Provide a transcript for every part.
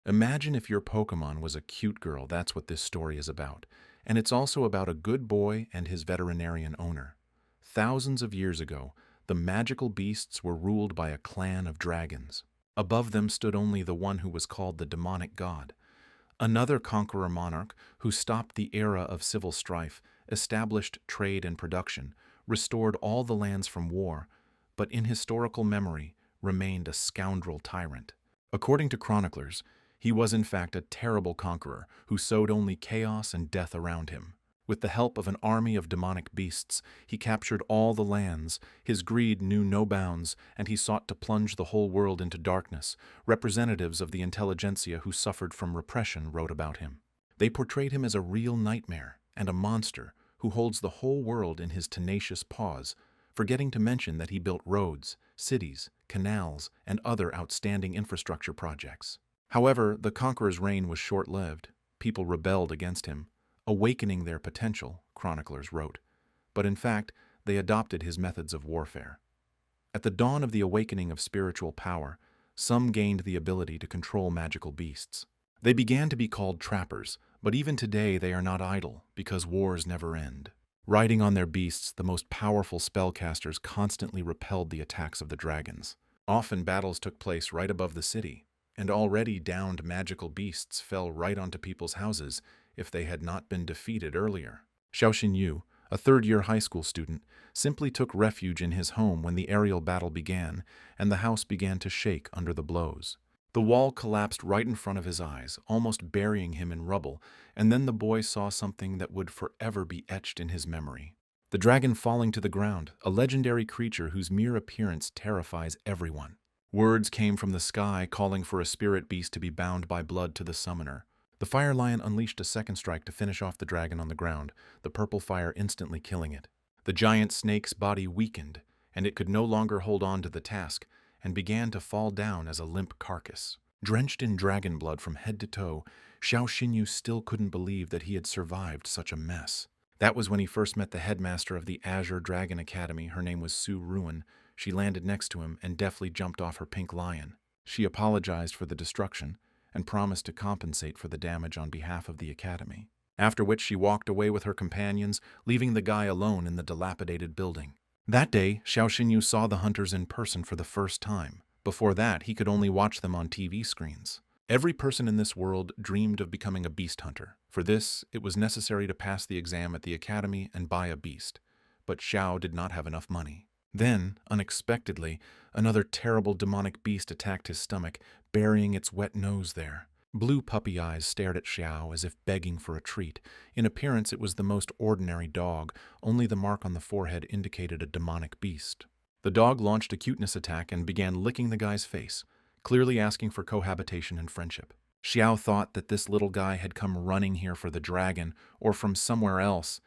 Imagine if your Pokemon was a cute girl. That's what this story is about. And it's also about a good boy and his veterinarian owner. Thousands of years ago, the magical beasts were ruled by a clan of dragons. Above them stood only the one who was called the demonic god. Another conqueror monarch who stopped the era of civil strife, established trade and production, restored all the lands from war, but in historical memory remained a scoundrel tyrant. According to chroniclers, he was in fact a terrible conqueror who sowed only chaos and death around him. With the help of an army of demonic beasts, he captured all the lands, his greed knew no bounds, and he sought to plunge the whole world into darkness. Representatives of the intelligentsia who suffered from repression wrote about him. They portrayed him as a real nightmare and a monster who holds the whole world in his tenacious paws, forgetting to mention that he built roads, cities, canals, and other outstanding infrastructure projects. However, the conqueror's reign was short-lived. People rebelled against him, awakening their potential, chroniclers wrote. But in fact, they adopted his methods of warfare. At the dawn of the awakening of spiritual power, some gained the ability to control magical beasts. They began to be called trappers, but even today they are not idle, because wars never end. Riding on their beasts, the most powerful spellcasters constantly repelled the attacks of the dragons. Often battles took place right above the city, and already downed magical beasts fell right onto people's houses if they had not been defeated earlier. Xiao Xinyu, a third-year high school student, simply took refuge in his home when the aerial battle began, and the house began to shake under the blows. The wall collapsed right in front of his eyes, almost burying him in rubble, and then the boy saw something that would forever be etched in his memory. The dragon falling to the ground, a legendary creature whose mere appearance terrifies everyone. Words came from the sky calling for a spirit beast to be bound by blood to the summoner. The fire lion unleashed a second strike to finish off the dragon on the ground, the purple fire instantly killing it. The giant snake's body weakened, and it could no longer hold on to the task, and began to fall down as a limp carcass. Drenched in dragon blood from head to toe, Xiao Xinyu still couldn't believe that he had survived such a mess. That was when he first met the headmaster of the Azure Dragon Academy. Her name was Su Ruin. She landed next to him and deftly jumped off her pink lion. She apologized for the destruction and promised to compensate for the damage on behalf of the academy. After which she walked away with her companions, leaving the guy alone in the dilapidated building. That day, Xiao Xinyu saw the hunters in person for the first time. Before that, he could only watch them on TV screens. Every person in this world dreamed of becoming a beast hunter. For this, it was necessary to pass the exam at the academy and buy a beast. But Xiao did not have enough money. Then, unexpectedly, another terrible demonic beast attacked his stomach, burying its wet nose there. Blue puppy eyes stared at Xiao as if begging for a treat. In appearance, it was the most ordinary dog. Only the mark on the forehead indicated a demonic beast. The dog launched a cuteness attack and began licking the guy's face, clearly asking for cohabitation and friendship. Xiao thought that this little guy had come running here for the dragon or from somewhere else,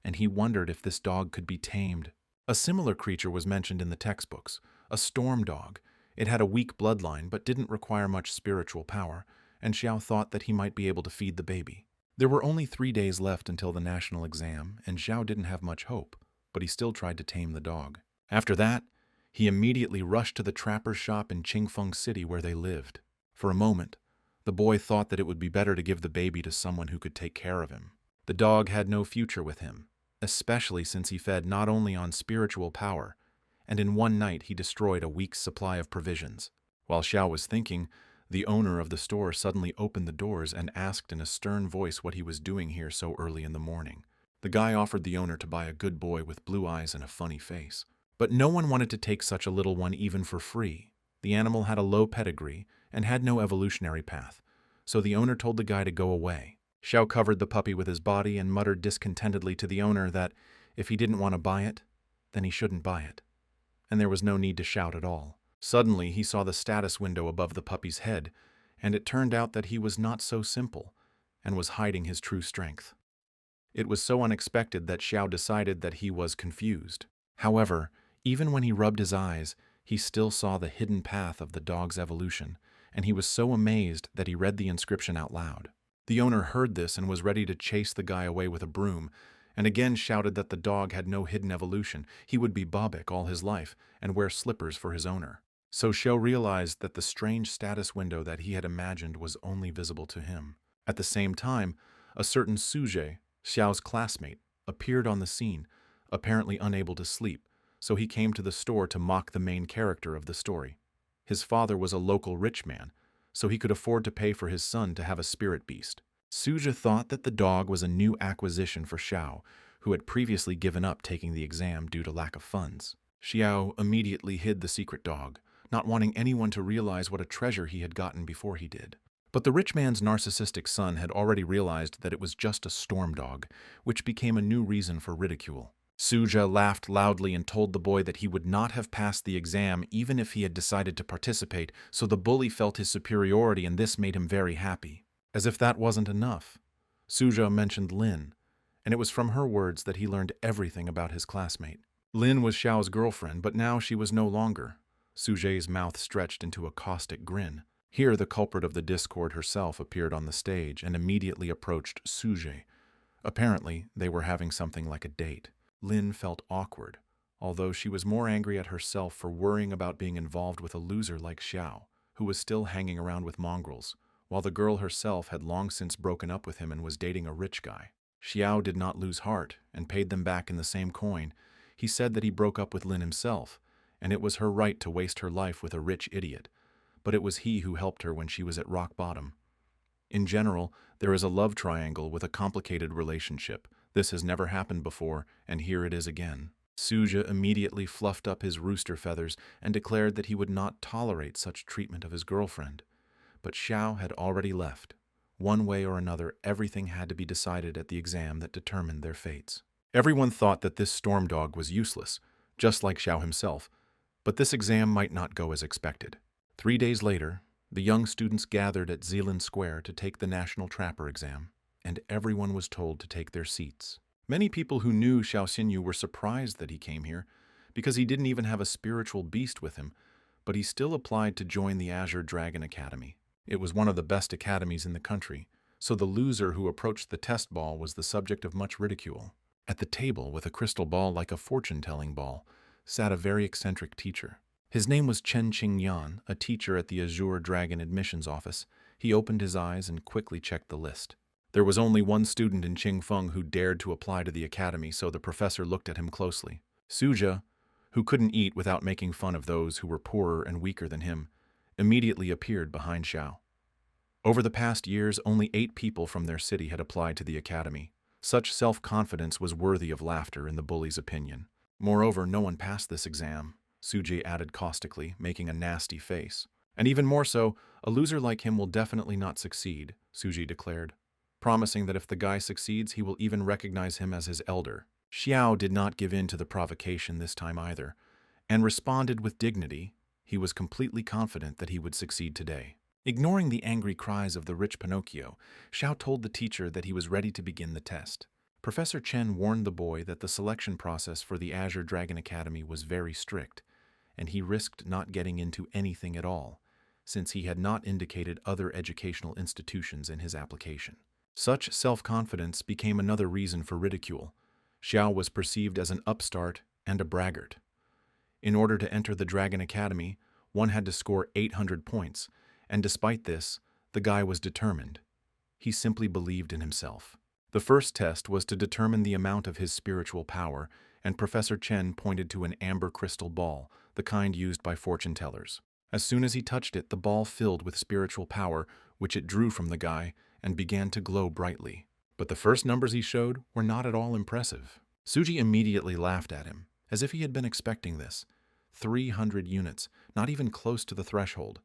and he wondered if this dog could be tamed. A similar creature was mentioned in the textbooks, a storm dog. It had a weak bloodline but didn't require much spiritual power, and Xiao thought that he might be able to feed the baby. There were only 3 days left until the national exam, and Xiao didn't have much hope, but he still tried to tame the dog. After that, he immediately rushed to the trapper's shop in Qingfeng City where they lived. For a moment, the boy thought that it would be better to give the baby to someone who could take care of him. The dog had no future with him, especially since he fed not only on spiritual power, and in one night he destroyed a week's supply of provisions. While Xiao was thinking, the owner of the store suddenly opened the doors and asked in a stern voice what he was doing here so early in the morning. The guy offered the owner to buy a good boy with blue eyes and a funny face. But no one wanted to take such a little one even for free. The animal had a low pedigree and had no evolutionary path, so the owner told the guy to go away. Xiao covered the puppy with his body and muttered discontentedly to the owner that if he didn't want to buy it, then he shouldn't buy it. And there was no need to shout at all. Suddenly, he saw the status window above the puppy's head, and it turned out that he was not so simple and was hiding his true strength. It was so unexpected that Xiao decided that he was confused. However, even when he rubbed his eyes, he still saw the hidden path of the dog's evolution, and he was so amazed that he read the inscription out loud. The owner heard this and was ready to chase the guy away with a broom, and again shouted that the dog had no hidden evolution. He would be Bobik all his life and wear slippers for his owner. So Xiao realized that the strange status window that he had imagined was only visible to him. At the same time, a certain Suje, Xiao's classmate, appeared on the scene, apparently unable to sleep, so he came to the store to mock the main character of the story. His father was a local rich man, so he could afford to pay for his son to have a spirit beast. Suje thought that the dog was a new acquisition for Xiao, who had previously given up taking the exam due to lack of funds. Xiao immediately hid the secret dog, not wanting anyone to realize what a treasure he had gotten before he did. But the rich man's narcissistic son had already realized that it was just a storm dog, which became a new reason for ridicule. Suja laughed loudly and told the boy that he would not have passed the exam even if he had decided to participate, so the bully felt his superiority and this made him very happy. As if that wasn't enough, Suja mentioned Lin, and it was from her words that he learned everything about his classmate. Lin was Xiao's girlfriend, but now she was no longer. Suje's mouth stretched into a caustic grin. Here the culprit of the discord herself appeared on the stage and immediately approached Suje. Apparently, they were having something like a date. Lin felt awkward, although she was more angry at herself for worrying about being involved with a loser like Xiao, who was still hanging around with mongrels, while the girl herself had long since broken up with him and was dating a rich guy. Xiao did not lose heart and paid them back in the same coin. He said that he broke up with Lin himself, and it was her right to waste her life with a rich idiot, but it was he who helped her when she was at rock bottom. In general, there is a love triangle with a complicated relationship. This has never happened before, and here it is again. Suja immediately fluffed up his rooster feathers and declared that he would not tolerate such treatment of his girlfriend. But Xiao had already left. One way or another, everything had to be decided at the exam that determined their fates. Everyone thought that this storm dog was useless, just like Xiao himself, but this exam might not go as expected. 3 days later, the young students gathered at Zealand Square to take the National Trapper exam, and everyone was told to take their seats. Many people who knew Xiao Xinyu were surprised that he came here, because he didn't even have a spiritual beast with him, but he still applied to join the Azure Dragon Academy. It was one of the best academies in the country, so the loser who approached the test ball was the subject of much ridicule. At the table, with a crystal ball like a fortune-telling ball, sat a very eccentric teacher. His name was Chen Qingyan, a teacher at the Azure Dragon admissions office. He opened his eyes and quickly checked the list. There was only one student in Qingfeng who dared to apply to the academy, so the professor looked at him closely. Suja, who couldn't eat without making fun of those who were poorer and weaker than him, immediately appeared behind Xiao. Over the past years, only 8 people from their city had applied to the academy. Such self-confidence was worthy of laughter in the bully's opinion. Moreover, no one passed this exam, Suji added caustically, making a nasty face. And even more so, a loser like him will definitely not succeed, Suji declared, promising that if the guy succeeds, he will even recognize him as his elder. Xiao did not give in to the provocation this time either, and responded with dignity. He was completely confident that he would succeed today. Ignoring the angry cries of the rich Pinocchio, Xiao told the teacher that he was ready to begin the test. Professor Chen warned the boy that the selection process for the Azure Dragon Academy was very strict, and he risked not getting into anything at all, since he had not indicated other educational institutions in his application. Such self-confidence became another reason for ridicule. Xiao was perceived as an upstart and a braggart. In order to enter the Dragon Academy, one had to score 800 points, and despite this, the guy was determined. He simply believed in himself. The first test was to determine the amount of his spiritual power, and Professor Chen pointed to an amber crystal ball, the kind used by fortune tellers. As soon as he touched it, the ball filled with spiritual power, which it drew from the guy, and began to glow brightly. But the first numbers he showed were not at all impressive. Suji immediately laughed at him, as if he had been expecting this. 300 units, not even close to the threshold.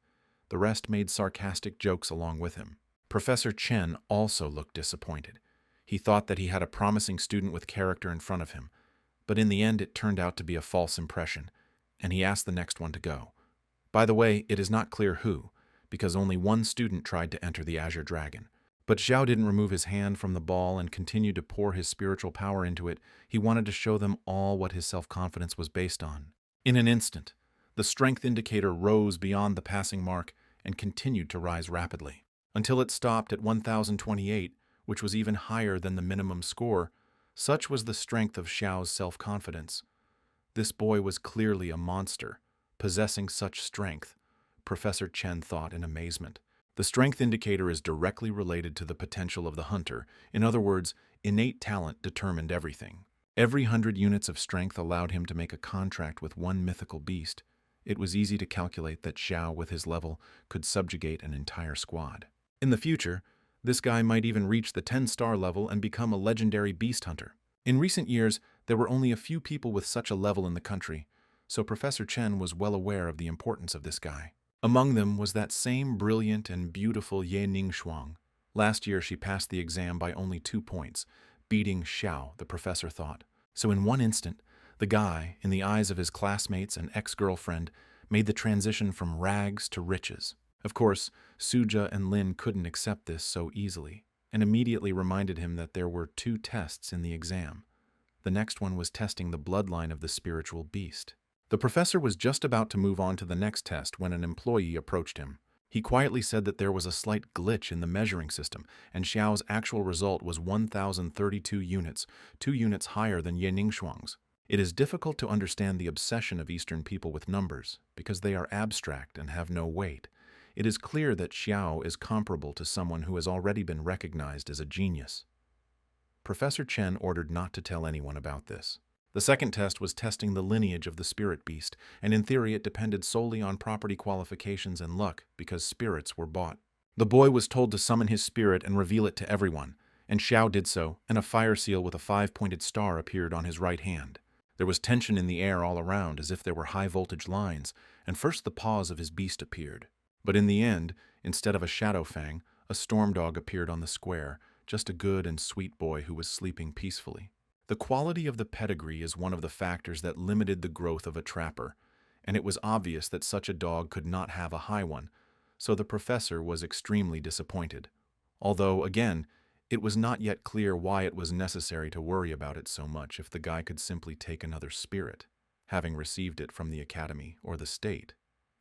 The rest made sarcastic jokes along with him. Professor Chen also looked disappointed. He thought that he had a promising student with character in front of him, but in the end it turned out to be a false impression, and he asked the next one to go. By the way, it is not clear who, because only one student tried to enter the Azure Dragon. But Xiao didn't remove his hand from the ball and continued to pour his spiritual power into it. He wanted to show them all what his self-confidence was based on. In an instant, the strength indicator rose beyond the passing mark and continued to rise rapidly, until it stopped at 1028, which was even higher than the minimum score. Such was the strength of Xiao's self-confidence. This boy was clearly a monster, possessing such strength? Professor Chen thought in amazement. The strength indicator is directly related to the potential of the hunter. In other words, innate talent determined everything. Every 100 units of strength allowed him to make a contract with one mythical beast. It was easy to calculate that Xiao, with his level, could subjugate an entire squad. In the future, this guy might even reach the 10-star level and become a legendary beast hunter. In recent years, there were only a few people with such a level in the country, so Professor Chen was well aware of the importance of this guy. Among them was that same brilliant and beautiful Ye Ningxuang. Last year she passed the exam by only 2 points, beating Xiao, the professor thought. So in one instant, the guy, in the eyes of his classmates and ex-girlfriend, made the transition from rags to riches. Of course, Suja and Lin couldn't accept this so easily, and immediately reminded him that there were 2 tests in the exam. The next one was testing the bloodline of the spiritual beast. The professor was just about to move on to the next test when an employee approached him. He quietly said that there was a slight glitch in the measuring system, and Xiao's actual result was 1,032 units, 2 units higher than Ye Ningxuang's. It is difficult to understand the obsession of Eastern people with numbers, because they are abstract and have no weight. It is clear that Xiao is comparable to someone who has already been recognized as a genius. Professor Chen ordered not to tell anyone about this. The second test was testing the lineage of the spirit beast, and in theory it depended solely on property qualifications and luck, because spirits were bought. The boy was told to summon his spirit and reveal it to everyone, and Xiao did so, and a fire seal with a 5-pointed star appeared on his right hand. There was tension in the air all around, as if there were high-voltage lines, and first the paws of his beast appeared. But in the end, instead of a shadow fang, a storm dog appeared on the square, just a good and sweet boy who was sleeping peacefully. The quality of the pedigree is one of the factors that limited the growth of a trapper, and it was obvious that such a dog could not have a high one, so the professor was extremely disappointed. Although, again, it was not yet clear why it was necessary to worry about it so much if the guy could simply take another spirit, having received it from the academy or the state,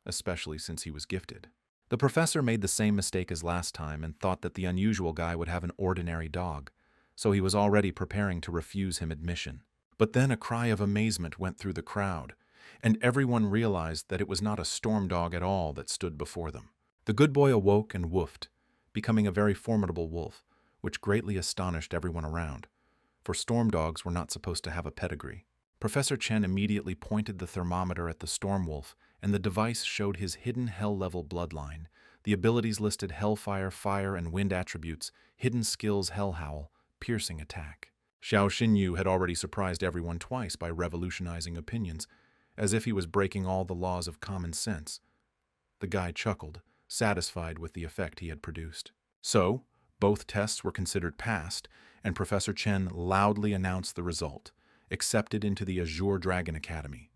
especially since he was gifted. The professor made the same mistake as last time and thought that the unusual guy would have an ordinary dog, so he was already preparing to refuse him admission. But then a cry of amazement went through the crowd, and everyone realized that it was not a storm dog at all that stood before them. The good boy awoke and woofed, becoming a very formidable wolf, which greatly astonished everyone around, for storm dogs were not supposed to have a pedigree. Professor Chen immediately pointed the thermometer at the storm wolf, and the device showed his hidden hell-level bloodline. The abilities listed hellfire, fire, and wind attributes, hidden skills hellhowl, piercing attack. Xiao Xinyu had already surprised everyone twice by revolutionizing opinions, as if he was breaking all the laws of common sense. The guy chuckled, satisfied with the effect he had produced. So, both tests were considered passed, and Professor Chen loudly announced the result, accepted into the Azure Dragon Academy.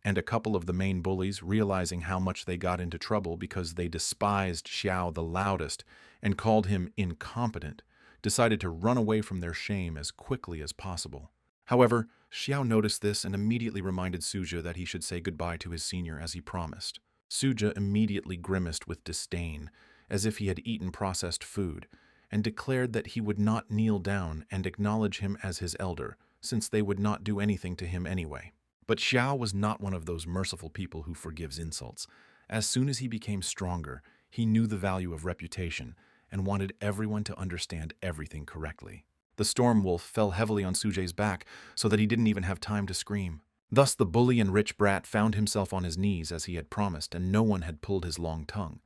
And a couple of the main bullies, realizing how much they got into trouble because they despised Xiao the loudest and called him incompetent, decided to run away from their shame as quickly as possible. However, Xiao noticed this and immediately reminded Suja that he should say goodbye to his senior as he promised. Suja immediately grimaced with disdain, as if he had eaten processed food, and declared that he would not kneel down and acknowledge him as his elder, since they would not do anything to him anyway. But Xiao was not one of those merciful people who forgives insults. As soon as he became stronger, he knew the value of reputation, and wanted everyone to understand everything correctly. The storm wolf fell heavily on Sujay's back so that he didn't even have time to scream. Thus the bully and rich brat found himself on his knees as he had promised, and no one had pulled his long tongue.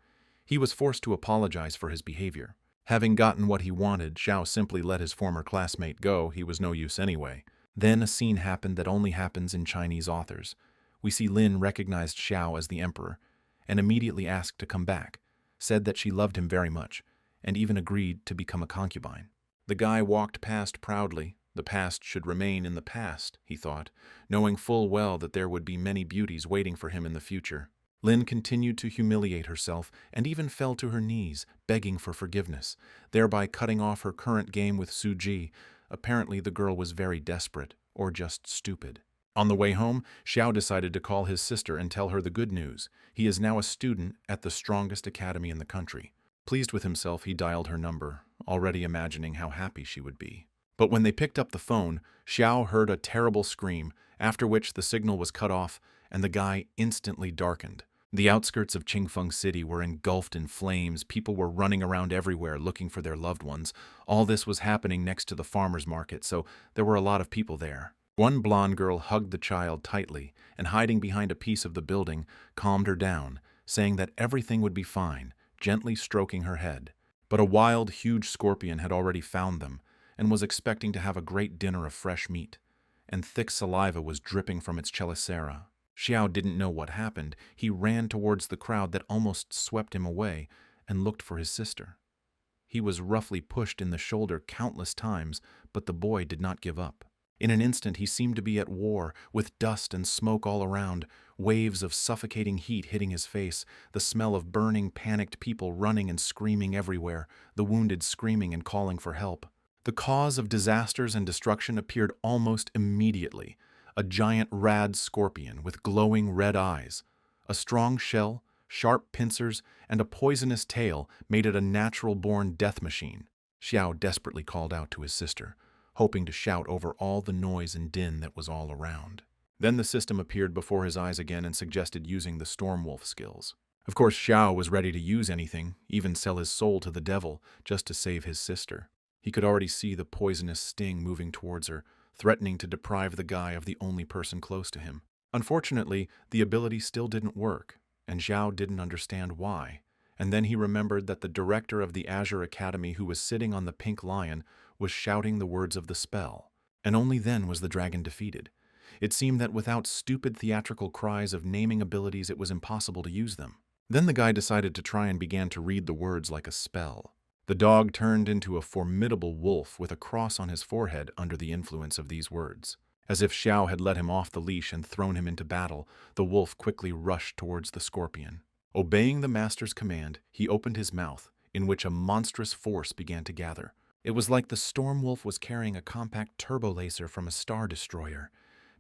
He was forced to apologize for his behavior. Having gotten what he wanted, Xiao simply let his former classmate go. He was no use anyway. Then a scene happened that only happens in Chinese authors. We see Lin recognized Xiao as the emperor, and immediately asked to come back, said that she loved him very much, and even agreed to become a concubine. The guy walked past proudly. The past should remain in the past, he thought, knowing full well that there would be many beauties waiting for him in the future. Lin continued to humiliate herself and even fell to her knees, begging for forgiveness, thereby cutting off her current game with Suji. Apparently the girl was very desperate, or just stupid. On the way home, Xiao decided to call his sister and tell her the good news. He is now a student at the strongest academy in the country. Pleased with himself, he dialed her number, already imagining how happy she would be. But when they picked up the phone, Xiao heard a terrible scream, after which the signal was cut off, and the guy instantly darkened. The outskirts of Qingfeng City were engulfed in flames. People were running around everywhere looking for their loved ones. All this was happening next to the farmer's market, so there were a lot of people there. One blonde girl hugged the child tightly and, hiding behind a piece of the building, calmed her down, saying that everything would be fine, gently stroking her head. But a wild, huge scorpion had already found them and was expecting to have a great dinner of fresh meat, and thick saliva was dripping from its chelicera. Xiao didn't know what happened. He ran towards the crowd that almost swept him away and looked for his sister. He was roughly pushed in the shoulder countless times, but the boy did not give up. In an instant, he seemed to be at war, with dust and smoke all around, waves of suffocating heat hitting his face, the smell of burning, panicked people running and screaming everywhere, the wounded screaming and calling for help. The cause of disasters and destruction appeared almost immediately. A giant rad scorpion with glowing red eyes. A strong shell, sharp pincers, and a poisonous tail made it a natural-born death machine. Xiao desperately called out to his sister, hoping to shout over all the noise and din that was all around. Then the system appeared before his eyes again and suggested using the Stormwolf skills. Of course, Xiao was ready to use anything, even sell his soul to the devil, just to save his sister. He could already see the poisonous sting moving towards her, threatening to deprive the guy of the only person close to him. Unfortunately, the ability still didn't work, and Zhao didn't understand why. And then he remembered that the director of the Azure Academy, who was sitting on the pink lion, was shouting the words of the spell. And only then was the dragon defeated. It seemed that without stupid theatrical cries of naming abilities, it was impossible to use them. Then the guy decided to try and began to read the words like a spell. The dog turned into a formidable wolf with a cross on his forehead under the influence of these words. As if Xiao had let him off the leash and thrown him into battle, the wolf quickly rushed towards the scorpion. Obeying the master's command, he opened his mouth, in which a monstrous force began to gather. It was like the storm wolf was carrying a compact turbo laser from a star destroyer,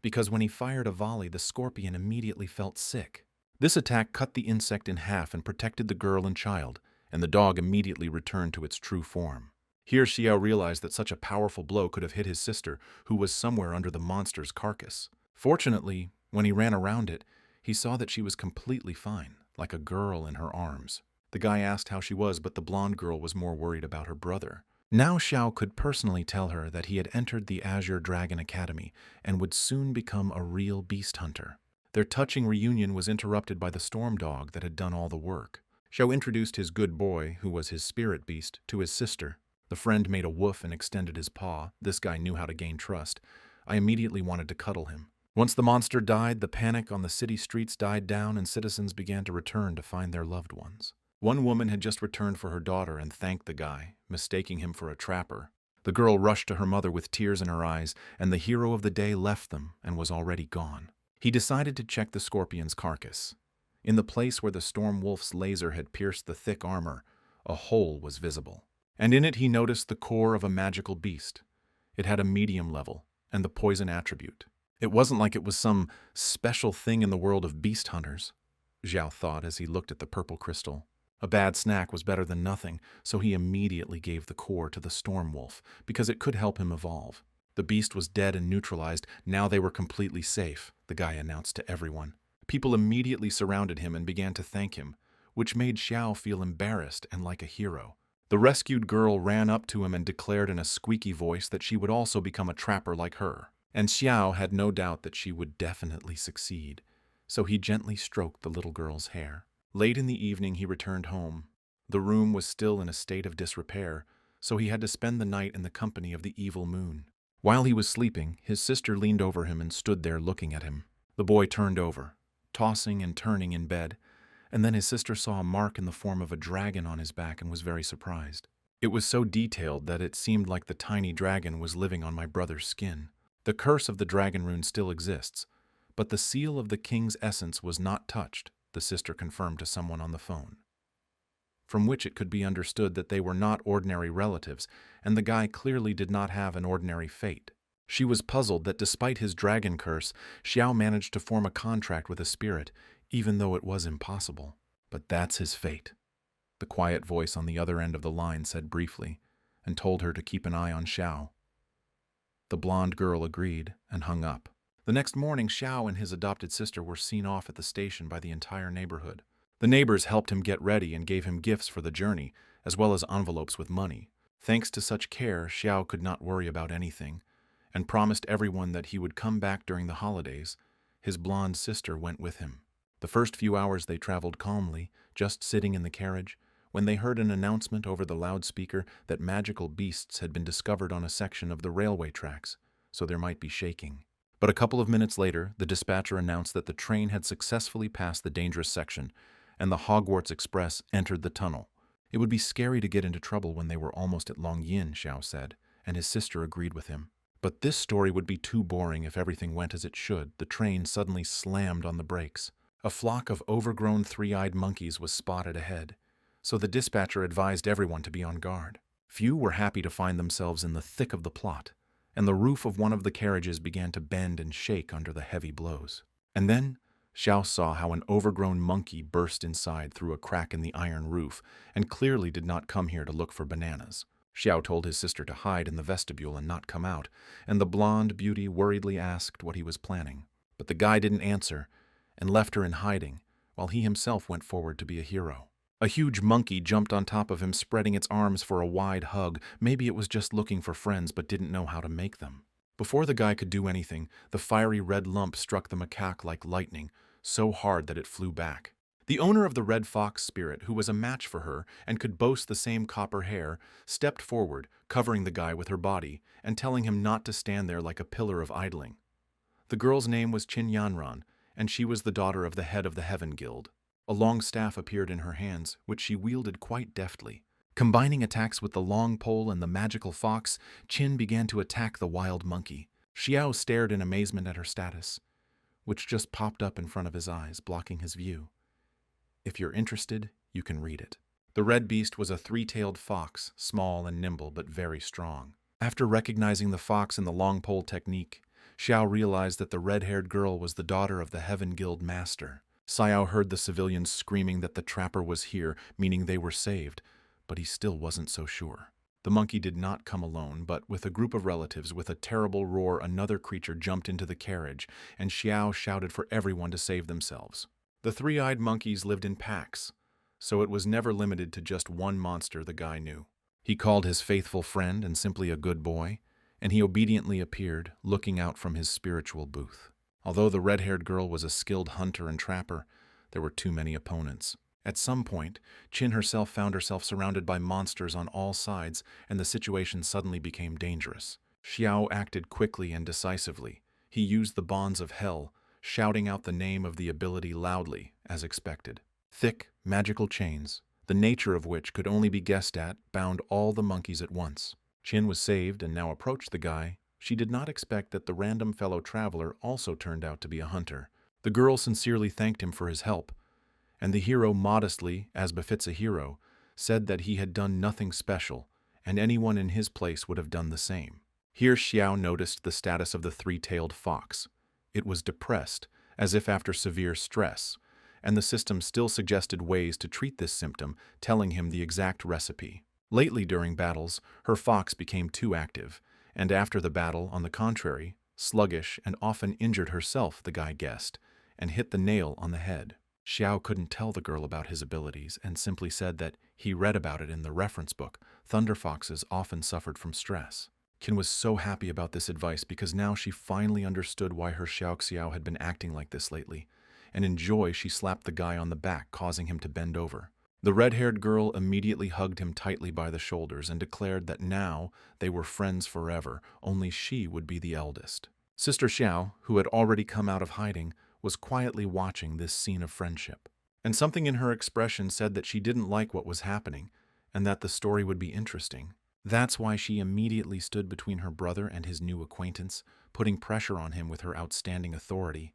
because when he fired a volley, the scorpion immediately felt sick. This attack cut the insect in half and protected the girl and child, and the dog immediately returned to its true form. Here Xiao realized that such a powerful blow could have hit his sister, who was somewhere under the monster's carcass. Fortunately, when he ran around it, he saw that she was completely fine, like a girl in her arms. The guy asked how she was, but the blonde girl was more worried about her brother. Now Xiao could personally tell her that he had entered the Azure Dragon Academy and would soon become a real beast hunter. Their touching reunion was interrupted by the storm dog that had done all the work. Xiao introduced his good boy, who was his spirit beast, to his sister. The friend made a woof and extended his paw. This guy knew how to gain trust. I immediately wanted to cuddle him. Once the monster died, the panic on the city streets died down and citizens began to return to find their loved ones. One woman had just returned for her daughter and thanked the guy, mistaking him for a trapper. The girl rushed to her mother with tears in her eyes, and the hero of the day left them and was already gone. He decided to check the scorpion's carcass. In the place where the storm wolf's laser had pierced the thick armor, a hole was visible. And in it he noticed the core of a magical beast. It had a medium level and the poison attribute. It wasn't like it was some special thing in the world of beast hunters, Zhao thought as he looked at the purple crystal. A bad snack was better than nothing, so he immediately gave the core to the storm wolf because it could help him evolve. The beast was dead and neutralized. Now they were completely safe, the guy announced to everyone. People immediately surrounded him and began to thank him, which made Xiao feel embarrassed and like a hero. The rescued girl ran up to him and declared in a squeaky voice that she would also become a trapper like her. And Xiao had no doubt that she would definitely succeed, so he gently stroked the little girl's hair. Late in the evening he returned home. The room was still in a state of disrepair, so he had to spend the night in the company of the evil moon. While he was sleeping, his sister leaned over him and stood there looking at him. The boy turned over, tossing and turning in bed, and then his sister saw a mark in the form of a dragon on his back and was very surprised. It was so detailed that it seemed like the tiny dragon was living on my brother's skin. The curse of the dragon rune still exists, but the seal of the king's essence was not touched, the sister confirmed to someone on the phone. From which it could be understood that they were not ordinary relatives, and the guy clearly did not have an ordinary fate. She was puzzled that despite his dragon curse, Xiao managed to form a contract with a spirit, even though it was impossible. But that's his fate, the quiet voice on the other end of the line said briefly, and told her to keep an eye on Xiao. The blonde girl agreed and hung up. The next morning, Xiao and his adopted sister were seen off at the station by the entire neighborhood. The neighbors helped him get ready and gave him gifts for the journey, as well as envelopes with money. Thanks to such care, Xiao could not worry about anything, and promised everyone that he would come back during the holidays. His blonde sister went with him. The first few hours they traveled calmly, just sitting in the carriage, when they heard an announcement over the loudspeaker that magical beasts had been discovered on a section of the railway tracks, so there might be shaking. But a couple of minutes later, the dispatcher announced that the train had successfully passed the dangerous section, and the Hogwarts Express entered the tunnel. It would be scary to get into trouble when they were almost at Longyin, Xiao said, and his sister agreed with him. But this story would be too boring if everything went as it should. The train suddenly slammed on the brakes. A flock of overgrown three-eyed monkeys was spotted ahead, so the dispatcher advised everyone to be on guard. Few were happy to find themselves in the thick of the plot, and the roof of one of the carriages began to bend and shake under the heavy blows. And then Xiao saw how an overgrown monkey burst inside through a crack in the iron roof and clearly did not come here to look for bananas. Xiao told his sister to hide in the vestibule and not come out, and the blonde beauty worriedly asked what he was planning. But the guy didn't answer and left her in hiding, while he himself went forward to be a hero. A huge monkey jumped on top of him, spreading its arms for a wide hug. Maybe it was just looking for friends but didn't know how to make them. Before the guy could do anything, the fiery red lump struck the macaque like lightning, so hard that it flew back. The owner of the red fox spirit, who was a match for her and could boast the same copper hair, stepped forward, covering the guy with her body and telling him not to stand there like a pillar of idling. The girl's name was Qin Yanran, and she was the daughter of the head of the Heaven Guild. A long staff appeared in her hands, which she wielded quite deftly. Combining attacks with the long pole and the magical fox, Qin began to attack the wild monkey. Xiao stared in amazement at her status, which just popped up in front of his eyes, blocking his view. If you're interested, you can read it. The red beast was a three-tailed fox, small and nimble but very strong. After recognizing the fox and the long pole technique, Xiao realized that the red-haired girl was the daughter of the Heaven Guild master. Xiao heard the civilians screaming that the trapper was here, meaning they were saved, but he still wasn't so sure. The monkey did not come alone, but with a group of relatives. With a terrible roar, another creature jumped into the carriage, and Xiao shouted for everyone to save themselves. The three-eyed monkeys lived in packs, so it was never limited to just one monster, the guy knew. He called his faithful friend and simply a good boy, and he obediently appeared, looking out from his spiritual booth. Although the red-haired girl was a skilled hunter and trapper, there were too many opponents. At some point, Qin herself found herself surrounded by monsters on all sides, and the situation suddenly became dangerous. Xiao acted quickly and decisively. He used the bonds of hell, shouting out the name of the ability loudly, as expected. Thick, magical chains, the nature of which could only be guessed at, bound all the monkeys at once. Qin was saved and now approached the guy. She did not expect that the random fellow traveler also turned out to be a hunter. The girl sincerely thanked him for his help, and the hero modestly, as befits a hero, said that he had done nothing special, and anyone in his place would have done the same. Here Xiao noticed the status of the three-tailed fox. It was depressed, as if after severe stress, and the system still suggested ways to treat this symptom, telling him the exact recipe. Lately during battles, her fox became too active, and after the battle, on the contrary, sluggish and often injured herself, the guy guessed, and hit the nail on the head. Xiao couldn't tell the girl about his abilities and simply said that he read about it in the reference book. Thunder foxes often suffered from stress. Qin was so happy about this advice because now she finally understood why her Xiaoxiao had been acting like this lately, and in joy she slapped the guy on the back, causing him to bend over. The red-haired girl immediately hugged him tightly by the shoulders and declared that now they were friends forever, only she would be the eldest. Sister Xiao, who had already come out of hiding, was quietly watching this scene of friendship. And something in her expression said that she didn't like what was happening, and that the story would be interesting. That's why she immediately stood between her brother and his new acquaintance, putting pressure on him with her outstanding authority,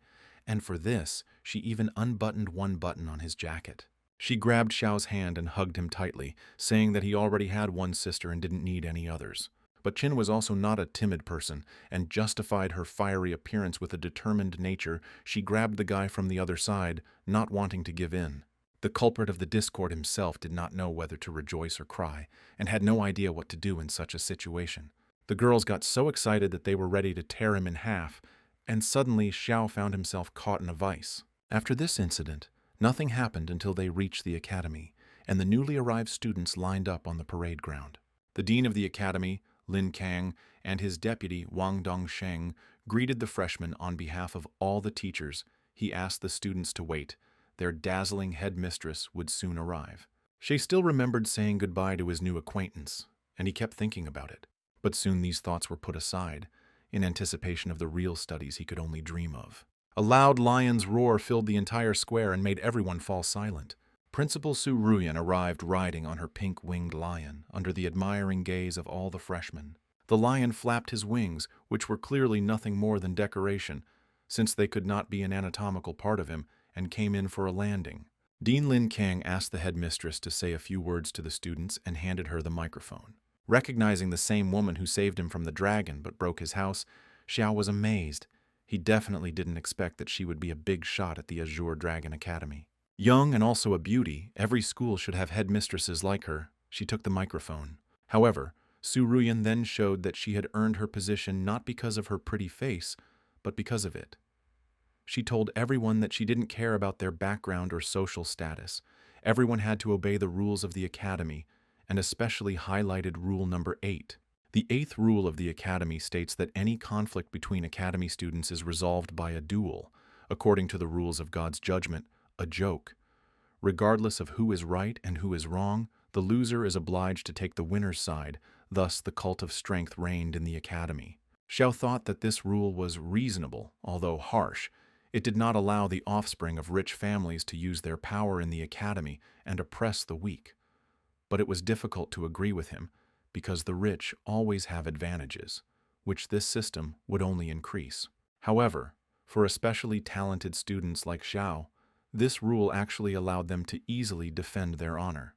and for this, she even unbuttoned one button on his jacket. She grabbed Xiao's hand and hugged him tightly, saying that he already had one sister and didn't need any others. But Qin was also not a timid person, and justified her fiery appearance with a determined nature. She grabbed the guy from the other side, not wanting to give in. The culprit of the discord himself did not know whether to rejoice or cry, and had no idea what to do in such a situation. The girls got so excited that they were ready to tear him in half, And suddenly Xiao found himself caught in a vice. After this incident, nothing happened until they reached the academy, and the newly arrived students lined up on the parade ground. The dean of the academy, Lin Kang, and his deputy, Wang Dongsheng, greeted the freshmen on behalf of all the teachers. He asked the students to wait. Their dazzling headmistress would soon arrive. She still remembered saying goodbye to his new acquaintance, and he kept thinking about it. But soon these thoughts were put aside, in anticipation of the real studies he could only dream of. A loud lion's roar filled the entire square and made everyone fall silent. Principal Su Ruyan arrived riding on her pink-winged lion, under the admiring gaze of all the freshmen. The lion flapped his wings, which were clearly nothing more than decoration, since they could not be an anatomical part of him, and came in for a landing. Dean Lin Kang asked the headmistress to say a few words to the students and handed her the microphone. Recognizing the same woman who saved him from the dragon but broke his house, Xiao was amazed. He definitely didn't expect that she would be a big shot at the Azure Dragon Academy. Young and also a beauty, every school should have headmistresses like her. She took the microphone. However, Su Ruyan then showed that she had earned her position not because of her pretty face, but because of it. She told everyone that she didn't care about their background or social status. Everyone had to obey the rules of the academy, and especially highlighted rule number 8. The 8th rule of the academy states that any conflict between academy students is resolved by a duel, according to the rules of God's judgment, a joke. Regardless of who is right and who is wrong, the loser is obliged to take the winner's side. Thus, the cult of strength reigned in the academy. Xiao thought that this rule was reasonable, although harsh. It did not allow the offspring of rich families to use their power in the academy and oppress the weak. But it was difficult to agree with him, because the rich always have advantages, which this system would only increase. However, for especially talented students like Xiao, this rule actually allowed them to easily defend their honor.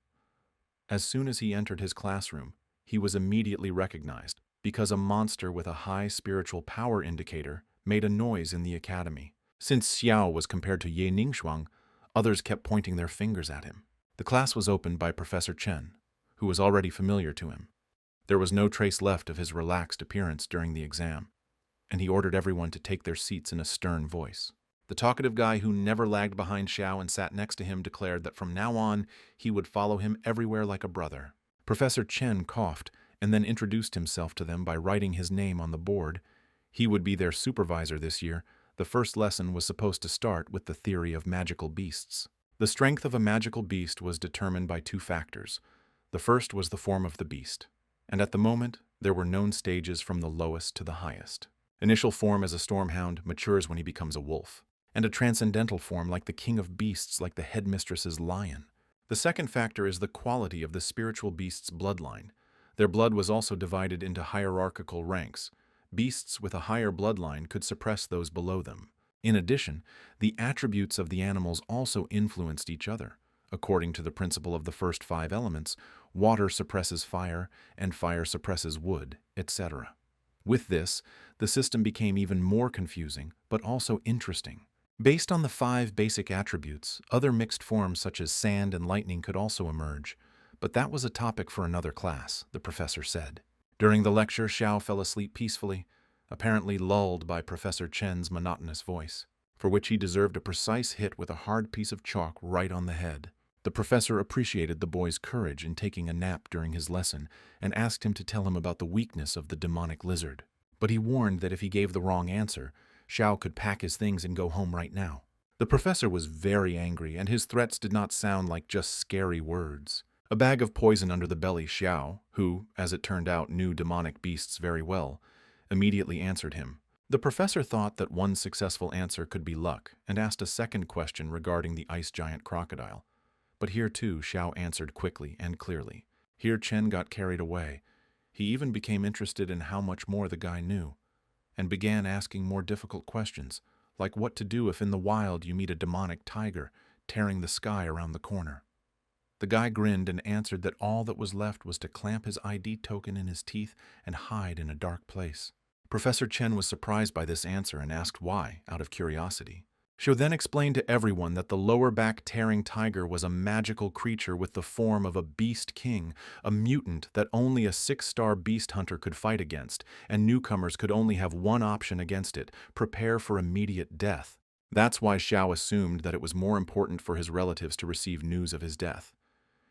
As soon as he entered his classroom, he was immediately recognized, because a monster with a high spiritual power indicator made a noise in the academy. Since Xiao was compared to Ye Ningxuang, others kept pointing their fingers at him. The class was opened by Professor Chen, who was already familiar to him. There was no trace left of his relaxed appearance during the exam, and he ordered everyone to take their seats in a stern voice. The talkative guy who never lagged behind Xiao and sat next to him declared that from now on he would follow him everywhere like a brother. Professor Chen coughed and then introduced himself to them by writing his name on the board. He would be their supervisor this year. The first lesson was supposed to start with the theory of magical beasts. The strength of a magical beast was determined by 2 factors. The first was the form of the beast, and at the moment there were known stages from the lowest to the highest. Initial form as a stormhound matures when he becomes a wolf, and a transcendental form like the king of beasts, like the headmistress's lion. The second factor is the quality of the spiritual beast's bloodline. Their blood was also divided into hierarchical ranks. Beasts with a higher bloodline could suppress those below them. In addition, the attributes of the animals also influenced each other. According to the principle of the first 5 elements, water suppresses fire, and fire suppresses wood, etc. With this, the system became even more confusing, but also interesting. Based on the 5 basic attributes, other mixed forms such as sand and lightning could also emerge. But that was a topic for another class, the professor said. During the lecture, Xiao fell asleep peacefully, apparently lulled by Professor Chen's monotonous voice, for which he deserved a precise hit with a hard piece of chalk right on the head. The professor appreciated the boy's courage in taking a nap during his lesson and asked him to tell him about the weakness of the demonic lizard. But he warned that if he gave the wrong answer, Xiao could pack his things and go home right now. The professor was very angry, and his threats did not sound like just scary words. A bag of poison under the belly, Xiao, who, as it turned out, knew demonic beasts very well, immediately answered him. The professor thought that one successful answer could be luck, and asked a second question regarding the ice giant crocodile. But here too, Xiao answered quickly and clearly. Here Chen got carried away. He even became interested in how much more the guy knew, and began asking more difficult questions, like what to do if in the wild you meet a demonic tiger tearing the sky around the corner. The guy grinned and answered that all that was left was to clamp his ID token in his teeth and hide in a dark place. Professor Chen was surprised by this answer and asked why, out of curiosity. Xiao then explained to everyone that the lower back tearing tiger was a magical creature with the form of a beast king, a mutant that only a 6-star beast hunter could fight against, and newcomers could only have one option against it: prepare for immediate death. That's why Xiao assumed that it was more important for his relatives to receive news of his death.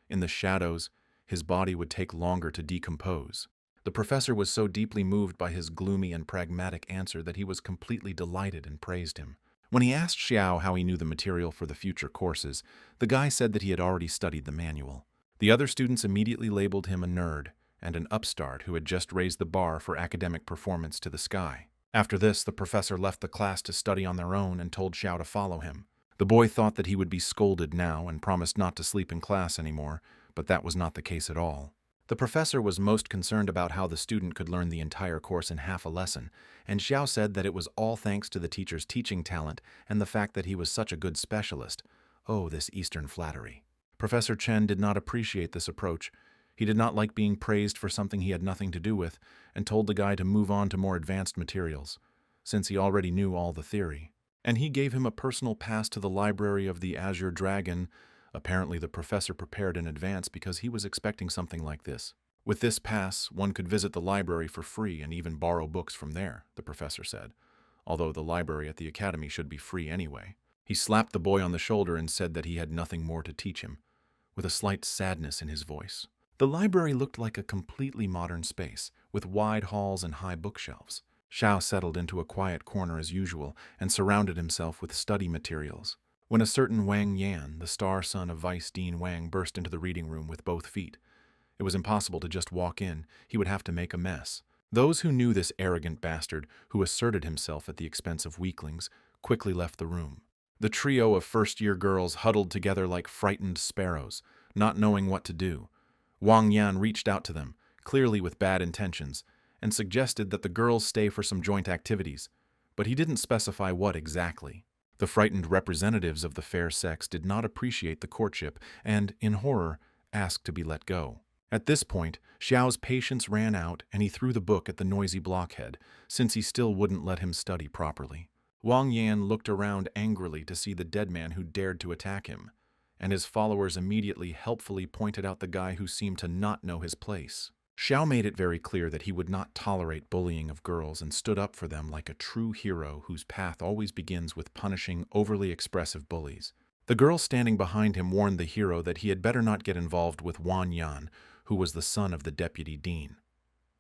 In the shadows, his body would take longer to decompose. The professor was so deeply moved by his gloomy and pragmatic answer that he was completely delighted and praised him. When he asked Xiao how he knew the material for the future courses, the guy said that he had already studied the manual. The other students immediately labeled him a nerd and an upstart who had just raised the bar for academic performance to the sky. After this, the professor left the class to study on their own and told Xiao to follow him. The boy thought that he would be scolded now and promised not to sleep in class anymore, but that was not the case at all. The professor was most concerned about how the student could learn the entire course in half a lesson, and Xiao said that it was all thanks to the teacher's teaching talent and the fact that he was such a good specialist. Oh, this Eastern flattery. Professor Chen did not appreciate this approach. He did not like being praised for something he had nothing to do with, and told the guy to move on to more advanced materials, since he already knew all the theory. And he gave him a personal pass to the library of the Azure Dragon. Apparently the professor prepared in advance because he was expecting something like this. With this pass, one could visit the library for free and even borrow books from there, the professor said, although the library at the academy should be free anyway. He slapped the boy on the shoulder and said that he had nothing more to teach him, with a slight sadness in his voice. The library looked like a completely modern space, with wide halls and high bookshelves. Xiao settled into a quiet corner as usual and surrounded himself with study materials, when a certain Wang Yan, the star son of Vice Dean Wang, burst into the reading room with both feet. It was impossible to just walk in. He would have to make a mess. Those who knew this arrogant bastard, who asserted himself at the expense of weaklings, quickly left the room. The trio of first-year girls huddled together like frightened sparrows, not knowing what to do. Wang Yan reached out to them, clearly with bad intentions, and suggested that the girls stay for some joint activities, but he didn't specify what exactly. The frightened representatives of the fair sex did not appreciate the courtship and, in horror, asked to be let go. At this point, Xiao's patience ran out and he threw the book at the noisy blockhead, since he still wouldn't let him study properly. Wang Yan looked around angrily to see the dead man who dared to attack him, and his followers immediately helpfully pointed out the guy who seemed to not know his place. Xiao made it very clear that he would not tolerate bullying of girls and stood up for them like a true hero whose path always begins with punishing overly expressive bullies. The girl standing behind him warned the hero that he had better not get involved with Wang Yan, who was the son of the deputy dean.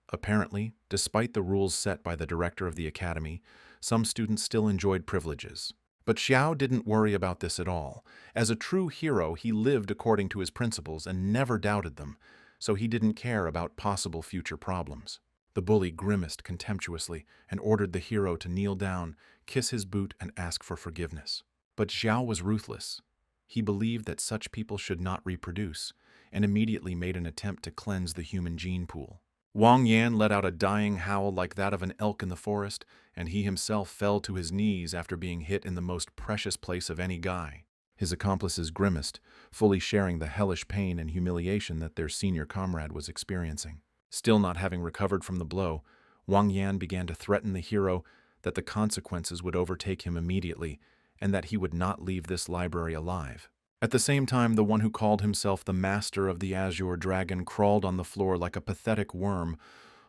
Apparently, despite the rules set by the director of the academy, some students still enjoyed privileges. But Xiao didn't worry about this at all. As a true hero, he lived according to his principles and never doubted them, so he didn't care about possible future problems. The bully grimaced contemptuously and ordered the hero to kneel down, kiss his boot, and ask for forgiveness. But Xiao was ruthless. He believed that such people should not reproduce, and immediately made an attempt to cleanse the human gene pool. Wang Yan let out a dying howl like that of an elk in the forest, and he himself fell to his knees after being hit in the most precious place of any guy. His accomplices grimaced, fully sharing the hellish pain and humiliation that their senior comrade was experiencing. Still not having recovered from the blow, Wang Yan began to threaten the hero that the consequences would overtake him immediately, and that he would not leave this library alive. At the same time, the one who called himself the master of the Azure Dragon crawled on the floor like a pathetic worm,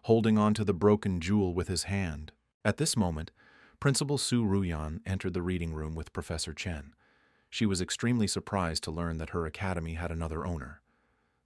holding on to the broken jewel with his hand. At this moment, Principal Su Ruyan entered the reading room with Professor Chen. She was extremely surprised to learn that her academy had another owner.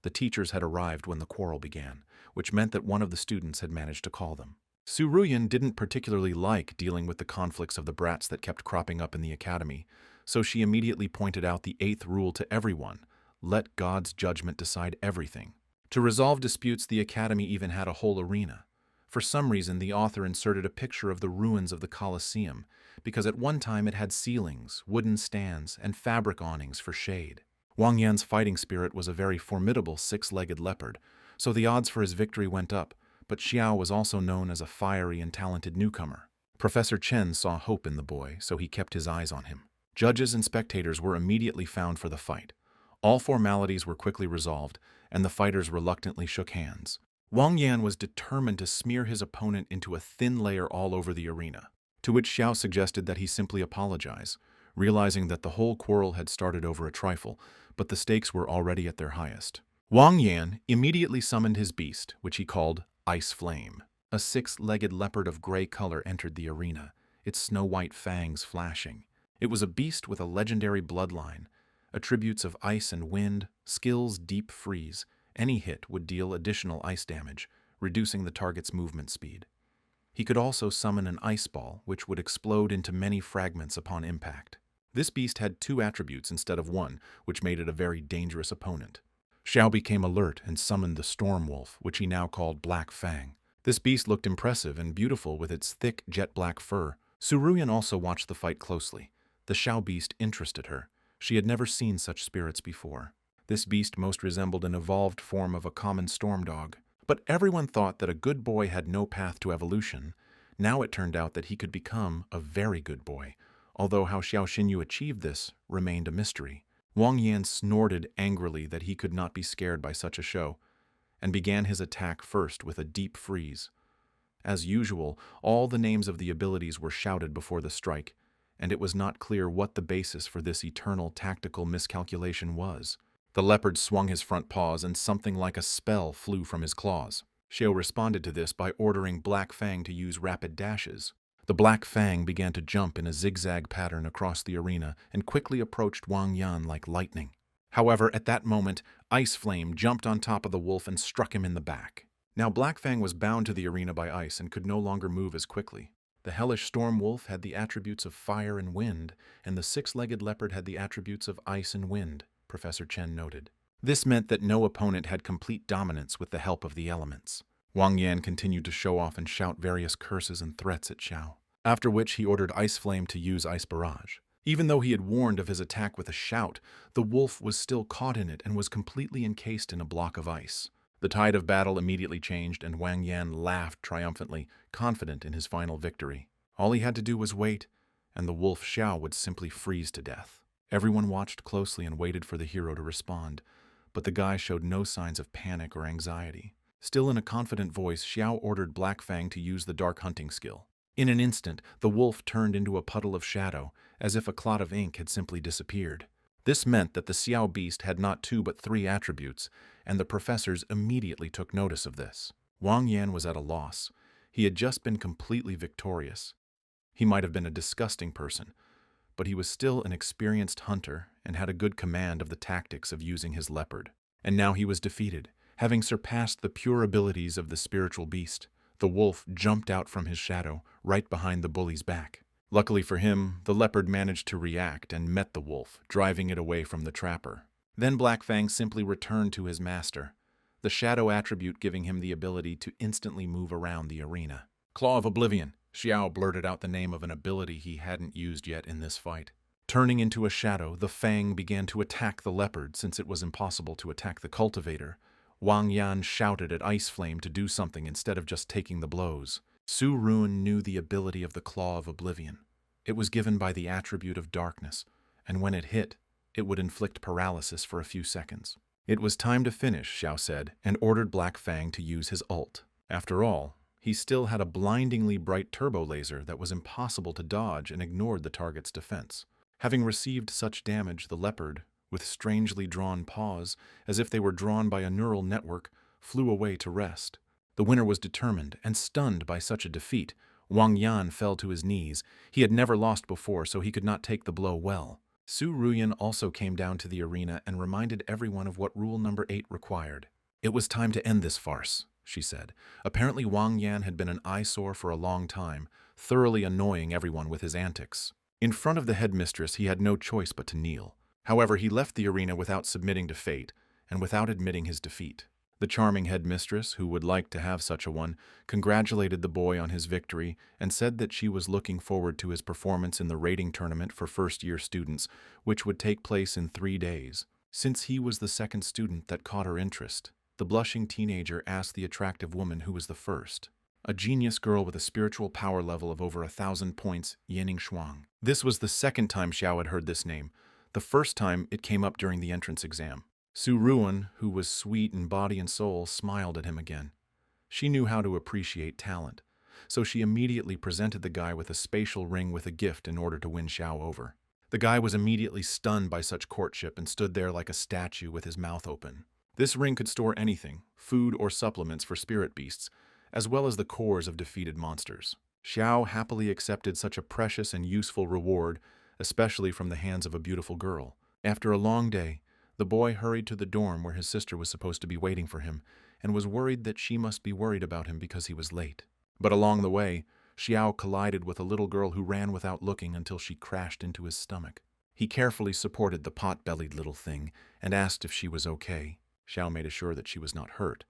The teachers had arrived when the quarrel began, which meant that one of the students had managed to call them. Su Ruyan didn't particularly like dealing with the conflicts of the brats that kept cropping up in the academy, so she immediately pointed out the 8th rule to everyone: let God's judgment decide everything. To resolve disputes, the academy even had a whole arena. For some reason, the author inserted a picture of the ruins of the Colosseum, because at one time it had ceilings, wooden stands, and fabric awnings for shade. Wang Yan's fighting spirit was a very formidable 6-legged leopard, so the odds for his victory went up, but Xiao was also known as a fiery and talented newcomer. Professor Chen saw hope in the boy, so he kept his eyes on him. Judges and spectators were immediately found for the fight. All formalities were quickly resolved, and the fighters reluctantly shook hands. Wang Yan was determined to smear his opponent into a thin layer all over the arena, to which Xiao suggested that he simply apologize, realizing that the whole quarrel had started over a trifle, but the stakes were already at their highest. Wang Yan immediately summoned his beast, which he called Ice Flame. A six-legged leopard of gray color entered the arena, its snow-white fangs flashing. It was a beast with a legendary bloodline, attributes of ice and wind, skills deep freeze. Any hit would deal additional ice damage, reducing the target's movement speed. He could also summon an ice ball, which would explode into many fragments upon impact. This beast had two attributes instead of one, which made it a very dangerous opponent. Xiao became alert and summoned the Storm Wolf, which he now called Black Fang. This beast looked impressive and beautiful with its thick, jet-black fur. Su Ruyan also watched the fight closely. The Xiao beast interested her. She had never seen such spirits before. This beast most resembled an evolved form of a common storm dog. But everyone thought that a good boy had no path to evolution. Now it turned out that he could become a very good boy, although how Xiao Xinyu achieved this remained a mystery. Wang Yan snorted angrily that he could not be scared by such a show, and began his attack first with a deep freeze. As usual, all the names of the abilities were shouted before the strike, and it was not clear what the basis for this eternal tactical miscalculation was. The leopard swung his front paws, and something like a spell flew from his claws. Xiao responded to this by ordering Black Fang to use rapid dashes. The Black Fang began to jump in a zigzag pattern across the arena and quickly approached Wang Yan like lightning. However, at that moment, Ice Flame jumped on top of the wolf and struck him in the back. Now Black Fang was bound to the arena by ice and could no longer move as quickly. The hellish storm wolf had the attributes of fire and wind, and the six-legged leopard had the attributes of ice and wind, Professor Chen noted. This meant that no opponent had complete dominance with the help of the elements. Wang Yan continued to show off and shout various curses and threats at Xiao, after which he ordered Ice Flame to use Ice Barrage. Even though he had warned of his attack with a shout, the wolf was still caught in it and was completely encased in a block of ice. The tide of battle immediately changed, and Wang Yan laughed triumphantly, confident in his final victory. All he had to do was wait, and the wolf Xiao would simply freeze to death. Everyone watched closely and waited for the hero to respond, but the guy showed no signs of panic or anxiety. Still in a confident voice, Xiao ordered Black Fang to use the dark hunting skill. In an instant, the wolf turned into a puddle of shadow, as if a clot of ink had simply disappeared. This meant that the Xiao beast had not two but three attributes, and the professors immediately took notice of this. Wang Yan was at a loss. He had just been completely victorious. He might have been a disgusting person, but he was still an experienced hunter and had a good command of the tactics of using his leopard. And now he was defeated, having surpassed the pure abilities of the spiritual beast. The wolf jumped out from his shadow, right behind the bully's back. Luckily for him, the leopard managed to react and met the wolf, driving it away from the trapper. Then Black Fang simply returned to his master, the shadow attribute giving him the ability to instantly move around the arena. Claw of Oblivion. Xiao blurted out the name of an ability he hadn't used yet in this fight. Turning into a shadow, the Fang began to attack the leopard since it was impossible to attack the cultivator. Wang Yan shouted at Ice Flame to do something instead of just taking the blows. Su Ruan knew the ability of the Claw of Oblivion. It was given by the attribute of darkness, and when it hit, it would inflict paralysis for a few seconds. It was time to finish, Xiao said, and ordered Black Fang to use his ult. After all, he still had a blindingly bright turbo laser that was impossible to dodge and ignored the target's defense. Having received such damage, the leopard, with strangely drawn paws, as if they were drawn by a neural network, flew away to rest. The winner was determined, and stunned by such a defeat, Wang Yan fell to his knees. He had never lost before, so he could not take the blow well. Su Ruyan also came down to the arena and reminded everyone of what rule number 8 required. It was time to end this farce, she said. Apparently Wang Yan had been an eyesore for a long time, thoroughly annoying everyone with his antics. In front of the headmistress, he had no choice but to kneel. However, he left the arena without submitting to fate, and without admitting his defeat. The charming headmistress, who would like to have such a one, congratulated the boy on his victory and said that she was looking forward to his performance in the rating tournament for first-year students, which would take place in 3 days. Since he was the second student that caught her interest, the blushing teenager asked the attractive woman who was the first. A genius girl with a spiritual power level of over 1,000 points, Yanning Shuang. This was the second time Xiao had heard this name. The first time it came up during the entrance exam. Su Ruan, who was sweet in body and soul, smiled at him again. She knew how to appreciate talent, so she immediately presented the guy with a spatial ring with a gift in order to win Xiao over. The guy was immediately stunned by such courtship and stood there like a statue with his mouth open. This ring could store anything, food or supplements for spirit beasts, as well as the cores of defeated monsters. Xiao happily accepted such a precious and useful reward, especially from the hands of a beautiful girl. After a long day, the boy hurried to the dorm where his sister was supposed to be waiting for him, and was worried that she must be worried about him because he was late. But along the way, Xiao collided with a little girl who ran without looking until she crashed into his stomach. He carefully supported the pot-bellied little thing and asked if she was okay. Xiao made sure that she was not hurt,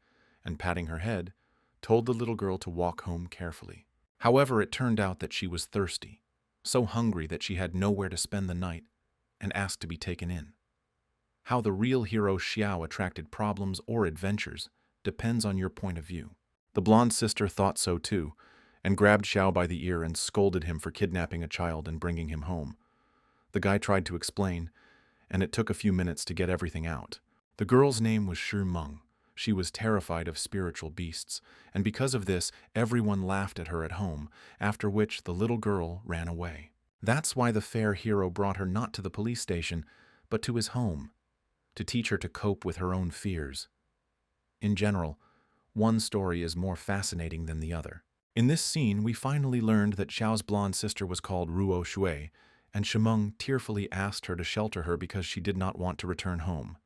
and patting her head, told the little girl to walk home carefully. However, it turned out that she was thirsty, so hungry that she had nowhere to spend the night, and asked to be taken in. How the real hero Xiao attracted problems or adventures depends on your point of view. The blonde sister thought so too, and grabbed Xiao by the ear and scolded him for kidnapping a child and bringing him home. The guy tried to explain, and it took a few minutes to get everything out. The girl's name was Shi Meng. She was terrified of spiritual beasts, and because of this, everyone laughed at her at home, after which the little girl ran away. That's why the fair hero brought her not to the police station, but to his home, to teach her to cope with her own fears. In general, one story is more fascinating than the other. In this scene, we finally learned that Xiao's blonde sister was called Ruo Shui, and Shimeng tearfully asked her to shelter her because she did not want to return home.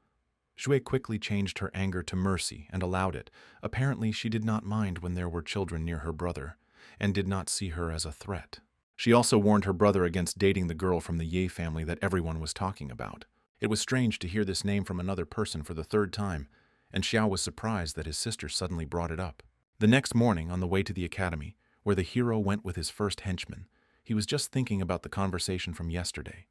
Shui quickly changed her anger to mercy and allowed it. Apparently, she did not mind when there were children near her brother, and did not see her as a threat. She also warned her brother against dating the girl from the Ye family that everyone was talking about. It was strange to hear this name from another person for the third time, and Xiao was surprised that his sister suddenly brought it up. The next morning, on the way to the academy, where the hero went with his first henchman, he was just thinking about the conversation from yesterday,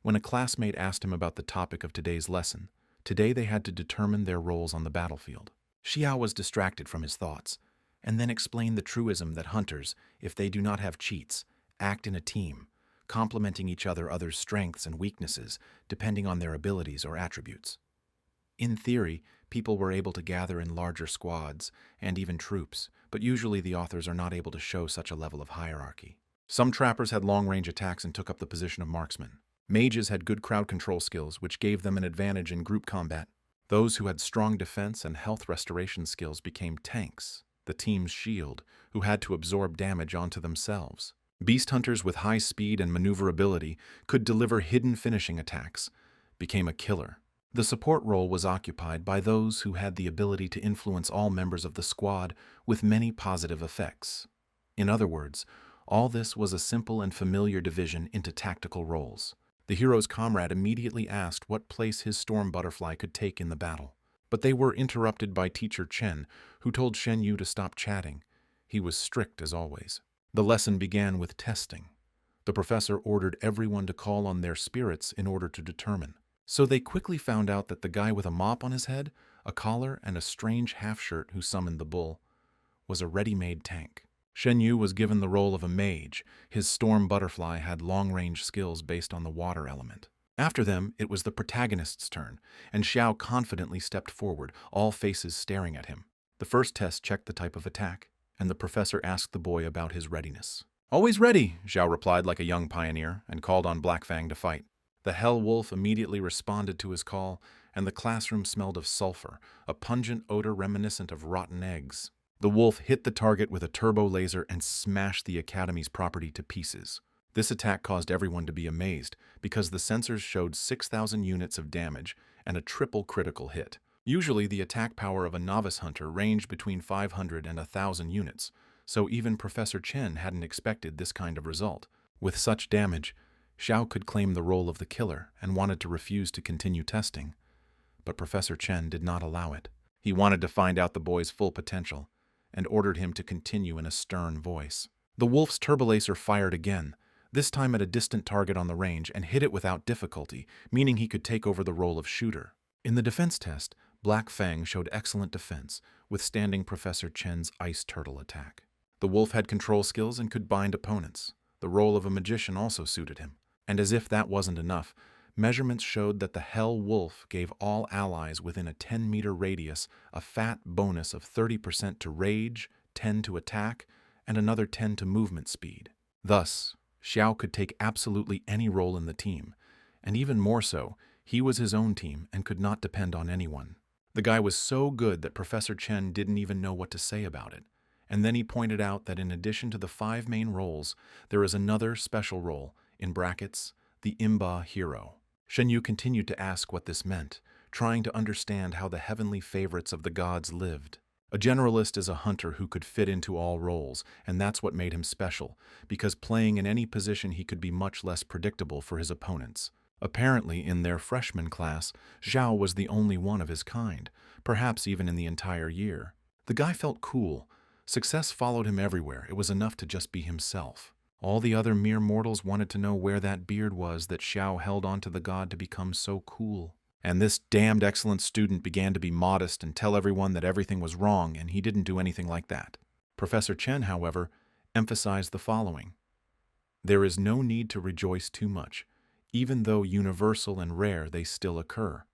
when a classmate asked him about the topic of today's lesson. Today they had to determine their roles on the battlefield. Xiao was distracted from his thoughts, and then explained the truism that hunters, if they do not have cheats, act in a team, complementing each other's strengths and weaknesses, depending on their abilities or attributes. In theory, people were able to gather in larger squads, and even troops, but usually the authors are not able to show such a level of hierarchy. Some trappers had long-range attacks and took up the position of marksmen. Mages had good crowd control skills, which gave them an advantage in group combat. Those who had strong defense and health restoration skills became tanks, the team's shield, who had to absorb damage onto themselves. Beast hunters with high speed and maneuverability could deliver hidden finishing attacks, became a killer. The support role was occupied by those who had the ability to influence all members of the squad with many positive effects. In other words, all this was a simple and familiar division into tactical roles. The hero's comrade immediately asked what place his storm butterfly could take in the battle. But they were interrupted by teacher Chen, who told Shen Yu to stop chatting. He was strict as always. The lesson began with testing. The professor ordered everyone to call on their spirits in order to determine. So they quickly found out that the guy with a mop on his head, a collar, and a strange half-shirt who summoned the bull was a ready-made tank. Shen Yu was given the role of a mage. His storm butterfly had long-range skills based on the water element. After them, it was the protagonist's turn, and Xiao confidently stepped forward, all faces staring at him. The first test checked the type of attack, and the professor asked the boy about his readiness. "Always ready," Xiao replied like a young pioneer, and called on Black Fang to fight. The Hell Wolf immediately responded to his call, and the classroom smelled of sulfur, a pungent odor reminiscent of rotten eggs. The wolf hit the target with a turbo laser and smashed the Academy's property to pieces. This attack caused everyone to be amazed, because the sensors showed 6,000 units of damage and a triple critical hit. Usually, the attack power of a novice hunter ranged between 500 and 1,000 units, so even Professor Chen hadn't expected this kind of result. With such damage, Xiao could claim the role of the killer and wanted to refuse to continue testing. But Professor Chen did not allow it. He wanted to find out the boy's full potential, and ordered him to continue in a stern voice. The wolf's turbolaser fired again, this time at a distant target on the range, and hit it without difficulty, meaning he could take over the role of shooter. In the defense test, Black Fang showed excellent defense, withstanding Professor Chen's ice turtle attack. The wolf had control skills and could bind opponents. The role of a magician also suited him. And as if that wasn't enough, measurements showed that the Hell Wolf gave all allies within a 10-meter radius a fat bonus of 30% to rage, 10 to attack, and another 10 to movement speed. Thus, Xiao could take absolutely any role in the team, And even more so, he was his own team and could not depend on anyone. The guy was so good that Professor Chen didn't even know what to say about it. And then he pointed out that in addition to the 5 main roles, there is another special role, in brackets, the Imba hero. Shen Yu continued to ask what this meant, trying to understand how the heavenly favorites of the gods lived. A generalist is a hunter who could fit into all roles, and that's what made him special, because playing in any position he could be much less predictable for his opponents. Apparently, in their freshman class, Zhao was the only one of his kind, perhaps even in the entire year. The guy felt cool. Success followed him everywhere. It was enough to just be himself. All the other mere mortals wanted to know where that beard was that Xiao held onto the god to become so cool. And this damned excellent student began to be modest and tell everyone that everything was wrong, and he didn't do anything like that. Professor Chen, however, emphasized the following. There is no need to rejoice too much. Even though universal and rare, they still occur.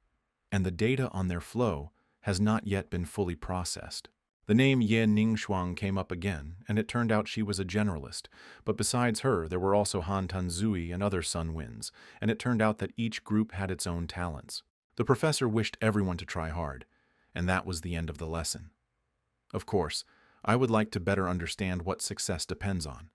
And the data on their flow has not yet been fully processed. The name Ye Ningxuang came up again, and it turned out she was a generalist. But besides her, there were also Han Tanzui and other Sun Winds, and it turned out that each group had its own talents. The professor wished everyone to try hard, and that was the end of the lesson. Of course, I would like to better understand what success depends on.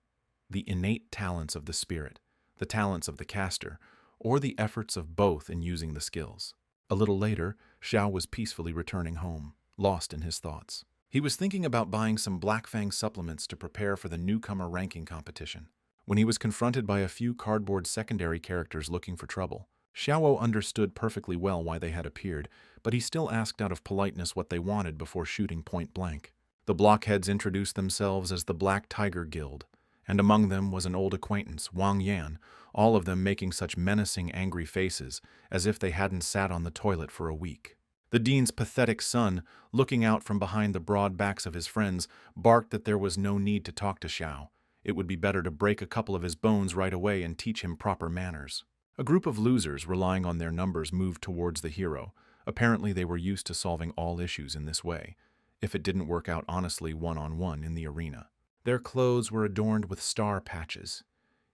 The innate talents of the spirit, the talents of the caster, or the efforts of both in using the skills. A little later, Xiao was peacefully returning home, lost in his thoughts. He was thinking about buying some Black Fang supplements to prepare for the newcomer ranking competition, when he was confronted by a few cardboard secondary characters looking for trouble. Xiao understood perfectly well why they had appeared, but he still asked out of politeness what they wanted before shooting point blank. The blockheads introduced themselves as the Black Tiger Guild, and among them was an old acquaintance, Wang Yan, all of them making such menacing, angry faces, as if they hadn't sat on the toilet for a week. The dean's pathetic son, looking out from behind the broad backs of his friends, barked that there was no need to talk to Xiao. It would be better to break a couple of his bones right away and teach him proper manners. A group of losers, relying on their numbers, moved towards the hero. Apparently they were used to solving all issues in this way, if it didn't work out honestly one-on-one in the arena. Their clothes were adorned with star patches.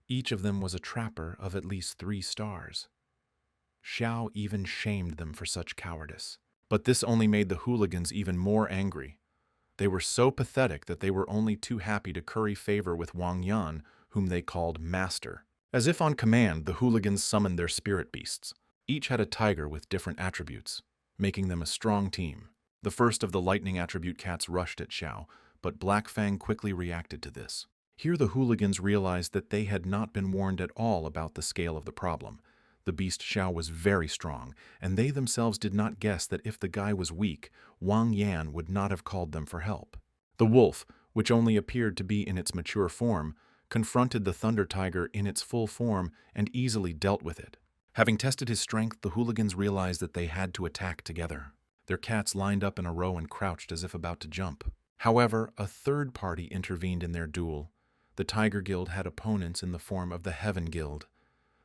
Each of them was a trapper of at least 3 stars. Xiao even shamed them for such cowardice. But this only made the hooligans even more angry. They were so pathetic that they were only too happy to curry favor with Wang Yan, whom they called Master. As if on command, the hooligans summoned their spirit beasts. Each had a tiger with different attributes, making them a strong team. The first of the lightning attribute cats rushed at Xiao, but Black Fang quickly reacted to this. Here the hooligans realized that they had not been warned at all about the scale of the problem. The beast Xiao was very strong, and they themselves did not guess that if the guy was weak, Wang Yan would not have called them for help. The wolf, which only appeared to be in its mature form, confronted the thunder tiger in its full form and easily dealt with it. Having tested his strength, the hooligans realized that they had to attack together. Their cats lined up in a row and crouched as if about to jump. However, a third party intervened in their duel. The Tiger Guild had opponents in the form of the Heaven Guild.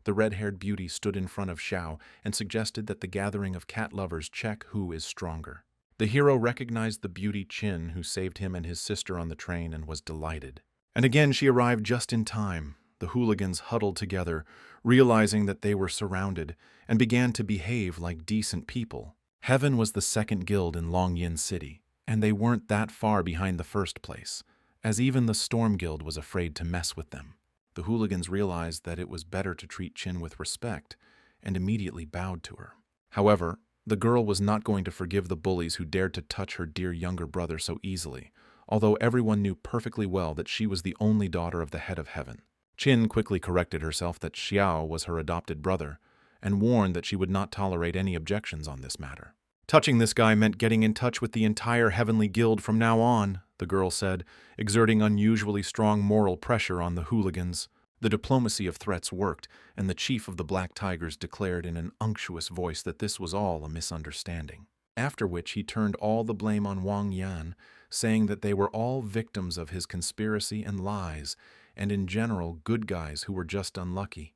The red-haired beauty stood in front of Xiao and suggested that the gathering of cat lovers check who is stronger. The hero recognized the beauty Qin, who saved him and his sister on the train, and was delighted. And again she arrived just in time. The hooligans huddled together, realizing that they were surrounded, and began to behave like decent people. Heaven was the second guild in Longyin City, and they weren't that far behind the first place, as even the Storm Guild was afraid to mess with them. The hooligans realized that it was better to treat Qin with respect, and immediately bowed to her. However, the girl was not going to forgive the bullies who dared to touch her dear younger brother so easily, although everyone knew perfectly well that she was the only daughter of the head of heaven. Qin quickly corrected herself that Xiao was her adopted brother, and warned that she would not tolerate any objections on this matter. Touching this guy meant getting in touch with the entire Heavenly Guild from now on, the girl said, exerting unusually strong moral pressure on the hooligans. The diplomacy of threats worked, and the chief of the Black Tigers declared in an unctuous voice that this was all a misunderstanding. After which he turned all the blame on Wang Yan, saying that they were all victims of his conspiracy and lies, and in general good guys who were just unlucky.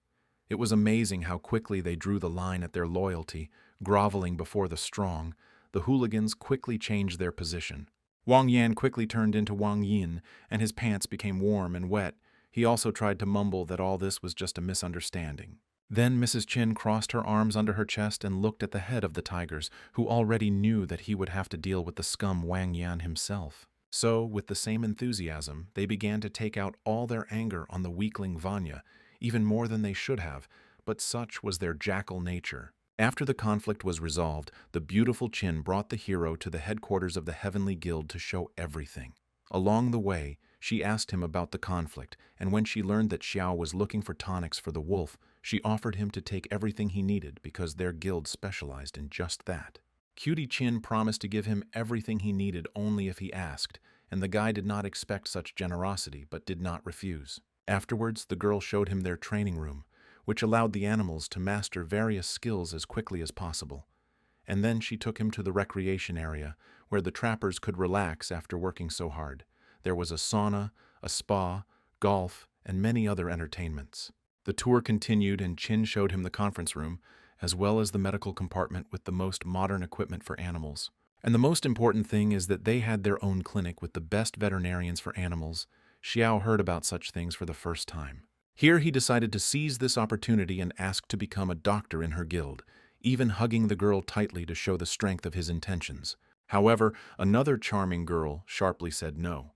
It was amazing how quickly they drew the line at their loyalty, groveling before the strong. The hooligans quickly changed their position. Wang Yan quickly turned into Wang Yin, and his pants became warm and wet. He also tried to mumble that all this was just a misunderstanding. Then Mrs. Chin crossed her arms under her chest and looked at the head of the tigers, who already knew that he would have to deal with the scum Wang Yan himself. So, with the same enthusiasm, they began to take out all their anger on the weakling Vanya, even more than they should have, but such was their jackal nature. After the conflict was resolved, the beautiful Chin brought the hero to the headquarters of the Heavenly Guild to show everything. Along the way, she asked him about the conflict, and when she learned that Xiao was looking for tonics for the wolf, she offered him to take everything he needed because their guild specialized in just that. Cutie Chin promised to give him everything he needed only if he asked, and the guy did not expect such generosity but did not refuse. Afterwards, the girl showed him their training room, which allowed the animals to master various skills as quickly as possible. And then she took him to the recreation area, where the trappers could relax after working so hard. There was a sauna, a spa, golf, and many other entertainments. The tour continued and Chin showed him the conference room, as well as the medical compartment with the most modern equipment for animals. And the most important thing is that they had their own clinic with the best veterinarians for animals. Xiao heard about such things for the first time. Here he decided to seize this opportunity and ask to become a doctor in her guild, even hugging the girl tightly to show the strength of his intentions. However, another charming girl sharply said no.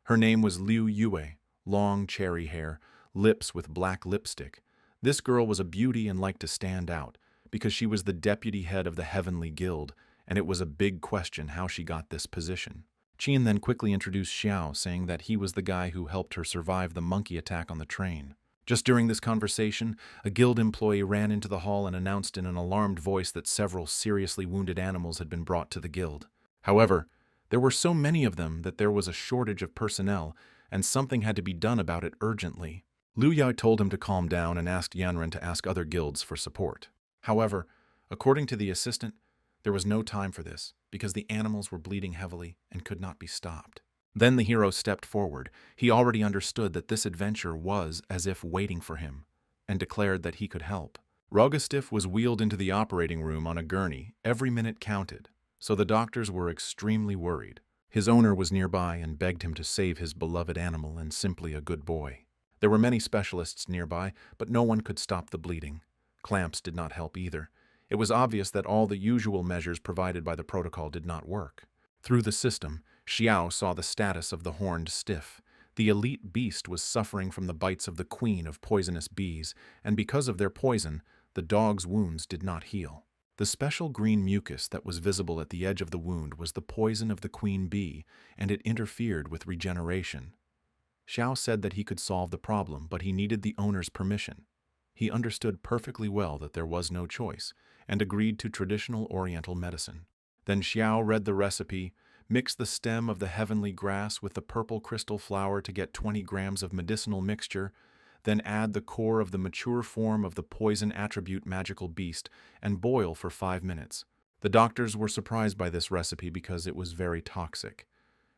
Her name was Liu Yue, long cherry hair, lips with black lipstick. This girl was a beauty and liked to stand out, because she was the deputy head of the Heavenly Guild, and it was a big question how she got this position. Qian then quickly introduced Xiao, saying that he was the guy who helped her survive the monkey attack on the train. Just during this conversation, a guild employee ran into the hall and announced in an alarmed voice that several seriously wounded animals had been brought to the guild. However, there were so many of them that there was a shortage of personnel, and something had to be done about it urgently. Liu Yao told him to calm down and asked Yanren to ask other guilds for support. However, according to the assistant, there was no time for this, because the animals were bleeding heavily and could not be stopped. Then the hero stepped forward. He already understood that this adventure was as if waiting for him, and declared that he could help. Rogastiff was wheeled into the operating room on a gurney. Every minute counted, so the doctors were extremely worried. His owner was nearby and begged him to save his beloved animal and simply a good boy. There were many specialists nearby, but no one could stop the bleeding. Clamps did not help either. It was obvious that all the usual measures provided by the protocol did not work. Through the system, Xiao saw the status of the horned stiff. The elite beast was suffering from the bites of the queen of poisonous bees, and because of their poison, the dog's wounds did not heal. The special green mucus that was visible at the edge of the wound was the poison of the queen bee, and it interfered with regeneration. Xiao said that he could solve the problem, but he needed the owner's permission. He understood perfectly well that there was no choice, and agreed to traditional Oriental medicine. Then Xiao read the recipe, mix the stem of the heavenly grass with the purple crystal flower to get 20 grams of medicinal mixture, then add the core of the mature form of the poison attribute magical beast, and boil for 5 minutes. The doctors were surprised by this recipe because it was very toxic,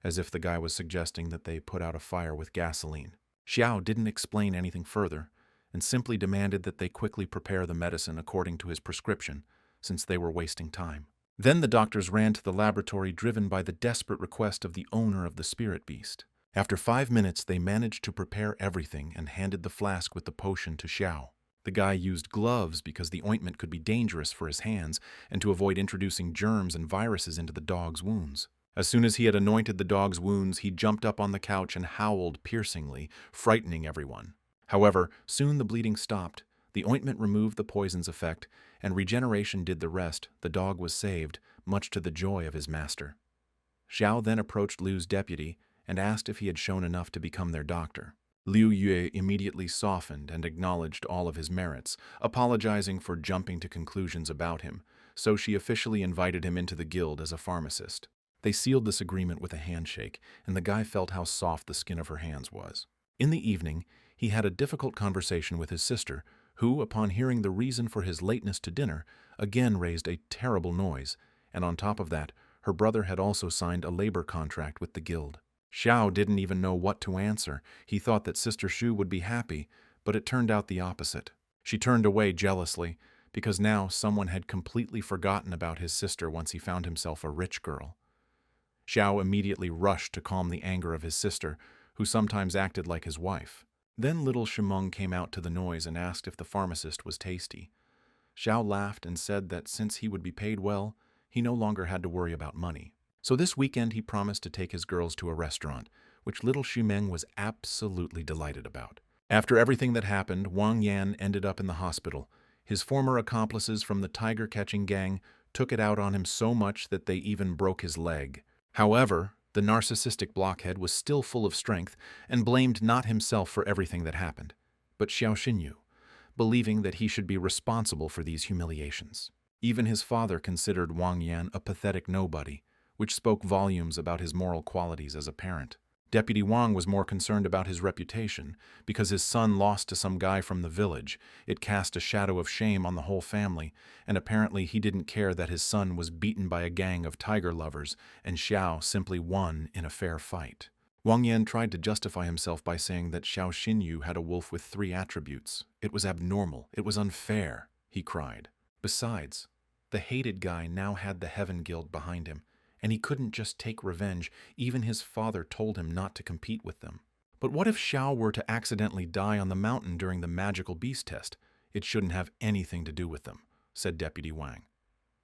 as if the guy was suggesting that they put out a fire with gasoline. Xiao didn't explain anything further, and simply demanded that they quickly prepare the medicine according to his prescription, since they were wasting time. Then the doctors ran to the laboratory driven by the desperate request of the owner of the spirit beast. After 5 minutes, they managed to prepare everything and handed the flask with the potion to Xiao. The guy used gloves because the ointment could be dangerous for his hands and to avoid introducing germs and viruses into the dog's wounds. As soon as he had anointed the dog's wounds, he jumped up on the couch and howled piercingly, frightening everyone. However, soon the bleeding stopped, the ointment removed the poison's effect, and regeneration did the rest. The dog was saved, much to the joy of his master. Xiao then approached Liu's deputy and asked if he had shown enough to become their doctor. Liu Yue immediately softened and acknowledged all of his merits, apologizing for jumping to conclusions about him, so she officially invited him into the guild as a pharmacist. They sealed this agreement with a handshake, and the guy felt how soft the skin of her hands was. In the evening, he had a difficult conversation with his sister, who, upon hearing the reason for his lateness to dinner, again raised a terrible noise, and on top of that, her brother had also signed a labor contract with the guild. Xiao didn't even know what to answer. He thought that Sister Shu would be happy, but it turned out the opposite. She turned away jealously, because now someone had completely forgotten about his sister once he found himself a rich girl. Xiao immediately rushed to calm the anger of his sister, who sometimes acted like his wife. Then little Shimeng came out to the noise and asked if the pharmacist was tasty. Xiao laughed and said that since he would be paid well, he no longer had to worry about money. So this weekend he promised to take his girls to a restaurant, which little Shimeng was absolutely delighted about. After everything that happened, Wang Yan ended up in the hospital. His former accomplices from the tiger-catching gang took it out on him so much that they even broke his leg. However, the narcissistic blockhead was still full of strength and blamed not himself for everything that happened, but Xiao Xinyu, believing that he should be responsible for these humiliations. Even his father considered Wang Yan a pathetic nobody, which spoke volumes about his moral qualities as a parent. Deputy Wang was more concerned about his reputation, because his son lost to some guy from the village. It cast a shadow of shame on the whole family, and apparently he didn't care that his son was beaten by a gang of tiger lovers, and Xiao simply won in a fair fight. Wang Yan tried to justify himself by saying that Xiao Xinyu had a wolf with 3 attributes. It was abnormal. It was unfair, he cried. Besides, the hated guy now had the Heaven Guild behind him, and he couldn't just take revenge. Even his father told him not to compete with them. But what if Xiao were to accidentally die on the mountain during the magical beast test? It shouldn't have anything to do with them, said Deputy Wang.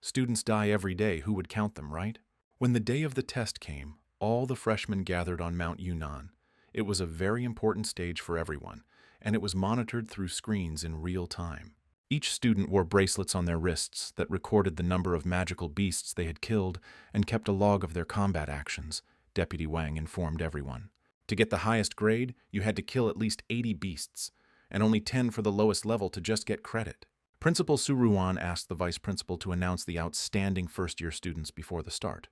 Students die every day. Who would count them, right? When the day of the test came, all the freshmen gathered on Mount Yunnan. It was a very important stage for everyone, and it was monitored through screens in real time. Each student wore bracelets on their wrists that recorded the number of magical beasts they had killed and kept a log of their combat actions, Deputy Wang informed everyone. To get the highest grade, you had to kill at least 80 beasts, and only 10 for the lowest level to just get credit. Principal Su Ruan asked the vice principal to announce the outstanding first-year students before the start.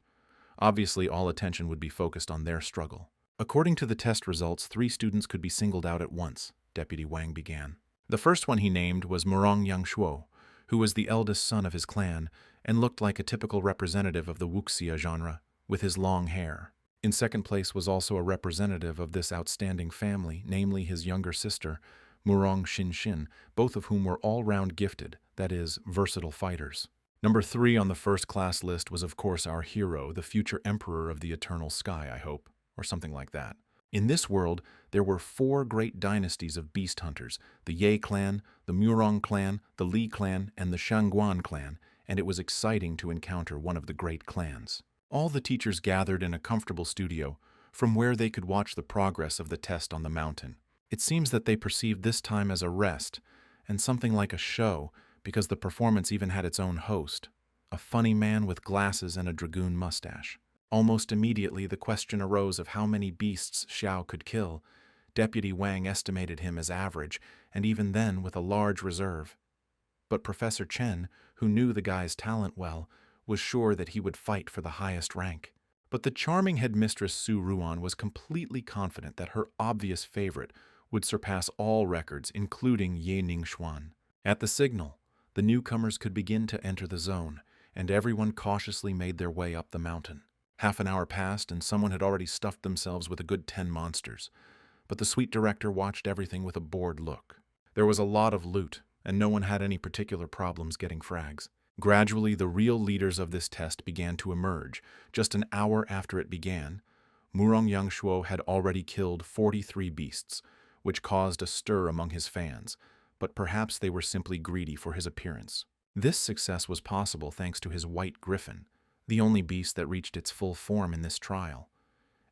Obviously, all attention would be focused on their struggle. According to the test results, 3 students could be singled out at once, Deputy Wang began. The first one he named was Murong Yangshuo, who was the eldest son of his clan and looked like a typical representative of the wuxia genre, with his long hair. In second place was also a representative of this outstanding family, namely his younger sister, Murong Xinshin, both of whom were all-round gifted, that is, versatile fighters. Number 3 on the first-class list was of course our hero, the future emperor of the eternal sky, I hope, or something like that. In this world, there were 4 great dynasties of beast hunters, the Ye clan, the Murong clan, the Li clan, and the Shangguan clan, and it was exciting to encounter one of the great clans. All the teachers gathered in a comfortable studio, from where they could watch the progress of the test on the mountain. It seems that they perceived this time as a rest, and something like a show, because the performance even had its own host, a funny man with glasses and a dragoon mustache. Almost immediately, the question arose of how many beasts Xiao could kill. Deputy Wang estimated him as average, and even then with a large reserve. But Professor Chen, who knew the guy's talent well, was sure that he would fight for the highest rank. But the charming headmistress Su Ruan was completely confident that her obvious favorite would surpass all records, including Ye Ningxuan. At the signal, the newcomers could begin to enter the zone, and everyone cautiously made their way up the mountain. Half an hour passed, and someone had already stuffed themselves with a good 10 monsters. But the sweet director watched everything with a bored look. There was a lot of loot, and no one had any particular problems getting frags. Gradually, the real leaders of this test began to emerge. Just an hour after it began, Murong Yangshuo had already killed 43 beasts, which caused a stir among his fans, but perhaps they were simply greedy for his appearance. This success was possible thanks to his white griffin, the only beast that reached its full form in this trial,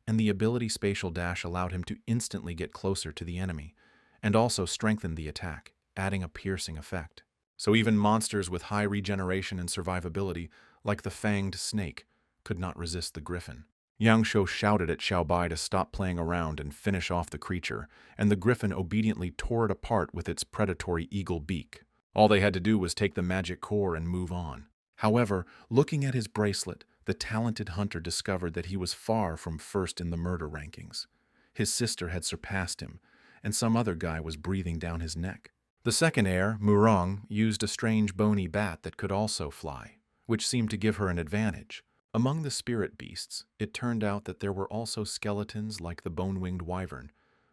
and the ability Spatial Dash allowed him to instantly get closer to the enemy, and also strengthened the attack, adding a piercing effect. So even monsters with high regeneration and survivability, like the fanged snake, could not resist the griffin. Yangshuo shouted at Xiaobai to stop playing around and finish off the creature, and the griffin obediently tore it apart with its predatory eagle beak. All they had to do was take the magic core and move on. However, looking at his bracelet, the talented hunter discovered that he was far from first in the murder rankings. His sister had surpassed him, and some other guy was breathing down his neck. The second heir, Murong, used a strange bony bat that could also fly, which seemed to give her an advantage. Among the spirit beasts, it turned out that there were also skeletons like the bone-winged wyvern,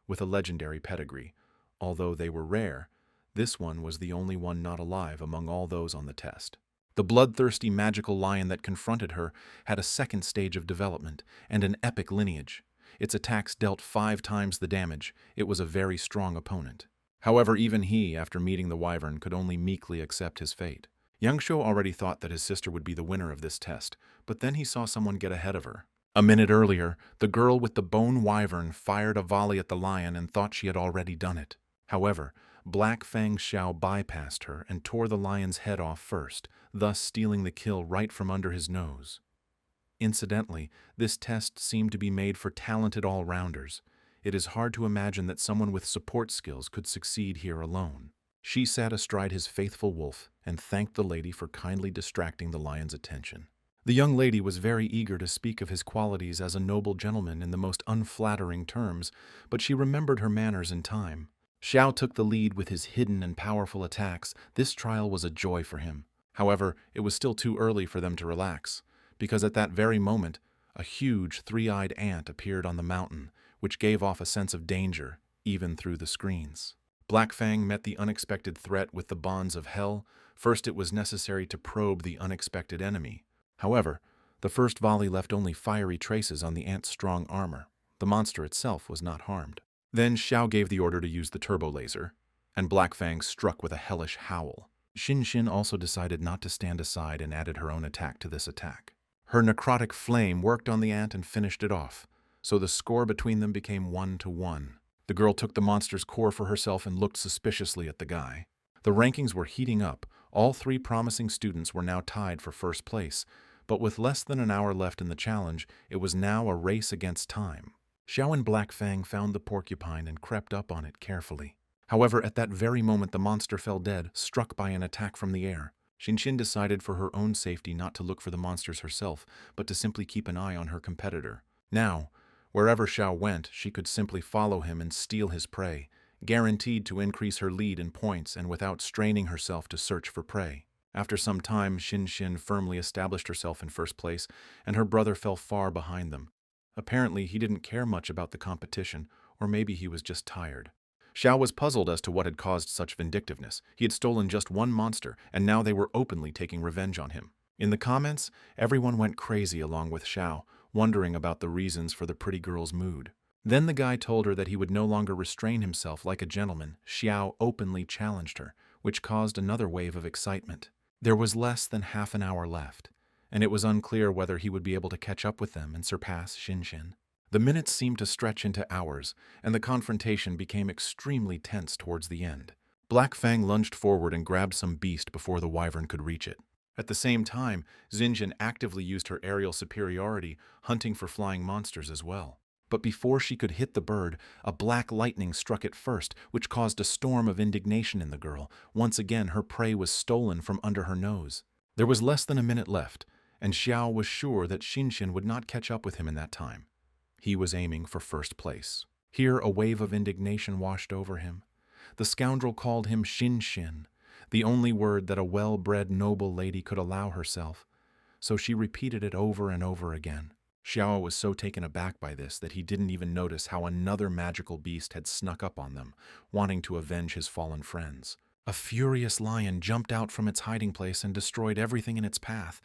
with a legendary pedigree. Although they were rare, this one was the only one not alive among all those on the test. The bloodthirsty magical lion that confronted her had a second stage of development and an epic lineage. Its attacks dealt 5 times the damage. It was a very strong opponent. However, even he, after meeting the wyvern, could only meekly accept his fate. Yangshuo already thought that his sister would be the winner of this test, but then he saw someone get ahead of her. A minute earlier, the girl with the bone wyvern fired a volley at the lion and thought she had already done it. However, Black Fang Xiao bypassed her and tore the lion's head off first, thus stealing the kill right from under his nose. Incidentally, this test seemed to be made for talented all-rounders. It is hard to imagine that someone with support skills could succeed here alone. She sat astride his faithful wolf and thanked the lady for kindly distracting the lion's attention. The young lady was very eager to speak of his qualities as a noble gentleman in the most unflattering terms, but she remembered her manners in time. Xiao took the lead with his hidden and powerful attacks. This trial was a joy for him. However, it was still too early for them to relax, because at that very moment, a huge three-eyed ant appeared on the mountain, which gave off a sense of danger, even through the screens. Black Fang met the unexpected threat with the bonds of hell. First, it was necessary to probe the unexpected enemy. However, the first volley left only fiery traces on the ant's strong armor. The monster itself was not harmed. Then Xiao gave the order to use the turbo laser, and Black Fang struck with a hellish howl. Xin also decided not to stand aside and added her own attack to this attack. Her necrotic flame worked on the ant and finished it off, so the score between them became 1-1. The girl took the monster's core for herself and looked suspiciously at the guy. The rankings were heating up. All 3 promising students were now tied for first place, but with less than an hour left in the challenge, it was now a race against time. Xiao and Black Fang found the porcupine and crept up on it carefully. However, at that very moment the monster fell dead, struck by an attack from the air. Xin decided for her own safety not to look for the monsters herself, but to simply keep an eye on her competitor. Now, wherever Xiao went, she could simply follow him and steal his prey, guaranteed to increase her lead in points and without straining herself to search for prey. After some time, Xin firmly established herself in first place, and her brother fell far behind them. Apparently, he didn't care much about the competition, or maybe he was just tired. Xiao was puzzled as to what had caused such vindictiveness. He had stolen just one monster, and now they were openly taking revenge on him. In the comments, everyone went crazy along with Xiao, wondering about the reasons for the pretty girl's mood. Then the guy told her that he would no longer restrain himself like a gentleman. Xiao openly challenged her, which caused another wave of excitement. There was less than half an hour left, and it was unclear whether he would be able to catch up with them and surpass Xin. The minutes seemed to stretch into hours, and the confrontation became extremely tense towards the end. Black Fang lunged forward and grabbed some beast before the wyvern could reach it. At the same time, Xinjin actively used her aerial superiority, hunting for flying monsters as well. But before she could hit the bird, a black lightning struck it first, which caused a storm of indignation in the girl. Once again, her prey was stolen from under her nose. There was less than a minute left, and Xiao was sure that Xin would not catch up with him in that time. He was aiming for first place. Here, a wave of indignation washed over him. The scoundrel called him Xin, the only word that a well-bred noble lady could allow herself, so she repeated it over and over again. Xiao was so taken aback by this that he didn't even notice how another magical beast had snuck up on them, wanting to avenge his fallen friends. A furious lion jumped out from its hiding place and destroyed everything in its path.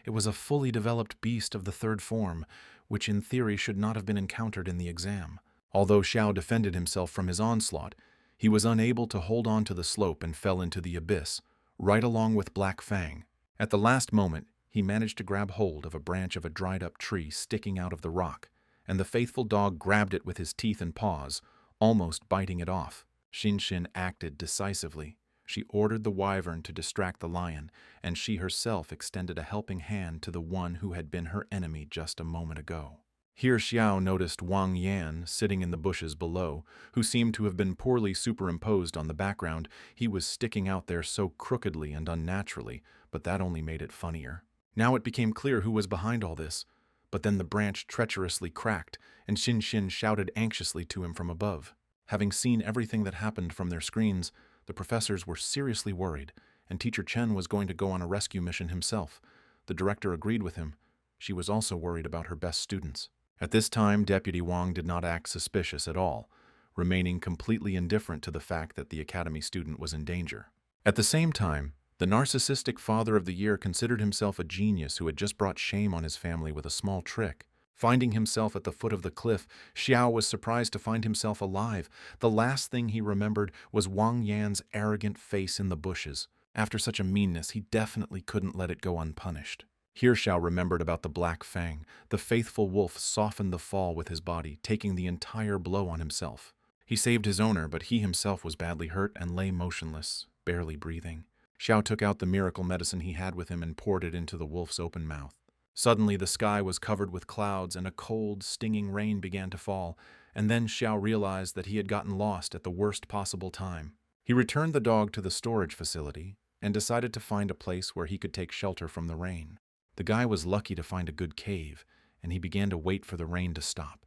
It was a fully developed beast of the 3rd form, which in theory should not have been encountered in the exam. Although Xiao defended himself from his onslaught, he was unable to hold on to the slope and fell into the abyss, right along with Black Fang. At the last moment, he managed to grab hold of a branch of a dried-up tree sticking out of the rock, and the faithful dog grabbed it with his teeth and paws, almost biting it off. Xin acted decisively. She ordered the wyvern to distract the lion, and she herself extended a helping hand to the one who had been her enemy just a moment ago. Here Xiao noticed Wang Yan sitting in the bushes below, who seemed to have been poorly superimposed on the background. He was sticking out there so crookedly and unnaturally, but that only made it funnier. Now it became clear who was behind all this, but then the branch treacherously cracked, and Xin shouted anxiously to him from above. Having seen everything that happened from their screens, the professors were seriously worried, and Teacher Chen was going to go on a rescue mission himself. The director agreed with him. She was also worried about her best students. At this time, Deputy Wang did not act suspicious at all, remaining completely indifferent to the fact that the academy student was in danger. At the same time, the narcissistic father of the year considered himself a genius who had just brought shame on his family with a small trick. Finding himself at the foot of the cliff, Xiao was surprised to find himself alive. The last thing he remembered was Wang Yan's arrogant face in the bushes. After such a meanness, he definitely couldn't let it go unpunished. Here Xiao remembered about the Black Fang. The faithful wolf softened the fall with his body, taking the entire blow on himself. He saved his owner, but he himself was badly hurt and lay motionless, barely breathing. Xiao took out the miracle medicine he had with him and poured it into the wolf's open mouth. Suddenly the sky was covered with clouds and a cold, stinging rain began to fall, and then Xiao realized that he had gotten lost at the worst possible time. He returned the dog to the storage facility and decided to find a place where he could take shelter from the rain. The guy was lucky to find a good cave, and he began to wait for the rain to stop.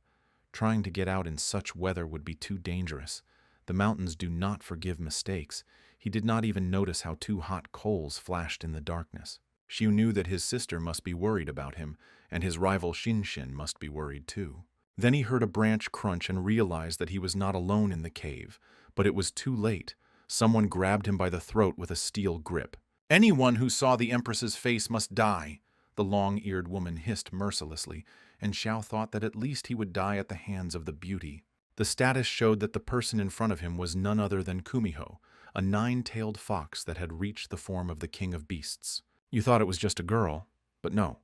Trying to get out in such weather would be too dangerous. The mountains do not forgive mistakes. He did not even notice how two hot coals flashed in the darkness. Xiu knew that his sister must be worried about him, and his rival Xinshin must be worried too. Then he heard a branch crunch and realized that he was not alone in the cave. But it was too late. Someone grabbed him by the throat with a steel grip. "Anyone who saw the Empress's face must die," the long-eared woman hissed mercilessly, and Xiao thought that at least he would die at the hands of the beauty. The status showed that the person in front of him was none other than Kumiho, a nine-tailed fox that had reached the form of the king of beasts. You thought it was just a girl, but no.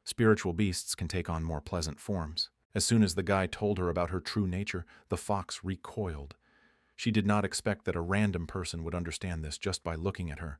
Spiritual beasts can take on more pleasant forms. As soon as the guy told her about her true nature, the fox recoiled. She did not expect that a random person would understand this just by looking at her,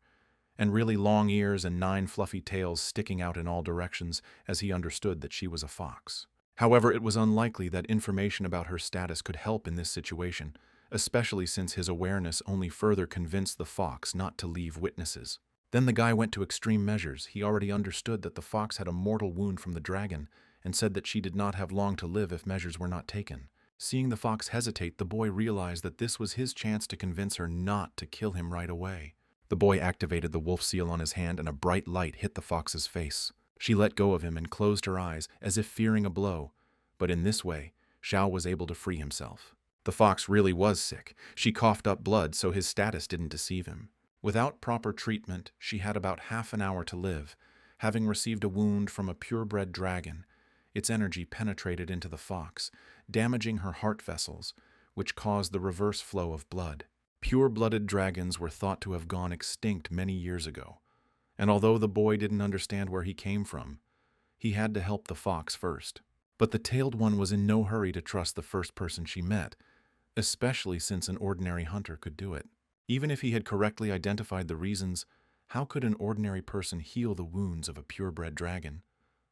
and really long ears and 9 fluffy tails sticking out in all directions as he understood that she was a fox. However, it was unlikely that information about her status could help in this situation, especially since his awareness only further convinced the fox not to leave witnesses. Then the guy went to extreme measures. He already understood that the fox had a mortal wound from the dragon, and said that she did not have long to live if measures were not taken. Seeing the fox hesitate, the boy realized that this was his chance to convince her not to kill him right away. The boy activated the wolf seal on his hand and a bright light hit the fox's face. She let go of him and closed her eyes, as if fearing a blow. But in this way, Xiao was able to free himself. The fox really was sick. She coughed up blood, so his status didn't deceive him. Without proper treatment, she had about half an hour to live. Having received a wound from a purebred dragon, its energy penetrated into the fox, damaging her heart vessels, which caused the reverse flow of blood. Pure-blooded dragons were thought to have gone extinct many years ago, and although the boy didn't understand where he came from, he had to help the fox first. But the tailed one was in no hurry to trust the first person she met, especially since an ordinary hunter could do it. Even if he had correctly identified the reasons, how could an ordinary person heal the wounds of a purebred dragon?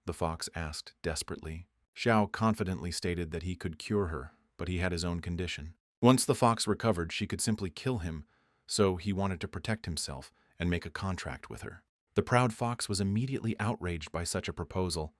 The fox asked desperately. Xiao confidently stated that he could cure her, but he had his own condition. Once the fox recovered, she could simply kill him, so he wanted to protect himself and make a contract with her. The proud fox was immediately outraged by such a proposal.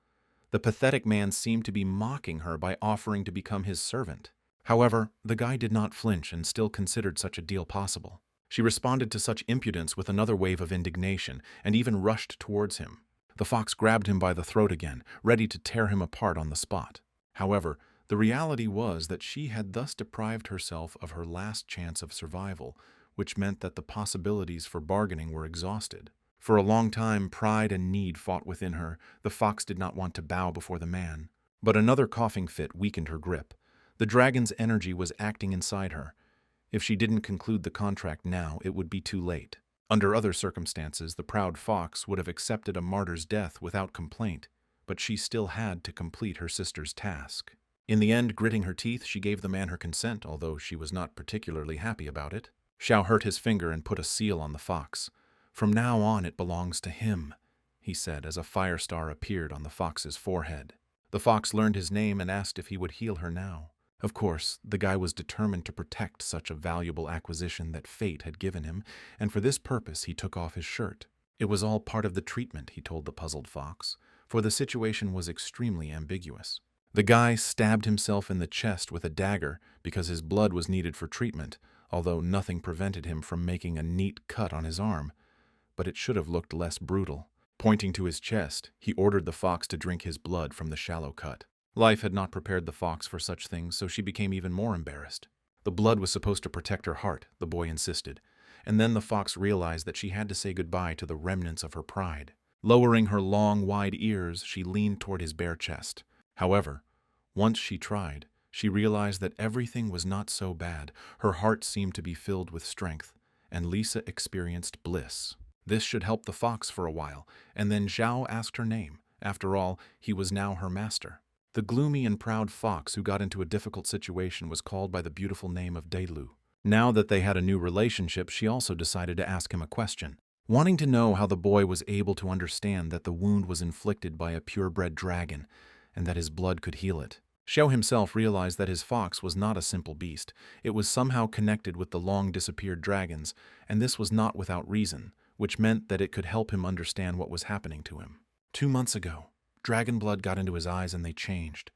The pathetic man seemed to be mocking her by offering to become his servant. However, the guy did not flinch and still considered such a deal possible. She responded to such impudence with another wave of indignation and even rushed towards him. The fox grabbed him by the throat again, ready to tear him apart on the spot. However, the reality was that she had thus deprived herself of her last chance of survival, which meant that the possibilities for bargaining were exhausted. For a long time, pride and need fought within her. The fox did not want to bow before the man. But another coughing fit weakened her grip. The dragon's energy was acting inside her. If she didn't conclude the contract now, it would be too late. Under other circumstances, the proud fox would have accepted a martyr's death without complaint, but she still had to complete her sister's task. In the end, gritting her teeth, she gave the man her consent, although she was not particularly happy about it. Xiao hurt his finger and put a seal on the fox. "From now on, it belongs to him," he said as a fire star appeared on the fox's forehead. The fox learned his name and asked if he would heal her now. Of course, the guy was determined to protect such a valuable acquisition that fate had given him, and for this purpose he took off his shirt. It was all part of the treatment, he told the puzzled fox, for the situation was extremely ambiguous. The guy stabbed himself in the chest with a dagger because his blood was needed for treatment, although nothing prevented him from making a neat cut on his arm. But it should have looked less brutal. Pointing to his chest, he ordered the fox to drink his blood from the shallow cut. Life had not prepared the fox for such things, so she became even more embarrassed. The blood was supposed to protect her heart, the boy insisted, and then the fox realized that she had to say goodbye to the remnants of her pride. Lowering her long, wide ears, she leaned toward his bare chest. However, once she tried, she realized that everything was not so bad. Her heart seemed to be filled with strength, and Lisa experienced bliss. This should help the fox for a while, and then Zhao asked her name. After all, he was now her master. The gloomy and proud fox who got into a difficult situation was called by the beautiful name of Delu. Now that they had a new relationship, she also decided to ask him a question, wanting to know how the boy was able to understand that the wound was inflicted by a purebred dragon and that his blood could heal it. Xiao himself realized that his fox was not a simple beast. It was somehow connected with the long-disappeared dragons, and this was not without reason, which meant that it could help him understand what was happening to him. 2 months ago, dragon blood got into his eyes and they changed.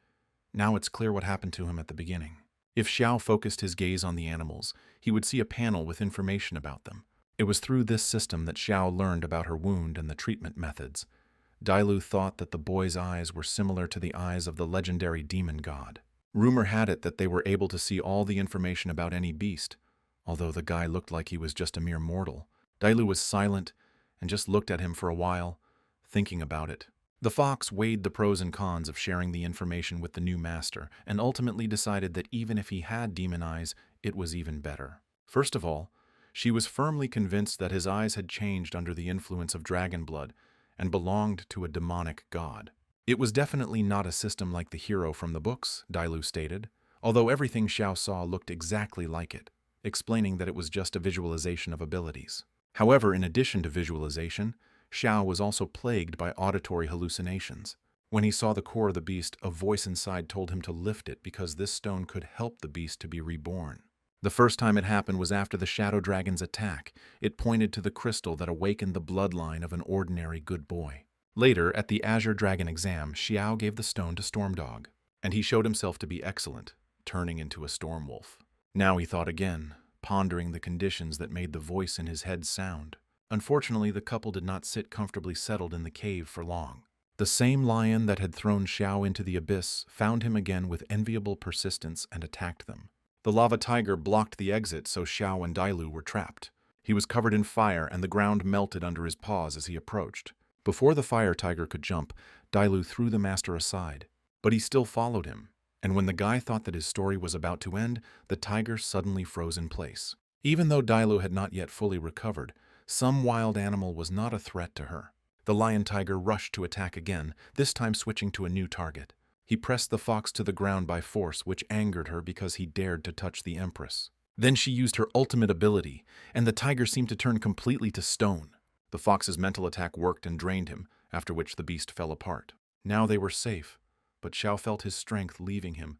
Now it's clear what happened to him at the beginning. If Xiao focused his gaze on the animals, he would see a panel with information about them. It was through this system that Xiao learned about her wound and the treatment methods. Dailu thought that the boy's eyes were similar to the eyes of the legendary demon god. Rumor had it that they were able to see all the information about any beast, although the guy looked like he was just a mere mortal. Dailu was silent and just looked at him for a while, thinking about it. The fox weighed the pros and cons of sharing the information with the new master and ultimately decided that even if he had demon eyes, it was even better. First of all, she was firmly convinced that his eyes had changed under the influence of dragon blood and belonged to a demonic god. It was definitely not a system like the hero from the books, Dailu stated, although everything Xiao saw looked exactly like it, explaining that it was just a visualization of abilities. However, in addition to visualization, Xiao was also plagued by auditory hallucinations. When he saw the core of the beast, a voice inside told him to lift it because this stone could help the beast to be reborn. The first time it happened was after the Shadow Dragon's attack. It pointed to the crystal that awakened the bloodline of an ordinary good boy. Later, at the Azure Dragon exam, Xiao gave the stone to Stormdog, and he showed himself to be excellent, turning into a storm wolf. Now he thought again, pondering the conditions that made the voice in his head sound. Unfortunately, the couple did not sit comfortably settled in the cave for long. The same lion that had thrown Xiao into the abyss found him again with enviable persistence and attacked them. The lava tiger blocked the exit, so Xiao and Dailu were trapped. He was covered in fire, and the ground melted under his paws as he approached. Before the fire tiger could jump, Dailu threw the master aside, but he still followed him. And when the guy thought that his story was about to end, the tiger suddenly froze in place. Even though Dailu had not yet fully recovered, some wild animal was not a threat to her. The lion-tiger rushed to attack again, this time switching to a new target. He pressed the fox to the ground by force, which angered her because he dared to touch the empress. Then she used her ultimate ability, and the tiger seemed to turn completely to stone. The fox's mental attack worked and drained him, after which the beast fell apart. Now they were safe, but Xiao felt his strength leaving him,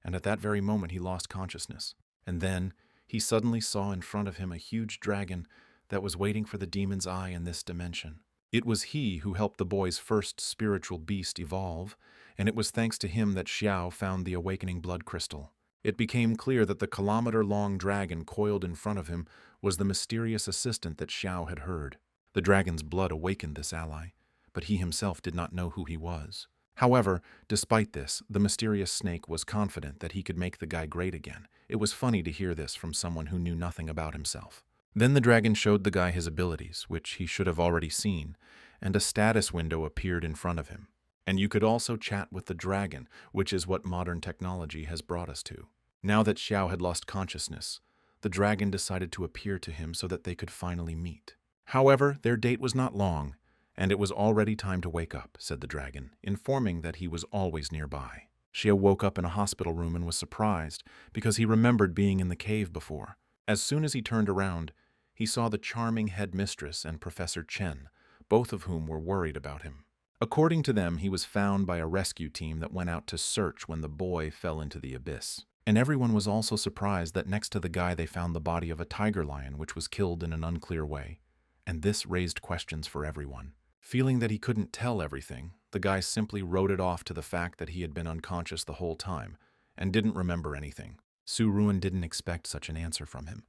and at that very moment he lost consciousness. And then he suddenly saw in front of him a huge dragon that was waiting for the demon's eye in this dimension. It was he who helped the boy's first spiritual beast evolve, and it was thanks to him that Xiao found the awakening blood crystal. It became clear that the kilometer-long dragon coiled in front of him was the mysterious assistant that Xiao had heard. The dragon's blood awakened this ally, but he himself did not know who he was. However, despite this, the mysterious snake was confident that he could make the guy great again. It was funny to hear this from someone who knew nothing about himself. Then the dragon showed the guy his abilities, which he should have already seen, and a status window appeared in front of him. And you could also chat with the dragon, which is what modern technology has brought us to. Now that Xiao had lost consciousness, the dragon decided to appear to him so that they could finally meet. However, their date was not long, and it was already time to wake up, said the dragon, informing that he was always nearby. Xiao woke up in a hospital room and was surprised because he remembered being in the cave before. As soon as he turned around, he saw the charming headmistress and Professor Chen, both of whom were worried about him. According to them, he was found by a rescue team that went out to search when the boy fell into the abyss. And everyone was also surprised that next to the guy they found the body of a tiger lion which was killed in an unclear way. And this raised questions for everyone. Feeling that he couldn't tell everything, the guy simply wrote it off to the fact that he had been unconscious the whole time and didn't remember anything. Su Ruan didn't expect such an answer from him,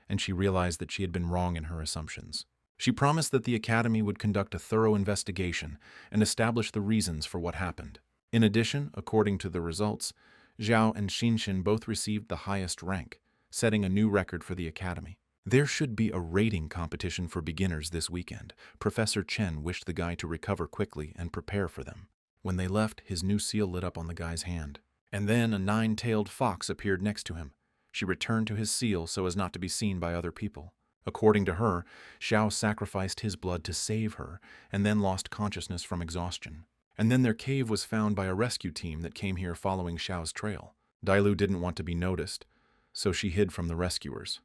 and she realized that she had been wrong in her assumptions. She promised that the Academy would conduct a thorough investigation and establish the reasons for what happened. In addition, according to the results, Zhao and Xinshin both received the highest rank, setting a new record for the Academy. There should be a rating competition for beginners this weekend. Professor Chen wished the guy to recover quickly and prepare for them. When they left, his new seal lit up on the guy's hand. And then a nine-tailed fox appeared next to him. She returned to his seal so as not to be seen by other people. According to her, Xiao sacrificed his blood to save her and then lost consciousness from exhaustion. And then their cave was found by a rescue team that came here following Xiao's trail. Dailu didn't want to be noticed, so she hid from the rescuers.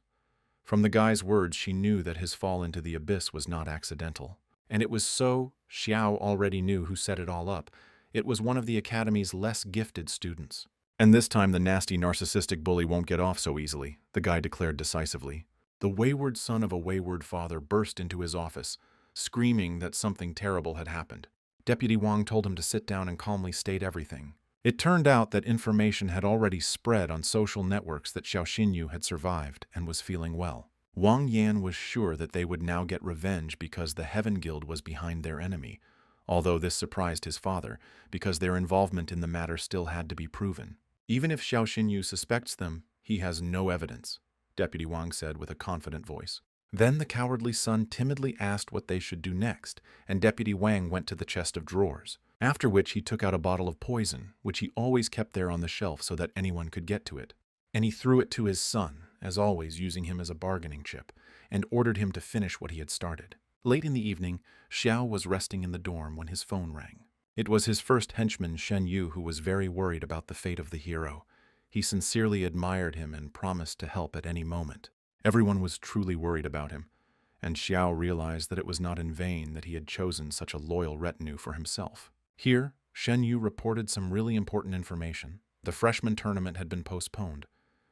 From the guy's words, she knew that his fall into the abyss was not accidental. And it was so Xiao already knew who set it all up. It was one of the academy's less gifted students. And this time the nasty narcissistic bully won't get off so easily, the guy declared decisively. The wayward son of a wayward father burst into his office, screaming that something terrible had happened. Deputy Wang told him to sit down and calmly state everything. It turned out that information had already spread on social networks that Xiao Xinyu had survived and was feeling well. Wang Yan was sure that they would now get revenge because the Heaven Guild was behind their enemy, although this surprised his father because their involvement in the matter still had to be proven. Even if Xiao Xinyu suspects them, he has no evidence, Deputy Wang said with a confident voice. Then the cowardly son timidly asked what they should do next, and Deputy Wang went to the chest of drawers, after which he took out a bottle of poison, which he always kept there on the shelf so that anyone could get to it. And he threw it to his son, as always using him as a bargaining chip, and ordered him to finish what he had started. Late in the evening, Xiao was resting in the dorm when his phone rang. It was his first henchman, Shen Yu, who was very worried about the fate of the hero. He sincerely admired him and promised to help at any moment. Everyone was truly worried about him, and Xiao realized that it was not in vain that he had chosen such a loyal retinue for himself. Here, Shen Yu reported some really important information. The freshman tournament had been postponed,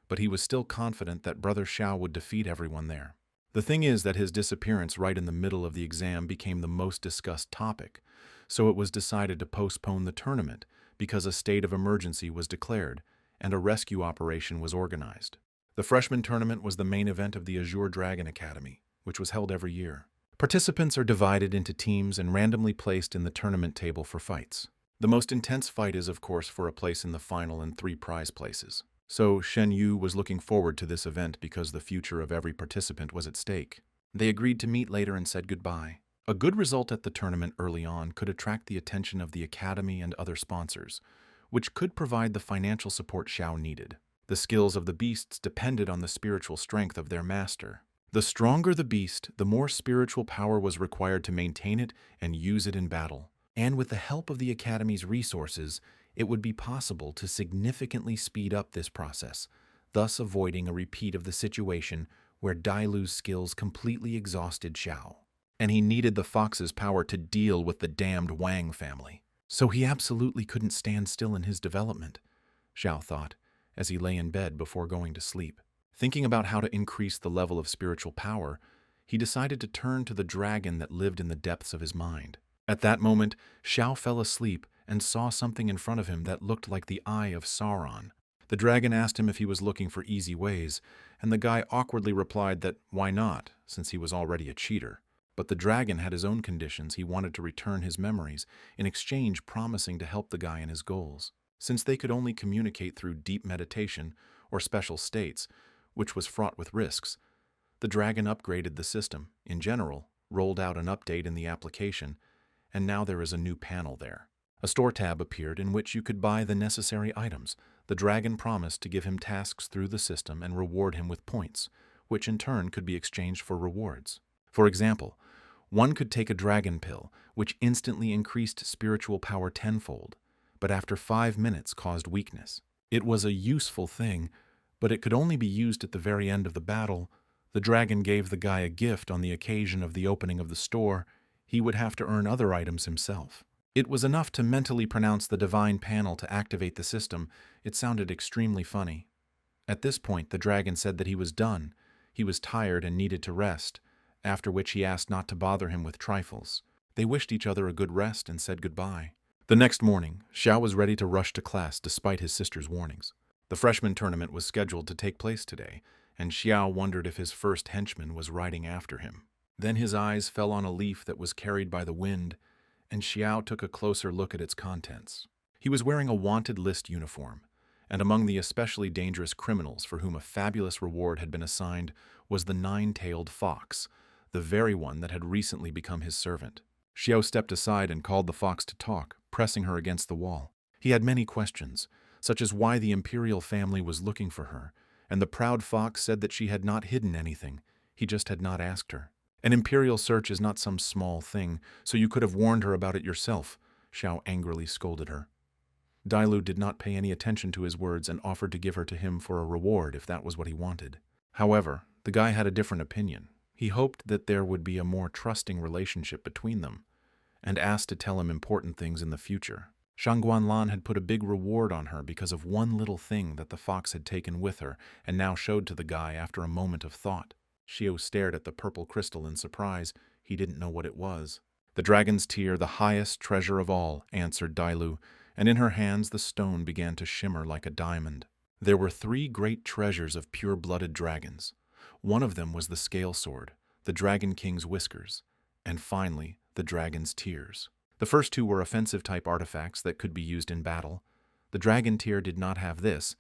but he was still confident that Brother Xiao would defeat everyone there. The thing is that his disappearance right in the middle of the exam became the most discussed topic, so it was decided to postpone the tournament because a state of emergency was declared and a rescue operation was organized. The freshman tournament was the main event of the Azure Dragon Academy, which was held every year. Participants are divided into teams and randomly placed in the tournament table for fights. The most intense fight is, of course, for a place in the final and 3 prize places. So Shen Yu was looking forward to this event because the future of every participant was at stake. They agreed to meet later and said goodbye. A good result at the tournament early on could attract the attention of the academy and other sponsors, which could provide the financial support Xiao needed. The skills of the beasts depended on the spiritual strength of their master. The stronger the beast, the more spiritual power was required to maintain it and use it in battle. And with the help of the academy's resources, it would be possible to significantly speed up this process, thus avoiding a repeat of the situation where Dailu's skills completely exhausted Xiao. And he needed the fox's power to deal with the damned Wang family. So he absolutely couldn't stand still in his development, Xiao thought, as he lay in bed before going to sleep. Thinking about how to increase the level of spiritual power, he decided to turn to the dragon that lived in the depths of his mind. At that moment, Xiao fell asleep and saw something in front of him that looked like the eye of Sauron. The dragon asked him if he was looking for easy ways, and the guy awkwardly replied that why not, since he was already a cheater. But the dragon had his own conditions. He wanted to return his memories, in exchange promising to help the guy in his goals. Since they could only communicate through deep meditation or special states, which was fraught with risks, the dragon upgraded the system, in general, rolled out an update in the application, and now there is a new panel there. A store tab appeared in which you could buy the necessary items. The dragon promised to give him tasks through the system and reward him with points, which in turn could be exchanged for rewards. For example, one could take a dragon pill, which instantly increased spiritual power tenfold, but after 5 minutes caused weakness. It was a useful thing, but it could only be used at the very end of the battle. The dragon gave the guy a gift on the occasion of the opening of the store. He would have to earn other items himself. It was enough to mentally pronounce the divine panel to activate the system. It sounded extremely funny. At this point, the dragon said that he was done. He was tired and needed to rest, after which he asked not to bother him with trifles. They wished each other a good rest and said goodbye. The next morning, Xiao was ready to rush to class despite his sister's warnings. The freshman tournament was scheduled to take place today, and Xiao wondered if his first henchman was riding after him. Then his eyes fell on a leaf that was carried by the wind, and Xiao took a closer look at its contents. He was wearing a wanted list uniform, and among the especially dangerous criminals for whom a fabulous reward had been assigned was the 9-tailed fox, the very one that had recently become his servant. Xiao stepped aside and called the fox to talk, pressing her against the wall. He had many questions, such as why the imperial family was looking for her, and the proud fox said that she had not hidden anything, he just had not asked her. An imperial search is not some small thing, so you could have warned her about it yourself, Xiao angrily scolded her. Dailu did not pay any attention to his words and offered to give her to him for a reward if that was what he wanted. However, the guy had a different opinion. He hoped that there would be a more trusting relationship between them, and asked to tell him important things in the future. Shangguanlan had put a big reward on her because of one little thing that the fox had taken with her and now showed to the guy after a moment of thought. Xiao stared at the purple crystal in surprise. He didn't know what it was. The dragon's tear, the highest treasure of all, answered Dailu, and in her hands the stone began to shimmer like a diamond. There were 3 great treasures of pure-blooded dragons. One of them was the scale sword, the Dragon King's whiskers, and finally, the dragon's tears. The first 2 were offensive-type artifacts that could be used in battle. The dragon tear did not have this,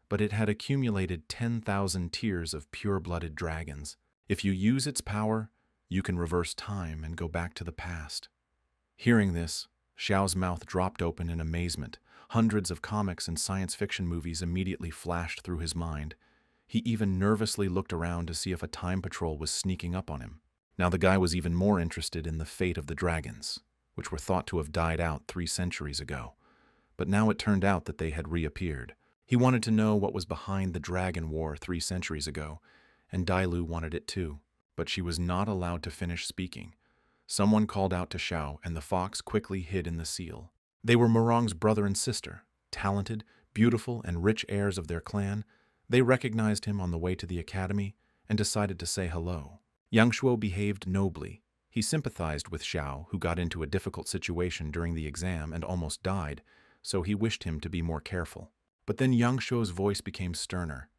but it had accumulated 10,000 tears of pure-blooded dragons. If you use its power, you can reverse time and go back to the past. Hearing this, Xiao's mouth dropped open in amazement. Hundreds of comics and science fiction movies immediately flashed through his mind. He even nervously looked around to see if a time patrol was sneaking up on him. Now the guy was even more interested in the fate of the dragons, which were thought to have died out 3 centuries ago. But now it turned out that they had reappeared. He wanted to know what was behind the Dragon War 3 centuries ago, and Dailu wanted it too. But she was not allowed to finish speaking. Someone called out to Xiao, and the fox quickly hid in the seal. They were Murong's brother and sister, talented, beautiful, and rich heirs of their clan. They recognized him on the way to the academy and decided to say hello. Yang Shuo behaved nobly. He sympathized with Xiao, who got into a difficult situation during the exam and almost died, so he wished him to be more careful. But then Yang Shuo's voice became sterner.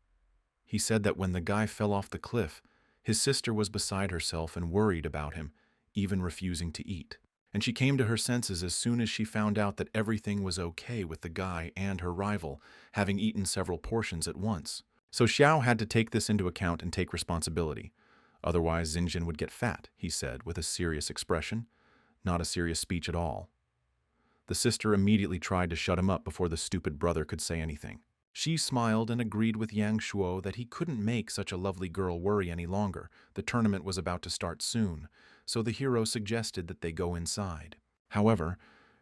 He said that when the guy fell off the cliff, his sister was beside herself and worried about him, even refusing to eat. And she came to her senses as soon as she found out that everything was okay with the guy and her rival, having eaten several portions at once. So Xiao had to take this into account and take responsibility. Otherwise, Xinjin would get fat, he said with a serious expression. Not a serious speech at all. The sister immediately tried to shut him up before the stupid brother could say anything. She smiled and agreed with Yang Shuo that he couldn't make such a lovely girl worry any longer. The tournament was about to start soon, so the hero suggested that they go inside. However,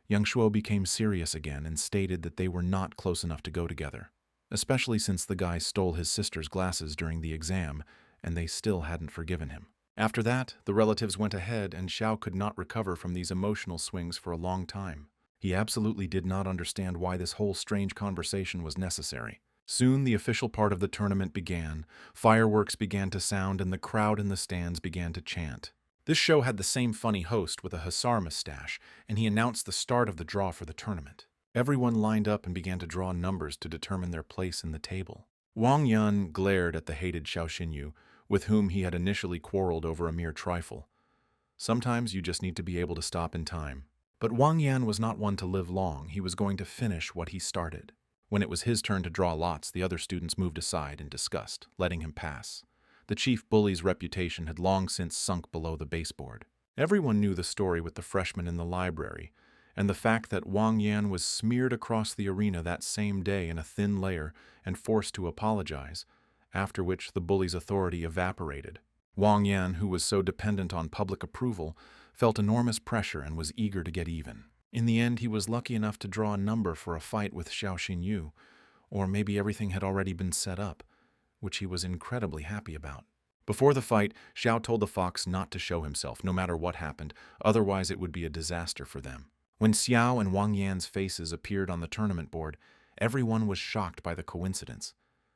Yang Shuo became serious again and stated that they were not close enough to go together, especially since the guy stole his sister's glasses during the exam, and they still hadn't forgiven him. After that, the relatives went ahead, and Xiao could not recover from these emotional swings for a long time. He absolutely did not understand why this whole strange conversation was necessary. Soon the official part of the tournament began. Fireworks began to sound, and the crowd in the stands began to chant. This show had the same funny host with a hussar mustache, and he announced the start of the draw for the tournament. Everyone lined up and began to draw numbers to determine their place in the table. Wang Yan glared at the hated Xiao Xinyu, with whom he had initially quarreled over a mere trifle. Sometimes you just need to be able to stop in time. But Wang Yan was not one to live long. He was going to finish what he started. When it was his turn to draw lots, the other students moved aside in disgust, letting him pass. The chief bully's reputation had long since sunk below the baseboard. Everyone knew the story with the freshmen in the library, and the fact that Wang Yan was smeared across the arena that same day in a thin layer and forced to apologize, after which the bully's authority evaporated. Wang Yan, who was so dependent on public approval, felt enormous pressure and was eager to get even. In the end, he was lucky enough to draw a number for a fight with Xiao Xinyu, or maybe everything had already been set up, which he was incredibly happy about. Before the fight, Xiao told the fox not to show himself, no matter what happened, otherwise it would be a disaster for them. When Xiao and Wang Yan's faces appeared on the tournament board, everyone was shocked by the coincidence,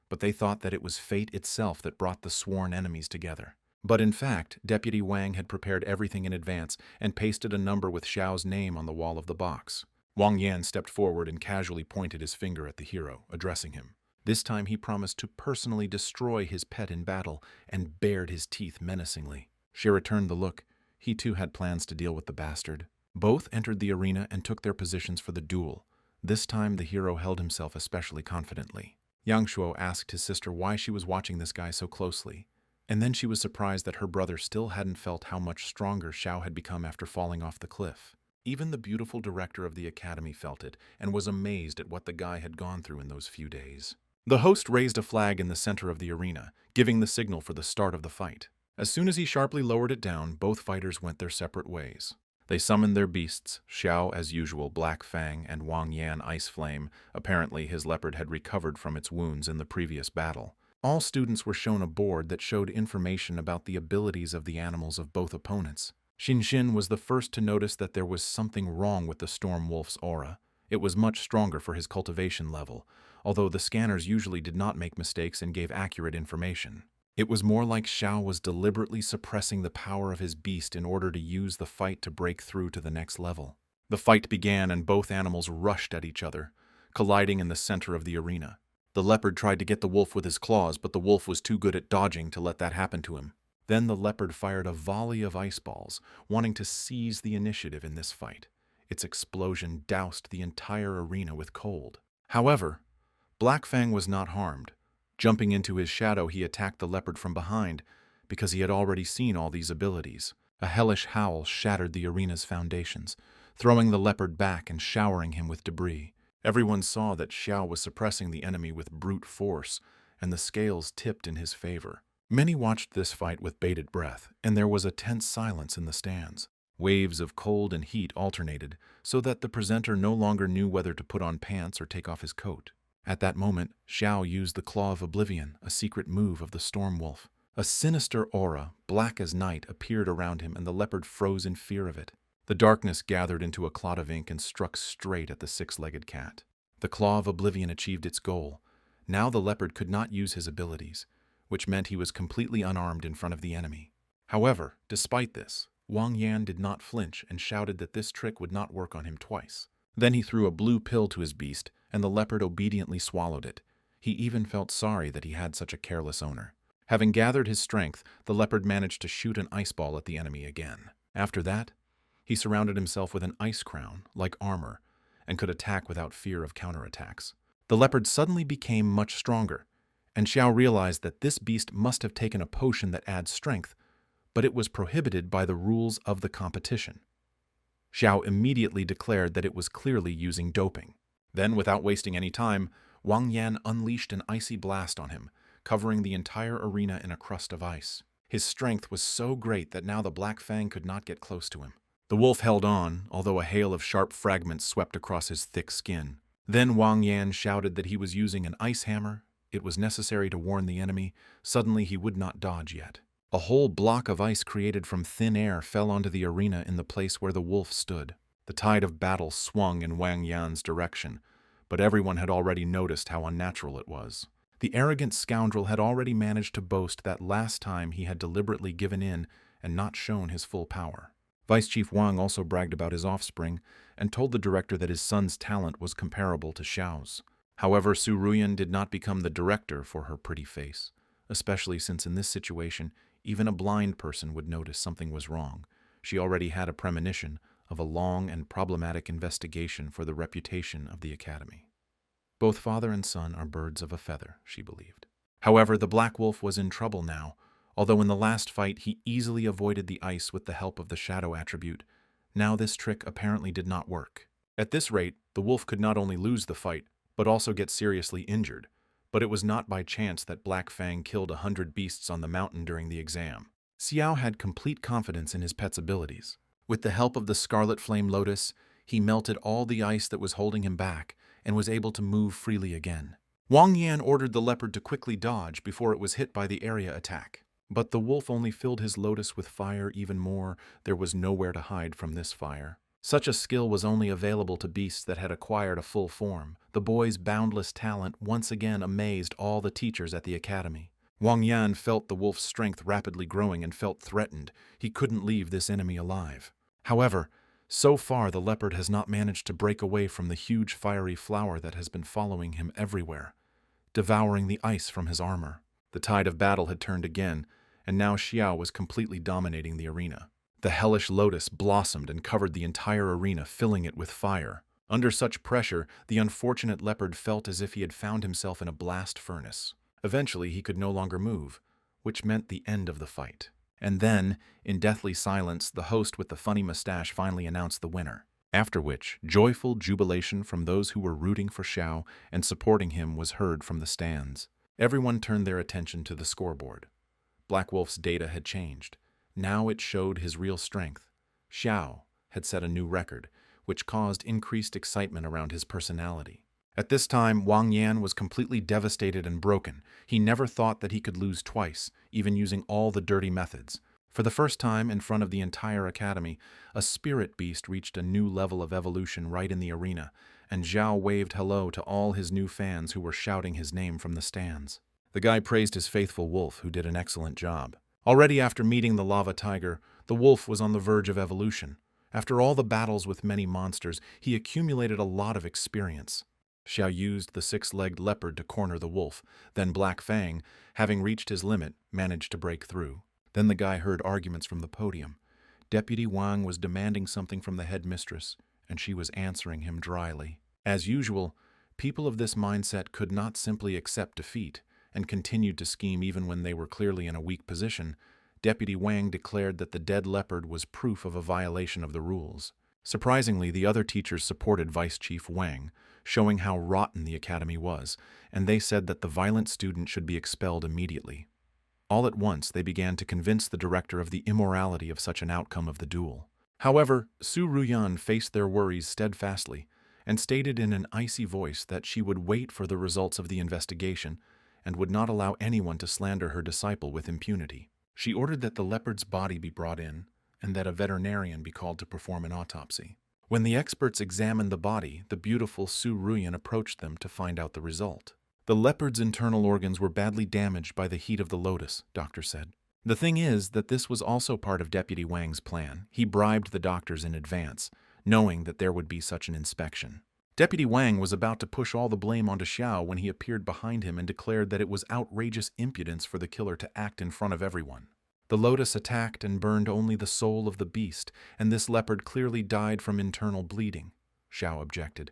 but they thought that it was fate itself that brought the sworn enemies together. But in fact, Deputy Wang had prepared everything in advance and pasted a number with Xiao's name on the wall of the box. Wang Yan stepped forward and casually pointed his finger at the hero, addressing him. This time he promised to personally destroy his pet in battle and bared his teeth menacingly. She returned the look. He too had plans to deal with the bastard. Both entered the arena and took their positions for the duel. This time the hero held himself especially confidently. Yang Shuo asked his sister why she was watching this guy so closely, And then she was surprised that her brother still hadn't felt how much stronger Xiao had become after falling off the cliff. Even the beautiful director of the academy felt it and was amazed at what the guy had gone through in those few days. The host raised a flag in the center of the arena, giving the signal for the start of the fight. As soon as he sharply lowered it down, both fighters went their separate ways. They summoned their beasts, Xiao as usual Black Fang and Wang Yan Ice Flame. Apparently his leopard had recovered from its wounds in the previous battle. All students were shown a board that showed information about the abilities of the animals of both opponents. Xin was the first to notice that there was something wrong with the Storm Wolf's aura. It was much stronger for his cultivation level, although the scanners usually did not make mistakes and gave accurate information. It was more like Xiao was deliberately suppressing the power of his beast in order to use the fight to break through to the next level. The fight began and both animals rushed at each other, colliding in the center of the arena. The leopard tried to get the wolf with his claws, but the wolf was too good at dodging to let that happen to him. Then the leopard fired a volley of ice balls, wanting to seize the initiative in this fight. Its explosion doused the entire arena with cold. However, Black Fang was not harmed. Jumping into his shadow, he attacked the leopard from behind, because he had already seen all these abilities. A hellish howl shattered the arena's foundations, throwing the leopard back and showering him with debris. Everyone saw that Xiao was suppressing the enemy with brute force, and the scales tipped in his favor. Many watched this fight with bated breath, and there was a tense silence in the stands. Waves of cold and heat alternated, so that the presenter no longer knew whether to put on pants or take off his coat. At that moment, Xiao used the Claw of Oblivion, a secret move of the Storm Wolf. A sinister aura, black as night, appeared around him, and the leopard froze in fear of it. The darkness gathered into a clot of ink and struck straight at the six-legged cat. The Claw of Oblivion achieved its goal. Now the leopard could not use his abilities, which meant he was completely unarmed in front of the enemy. However, despite this, Wang Yan did not flinch and shouted that this trick would not work on him twice. Then he threw a blue pill to his beast, and the leopard obediently swallowed it. He even felt sorry that he had such a careless owner. Having gathered his strength, the leopard managed to shoot an ice ball at the enemy again. After that, he surrounded himself with an ice crown, like armor, and could attack without fear of counterattacks. The leopard suddenly became much stronger, and Xiao realized that this beast must have taken a potion that adds strength, but it was prohibited by the rules of the competition. Xiao immediately declared that it was clearly using doping. Then, without wasting any time, Wang Yan unleashed an icy blast on him, covering the entire arena in a crust of ice. His strength was so great that now the Black Fang could not get close to him. The wolf held on, although a hail of sharp fragments swept across his thick skin. Then Wang Yan shouted that he was using an ice hammer. It was necessary to warn the enemy. Suddenly he would not dodge yet. A whole block of ice created from thin air fell onto the arena in the place where the wolf stood. The tide of battle swung in Wang Yan's direction, but everyone had already noticed how unnatural it was. The arrogant scoundrel had already managed to boast that last time he had deliberately given in and not shown his full power. Vice Chief Wang also bragged about his offspring and told the director that his son's talent was comparable to Xiao's. However, Su Ruyan did not become the director for her pretty face, especially since in this situation, even a blind person would notice something was wrong. She already had a premonition of a long and problematic investigation for the reputation of the academy. Both father and son are birds of a feather, she believed. However, the Black Wolf was in trouble now. Although in the last fight he easily avoided the ice with the help of the shadow attribute, now this trick apparently did not work. At this rate, the wolf could not only lose the fight, but also get seriously injured. But it was not by chance that Black Fang killed 100 beasts on the mountain during the exam. Xiao had complete confidence in his pet's abilities. With the help of the Scarlet Flame Lotus, he melted all the ice that was holding him back and was able to move freely again. Wang Yan ordered the leopard to quickly dodge before it was hit by the area attack. But the wolf only filled his lotus with fire even more. There was nowhere to hide from this fire. Such a skill was only available to beasts that had acquired a full form. The boy's boundless talent once again amazed all the teachers at the academy. Wang Yan felt the wolf's strength rapidly growing and felt threatened. He couldn't leave this enemy alive. However, so far the leopard has not managed to break away from the huge fiery flower that has been following him everywhere, devouring the ice from his armor. The tide of battle had turned again, and now Xiao was completely dominating the arena. The hellish lotus blossomed and covered the entire arena, filling it with fire. Under such pressure, the unfortunate leopard felt as if he had found himself in a blast furnace. Eventually, he could no longer move. which meant the end of the fight. And then, in deathly silence, the host with the funny mustache finally announced the winner. After which, joyful jubilation from those who were rooting for Xiao and supporting him was heard from the stands. Everyone turned their attention to the scoreboard. Black Wolf's data had changed. Now it showed his real strength. Xiao had set a new record, which caused increased excitement around his personality. At this time, Wang Yan was completely devastated and broken. He never thought that he could lose twice, even using all the dirty methods. For the first time in front of the entire academy, a spirit beast reached a new level of evolution right in the arena, and Zhao waved hello to all his new fans who were shouting his name from the stands. The guy praised his faithful wolf, who did an excellent job. Already after meeting the lava tiger, the wolf was on the verge of evolution. After all the battles with many monsters, he accumulated a lot of experience. Xiao used the six-legged leopard to corner the wolf. Then Black Fang, having reached his limit, managed to break through. Then the guy heard arguments from the podium. Deputy Wang was demanding something from the headmistress, and she was answering him dryly. As usual, people of this mindset could not simply accept defeat and continued to scheme even when they were clearly in a weak position. Deputy Wang declared that the dead leopard was proof of a violation of the rules. Surprisingly, the other teachers supported Vice Chief Wang, showing how rotten the academy was, and they said that the violent student should be expelled immediately. All at once, they began to convince the director of the immorality of such an outcome of the duel. However, Su Ruyan faced their worries steadfastly and stated in an icy voice that she would wait for the results of the investigation and would not allow anyone to slander her disciple with impunity. She ordered that the leopard's body be brought in and that a veterinarian be called to perform an autopsy. When the experts examined the body, the beautiful Su Ruyan approached them to find out the result. The leopard's internal organs were badly damaged by the heat of the lotus, doctor said. The thing is that this was also part of Deputy Wang's plan. He bribed the doctors in advance, knowing that there would be such an inspection. Deputy Wang was about to push all the blame onto Xiao when he appeared behind him and declared that it was outrageous impudence for the killer to act in front of everyone. The lotus attacked and burned only the soul of the beast, and this leopard clearly died from internal bleeding, Xiao objected.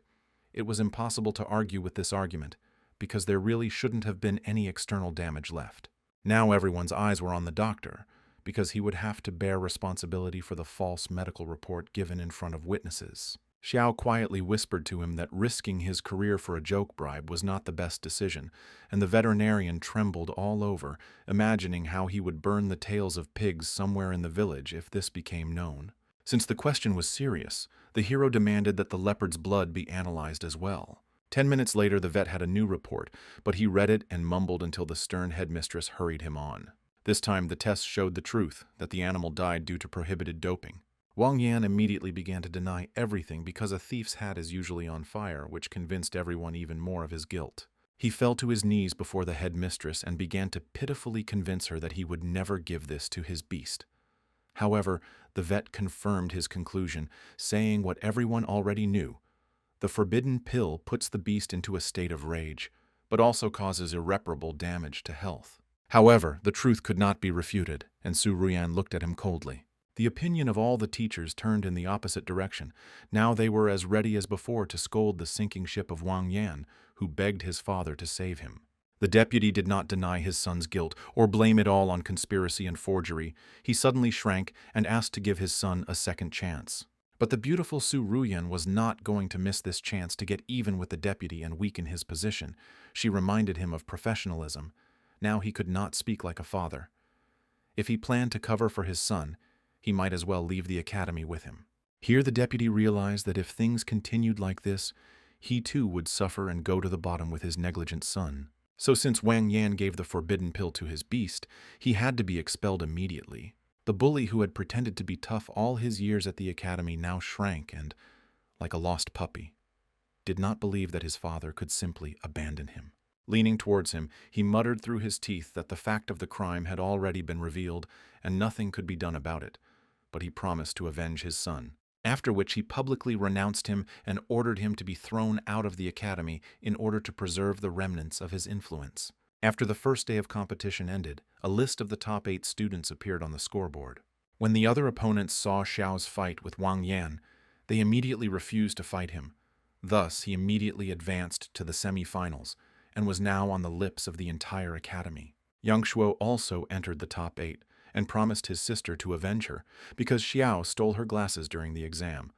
It was impossible to argue with this argument, because there really shouldn't have been any external damage left. Now everyone's eyes were on the doctor, because he would have to bear responsibility for the false medical report given in front of witnesses. Xiao quietly whispered to him that risking his career for a joke bribe was not the best decision, and the veterinarian trembled all over, imagining how he would burn the tails of pigs somewhere in the village if this became known. Since the question was serious, the hero demanded that the leopard's blood be analyzed as well. 10 minutes later, the vet had a new report, but he read it and mumbled until the stern headmistress hurried him on. This time, the test showed the truth, that the animal died due to prohibited doping. Wang Yan immediately began to deny everything because a thief's hat is usually on fire, which convinced everyone even more of his guilt. He fell to his knees before the headmistress and began to pitifully convince her that he would never give this to his beast. However, the vet confirmed his conclusion, saying what everyone already knew. The forbidden pill puts the beast into a state of rage, but also causes irreparable damage to health. However, the truth could not be refuted, and Su Ruyan looked at him coldly. The opinion of all the teachers turned in the opposite direction. Now they were as ready as before to scold the sinking ship of Wang Yan, who begged his father to save him. The deputy did not deny his son's guilt or blame it all on conspiracy and forgery. He suddenly shrank and asked to give his son a second chance. But the beautiful Su Ruyan was not going to miss this chance to get even with the deputy and weaken his position. She reminded him of professionalism. Now he could not speak like a father. If he planned to cover for his son, he might as well leave the academy with him. Here the deputy realized that if things continued like this, he too would suffer and go to the bottom with his negligent son. So since Wang Yan gave the forbidden pill to his beast, he had to be expelled immediately. The bully who had pretended to be tough all his years at the academy now shrank and, like a lost puppy, did not believe that his father could simply abandon him. Leaning towards him, he muttered through his teeth that the fact of the crime had already been revealed and nothing could be done about it, but he promised to avenge his son. After which he publicly renounced him and ordered him to be thrown out of the academy in order to preserve the remnants of his influence. After the first day of competition ended, a list of the top 8 students appeared on the scoreboard. When the other opponents saw Xiao's fight with Wang Yan, they immediately refused to fight him. Thus, he immediately advanced to the semi-finals and was now on the lips of the entire academy. Yang Shuo also entered the top 8 and promised his sister to avenge her because Xiao stole her glasses during the exam,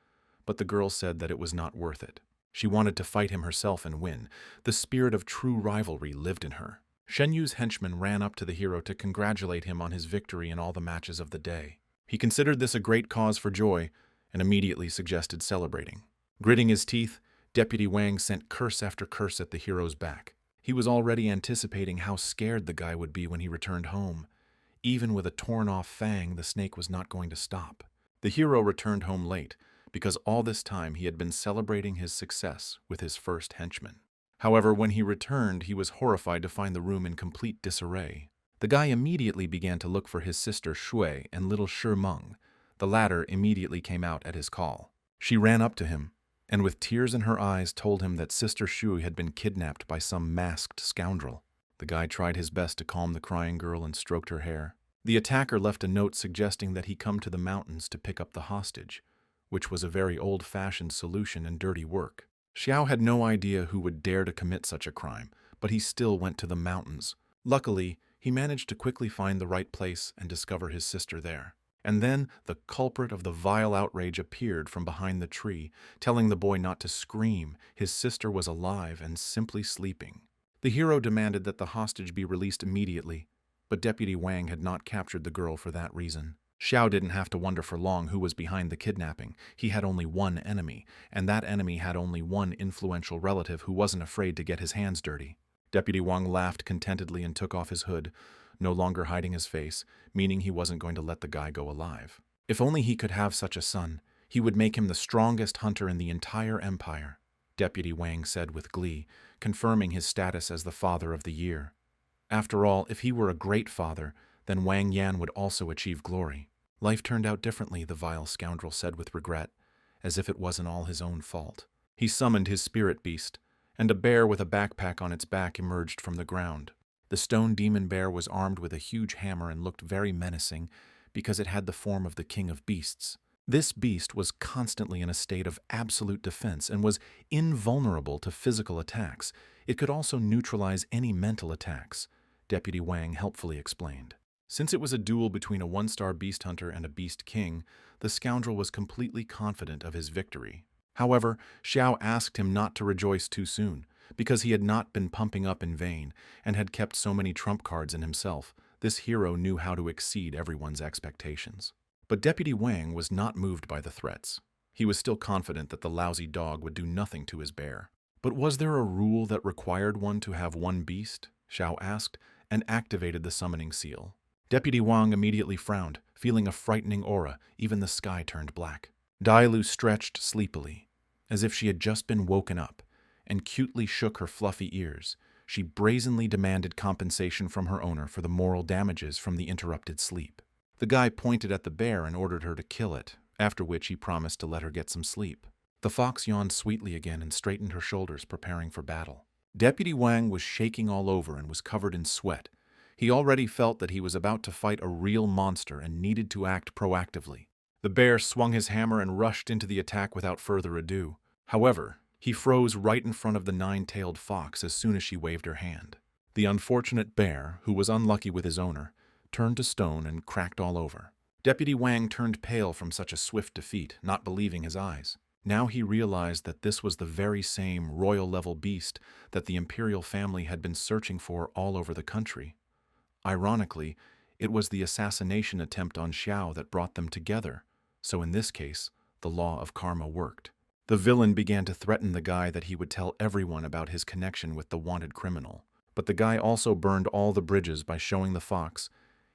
but the girl said that it was not worth it. She wanted to fight him herself and win. The spirit of true rivalry lived in her. Shen Yu's henchman ran up to the hero to congratulate him on his victory in all the matches of the day. He considered this a great cause for joy and immediately suggested celebrating. Gritting his teeth, Deputy Wang sent curse after curse at the hero's back. He was already anticipating how scared the guy would be when he returned home. Even with a torn-off fang, the snake was not going to stop. The hero returned home late, because all this time he had been celebrating his success with his first henchman. However, when he returned, he was horrified to find the room in complete disarray. The guy immediately began to look for his sister Shui and little Shi Meng. The latter immediately came out at his call. She ran up to him, and with tears in her eyes told him that Sister Shui had been kidnapped by some masked scoundrel. The guy tried his best to calm the crying girl and stroked her hair. The attacker left a note suggesting that he come to the mountains to pick up the hostage, which was a very old-fashioned solution and dirty work. Xiao had no idea who would dare to commit such a crime, but he still went to the mountains. Luckily, he managed to quickly find the right place and discover his sister there. And then the culprit of the vile outrage appeared from behind the tree, telling the boy not to scream. His sister was alive and simply sleeping. The hero demanded that the hostage be released immediately, but Deputy Wang had not captured the girl for that reason. Xiao didn't have to wonder for long who was behind the kidnapping. He had only one enemy, and that enemy had only one influential relative who wasn't afraid to get his hands dirty. Deputy Wang laughed contentedly and took off his hood, no longer hiding his face, meaning he wasn't going to let the guy go alive. If only he could have such a son, he would make him the strongest hunter in the entire empire, Deputy Wang said with glee, confirming his status as the father of the year. After all, if he were a great father, then Wang Yan would also achieve glory. Life turned out differently, the vile scoundrel said with regret, as if it wasn't all his own fault. He summoned his spirit beast, and a bear with a backpack on its back emerged from the ground. The stone demon bear was armed with a huge hammer and looked very menacing because it had the form of the king of beasts. This beast was constantly in a state of absolute defense and was invulnerable to physical attacks. It could also neutralize any mental attacks, Deputy Wang helpfully explained. Since it was a duel between a one-star beast hunter and a beast king, the scoundrel was completely confident of his victory. However, Xiao asked him not to rejoice too soon, because he had not been pumping up in vain and had kept so many trump cards in himself. This hero knew how to exceed everyone's expectations. But Deputy Wang was not moved by the threats. He was still confident that the lousy dog would do nothing to his bear. But was there a rule that required one to have one beast? Xiao asked, and activated the summoning seal. Deputy Wang immediately frowned, feeling a frightening aura. Even the sky turned black. Dailu stretched sleepily, as if she had just been woken up, and cutely shook her fluffy ears. She brazenly demanded compensation from her owner for the moral damages from the interrupted sleep. The guy pointed at the bear and ordered her to kill it, after which he promised to let her get some sleep. The fox yawned sweetly again and straightened her shoulders, preparing for battle. Deputy Wang was shaking all over and was covered in sweat. He already felt that he was about to fight a real monster and needed to act proactively. The bear swung his hammer and rushed into the attack without further ado. However, he froze right in front of the nine-tailed fox as soon as she waved her hand. The unfortunate bear, who was unlucky with his owner, turned to stone and cracked all over. Deputy Wang turned pale from such a swift defeat, not believing his eyes. Now he realized that this was the very same royal-level beast that the imperial family had been searching for all over the country. Ironically, it was the assassination attempt on Xiao that brought them together, so in this case, the law of karma worked. The villain began to threaten the guy that he would tell everyone about his connection with the wanted criminal. But the guy also burned all the bridges by showing the fox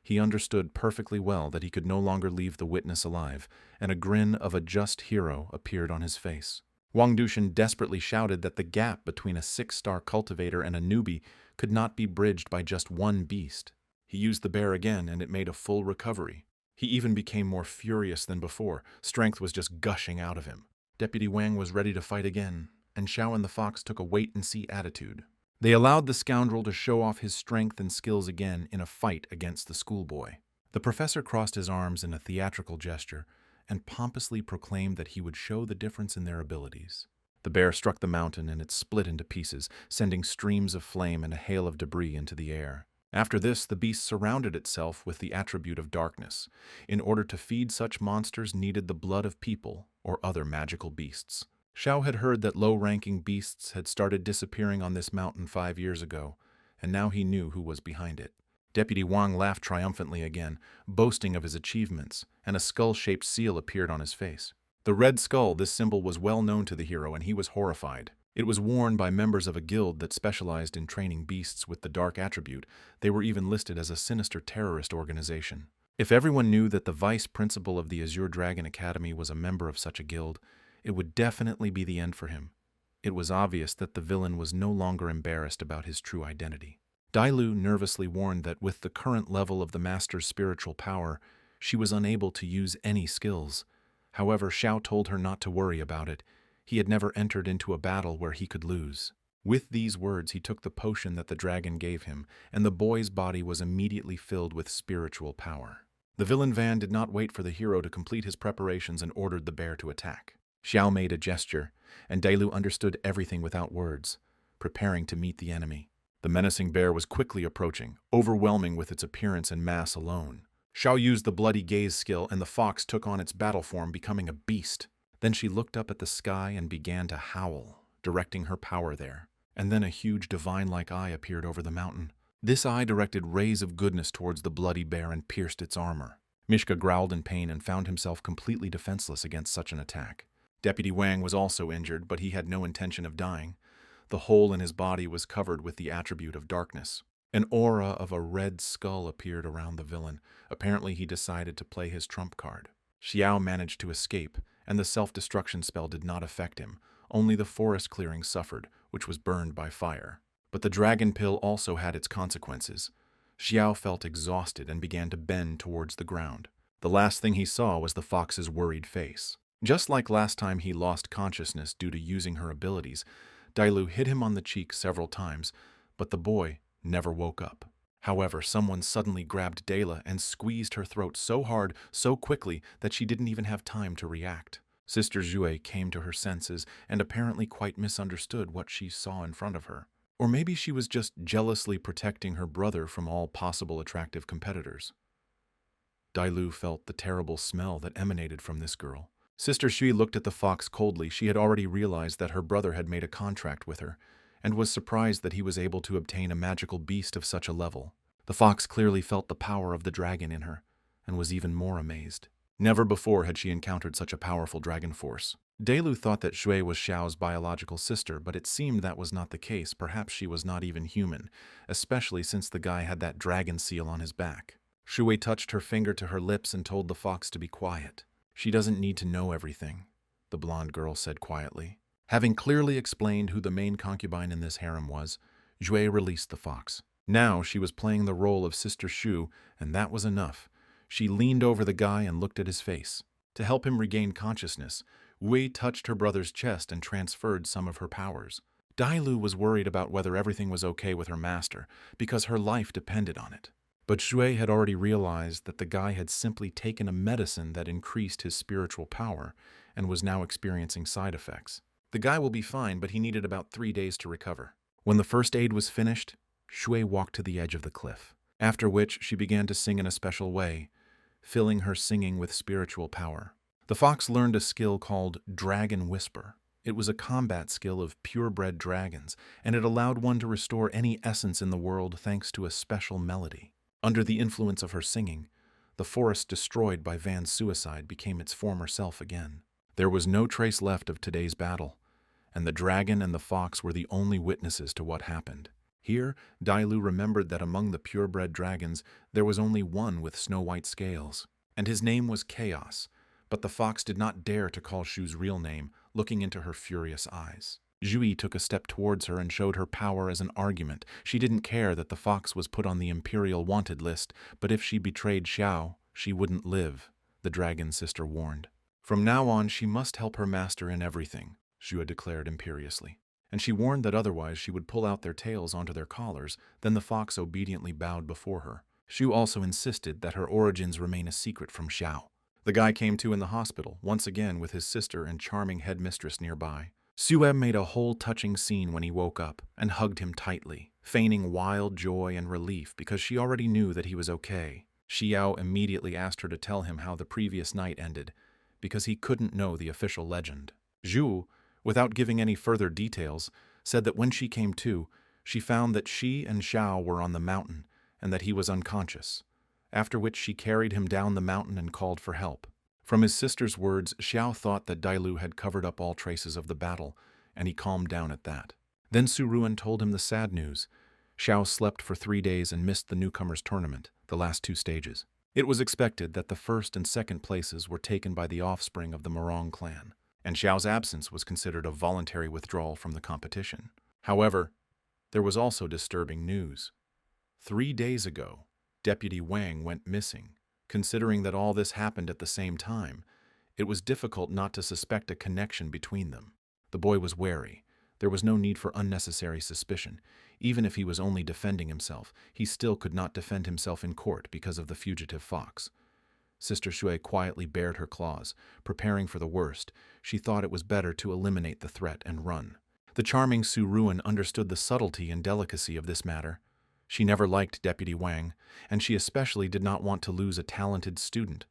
he understood perfectly well that he could no longer leave the witness alive, and a grin of a just hero appeared on his face. Wang Dushan desperately shouted that the gap between a 6-star cultivator and a newbie could not be bridged by just one beast. He used the bear again, and it made a full recovery. He even became more furious than before. Strength was just gushing out of him. Deputy Wang was ready to fight again, and Xiao and the fox took a wait-and-see attitude. They allowed the scoundrel to show off his strength and skills again in a fight against the schoolboy. The professor crossed his arms in a theatrical gesture and pompously proclaimed that he would show the difference in their abilities. The bear struck the mountain and it split into pieces, sending streams of flame and a hail of debris into the air. After this, the beast surrounded itself with the attribute of darkness. In order to feed such monsters needed the blood of people or other magical beasts. Xiao had heard that low-ranking beasts had started disappearing on this mountain 5 years ago, and now he knew who was behind it. Deputy Wang laughed triumphantly again, boasting of his achievements, and a skull-shaped seal appeared on his face. The red skull, this symbol was well known to the hero, and he was horrified. It was worn by members of a guild that specialized in training beasts with the dark attribute. They were even listed as a sinister terrorist organization. If everyone knew that the vice principal of the Azure Dragon Academy was a member of such a guild, it would definitely be the end for him. It was obvious that the villain was no longer embarrassed about his true identity. Dailu nervously warned that with the current level of the master's spiritual power, she was unable to use any skills. However, Xiao told her not to worry about it. He had never entered into a battle where he could lose. With these words, he took the potion that the dragon gave him, and the boy's body was immediately filled with spiritual power. The villain Van did not wait for the hero to complete his preparations and ordered the bear to attack. Xiao made a gesture, and Dailu understood everything without words, preparing to meet the enemy. The menacing bear was quickly approaching, overwhelming with its appearance and mass alone. Xiao used the bloody gaze skill, and the fox took on its battle form, becoming a beast. Then she looked up at the sky and began to howl, directing her power there. And then a huge divine-like eye appeared over the mountain. This eye directed rays of goodness towards the bloody bear and pierced its armor. Mishka growled in pain and found himself completely defenseless against such an attack. Deputy Wang was also injured, but he had no intention of dying. The hole in his body was covered with the attribute of darkness. An aura of a red skull appeared around the villain. Apparently he decided to play his trump card. Xiao managed to escape, and the self-destruction spell did not affect him. Only the forest clearing suffered, which was burned by fire. But the dragon pill also had its consequences. Xiao felt exhausted and began to bend towards the ground. The last thing he saw was the fox's worried face. Just like last time he lost consciousness due to using her abilities, Dailu hit him on the cheek several times, but the boy never woke up. However, someone suddenly grabbed Dayla and squeezed her throat so hard, so quickly, that she didn't even have time to react. Sister Zhui came to her senses and apparently quite misunderstood what she saw in front of her. Or maybe she was just jealously protecting her brother from all possible attractive competitors. Dailu felt the terrible smell that emanated from this girl. Sister Shui looked at the fox coldly. She had already realized that her brother had made a contract with her, and was surprised that he was able to obtain a magical beast of such a level. The fox clearly felt the power of the dragon in her, and was even more amazed. Never before had she encountered such a powerful dragon force. Dailu thought that Shui was Xiao's biological sister, but it seemed that was not the case. Perhaps she was not even human, especially since the guy had that dragon seal on his back. Shui touched her finger to her lips and told the fox to be quiet. She doesn't need to know everything, the blonde girl said quietly. Having clearly explained who the main concubine in this harem was, Jue released the fox. Now she was playing the role of Sister Shu, and that was enough. She leaned over the guy and looked at his face. To help him regain consciousness, Wei touched her brother's chest and transferred some of her powers. Dailu was worried about whether everything was okay with her master, because her life depended on it. But Shui had already realized that the guy had simply taken a medicine that increased his spiritual power and was now experiencing side effects. The guy will be fine, but he needed about 3 days to recover. When the first aid was finished, Shui walked to the edge of the cliff, after which she began to sing in a special way, filling her singing with spiritual power. The fox learned a skill called Dragon Whisper. It was a combat skill of purebred dragons, and it allowed one to restore any essence in the world thanks to a special melody. Under the influence of her singing, the forest destroyed by Van's suicide became its former self again. There was no trace left of today's battle, and the dragon and the fox were the only witnesses to what happened. Here, Dailu remembered that among the purebred dragons, there was only one with snow-white scales, and his name was Chaos, but the fox did not dare to call Shu's real name, looking into her furious eyes. Zhui took a step towards her and showed her power as an argument. She didn't care that the fox was put on the Imperial Wanted list, but if she betrayed Xiao, she wouldn't live, the dragon's sister warned. From now on, she must help her master in everything, Zhua declared imperiously. And she warned that otherwise she would pull out their tails onto their collars. Then the fox obediently bowed before her. Shu also insisted that her origins remain a secret from Xiao. The guy came to in the hospital, once again with his sister and charming headmistress nearby. Sue made a whole touching scene when he woke up and hugged him tightly, feigning wild joy and relief because she already knew that he was okay. Xiao immediately asked her to tell him how the previous night ended, because he couldn't know the official legend. Zhu, without giving any further details, said that when she came to, she found that she and Xiao were on the mountain and that he was unconscious, after which she carried him down the mountain and called for help. From his sister's words, Xiao thought that Dailu had covered up all traces of the battle, and he calmed down at that. Then Su Ruan told him the sad news. Xiao slept for 3 days and missed the newcomers' tournament, the last 2 stages. It was expected that the first and second places were taken by the offspring of the Morong clan, and Xiao's absence was considered a voluntary withdrawal from the competition. However, there was also disturbing news. 3 days ago, Deputy Wang went missing. Considering that all this happened at the same time, it was difficult not to suspect a connection between them. The boy was wary. There was no need for unnecessary suspicion. Even if he was only defending himself, he still could not defend himself in court because of the fugitive fox. Sister Shui quietly bared her claws, preparing for the worst. She thought it was better to eliminate the threat and run. The charming Su Ruan understood the subtlety and delicacy of this matter. She never liked Deputy Wang, and she especially did not want to lose a talented student.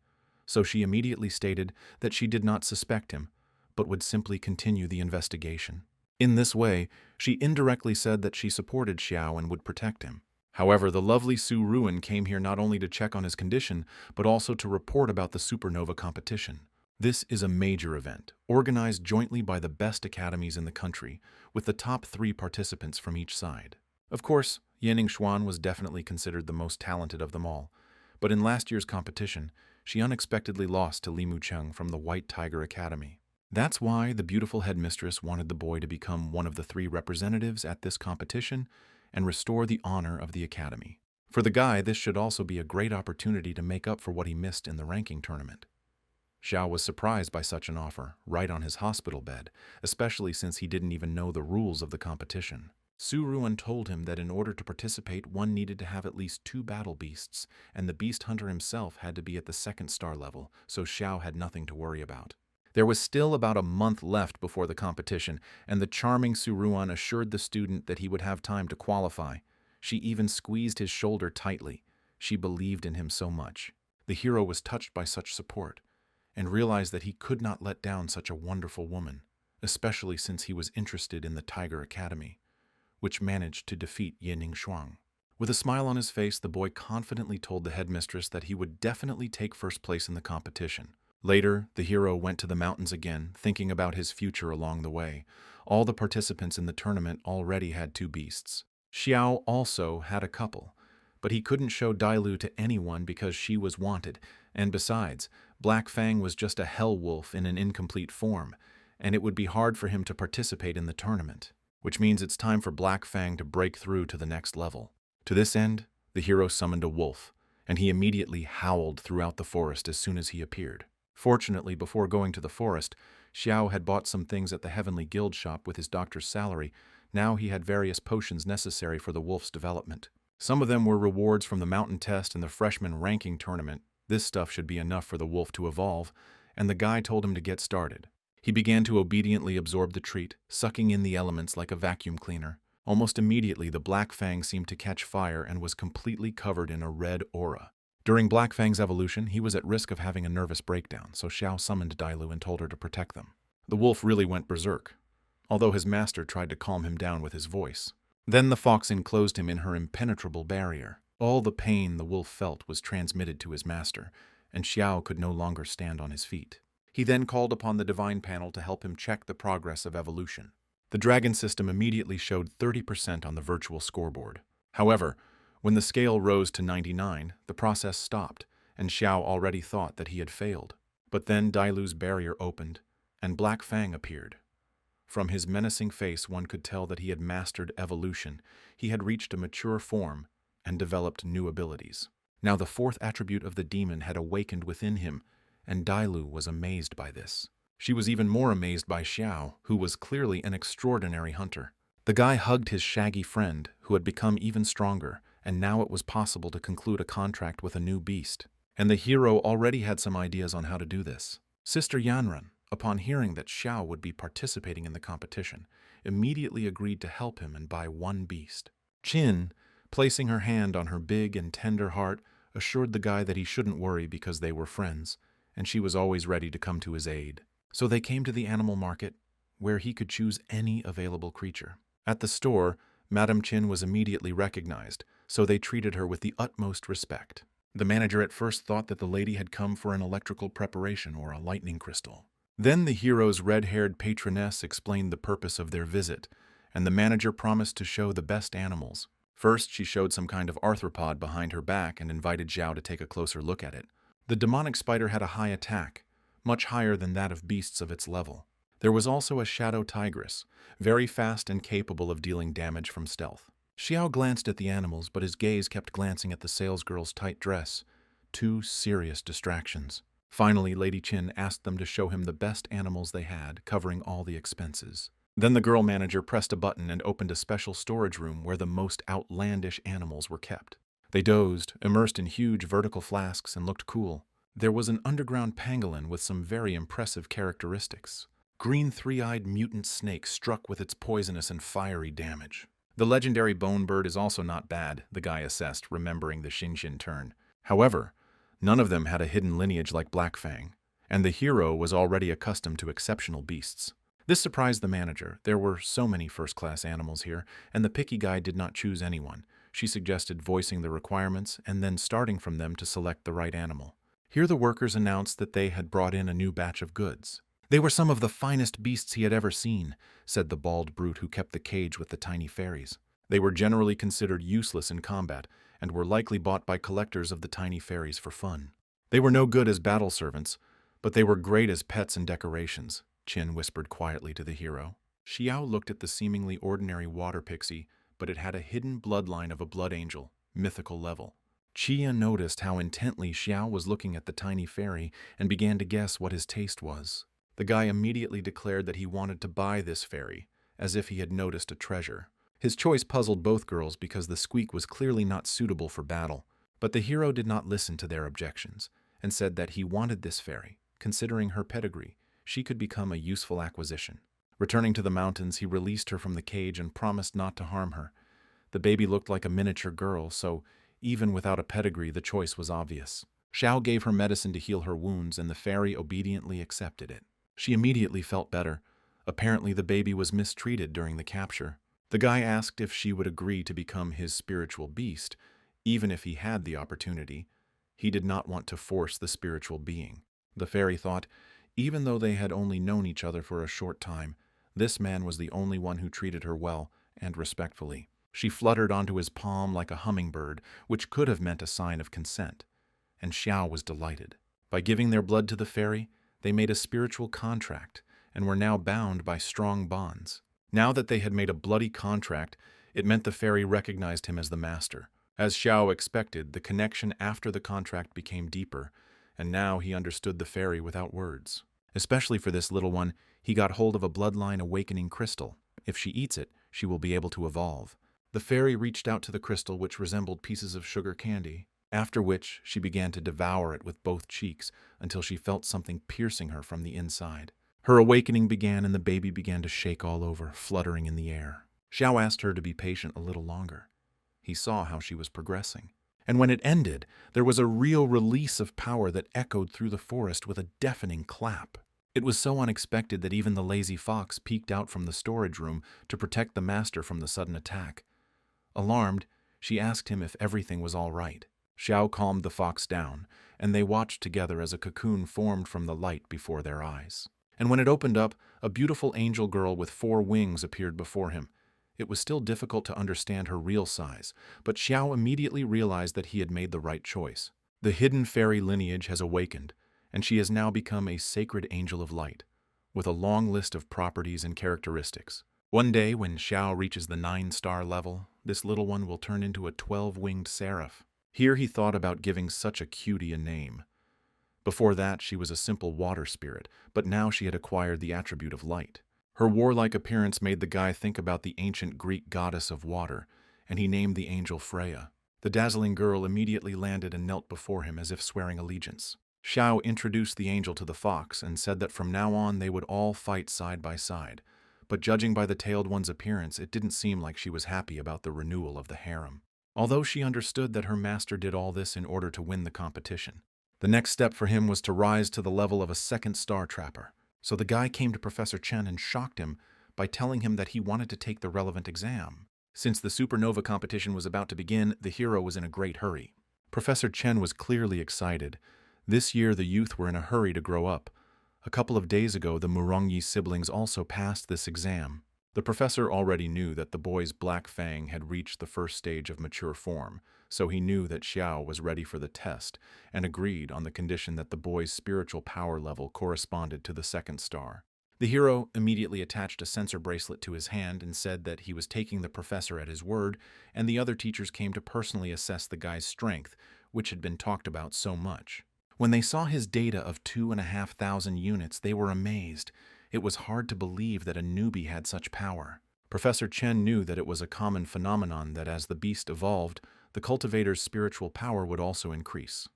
So she immediately stated that she did not suspect him, but would simply continue the investigation. In this way, she indirectly said that she supported Xiao and would protect him. However, the lovely Su Ruan came here not only to check on his condition, but also to report about the supernova competition. This is a major event, organized jointly by the best academies in the country, with the top 3 participants from each side. Of course, Yanning Xuan was definitely considered the most talented of them all, but in last year's competition, she unexpectedly lost to Li Mucheng from the White Tiger Academy. That's why the beautiful headmistress wanted the boy to become one of the 3 representatives at this competition and restore the honor of the academy. For the guy, this should also be a great opportunity to make up for what he missed in the ranking tournament. Xiao was surprised by such an offer, right on his hospital bed, especially since he didn't even know the rules of the competition. Su Ruan told him that in order to participate, one needed to have at least 2 battle beasts, and the beast hunter himself had to be at the 2nd star level, so Xiao had nothing to worry about. There was still about a month left before the competition, and the charming Su Ruan assured the student that he would have time to qualify. She even squeezed his shoulder tightly. She believed in him so much. The hero was touched by such support, and realized that he could not let down such a wonderful woman, especially since he was interested in the Tiger Academy, which managed to defeat Yanning Xuan. With a smile on his face, the boy confidently told the headmistress that he would definitely take 1st place in the competition. Later, the hero went to the mountains again, thinking about his future along the way. All the participants in the tournament already had 2 beasts. Xiao also had a couple, but he couldn't show Dailu to anyone because she was wanted, and besides, Black Fang was just a hell wolf in an incomplete form, and it would be hard for him to participate in the tournament, which means it's time for Black Fang to break through to the next level. To this end, the hero summoned a wolf, and he immediately howled throughout the forest as soon as he appeared. Fortunately, before going to the forest, Xiao had bought some things at the Heavenly Guild shop with his doctor's salary. Now he had various potions necessary for the wolf's development. Some of them were rewards from the mountain test and the freshman ranking tournament. This stuff should be enough for the wolf to evolve, and the guy told him to get started. He began to obediently absorb the treat, sucking in the elements like a vacuum cleaner. Almost immediately, the Black Fang seemed to catch fire and was completely covered in a red aura. During Black Fang's evolution, he was at risk of having a nervous breakdown, so Xiao summoned Dailu and told her to protect them. The wolf really went berserk, although his master tried to calm him down with his voice. Then the fox enclosed him in her impenetrable barrier. All the pain the wolf felt was transmitted to his master, and Xiao could no longer stand on his feet. He then called upon the divine panel to help him check the progress of evolution. The dragon system immediately showed 30% on the virtual scoreboard. However, when the scale rose to 99, the process stopped, and Xiao already thought that he had failed. But then Dailu's barrier opened, and Black Fang appeared. From his menacing face, one could tell that he had mastered evolution. He had reached a mature form and developed new abilities. Now the 4th attribute of the demon had awakened within him, and Dailu was amazed by this. She was even more amazed by Xiao, who was clearly an extraordinary hunter. The guy hugged his shaggy friend, who had become even stronger, and now it was possible to conclude a contract with a new beast. And the hero already had some ideas on how to do this. Sister Yanran, upon hearing that Xiao would be participating in the competition, immediately agreed to help him and buy one beast. Qin, placing her hand on her big and tender heart, assured the guy that he shouldn't worry because they were friends, and she was always ready to come to his aid. So they came to the animal market, where he could choose any available creature. At the store, Madame Qin was immediately recognized, so they treated her with the utmost respect. The manager at first thought that the lady had come for an electrical preparation or a lightning crystal. Then the hero's red-haired patroness explained the purpose of their visit, and the manager promised to show the best animals. First, she showed some kind of arthropod behind her back and invited Zhao to take a closer look at it. The demonic spider had a high attack, much higher than that of beasts of its level. There was also a shadow tigress, very fast and capable of dealing damage from stealth. Xiao glanced at the animals, but his gaze kept glancing at the salesgirl's tight dress. Two serious distractions. Finally, Lady Qin asked them to show him the best animals they had, covering all the expenses. Then the girl manager pressed a button and opened a special storage room where the most outlandish animals were kept. They dozed, immersed in huge vertical flasks, and looked cool. There was an underground pangolin with some very impressive characteristics. Green three-eyed mutant snake struck with its poisonous and fiery damage. The legendary bone bird is also not bad, the guy assessed, remembering the Xinxian turn. However, none of them had a hidden lineage like Black Fang, and the hero was already accustomed to exceptional beasts. This surprised the manager. There were so many first-class animals here, and the picky guy did not choose anyone. She suggested voicing the requirements and then starting from them to select the right animal. Here the workers announced that they had brought in a new batch of goods. They were some of the finest beasts he had ever seen, said the bald brute who kept the cage with the tiny fairies. They were generally considered useless in combat, and were likely bought by collectors of the tiny fairies for fun. They were no good as battle servants, but they were great as pets and decorations, Qin whispered quietly to the hero. Xiao looked at the seemingly ordinary water pixie, but it had a hidden bloodline of a blood angel, mythical level. Qia noticed how intently Xiao was looking at the tiny fairy and began to guess what his taste was. The guy immediately declared that he wanted to buy this fairy, as if he had noticed a treasure. His choice puzzled both girls because the squeak was clearly not suitable for battle, but the hero did not listen to their objections, and said that he wanted this fairy. Considering her pedigree, she could become a useful acquisition. Returning to the mountains, he released her from the cage and promised not to harm her. The baby looked like a miniature girl, so even without a pedigree, the choice was obvious. Xiao gave her medicine to heal her wounds, and the fairy obediently accepted it. She immediately felt better. Apparently, the baby was mistreated during the capture. The guy asked if she would agree to become his spiritual beast, even if he had the opportunity. He did not want to force the spiritual being. The fairy thought, even though they had only known each other for a short time, this man was the only one who treated her well and respectfully. She fluttered onto his palm like a hummingbird, which could have meant a sign of consent, and Xiao was delighted. By giving their blood to the fairy, they made a spiritual contract and were now bound by strong bonds. Now that they had made a bloody contract, it meant the fairy recognized him as the master. As Xiao expected, the connection after the contract became deeper, and now he understood the fairy without words. Especially for this little one, he got hold of a bloodline awakening crystal. If she eats it, she will be able to evolve. The fairy reached out to the crystal, which resembled pieces of sugar candy, after which she began to devour it with both cheeks until she felt something piercing her from the inside. Her awakening began and the baby began to shake all over, fluttering in the air. Xiao asked her to be patient a little longer. He saw how she was progressing. And when it ended, there was a real release of power that echoed through the forest with a deafening clap. It was so unexpected that even the lazy fox peeked out from the storage room to protect the master from the sudden attack. Alarmed, she asked him if everything was all right. Xiao calmed the fox down, and they watched together as a cocoon formed from the light before their eyes. And when it opened up, a beautiful angel girl with 4 wings appeared before him. It was still difficult to understand her real size, but Xiao immediately realized that he had made the right choice. The hidden fairy lineage has awakened, and she has now become a sacred angel of light, with a long list of properties and characteristics. One day, when Xiao reaches the 9-star level, this little one will turn into a 12-winged seraph. Here he thought about giving such a cutie a name. Before that, she was a simple water spirit, but now she had acquired the attribute of light. Her warlike appearance made the guy think about the ancient Greek goddess of water, and he named the angel Freya. The dazzling girl immediately landed and knelt before him as if swearing allegiance. Xiao introduced the angel to the fox and said that from now on they would all fight side by side. But judging by the tailed one's appearance, it didn't seem like she was happy about the renewal of the harem. Although she understood that her master did all this in order to win the competition. The next step for him was to rise to the level of a second star trapper. So the guy came to Professor Chen and shocked him by telling him that he wanted to take the relevant exam. Since the supernova competition was about to begin, the hero was in a great hurry. Professor Chen was clearly excited. This year the youth were in a hurry to grow up. A couple of days ago, the Murongyi siblings also passed this exam. The professor already knew that the boy's Black Fang had reached the first stage of mature form, so he knew that Xiao was ready for the test and agreed on the condition that the boy's spiritual power level corresponded to the second star. The hero immediately attached a sensor bracelet to his hand and said that he was taking the professor at his word, and the other teachers came to personally assess the guy's strength, which had been talked about so much. When they saw his data of 2,500 units, they were amazed. It was hard to believe that a newbie had such power. Professor Chen knew that it was a common phenomenon that as the beast evolved, the cultivator's spiritual power would also increase.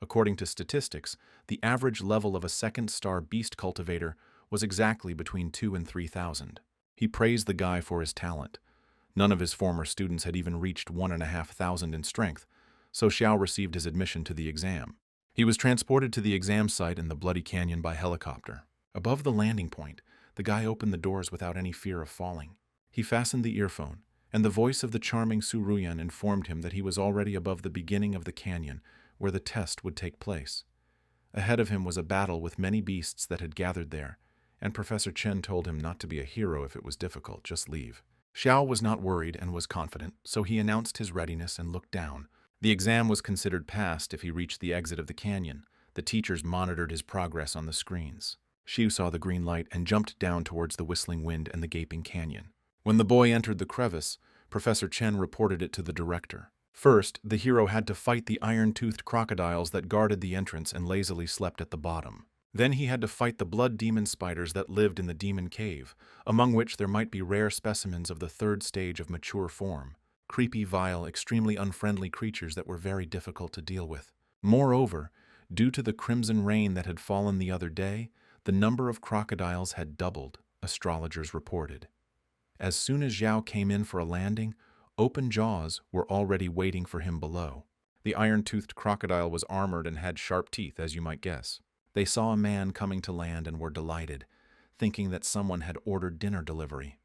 According to statistics, the average level of a second-star beast cultivator was exactly between 2,000 and 3,000. He praised the guy for his talent. None of his former students had even reached 1,500 in strength, so Xiao received his admission to the exam. He was transported to the exam site in the Bloody Canyon by helicopter. Above the landing point, the guy opened the doors without any fear of falling. He fastened the earphone, and the voice of the charming Su Ruyan informed him that he was already above the beginning of the canyon, where the test would take place. Ahead of him was a battle with many beasts that had gathered there, and Professor Chen told him not to be a hero if it was difficult, just leave. Xiao was not worried and was confident, so he announced his readiness and looked down. The exam was considered passed if he reached the exit of the canyon. The teachers monitored his progress on the screens. Xiu saw the green light and jumped down towards the whistling wind and the gaping canyon. When the boy entered the crevice, Professor Chen reported it to the director. First, the hero had to fight the iron-toothed crocodiles that guarded the entrance and lazily slept at the bottom. Then he had to fight the blood demon spiders that lived in the demon cave, among which there might be rare specimens of the third stage of mature form. Creepy, vile, extremely unfriendly creatures that were very difficult to deal with. Moreover, due to the crimson rain that had fallen the other day, the number of crocodiles had doubled, astrologers reported. As soon as Zhao came in for a landing, open jaws were already waiting for him below. The iron-toothed crocodile was armored and had sharp teeth, as you might guess. They saw a man coming to land and were delighted, thinking that someone had ordered dinner delivery.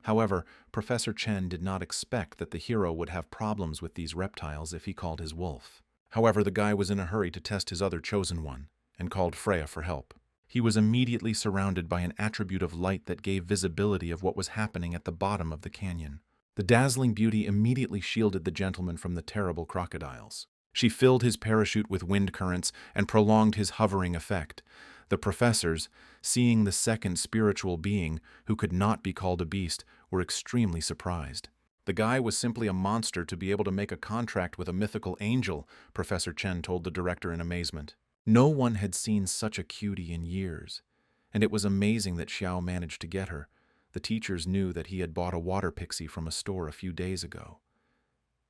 However, Professor Chen did not expect that the hero would have problems with these reptiles if he called his wolf. However, the guy was in a hurry to test his other chosen one, and called Freya for help. He was immediately surrounded by an attribute of light that gave visibility of what was happening at the bottom of the canyon. The dazzling beauty immediately shielded the gentleman from the terrible crocodiles. She filled his parachute with wind currents and prolonged his hovering effect. The professors, seeing the second spiritual being, who could not be called a beast, were extremely surprised. The guy was simply a monster to be able to make a contract with a mythical angel, Professor Chen told the director in amazement. No one had seen such a cutie in years, and it was amazing that Xiao managed to get her. The teachers knew that he had bought a water pixie from a store a few days ago.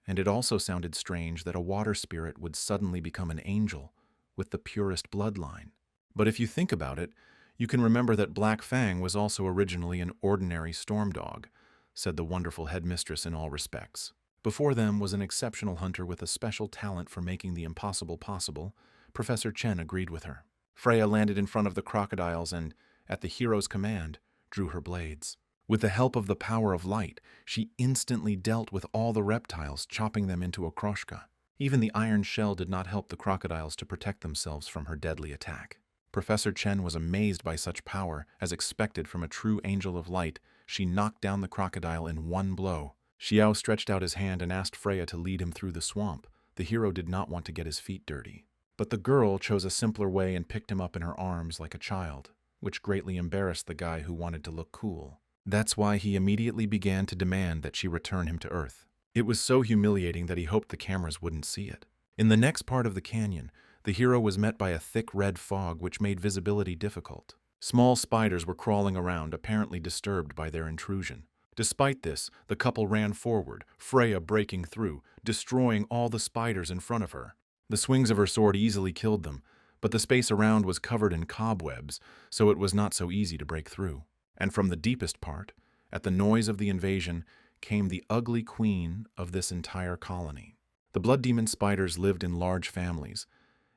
And it also sounded strange that a water spirit would suddenly become an angel with the purest bloodline. But if you think about it, you can remember that Black Fang was also originally an ordinary storm dog, said the wonderful headmistress in all respects. Before them was an exceptional hunter with a special talent for making the impossible possible. Professor Chen agreed with her. Freya landed in front of the crocodiles and, at the hero's command, drew her blades. With the help of the power of light, she instantly dealt with all the reptiles, chopping them into a kroshka. Even the iron shell did not help the crocodiles to protect themselves from her deadly attack. Professor Chen was amazed by such power. As expected from a true angel of light, she knocked down the crocodile in one blow. Xiao stretched out his hand and asked Freya to lead him through the swamp. The hero did not want to get his feet dirty. But the girl chose a simpler way and picked him up in her arms like a child, which greatly embarrassed the guy who wanted to look cool. That's why he immediately began to demand that she return him to Earth. It was so humiliating that he hoped the cameras wouldn't see it. In the next part of the canyon, the hero was met by a thick red fog which made visibility difficult. Small spiders were crawling around, apparently disturbed by their intrusion. Despite this, the couple ran forward, Freya breaking through, destroying all the spiders in front of her. The swings of her sword easily killed them, but the space around was covered in cobwebs, so it was not so easy to break through. And from the deepest part, at the noise of the invasion, came the ugly queen of this entire colony. The blood demon spiders lived in large families,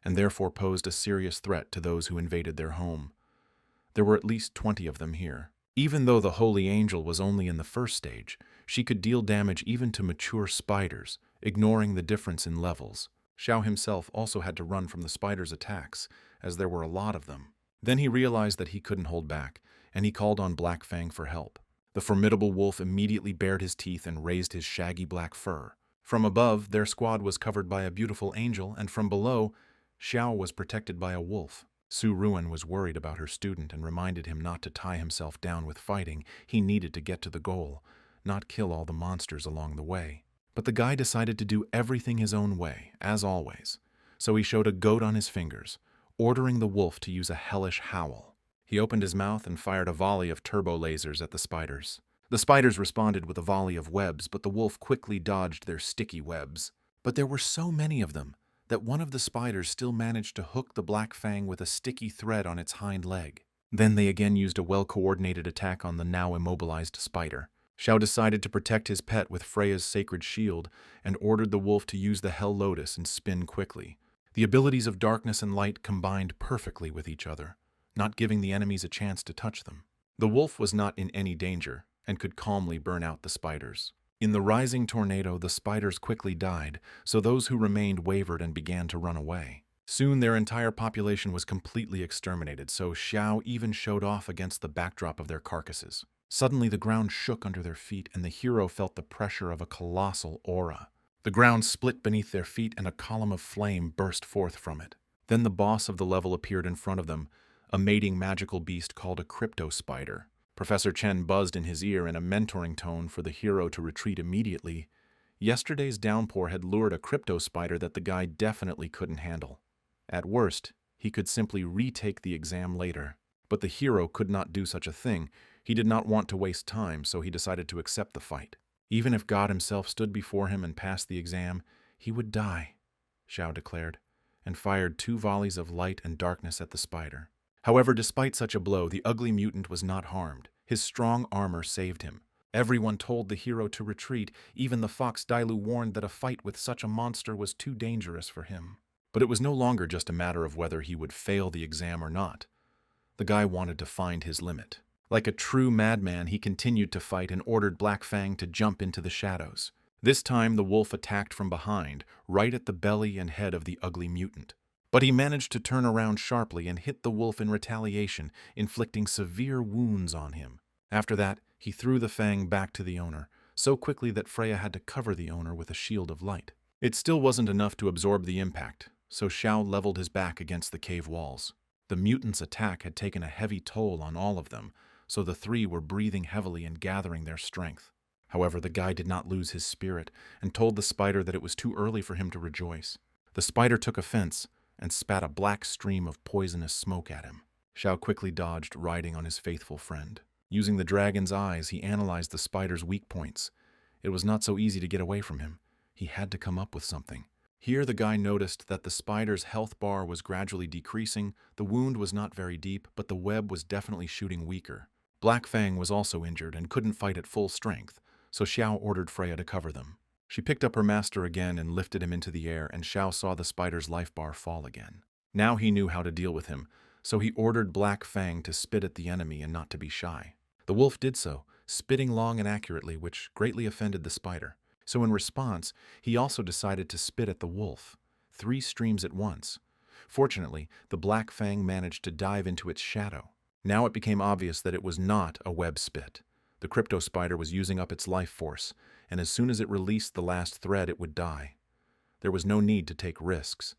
and therefore posed a serious threat to those who invaded their home. There were at least 20 of them here. Even though the holy angel was only in the first stage, she could deal damage even to mature spiders, ignoring the difference in levels. Xiao himself also had to run from the spiders' attacks, as there were a lot of them. Then he realized that he couldn't hold back, and he called on Black Fang for help. The formidable wolf immediately bared his teeth and raised his shaggy black fur. From above, their squad was covered by a beautiful angel, and from below, Xiao was protected by a wolf. Su Ruan was worried about her student and reminded him not to tie himself down with fighting. He needed to get to the goal, not kill all the monsters along the way. But the guy decided to do everything his own way, as always. So he showed a goat on his fingers, ordering the wolf to use a hellish howl. He opened his mouth and fired a volley of turbo lasers at the spiders. The spiders responded with a volley of webs, but the wolf quickly dodged their sticky webs. But there were so many of them that one of the spiders still managed to hook the Black Fang with a sticky thread on its hind leg. Then they again used a well-coordinated attack on the now immobilized spider. Xiao decided to protect his pet with Freya's sacred shield and ordered the wolf to use the Hell Lotus and spin quickly. The abilities of darkness and light combined perfectly with each other, not giving the enemies a chance to touch them. The wolf was not in any danger and could calmly burn out the spiders. In the rising tornado, the spiders quickly died, so those who remained wavered and began to run away. Soon their entire population was completely exterminated, so Xiao even showed off against the backdrop of their carcasses. Suddenly the ground shook under their feet, and the hero felt the pressure of a colossal aura. The ground split beneath their feet, and a column of flame burst forth from it. Then the boss of the level appeared in front of them, a mating magical beast called a crypto spider. Professor Chen buzzed in his ear in a mentoring tone for the hero to retreat immediately. Yesterday's downpour had lured a crypto spider that the guy definitely couldn't handle. At worst, he could simply retake the exam later. But the hero could not do such a thing. He did not want to waste time, so he decided to accept the fight. Even if God himself stood before him and passed the exam, he would die, Xiao declared, and fired 2 volleys of light and darkness at the spider. However, despite such a blow, the ugly mutant was not harmed. His strong armor saved him. Everyone told the hero to retreat. Even the fox Dailu warned that a fight with such a monster was too dangerous for him. But it was no longer just a matter of whether he would fail the exam or not. The guy wanted to find his limit. Like a true madman, he continued to fight and ordered Black Fang to jump into the shadows. This time, the wolf attacked from behind, right at the belly and head of the ugly mutant. But he managed to turn around sharply and hit the wolf in retaliation, inflicting severe wounds on him. After that, he threw the fang back to the owner, so quickly that Freya had to cover the owner with a shield of light. It still wasn't enough to absorb the impact, so Xiao leveled his back against the cave walls. The mutant's attack had taken a heavy toll on all of them, so the 3 were breathing heavily and gathering their strength. However, the guy did not lose his spirit and told the spider that it was too early for him to rejoice. The spider took offense and spat a black stream of poisonous smoke at him. Xiao quickly dodged, riding on his faithful friend. Using the dragon's eyes, he analyzed the spider's weak points. It was not so easy to get away from him. He had to come up with something. Here the guy noticed that the spider's health bar was gradually decreasing. The wound was not very deep, but the web was definitely shooting weaker. Black Fang was also injured and couldn't fight at full strength, so Xiao ordered Freya to cover them. She picked up her master again and lifted him into the air, and Xiao saw the spider's life bar fall again. Now he knew how to deal with him, so he ordered Black Fang to spit at the enemy and not to be shy. The wolf did so, spitting long and accurately, which greatly offended the spider. So in response, he also decided to spit at the wolf, 3 streams at once. Fortunately, the Black Fang managed to dive into its shadow. Now it became obvious that it was not a web spit. The crypto spider was using up its life force, and as soon as it released the last thread, it would die. There was no need to take risks.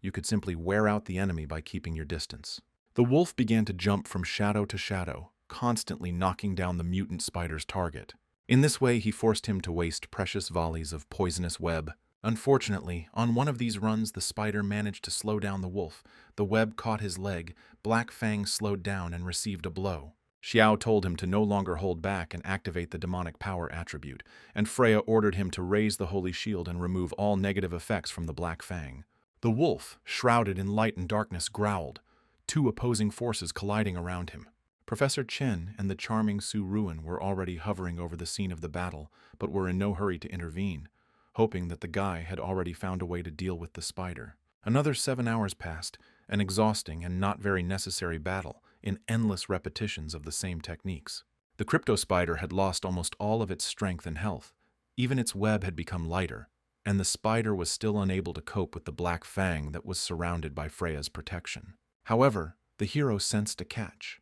You could simply wear out the enemy by keeping your distance. The wolf began to jump from shadow to shadow, constantly knocking down the mutant spider's target. In this way, he forced him to waste precious volleys of poisonous web. Unfortunately, on one of these runs, the spider managed to slow down the wolf. The web caught his leg. Black Fang slowed down and received a blow. Xiao told him to no longer hold back and activate the demonic power attribute, and Freya ordered him to raise the holy shield and remove all negative effects from the Black Fang. The wolf, shrouded in light and darkness, growled, two opposing forces colliding around him. Professor Chen and the charming Su Ruin were already hovering over the scene of the battle, but were in no hurry to intervene, hoping that the guy had already found a way to deal with the spider. Another 7 hours passed, an exhausting and not very necessary battle, in endless repetitions of the same techniques. The crypto spider had lost almost all of its strength and health. Even its web had become lighter, and the spider was still unable to cope with the black fang that was surrounded by Freya's protection. However, the hero sensed a catch.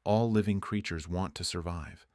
All living creatures want to survive.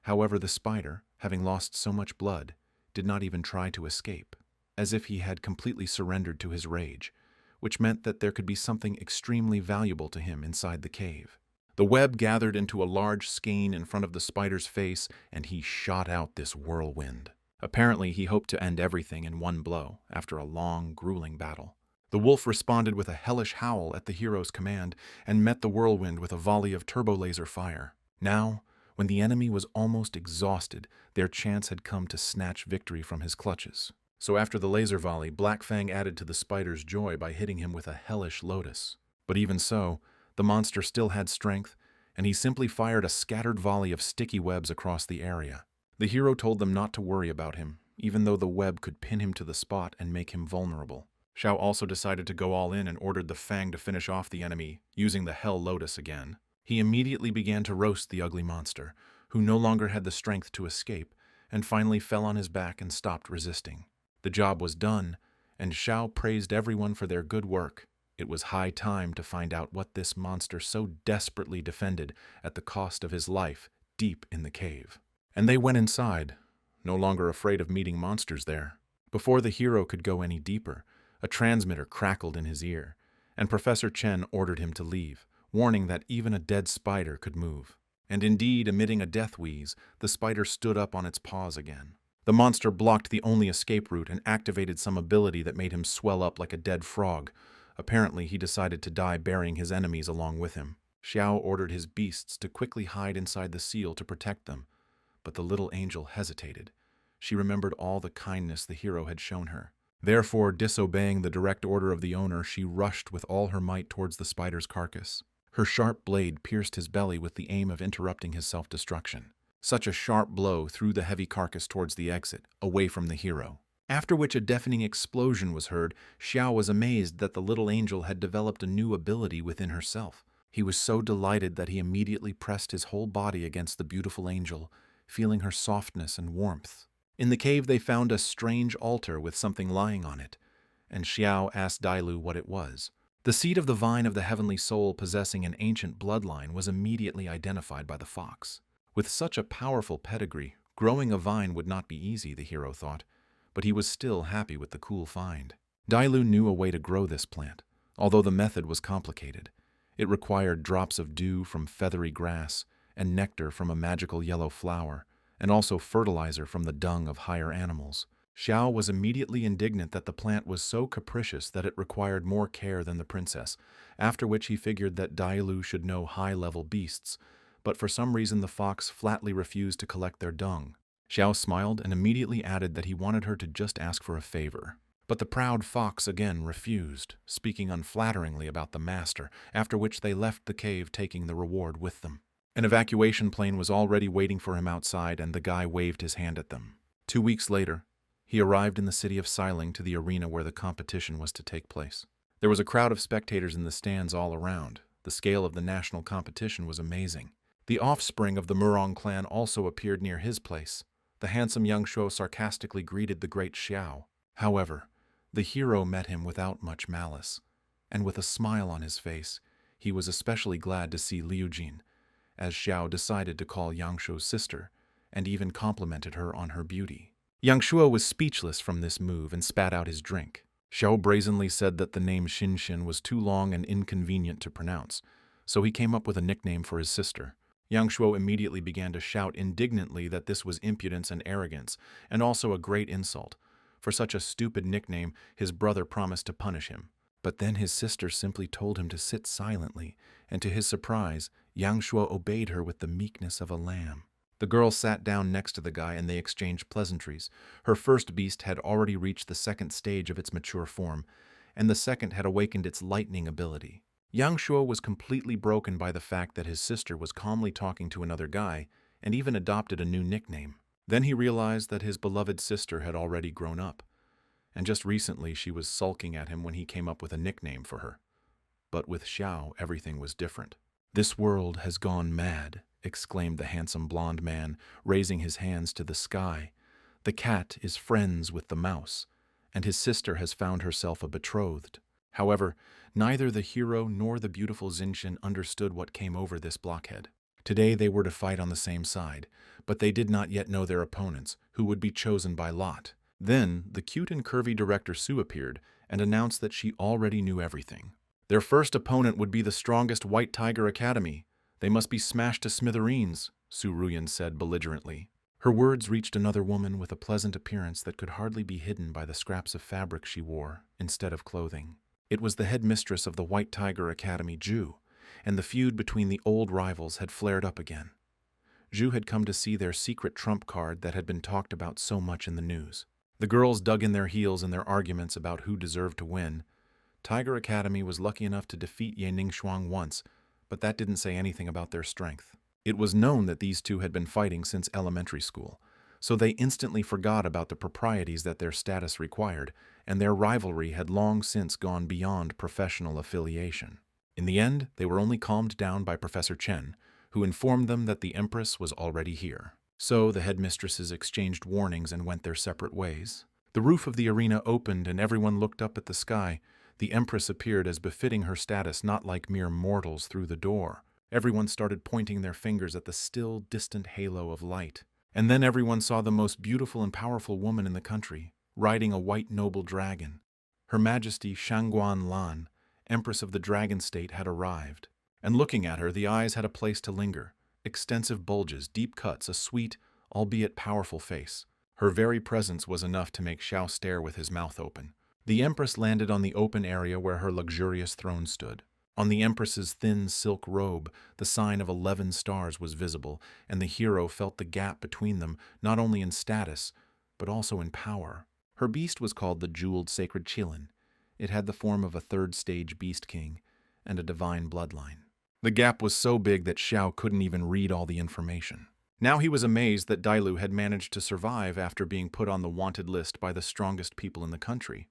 However, the spider, having lost so much blood, did not even try to escape, as if he had completely surrendered to his rage, which meant that there could be something extremely valuable to him inside the cave. The web gathered into a large skein in front of the spider's face, and he shot out this whirlwind. Apparently, he hoped to end everything in one blow, after a long, grueling battle. The wolf responded with a hellish howl at the hero's command, and met the whirlwind with a volley of turbo-laser fire. Now, when the enemy was almost exhausted, their chance had come to snatch victory from his clutches. So after the laser volley, Black Fang added to the spider's joy by hitting him with a hellish lotus. But even so, the monster still had strength, and he simply fired a scattered volley of sticky webs across the area. The hero told them not to worry about him, even though the web could pin him to the spot and make him vulnerable. Xiao also decided to go all in and ordered the Fang to finish off the enemy, using the Hell Lotus again. He immediately began to roast the ugly monster, who no longer had the strength to escape, and finally fell on his back and stopped resisting. The job was done, and Xiao praised everyone for their good work. It was high time to find out what this monster so desperately defended at the cost of his life deep in the cave. And they went inside, no longer afraid of meeting monsters there. Before the hero could go any deeper, a transmitter crackled in his ear, and Professor Chen ordered him to leave, warning that even a dead spider could move. And indeed, emitting a death wheeze, the spider stood up on its paws again. The monster blocked the only escape route and activated some ability that made him swell up like a dead frog. Apparently, he decided to die burying his enemies along with him. Xiao ordered his beasts to quickly hide inside the seal to protect them, but the little angel hesitated. She remembered all the kindness the hero had shown her. Therefore, disobeying the direct order of the owner, she rushed with all her might towards the spider's carcass. Her sharp blade pierced his belly with the aim of interrupting his self-destruction. Such a sharp blow threw the heavy carcass towards the exit, away from the hero. After which a deafening explosion was heard, Xiao was amazed that the little angel had developed a new ability within herself. He was so delighted that he immediately pressed his whole body against the beautiful angel, feeling her softness and warmth. In the cave they found a strange altar with something lying on it, and Xiao asked Dailu what it was. The seed of the vine of the heavenly soul possessing an ancient bloodline was immediately identified by the fox. With such a powerful pedigree, growing a vine would not be easy, the hero thought, but he was still happy with the cool find. Dailu knew a way to grow this plant, although the method was complicated. It required drops of dew from feathery grass, and nectar from a magical yellow flower, and also fertilizer from the dung of higher animals. Xiao was immediately indignant that the plant was so capricious that it required more care than the princess, after which he figured that Dailu should know high-level beasts, but for some reason the fox flatly refused to collect their dung. Xiao smiled and immediately added that he wanted her to just ask for a favor. But the proud fox again refused, speaking unflatteringly about the master, after which they left the cave taking the reward with them. An evacuation plane was already waiting for him outside, and the guy waved his hand at them. 2 weeks later, he arrived in the city of Xiling to the arena where the competition was to take place. There was a crowd of spectators in the stands all around. The scale of the national competition was amazing. The offspring of the Murong clan also appeared near his place. The handsome young Shuo sarcastically greeted the great Xiao. However, the hero met him without much malice, and with a smile on his face, he was especially glad to see Liu Jin, as Xiao decided to call Yang Shuo's sister, and even complimented her on her beauty. Yang Shuo was speechless from this move and spat out his drink. Xiao brazenly said that the name Xin was too long and inconvenient to pronounce, so he came up with a nickname for his sister. Yang Shuo immediately began to shout indignantly that this was impudence and arrogance, and also a great insult. For such a stupid nickname, his brother promised to punish him. But then his sister simply told him to sit silently, and to his surprise, Yang Shuo obeyed her with the meekness of a lamb. The girl sat down next to the guy and they exchanged pleasantries. Her first beast had already reached the second stage of its mature form, and the second had awakened its lightning ability. Yang Shuo was completely broken by the fact that his sister was calmly talking to another guy and even adopted a new nickname. Then he realized that his beloved sister had already grown up, and just recently she was sulking at him when he came up with a nickname for her. But with Xiao, everything was different. "This world has gone mad," exclaimed the handsome blond man, raising his hands to the sky. "The cat is friends with the mouse, and his sister has found herself a betrothed." However, neither the hero nor the beautiful Xinxian understood what came over this blockhead. Today they were to fight on the same side, but they did not yet know their opponents, who would be chosen by lot. Then, the cute and curvy Director Su appeared and announced that she already knew everything. Their first opponent would be the strongest White Tiger Academy. They must be smashed to smithereens, Su Ruyan said belligerently. Her words reached another woman with a pleasant appearance that could hardly be hidden by the scraps of fabric she wore instead of clothing. It was the headmistress of the White Tiger Academy, Zhu, and the feud between the old rivals had flared up again. Zhu had come to see their secret trump card that had been talked about so much in the news. The girls dug in their heels in their arguments about who deserved to win. Tiger Academy was lucky enough to defeat Ye Ningxuang once, but that didn't say anything about their strength. It was known that these two had been fighting since elementary school, so they instantly forgot about the proprieties that their status required, and their rivalry had long since gone beyond professional affiliation. In the end, they were only calmed down by Professor Chen, who informed them that the Empress was already here. So the headmistresses exchanged warnings and went their separate ways. The roof of the arena opened and everyone looked up at the sky. The Empress appeared as befitting her status, not like mere mortals through the door. Everyone started pointing their fingers at the still, distant halo of light. And then everyone saw the most beautiful and powerful woman in the country, riding a white noble dragon. Her Majesty Shangguan Lan, Empress of the Dragon State, had arrived. And looking at her, the eyes had a place to linger. Extensive bulges, deep cuts, a sweet, albeit powerful face. Her very presence was enough to make Xiao stare with his mouth open. The Empress landed on the open area where her luxurious throne stood. On the Empress's thin silk robe, the sign of 11 stars was visible, and the hero felt the gap between them, not only in status, but also in power. Her beast was called the Jeweled Sacred Qilin. It had the form of a third-stage beast king, and a divine bloodline. The gap was so big that Xiao couldn't even read all the information. Now he was amazed that Dailu had managed to survive after being put on the wanted list by the strongest people in the country,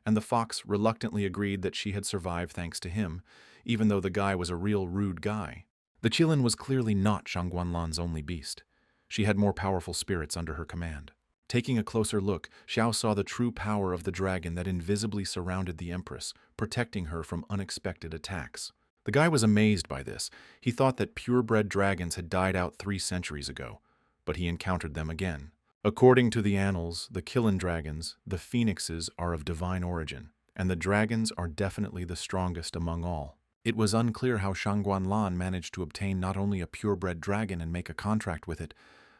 and the fox reluctantly agreed that she had survived thanks to him, even though the guy was a real rude guy. The Qilin was clearly not Shangguanlan's only beast. She had more powerful spirits under her command. Taking a closer look, Xiao saw the true power of the dragon that invisibly surrounded the Empress, protecting her from unexpected attacks. The guy was amazed by this. He thought that purebred dragons had died out 3 centuries ago, but he encountered them again. According to the annals, the Qilin dragons, the phoenixes, are of divine origin, and the dragons are definitely the strongest among all. It was unclear how Shangguanlan managed to obtain not only a purebred dragon and make a contract with it,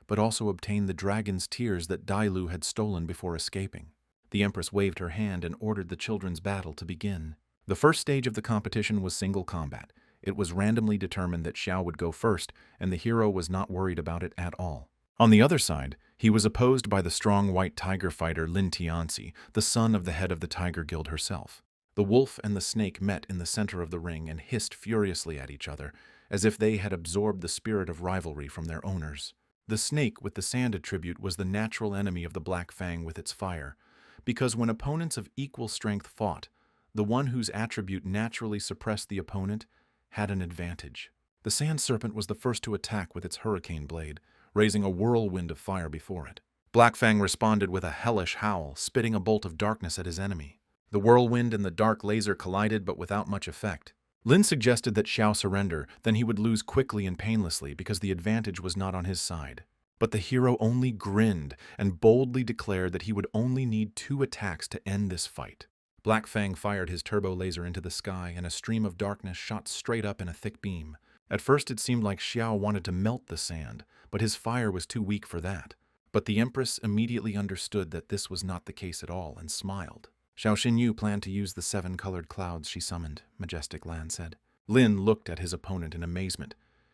but also obtain the dragon's tears that Dailu had stolen before escaping. The Empress waved her hand and ordered the children's battle to begin. The first stage of the competition was single combat. It was randomly determined that Xiao would go first, and the hero was not worried about it at all. On the other side, he was opposed by the strong white tiger fighter Lin Tianxi, the son of the head of the Tiger Guild herself. The wolf and the snake met in the center of the ring and hissed furiously at each other, as if they had absorbed the spirit of rivalry from their owners. The snake with the sand attribute was the natural enemy of the Black Fang with its fire, because when opponents of equal strength fought, the one whose attribute naturally suppressed the opponent had an advantage. The sand serpent was the first to attack with its hurricane blade, raising a whirlwind of fire before it. Black Fang responded with a hellish howl, spitting a bolt of darkness at his enemy. The whirlwind and the dark laser collided, but without much effect. Lin suggested that Xiao surrender, then he would lose quickly and painlessly because the advantage was not on his side. But the hero only grinned and boldly declared that he would only need 2 attacks to end this fight. Black Fang fired his turbo laser into the sky, and a stream of darkness shot straight up in a thick beam. At first it seemed like Xiao wanted to melt the sand, but his fire was too weak for that. But the Empress immediately understood that this was not the case at all and smiled. Xiao Xinyu planned to use the 7 colored clouds she summoned, Majestic Lan said. Lin looked at his opponent in amazement.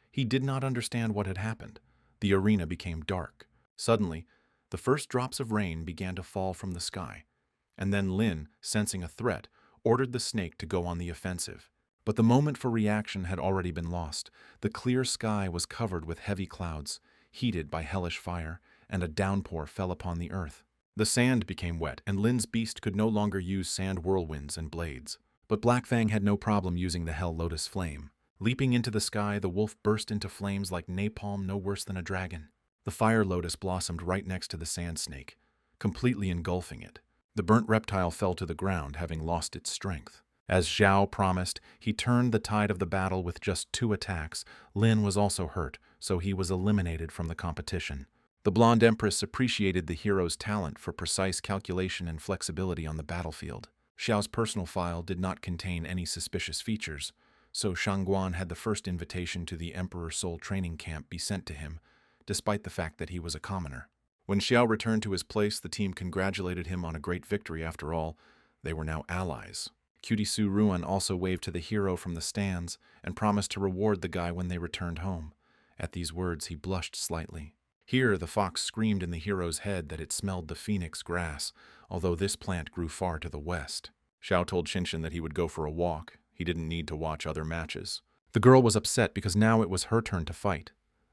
He did not understand what had happened. The arena became dark. Suddenly, the first drops of rain began to fall from the sky. And then Lin, sensing a threat, ordered the snake to go on the offensive. But the moment for reaction had already been lost. The clear sky was covered with heavy clouds, heated by hellish fire, and a downpour fell upon the earth. The sand became wet, and Lin's beast could no longer use sand whirlwinds and blades. But Black Fang had no problem using the Hell Lotus flame. Leaping into the sky, the wolf burst into flames like napalm, no worse than a dragon. The fire lotus blossomed right next to the sand snake, completely engulfing it. The burnt reptile fell to the ground, having lost its strength. As Zhao promised, he turned the tide of the battle with just 2 attacks. Lin was also hurt, so he was eliminated from the competition. The blonde empress appreciated the hero's talent for precise calculation and flexibility on the battlefield. Xiao's personal file did not contain any suspicious features, so Shangguan had the first invitation to the Emperor Soul training camp be sent to him, despite the fact that he was a commoner. When Xiao returned to his place, the team congratulated him on a great victory. After all, they were now allies. Cutie Su Ruan also waved to the hero from the stands and promised to reward the guy when they returned home. At these words, he blushed slightly. Here, the fox screamed in the hero's head that it smelled the phoenix grass, although this plant grew far to the west. Xiao told Qinshin that he would go for a walk. He didn't need to watch other matches. The girl was upset because now it was her turn to fight.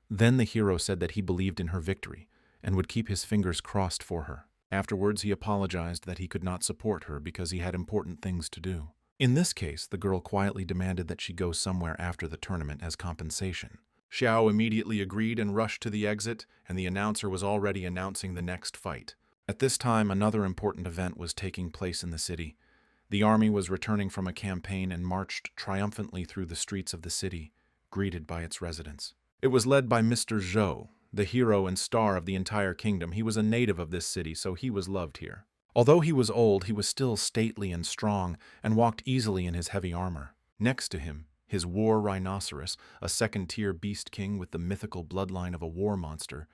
Then the hero said that he believed in her victory and would keep his fingers crossed for her. Afterwards, he apologized that he could not support her because he had important things to do. In this case, the girl quietly demanded that she go somewhere after the tournament as compensation. Xiao immediately agreed and rushed to the exit, and the announcer was already announcing the next fight. At this time, another important event was taking place in the city. The army was returning from a campaign and marched triumphantly through the streets of the city, greeted by its residents. It was led by Mr. Zhou, the hero and star of the entire kingdom. He was a native of this city, so he was loved here. Although he was old, he was still stately and strong, and walked easily in his heavy armor. Next to him, his war rhinoceros, a second-tier beast king with the mythical bloodline of a war monster,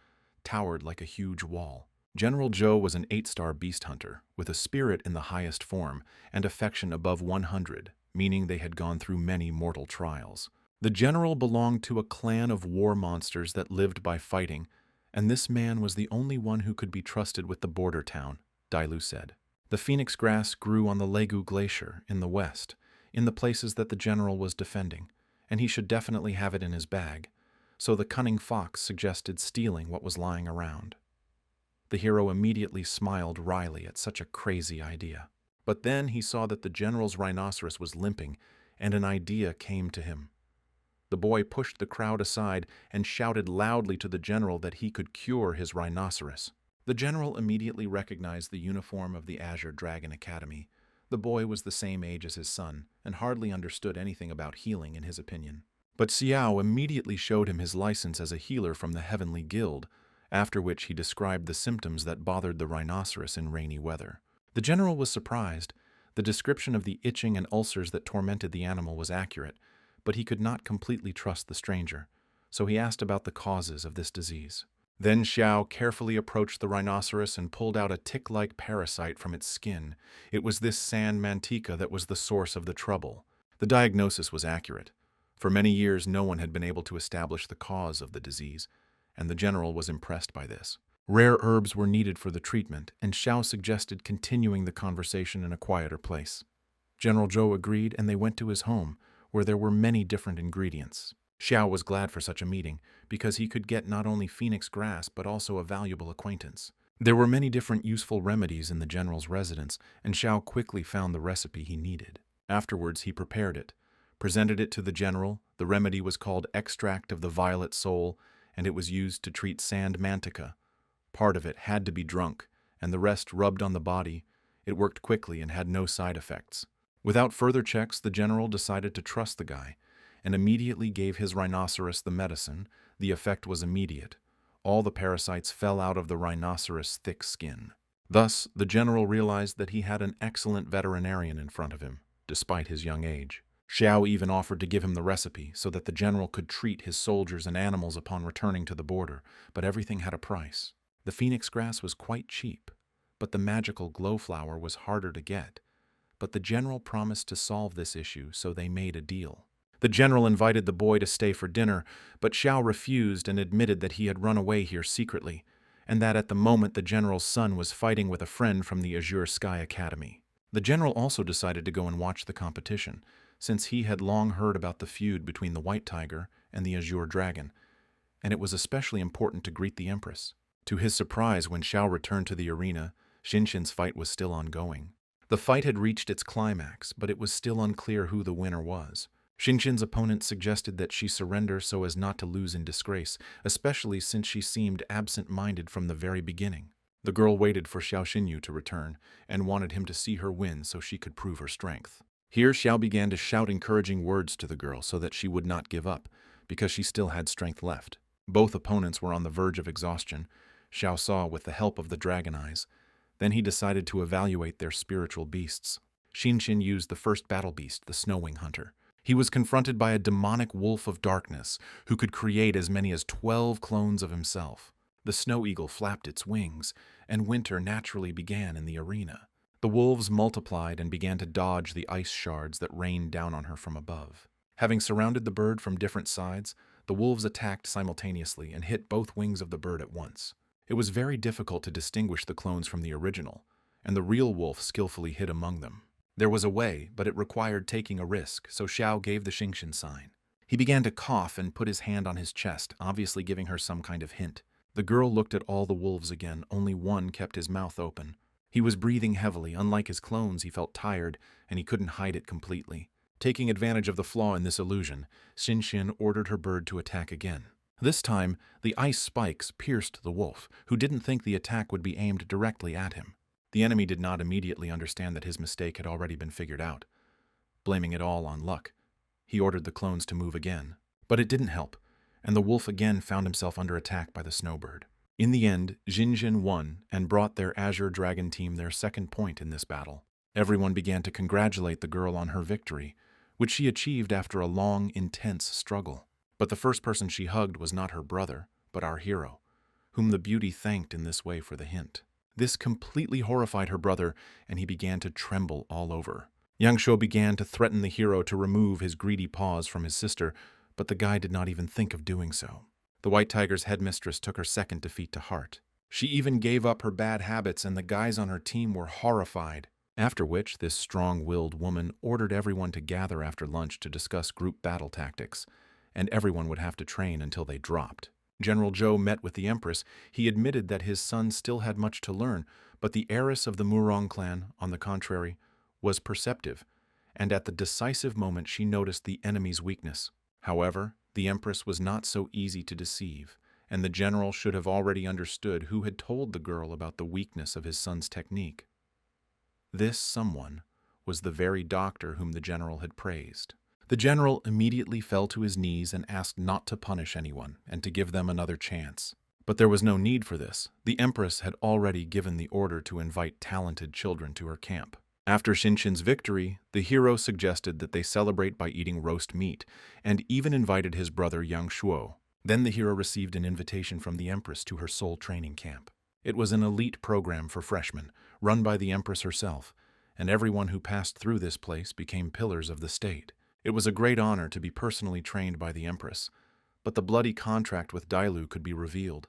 towered like a huge wall. General Zhou was an 8-star beast hunter, with a spirit in the highest form, and affection above 100, meaning they had gone through many mortal trials. The general belonged to a clan of war monsters that lived by fighting, and this man was the only one who could be trusted with the border town, Dailu said. The phoenix grass grew on the Legu Glacier in the west, in the places that the general was defending, and he should definitely have it in his bag, so the cunning fox suggested stealing what was lying around. The hero immediately smiled wryly at such a crazy idea. But then he saw that the general's rhinoceros was limping, and an idea came to him. The boy pushed the crowd aside and shouted loudly to the general that he could cure his rhinoceros. The general immediately recognized the uniform of the Azure Dragon Academy. The boy was the same age as his son, and hardly understood anything about healing in his opinion. But Xiao immediately showed him his license as a healer from the Heavenly Guild, after which he described the symptoms that bothered the rhinoceros in rainy weather. The general was surprised. The description of the itching and ulcers that tormented the animal was accurate, but he could not completely trust the stranger, so he asked about the causes of this disease. Then Xiao carefully approached the rhinoceros and pulled out a tick-like parasite from its skin. It was this sand mantica that was the source of the trouble. The diagnosis was accurate. For many years, no one had been able to establish the cause of the disease, and the general was impressed by this. Rare herbs were needed for the treatment, and Xiao suggested continuing the conversation in a quieter place. General Zhou agreed, and they went to his home, where there were many different ingredients. Xiao was glad for such a meeting, because he could get not only phoenix grass but also a valuable acquaintance. There were many different useful remedies in the general's residence, and Xiao quickly found the recipe he needed. Afterwards, he prepared it, presented it to the general. The remedy was called Extract of the Violet Soul, and it was used to treat sand mantica. Part of it had to be drunk, and the rest rubbed on the body. It worked quickly and had no side effects. Without further checks, the general decided to trust the guy, and immediately gave his rhinoceros the medicine. The effect was immediate. All the parasites fell out of the rhinoceros' thick skin. Thus, the general realized that he had an excellent veterinarian in front of him, despite his young age. Xiao even offered to give him the recipe so that the general could treat his soldiers and animals upon returning to the border, but everything had a price. The phoenix grass was quite cheap, but the magical glowflower was harder to get. But the general promised to solve this issue, so they made a deal. The general invited the boy to stay for dinner, but Xiao refused and admitted that he had run away here secretly, and that at the moment the general's son was fighting with a friend from the Azure Sky Academy. The general also decided to go and watch the competition, since he had long heard about the feud between the White Tiger and the Azure Dragon, and it was especially important to greet the Empress. To his surprise, when Xiao returned to the arena, Xinxin's fight was still ongoing. The fight had reached its climax, but it was still unclear who the winner was. Xinxin's opponent suggested that she surrender so as not to lose in disgrace, especially since she seemed absent-minded from the very beginning. The girl waited for Xiao Xinyu to return and wanted him to see her win so she could prove her strength. Here Xiao began to shout encouraging words to the girl so that she would not give up, because she still had strength left. Both opponents were on the verge of exhaustion, Xiao saw with the help of the dragon eyes. Then he decided to evaluate their spiritual beasts. Xinxin used the first battle beast, the Snowwing Hunter. He was confronted by a demonic wolf of darkness who could create as many as 12 clones of himself. The snow eagle flapped its wings, and winter naturally began in the arena. The wolves multiplied and began to dodge the ice shards that rained down on her from above. Having surrounded the bird from different sides, the wolves attacked simultaneously and hit both wings of the bird at once. It was very difficult to distinguish the clones from the original, and the real wolf skillfully hid among them. There was a way, but it required taking a risk, so Xiao gave the Xinxin sign. He began to cough and put his hand on his chest, obviously giving her some kind of hint. The girl looked at all the wolves again, only one kept his mouth open. He was breathing heavily. Unlike his clones, he felt tired, and he couldn't hide it completely. Taking advantage of the flaw in this illusion, Xinxin ordered her bird to attack again. This time, the ice spikes pierced the wolf, who didn't think the attack would be aimed directly at him. The enemy did not immediately understand that his mistake had already been figured out. Blaming it all on luck, he ordered the clones to move again. But it didn't help, and the wolf again found himself under attack by the snowbird. In the end, Xinxin won and brought their Azure Dragon team their second point in this battle. Everyone began to congratulate the girl on her victory, which she achieved after a long, intense struggle. But the first person she hugged was not her brother, but our hero, whom the beauty thanked in this way for the hint. This completely horrified her brother, and he began to tremble all over. Yangshuo began to threaten the hero to remove his greedy paws from his sister, but the guy did not even think of doing so. The White Tiger's headmistress took her second defeat to heart. She even gave up her bad habits, and the guys on her team were horrified. After which, this strong-willed woman ordered everyone to gather after lunch to discuss group battle tactics, and everyone would have to train until they dropped. General Zhou met with the Empress. He admitted that his son still had much to learn, but the heiress of the Murong clan, on the contrary, was perceptive, and at the decisive moment she noticed the enemy's weakness. However, the Empress was not so easy to deceive, and the general should have already understood who had told the girl about the weakness of his son's technique. This someone was the very doctor whom the general had praised. The general immediately fell to his knees and asked not to punish anyone and to give them another chance. But there was no need for this. The Empress had already given the order to invite talented children to her camp. After Xinxin's victory, the hero suggested that they celebrate by eating roast meat, and even invited his brother Yang Shuo. Then the hero received an invitation from the Empress to her soul training camp. It was an elite program for freshmen, run by the Empress herself, and everyone who passed through this place became pillars of the state. It was a great honor to be personally trained by the Empress, but the bloody contract with Dailu could be revealed,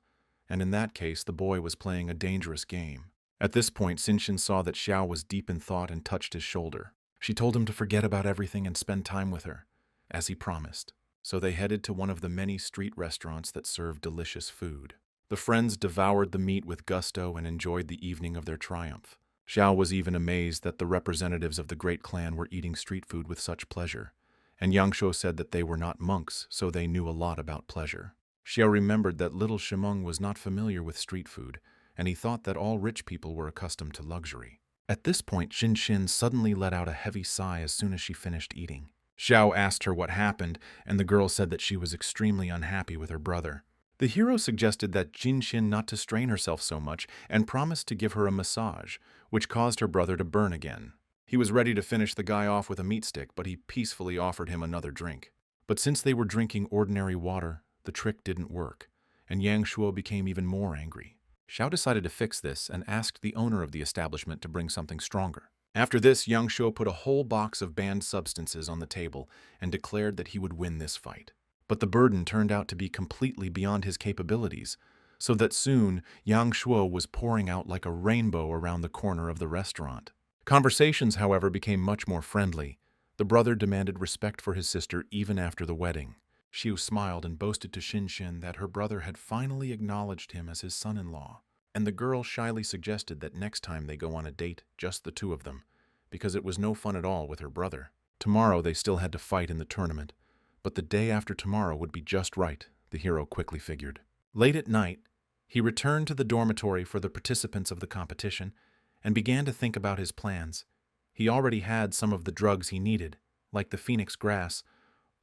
and in that case the boy was playing a dangerous game. At this point, Xinxin saw that Xiao was deep in thought and touched his shoulder. She told him to forget about everything and spend time with her, as he promised. So they headed to one of the many street restaurants that served delicious food. The friends devoured the meat with gusto and enjoyed the evening of their triumph. Xiao was even amazed that the representatives of the great clan were eating street food with such pleasure, and Yangshuo said that they were not monks, so they knew a lot about pleasure. Xiao remembered that little Shimeng was not familiar with street food, and he thought that all rich people were accustomed to luxury. At this point, Xinxin suddenly let out a heavy sigh as soon as she finished eating. Xiao asked her what happened, and the girl said that she was extremely unhappy with her brother. The hero suggested that Xinxin not to strain herself so much and promised to give her a massage, which caused her brother to burn again. He was ready to finish the guy off with a meat stick, but he peacefully offered him another drink. But since they were drinking ordinary water, the trick didn't work, and Yang Shuo became even more angry. Xiao decided to fix this and asked the owner of the establishment to bring something stronger. After this, Yang Shuo put a whole box of banned substances on the table and declared that he would win this fight. But the burden turned out to be completely beyond his capabilities, so that soon Yang Shuo was pouring out like a rainbow around the corner of the restaurant. Conversations, however, became much more friendly. The brother demanded respect for his sister even after the wedding. Xiu smiled and boasted to Xin that her brother had finally acknowledged him as his son-in-law, and the girl shyly suggested that next time they go on a date, just the two of them, because it was no fun at all with her brother. Tomorrow they still had to fight in the tournament, but the day after tomorrow would be just right, the hero quickly figured. Late at night, he returned to the dormitory for the participants of the competition and began to think about his plans. He already had some of the drugs he needed, like the phoenix grass.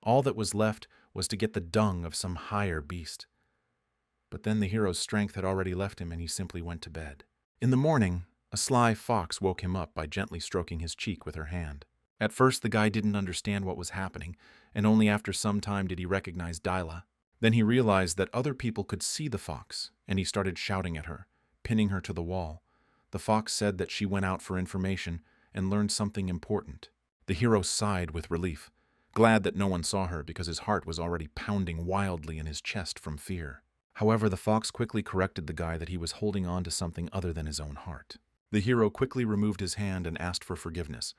All that was left was to get the dung of some higher beast. But then the hero's strength had already left him and he simply went to bed. In the morning, a sly fox woke him up by gently stroking his cheek with her hand. At first the guy didn't understand what was happening, and only after some time did he recognize Dyla. Then he realized that other people could see the fox, and he started shouting at her, pinning her to the wall. The fox said that she went out for information and learned something important. The hero sighed with relief, glad that no one saw her because his heart was already pounding wildly in his chest from fear. However, the fox quickly corrected the guy that he was holding on to something other than his own heart. The hero quickly removed his hand and asked for forgiveness.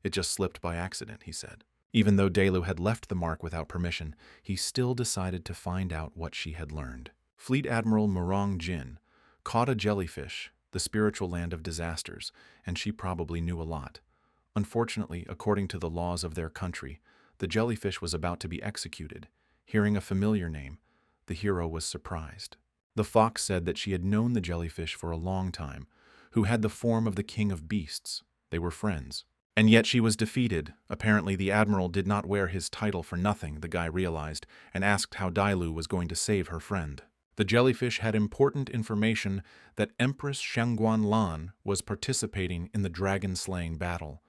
It just slipped by accident, he said. Even though Delu had left the mark without permission, he still decided to find out what she had learned. Fleet Admiral Murong Jin caught a jellyfish, the spiritual land of disasters, and she probably knew a lot. Unfortunately, according to the laws of their country, the jellyfish was about to be executed. Hearing a familiar name, the hero was surprised. The fox said that she had known the jellyfish for a long time, who had the form of the king of beasts. They were friends. And yet she was defeated. Apparently the admiral did not wear his title for nothing, the guy realized, and asked how Dailu was going to save her friend. The jellyfish had important information that Empress Shangguan Lan was participating in the dragon-slaying battle.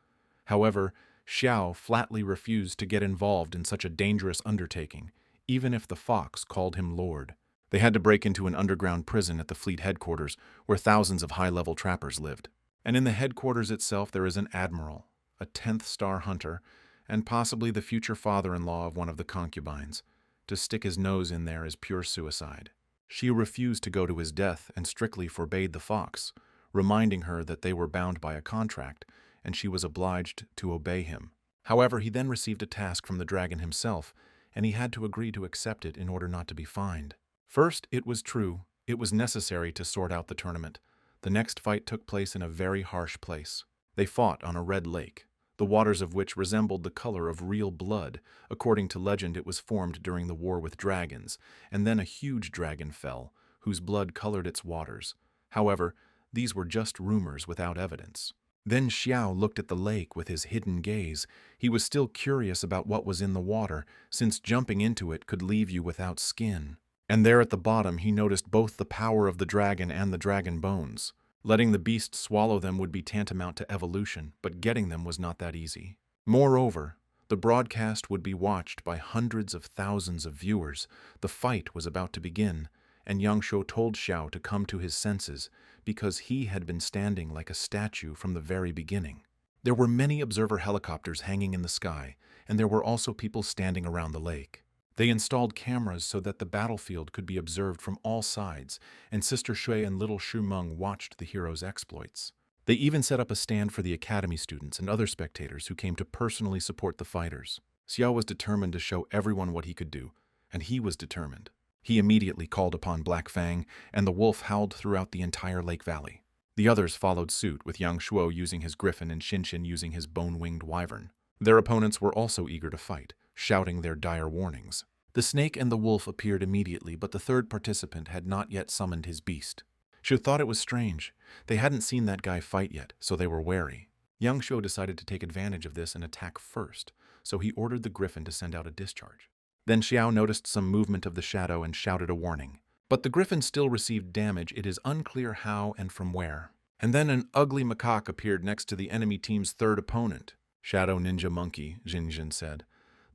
However, Xiao flatly refused to get involved in such a dangerous undertaking, even if the fox called him lord. They had to break into an underground prison at the fleet headquarters, where thousands of high-level trappers lived. And in the headquarters itself there is an admiral, a 10th star hunter, and possibly the future father-in-law of one of the concubines. To stick his nose in there is pure suicide. She refused to go to his death and strictly forbade the fox, reminding her that they were bound by a contract, and she was obliged to obey him. However, he then received a task from the dragon himself, and he had to agree to accept it in order not to be fined. First, it was true, it was necessary to sort out the tournament. The next fight took place in a very harsh place. They fought on a red lake, the waters of which resembled the color of real blood. According to legend, it was formed during the war with dragons, and then a huge dragon fell, whose blood colored its waters. However, these were just rumors without evidence. Then Xiao looked at the lake with his hidden gaze. He was still curious about what was in the water, since jumping into it could leave you without skin. And there at the bottom he noticed both the power of the dragon and the dragon bones. Letting the beast swallow them would be tantamount to evolution, but getting them was not that easy. Moreover, the broadcast would be watched by hundreds of thousands of viewers. The fight was about to begin, and Yangshuo told Xiao to come to his senses, because he had been standing like a statue from the very beginning. There were many observer helicopters hanging in the sky, and there were also people standing around the lake. They installed cameras so that the battlefield could be observed from all sides, and Sister Shui and little Shu Meng watched the hero's exploits. They even set up a stand for the academy students and other spectators who came to personally support the fighters. Xiao was determined to show everyone what he could do, and he was determined. He immediately called upon Black Fang, and the wolf howled throughout the entire lake valley. The others followed suit, with Yang Shuo using his griffin and Xin using his bone-winged wyvern. Their opponents were also eager to fight, shouting their dire warnings. The snake and the wolf appeared immediately, but the third participant had not yet summoned his beast. Shu thought it was strange. They hadn't seen that guy fight yet, so they were wary. Yang Shuo decided to take advantage of this and attack first, so he ordered the griffin to send out a discharge. Then Xiao noticed some movement of the shadow and shouted a warning. But the griffin still received damage. It is unclear how and from where. And then an ugly macaque appeared next to the enemy team's third opponent. Shadow Ninja Monkey, Jinjin said,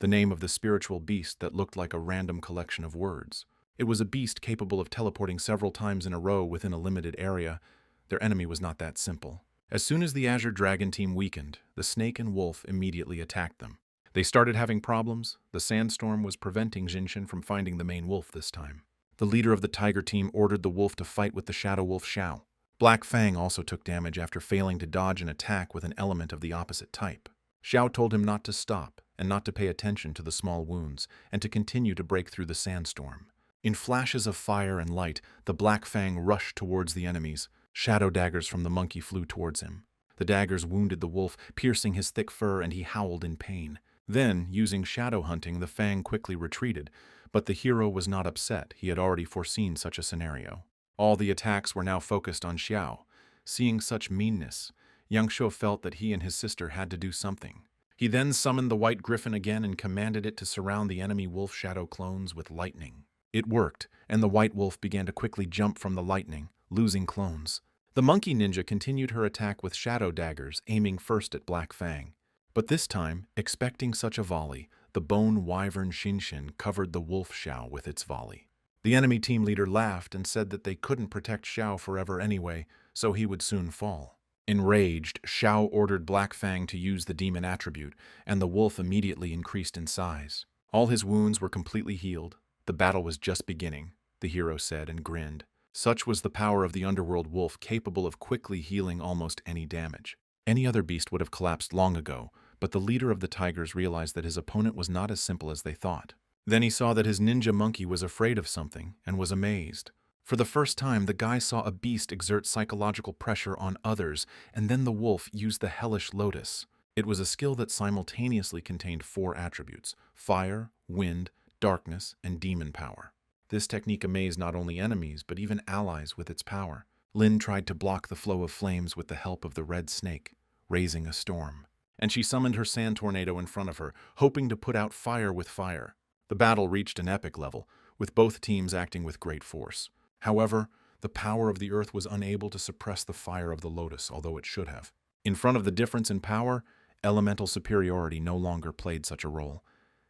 the name of the spiritual beast that looked like a random collection of words. It was a beast capable of teleporting several times in a row within a limited area. Their enemy was not that simple. As soon as the Azure Dragon team weakened, the snake and wolf immediately attacked them. They started having problems. The sandstorm was preventing Jinshin from finding the main wolf this time. The leader of the tiger team ordered the wolf to fight with the shadow wolf Xiao. Black Fang also took damage after failing to dodge an attack with an element of the opposite type. Xiao told him not to stop and not to pay attention to the small wounds and to continue to break through the sandstorm. In flashes of fire and light, the Black Fang rushed towards the enemies. Shadow daggers from the monkey flew towards him. The daggers wounded the wolf, piercing his thick fur, and he howled in pain. Then, using shadow hunting, the Fang quickly retreated, but the hero was not upset. He had already foreseen such a scenario. All the attacks were now focused on Xiao. Seeing such meanness, Yangshuo felt that he and his sister had to do something. He then summoned the White Griffin again and commanded it to surround the enemy wolf shadow clones with lightning. It worked, and the white wolf began to quickly jump from the lightning, losing clones. The monkey ninja continued her attack with shadow daggers, aiming first at Black Fang. But this time, expecting such a volley, the bone wyvern Shinshin covered the wolf Xiao with its volley. The enemy team leader laughed and said that they couldn't protect Xiao forever anyway, so he would soon fall. Enraged, Xiao ordered Black Fang to use the demon attribute, and the wolf immediately increased in size. All his wounds were completely healed. The battle was just beginning, the hero said and grinned. Such was the power of the underworld wolf, capable of quickly healing almost any damage. Any other beast would have collapsed long ago, but the leader of the tigers realized that his opponent was not as simple as they thought. Then he saw that his ninja monkey was afraid of something and was amazed. For the first time, the guy saw a beast exert psychological pressure on others, and then the wolf used the hellish lotus. It was a skill that simultaneously contained 4 attributes: fire, wind, darkness, and demon power. This technique amazed not only enemies, but even allies with its power. Lin tried to block the flow of flames with the help of the red snake, raising a storm. And she summoned her sand tornado in front of her, hoping to put out fire with fire. The battle reached an epic level, with both teams acting with great force. However, the power of the earth was unable to suppress the fire of the lotus, although it should have. In front of the difference in power, elemental superiority no longer played such a role,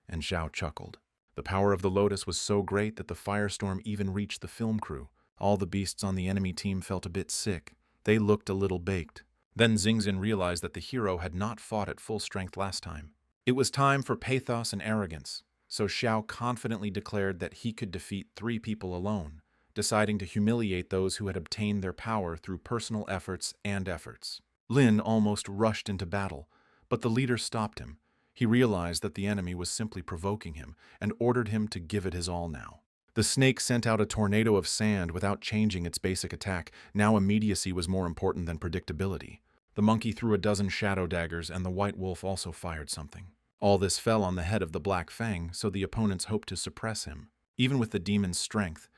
and Zhao chuckled. The power of the lotus was so great that the firestorm even reached the film crew. All the beasts on the enemy team felt a bit sick. They looked a little baked. Then Xingzhen realized that the hero had not fought at full strength last time. It was time for pathos and arrogance, so Xiao confidently declared that he could defeat 3 people alone, deciding to humiliate those who had obtained their power through personal efforts and efforts. Lin almost rushed into battle, but the leader stopped him. He realized that the enemy was simply provoking him and ordered him to give it his all now. The snake sent out a tornado of sand without changing its basic attack. Now immediacy was more important than predictability. The monkey threw a dozen shadow daggers, and the white wolf also fired something. All this fell on the head of the Black Fang, so the opponents hoped to suppress him. Even with the demon's strength,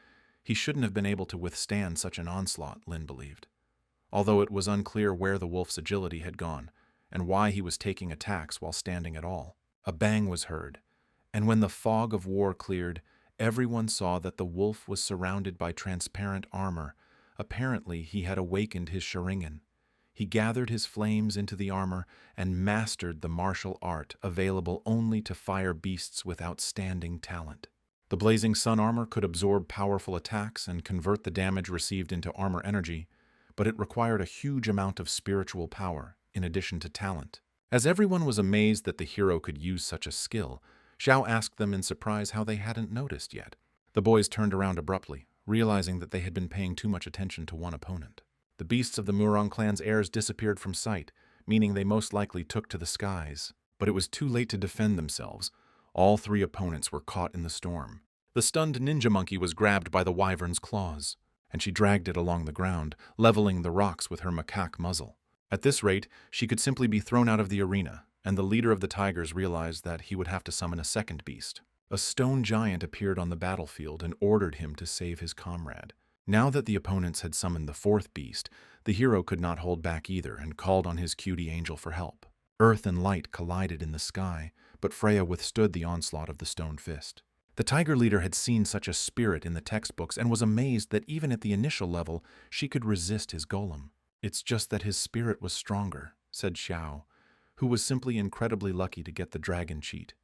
he shouldn't have been able to withstand such an onslaught, Lin believed. Although it was unclear where the wolf's agility had gone, and why he was taking attacks while standing at all. A bang was heard, and when the fog of war cleared, everyone saw that the wolf was surrounded by transparent armor. Apparently, he had awakened his Sharingan. He gathered his flames into the armor and mastered the martial art available only to fire beasts with outstanding talent. The blazing sun armor could absorb powerful attacks and convert the damage received into armor energy, but it required a huge amount of spiritual power, in addition to talent. As everyone was amazed that the hero could use such a skill, Xiao asked them in surprise how they hadn't noticed yet. The boys turned around abruptly, realizing that they had been paying too much attention to one opponent. The beasts of the Murong clan's heirs disappeared from sight, meaning they most likely took to the skies. But it was too late to defend themselves. All 3 opponents were caught in the storm. The stunned ninja monkey was grabbed by the wyvern's claws, and she dragged it along the ground, leveling the rocks with her macaque muzzle. At this rate, she could simply be thrown out of the arena, and the leader of the tigers realized that he would have to summon a second beast. A stone giant appeared on the battlefield and ordered him to save his comrade. Now that the opponents had summoned the 4th beast, the hero could not hold back either and called on his cutie angel for help. Earth and light collided in the sky, but Freya withstood the onslaught of the stone fist. The tiger leader had seen such a spirit in the textbooks and was amazed that even at the initial level, she could resist his golem. "It's just that his spirit was stronger," said Xiao, who was simply incredibly lucky to get the dragon cheat.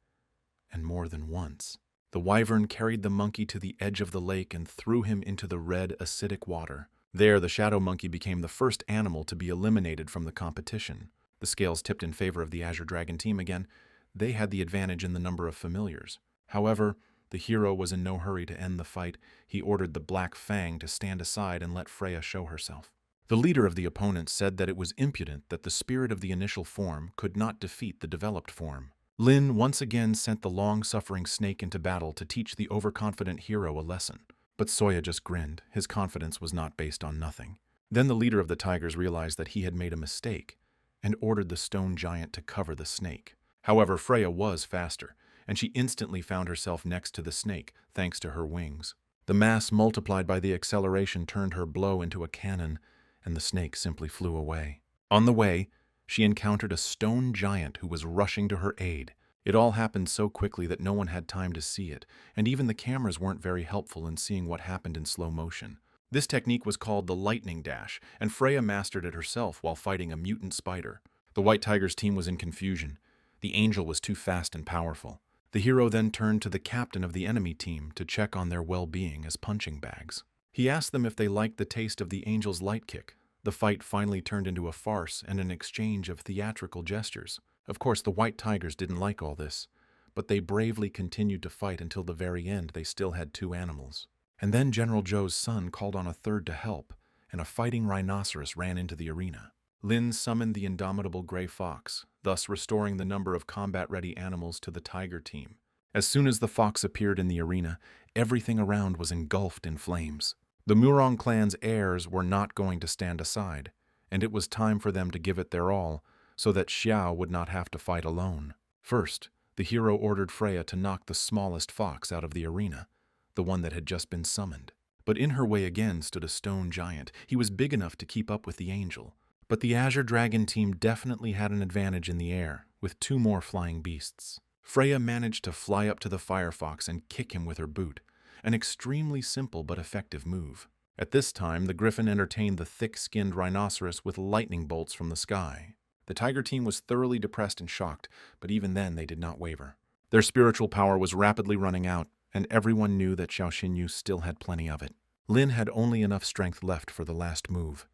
And more than once. The wyvern carried the monkey to the edge of the lake and threw him into the red, acidic water. There, the shadow monkey became the first animal to be eliminated from the competition. The scales tipped in favor of the Azure Dragon team again. They had the advantage in the number of familiars. However, the hero was in no hurry to end the fight. He ordered the Black Fang to stand aside and let Freya show herself. The leader of the opponents said that it was impudent that the spirit of the initial form could not defeat the developed form. Lin once again sent the long-suffering snake into battle to teach the overconfident hero a lesson. But Soya just grinned. His confidence was not based on nothing. Then the leader of the tigers realized that he had made a mistake and ordered the stone giant to cover the snake. However, Freya was faster, and she instantly found herself next to the snake thanks to her wings. The mass multiplied by the acceleration turned her blow into a cannon, and the snake simply flew away. On the way, she encountered a stone giant who was rushing to her aid. It all happened so quickly that no one had time to see it, and even the cameras weren't very helpful in seeing what happened in slow motion. This technique was called the lightning dash, and Freya mastered it herself while fighting a mutant spider. The White Tiger's team was in confusion. The angel was too fast and powerful. The hero then turned to the captain of the enemy team to check on their well-being as punching bags. He asked them if they liked the taste of the angel's light kick. The fight finally turned into a farce and an exchange of theatrical gestures. Of course, the White Tigers didn't like all this, but they bravely continued to fight until the very end. They still had 2 animals. And then General Joe's son called on a third to help, and a fighting rhinoceros ran into the arena. Lin summoned the indomitable gray fox, thus restoring the number of combat-ready animals to the tiger team. As soon as the fox appeared in the arena, everything around was engulfed in flames. The Murong clan's heirs were not going to stand aside, and it was time for them to give it their all, so that Xiao would not have to fight alone. First, the hero ordered Freya to knock the smallest fox out of the arena, the one that had just been summoned. But in her way again stood a stone giant. He was big enough to keep up with the angel. But the Azure Dragon team definitely had an advantage in the air, with 2 more flying beasts. Freya managed to fly up to the firefox and kick him with her boot, an extremely simple but effective move. At this time, the griffin entertained the thick-skinned rhinoceros with lightning bolts from the sky. The tiger team was thoroughly depressed and shocked, but even then they did not waver. Their spiritual power was rapidly running out, and everyone knew that Xiao Xinyu still had plenty of it. Lin had only enough strength left for the last move.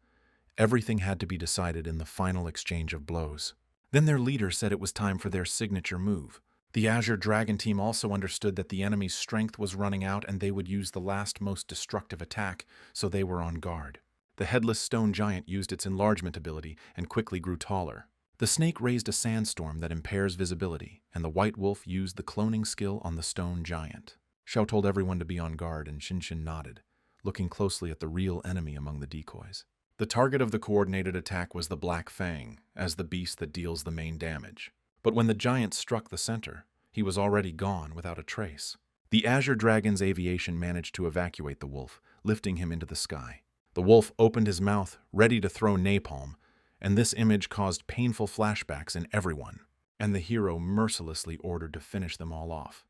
Everything had to be decided in the final exchange of blows. Then their leader said it was time for their signature move. The Azure Dragon team also understood that the enemy's strength was running out and they would use the last most destructive attack, so they were on guard. The headless stone giant used its enlargement ability and quickly grew taller. The snake raised a sandstorm that impairs visibility, and the white wolf used the cloning skill on the stone giant. Xiao told everyone to be on guard, and Shinshin nodded, looking closely at the real enemy among the decoys. The target of the coordinated attack was the Black Fang, as the beast that deals the main damage. But when the giant struck the center, he was already gone without a trace. The Azure Dragon's aviation managed to evacuate the wolf, lifting him into the sky. The wolf opened his mouth, ready to throw napalm, and this image caused painful flashbacks in everyone, and the hero mercilessly ordered to finish them all off.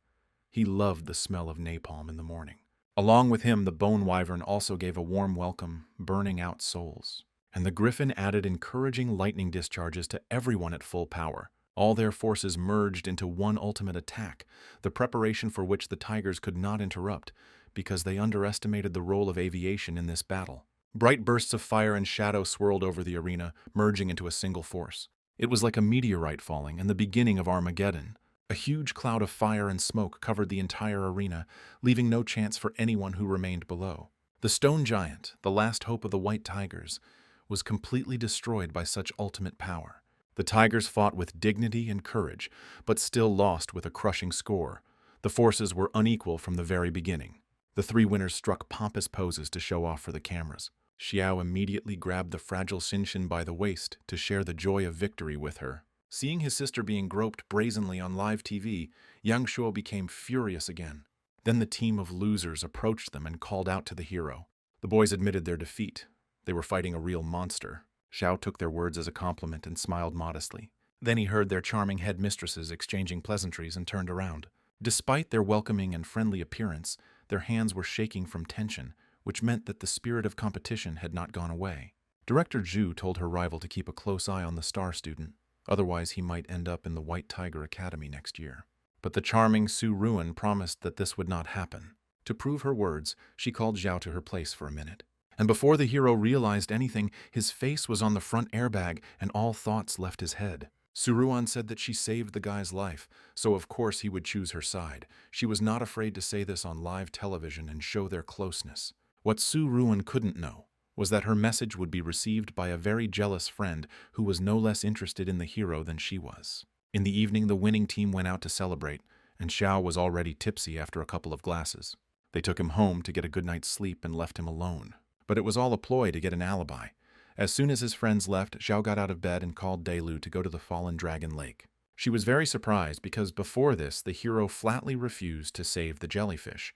He loved the smell of napalm in the morning. Along with him, the bone wyvern also gave a warm welcome, burning out souls. And the griffin added encouraging lightning discharges to everyone at full power. All their forces merged into one ultimate attack, the preparation for which the tigers could not interrupt, because they underestimated the role of aviation in this battle. Bright bursts of fire and shadow swirled over the arena, merging into a single force. It was like a meteorite falling and the beginning of Armageddon. A huge cloud of fire and smoke covered the entire arena, leaving no chance for anyone who remained below. The stone giant, the last hope of the White Tigers, was completely destroyed by such ultimate power. The Tigers fought with dignity and courage, but still lost with a crushing score. The forces were unequal from the very beginning. The 3 winners struck pompous poses to show off for the cameras. Xiao immediately grabbed the fragile Shinshin by the waist to share the joy of victory with her. Seeing his sister being groped brazenly on live TV, Yang Shuo became furious again. Then the team of losers approached them and called out to the hero. The boys admitted their defeat. They were fighting a real monster. Xiao took their words as a compliment and smiled modestly. Then he heard their charming headmistresses exchanging pleasantries and turned around. Despite their welcoming and friendly appearance, their hands were shaking from tension, which meant that the spirit of competition had not gone away. Director Zhu told her rival to keep a close eye on the star student. Otherwise, he might end up in the White Tiger Academy next year. But the charming Su Ruan promised that this would not happen. To prove her words, she called Zhao to her place for a minute. And before the hero realized anything, his face was on the front airbag and all thoughts left his head. Su Ruan said that she saved the guy's life, so of course he would choose her side. She was not afraid to say this on live television and show their closeness. What Su Ruan couldn't know was that her message would be received by a very jealous friend who was no less interested in the hero than she was. In the evening, the winning team went out to celebrate, and Xiao was already tipsy after a couple of glasses. They took him home to get a good night's sleep and left him alone. But it was all a ploy to get an alibi. As soon as his friends left, Xiao got out of bed and called Delu to go to the Fallen Dragon Lake. She was very surprised because before this, the hero flatly refused to save the jellyfish.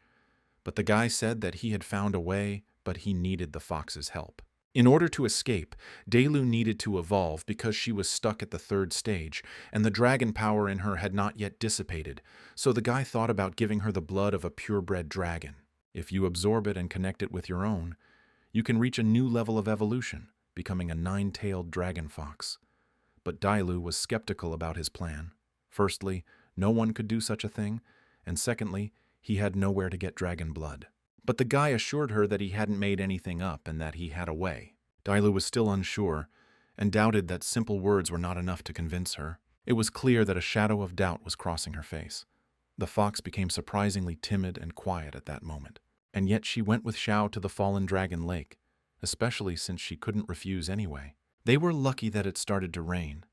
But the guy said that he had found a way, but he needed the fox's help. In order to escape, Delu needed to evolve because she was stuck at the third stage, and the dragon power in her had not yet dissipated, so the guy thought about giving her the blood of a purebred dragon. If you absorb it and connect it with your own, you can reach a new level of evolution, becoming a 9-tailed dragon fox. But Delu was skeptical about his plan. Firstly, no one could do such a thing, and secondly, he had nowhere to get dragon blood. But the guy assured her that he hadn't made anything up and that he had a way. Delu was still unsure, and doubted that simple words were not enough to convince her. It was clear that a shadow of doubt was crossing her face. The fox became surprisingly timid and quiet at that moment. And yet she went with Xiao to the Fallen Dragon Lake, especially since she couldn't refuse anyway. They were lucky that it started to rain.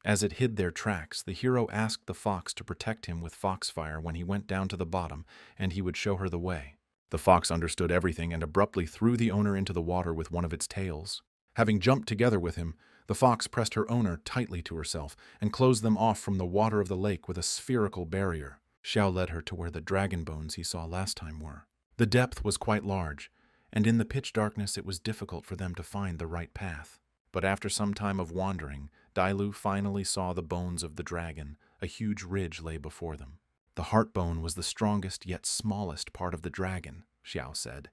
As it hid their tracks, the hero asked the fox to protect him with foxfire when he went down to the bottom, and he would show her the way. The fox understood everything and abruptly threw the owner into the water with one of its tails. Having jumped together with him, the fox pressed her owner tightly to herself and closed them off from the water of the lake with a spherical barrier. Xiao led her to where the dragon bones he saw last time were. The depth was quite large, and in the pitch darkness it was difficult for them to find the right path. But after some time of wandering, Delu finally saw the bones of the dragon. A huge ridge lay before them. The heart bone was the strongest yet smallest part of the dragon, Xiao said.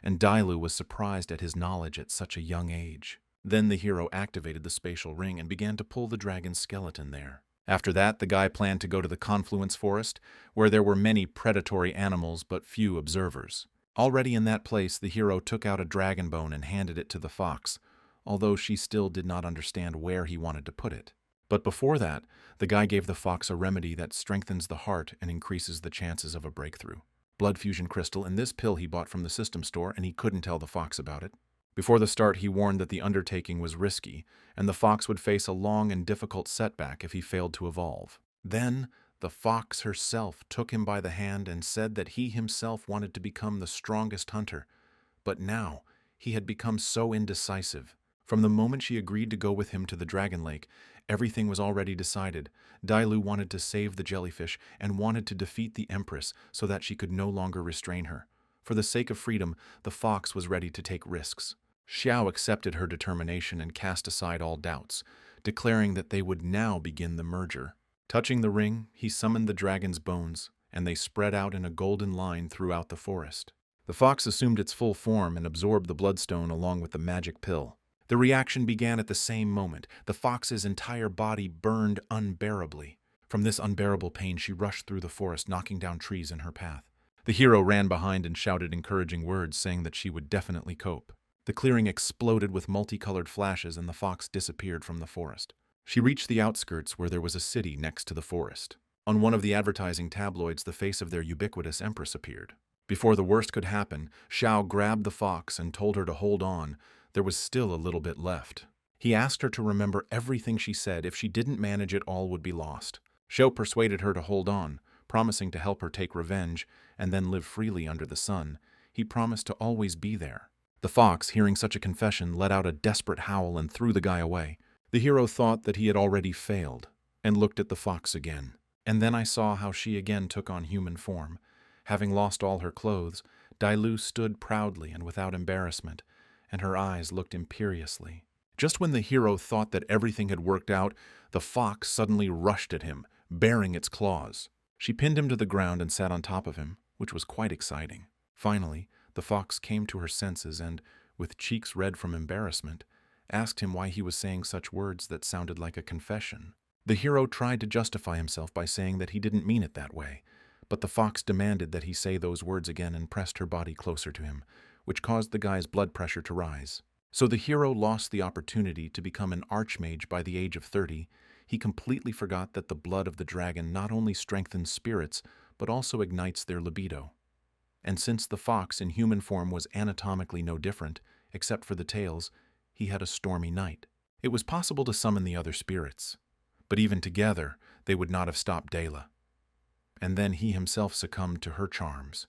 And Delu was surprised at his knowledge at such a young age. Then the hero activated the spatial ring and began to pull the dragon's skeleton there. After that, the guy planned to go to the Confluence Forest, where there were many predatory animals but few observers. Already in that place, the hero took out a dragon bone and handed it to the fox, although she still did not understand where he wanted to put it. But before that, the guy gave the fox a remedy that strengthens the heart and increases the chances of a breakthrough. Blood fusion crystal, and this pill he bought from the system store, and he couldn't tell the fox about it. Before the start, he warned that the undertaking was risky, and the fox would face a long and difficult setback if he failed to evolve. Then, the fox herself took him by the hand and said that he himself wanted to become the strongest hunter. But now, he had become so indecisive. From the moment she agreed to go with him to the Dragon Lake, everything was already decided. Delu wanted to save the jellyfish and wanted to defeat the Empress so that she could no longer restrain her. For the sake of freedom, the fox was ready to take risks. Xiao accepted her determination and cast aside all doubts, declaring that they would now begin the merger. Touching the ring, he summoned the dragon's bones, and they spread out in a golden line throughout the forest. The fox assumed its full form and absorbed the bloodstone along with the magic pill. The reaction began at the same moment. The fox's entire body burned unbearably. From this unbearable pain, she rushed through the forest, knocking down trees in her path. The hero ran behind and shouted encouraging words, saying that she would definitely cope. The clearing exploded with multicolored flashes, and the fox disappeared from the forest. She reached the outskirts where there was a city next to the forest. On one of the advertising tabloids, the face of their ubiquitous empress appeared. Before the worst could happen, Xiao grabbed the fox and told her to hold on. There was still a little bit left. He asked her to remember everything she said. If she didn't manage it, all would be lost. Xiao persuaded her to hold on, promising to help her take revenge and then live freely under the sun. He promised to always be there. The fox, hearing such a confession, let out a desperate howl and threw the guy away. The hero thought that he had already failed and looked at the fox again. And then I saw how she again took on human form. Having lost all her clothes, Delu stood proudly and without embarrassment, and her eyes looked imperiously. Just when the hero thought that everything had worked out, the fox suddenly rushed at him, baring its claws. She pinned him to the ground and sat on top of him, which was quite exciting. Finally, the fox came to her senses and, with cheeks red from embarrassment, asked him why he was saying such words that sounded like a confession. The hero tried to justify himself by saying that he didn't mean it that way, but the fox demanded that he say those words again and pressed her body closer to him, which caused the guy's blood pressure to rise. So the hero lost the opportunity to become an archmage by the age of 30. He completely forgot that the blood of the dragon not only strengthens spirits, but also ignites their libido. And since the fox in human form was anatomically no different, except for the tales, he had a stormy night. It was possible to summon the other spirits, but even together, they would not have stopped Dela. And then he himself succumbed to her charms,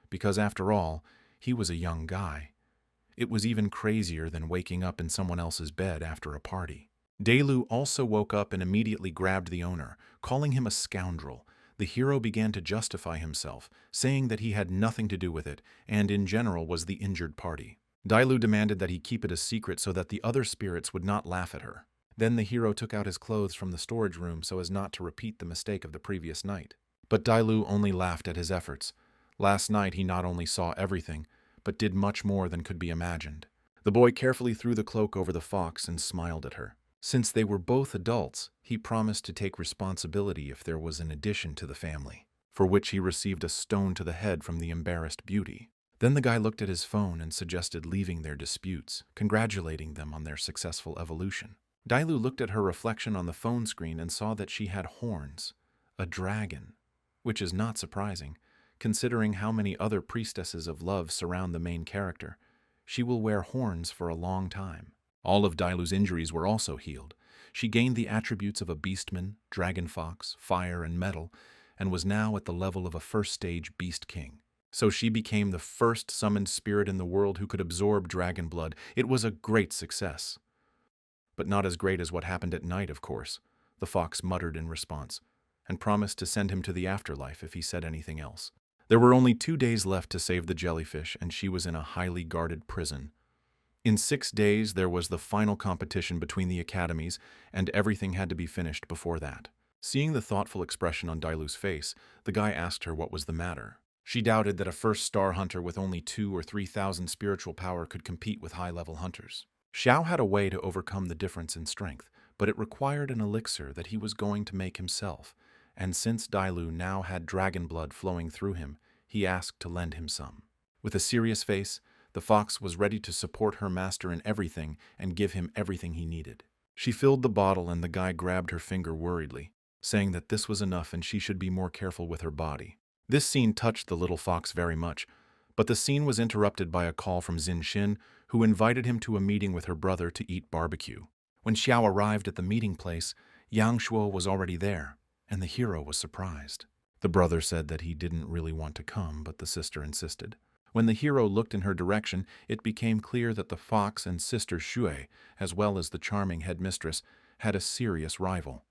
because after all, he was a young guy. It was even crazier than waking up in someone else's bed after a party. Delu also woke up and immediately grabbed the owner, calling him a scoundrel. The hero began to justify himself, saying that he had nothing to do with it, and in general was the injured party. Dailu demanded that he keep it a secret so that the other spirits would not laugh at her. Then the hero took out his clothes from the storage room so as not to repeat the mistake of the previous night. But Dailu only laughed at his efforts. Last night he not only saw everything, but did much more than could be imagined. The boy carefully threw the cloak over the fox and smiled at her. Since they were both adults, he promised to take responsibility if there was an addition to the family, for which he received a stone to the head from the embarrassed beauty. Then the guy looked at his phone and suggested leaving their disputes, congratulating them on their successful evolution. Dailu looked at her reflection on the phone screen and saw that she had horns, a dragon, which is not surprising, considering how many other priestesses of love surround the main character. She will wear horns for a long time. All of Dailu's injuries were also healed. She gained the attributes of a beastman, dragon fox, fire, and metal, and was now at the level of a first-stage beast king. So she became the first summoned spirit in the world who could absorb dragon blood. It was a great success. But not as great as what happened at night, of course, the fox muttered in response, and promised to send him to the afterlife if he said anything else. There were only 2 days left to save the jellyfish, and she was in a highly guarded prison. In 6 days, there was the final competition between the academies, and everything had to be finished before that. Seeing the thoughtful expression on Dailu's face, the guy asked her what was the matter. She doubted that a first star hunter with only 2,000 or 3,000 spiritual power could compete with high-level hunters. Xiao had a way to overcome the difference in strength, but it required an elixir that he was going to make himself, and since Dailu now had dragon blood flowing through him, he asked to lend him some. With a serious face, the fox was ready to support her master in everything and give him everything he needed. She filled the bottle and the guy grabbed her finger worriedly, saying that this was enough and she should be more careful with her body. This scene touched the little fox very much, but the scene was interrupted by a call from Xin, who invited him to a meeting with her brother to eat barbecue. When Xiao arrived at the meeting place, Yang Shuo was already there, and the hero was surprised. The brother said that he didn't really want to come, but the sister insisted. When the hero looked in her direction, it became clear that the fox and sister Shui, as well as the charming headmistress, had a serious rival.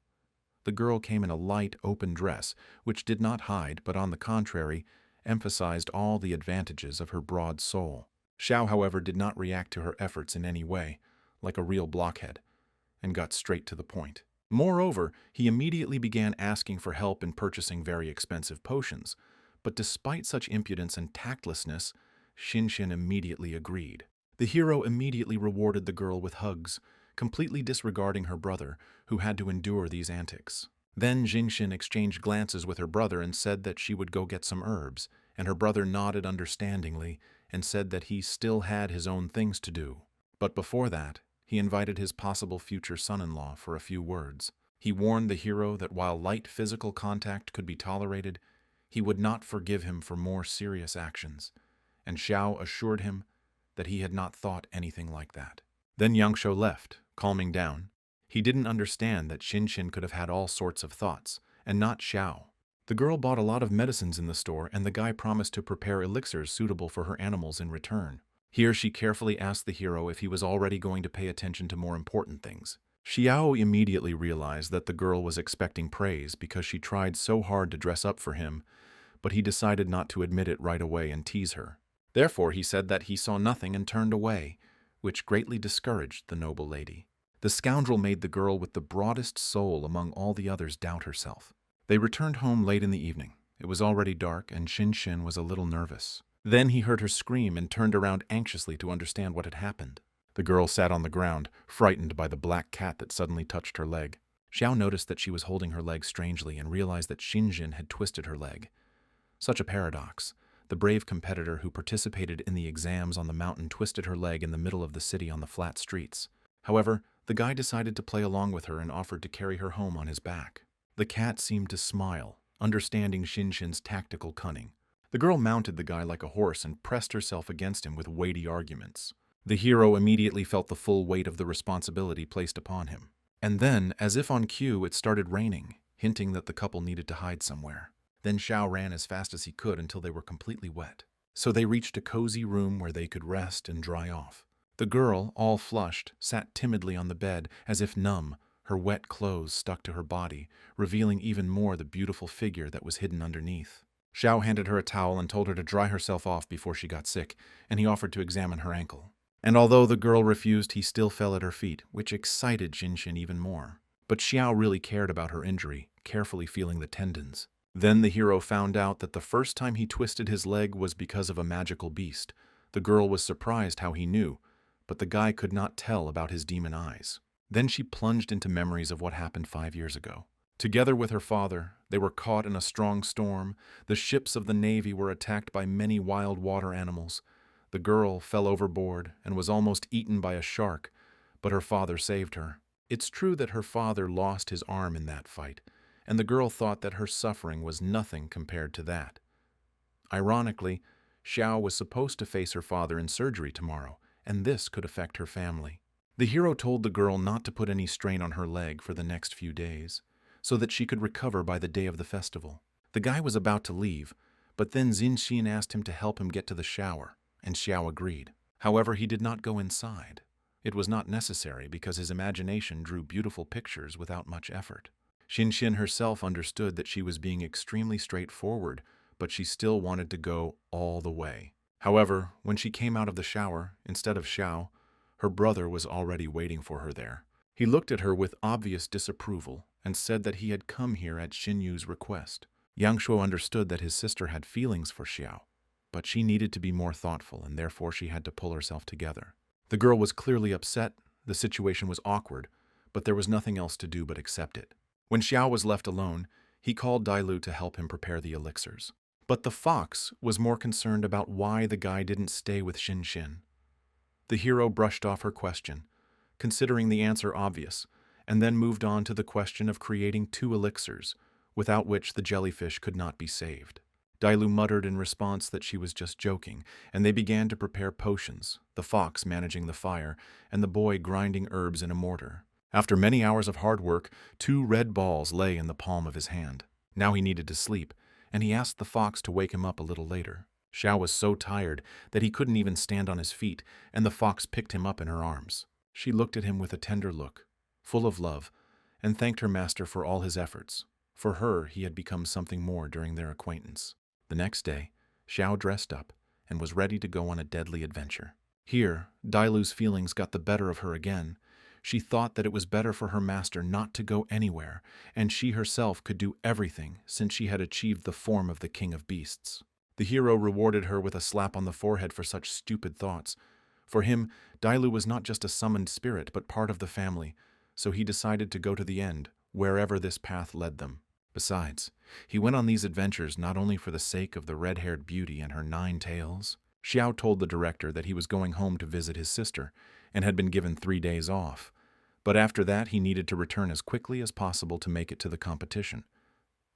The girl came in a light, open dress, which did not hide, but on the contrary, emphasized all the advantages of her broad soul. Xiao, however, did not react to her efforts in any way, like a real blockhead, and got straight to the point. Moreover, he immediately began asking for help in purchasing very expensive potions, but despite such impudence and tactlessness, Xin immediately agreed. The hero immediately rewarded the girl with hugs, completely disregarding her brother, who had to endure these antics. Then Xin exchanged glances with her brother and said that she would go get some herbs, and her brother nodded understandingly and said that he still had his own things to do. But before that, he invited his possible future son-in-law for a few words. He warned the hero that while light physical contact could be tolerated, he would not forgive him for more serious actions, and Xiao assured him that he had not thought anything like that. Then Yangshuo left, calming down. He didn't understand that Xin could have had all sorts of thoughts, and not Xiao. The girl bought a lot of medicines in the store, and the guy promised to prepare elixirs suitable for her animals in return. Here she carefully asked the hero if he was already going to pay attention to more important things. Xiao immediately realized that the girl was expecting praise because she tried so hard to dress up for him, but he decided not to admit it right away and tease her. Therefore, he said that he saw nothing and turned away, which greatly discouraged the noble lady. The scoundrel made the girl with the broadest soul among all the others doubt herself. They returned home late in the evening. It was already dark, and Xin was a little nervous. Then he heard her scream and turned around anxiously to understand what had happened. The girl sat on the ground, frightened by the black cat that suddenly touched her leg. Xiao noticed that she was holding her leg strangely and realized that Xin had twisted her leg. Such a paradox. The brave competitor who participated in the exams on the mountain twisted her leg in the middle of the city on the flat streets. However, the guy decided to play along with her and offered to carry her home on his back. The cat seemed to smile, understanding Xin tactical cunning. The girl mounted the guy like a horse and pressed herself against him with weighty arguments. The hero immediately felt the full weight of the responsibility placed upon him. And then, as if on cue, it started raining, hinting that the couple needed to hide somewhere. Then Xiao ran as fast as he could until they were completely wet. So they reached a cozy room where they could rest and dry off. The girl, all flushed, sat timidly on the bed, as if numb, her wet clothes stuck to her body, revealing even more the beautiful figure that was hidden underneath. Xiao handed her a towel and told her to dry herself off before she got sick, and he offered to examine her ankle. And although the girl refused, he still fell at her feet, which excited Xinxin even more. But Xiao really cared about her injury, carefully feeling the tendons. Then the hero found out that the first time he twisted his leg was because of a magical beast. The girl was surprised how he knew, but the guy could not tell about his demon eyes. Then she plunged into memories of what happened 5 years ago. Together with her father, they were caught in a strong storm. The ships of the navy were attacked by many wild water animals. The girl fell overboard and was almost eaten by a shark, but her father saved her. It's true that her father lost his arm in that fight, and the girl thought that her suffering was nothing compared to that. Ironically, Xiao was supposed to face her father in surgery tomorrow, and this could affect her family. The hero told the girl not to put any strain on her leg for the next few days, so that she could recover by the day of the festival. The guy was about to leave, but then Xinxin asked him to help him get to the shower, and Xiao agreed. However, he did not go inside. It was not necessary because his imagination drew beautiful pictures without much effort. Xinxin herself understood that she was being extremely straightforward, but she still wanted to go all the way. However, when she came out of the shower, instead of Xiao, her brother was already waiting for her there. He looked at her with obvious disapproval and said that he had come here at Xinyu's request. Yang Shuo understood that his sister had feelings for Xiao, but she needed to be more thoughtful and therefore she had to pull herself together. The girl was clearly upset, the situation was awkward, but there was nothing else to do but accept it. When Xiao was left alone, he called Dailu to help him prepare the elixirs. But the fox was more concerned about why the guy didn't stay with Xinxin. The hero brushed off her question, considering the answer obvious, and then moved on to the question of creating 2 elixirs, without which the jellyfish could not be saved. Dailu muttered in response that she was just joking, and they began to prepare potions, the fox managing the fire, and the boy grinding herbs in a mortar. After many hours of hard work, 2 red balls lay in the palm of his hand. Now he needed to sleep, and he asked the fox to wake him up a little later. Xiao was so tired that he couldn't even stand on his feet, and the fox picked him up in her arms. She looked at him with a tender look, full of love, and thanked her master for all his efforts. For her, he had become something more during their acquaintance. The next day, Xiao dressed up and was ready to go on a deadly adventure. Here, Dailu's feelings got the better of her again. She thought that it was better for her master not to go anywhere, and she herself could do everything since she had achieved the form of the king of beasts. The hero rewarded her with a slap on the forehead for such stupid thoughts. For him, Dailu was not just a summoned spirit, but part of the family, so he decided to go to the end, wherever this path led them. Besides, he went on these adventures not only for the sake of the red-haired beauty and her 9 tails. Xiao told the director that he was going home to visit his sister, and had been given 3 days off. But after that, he needed to return as quickly as possible to make it to the competition.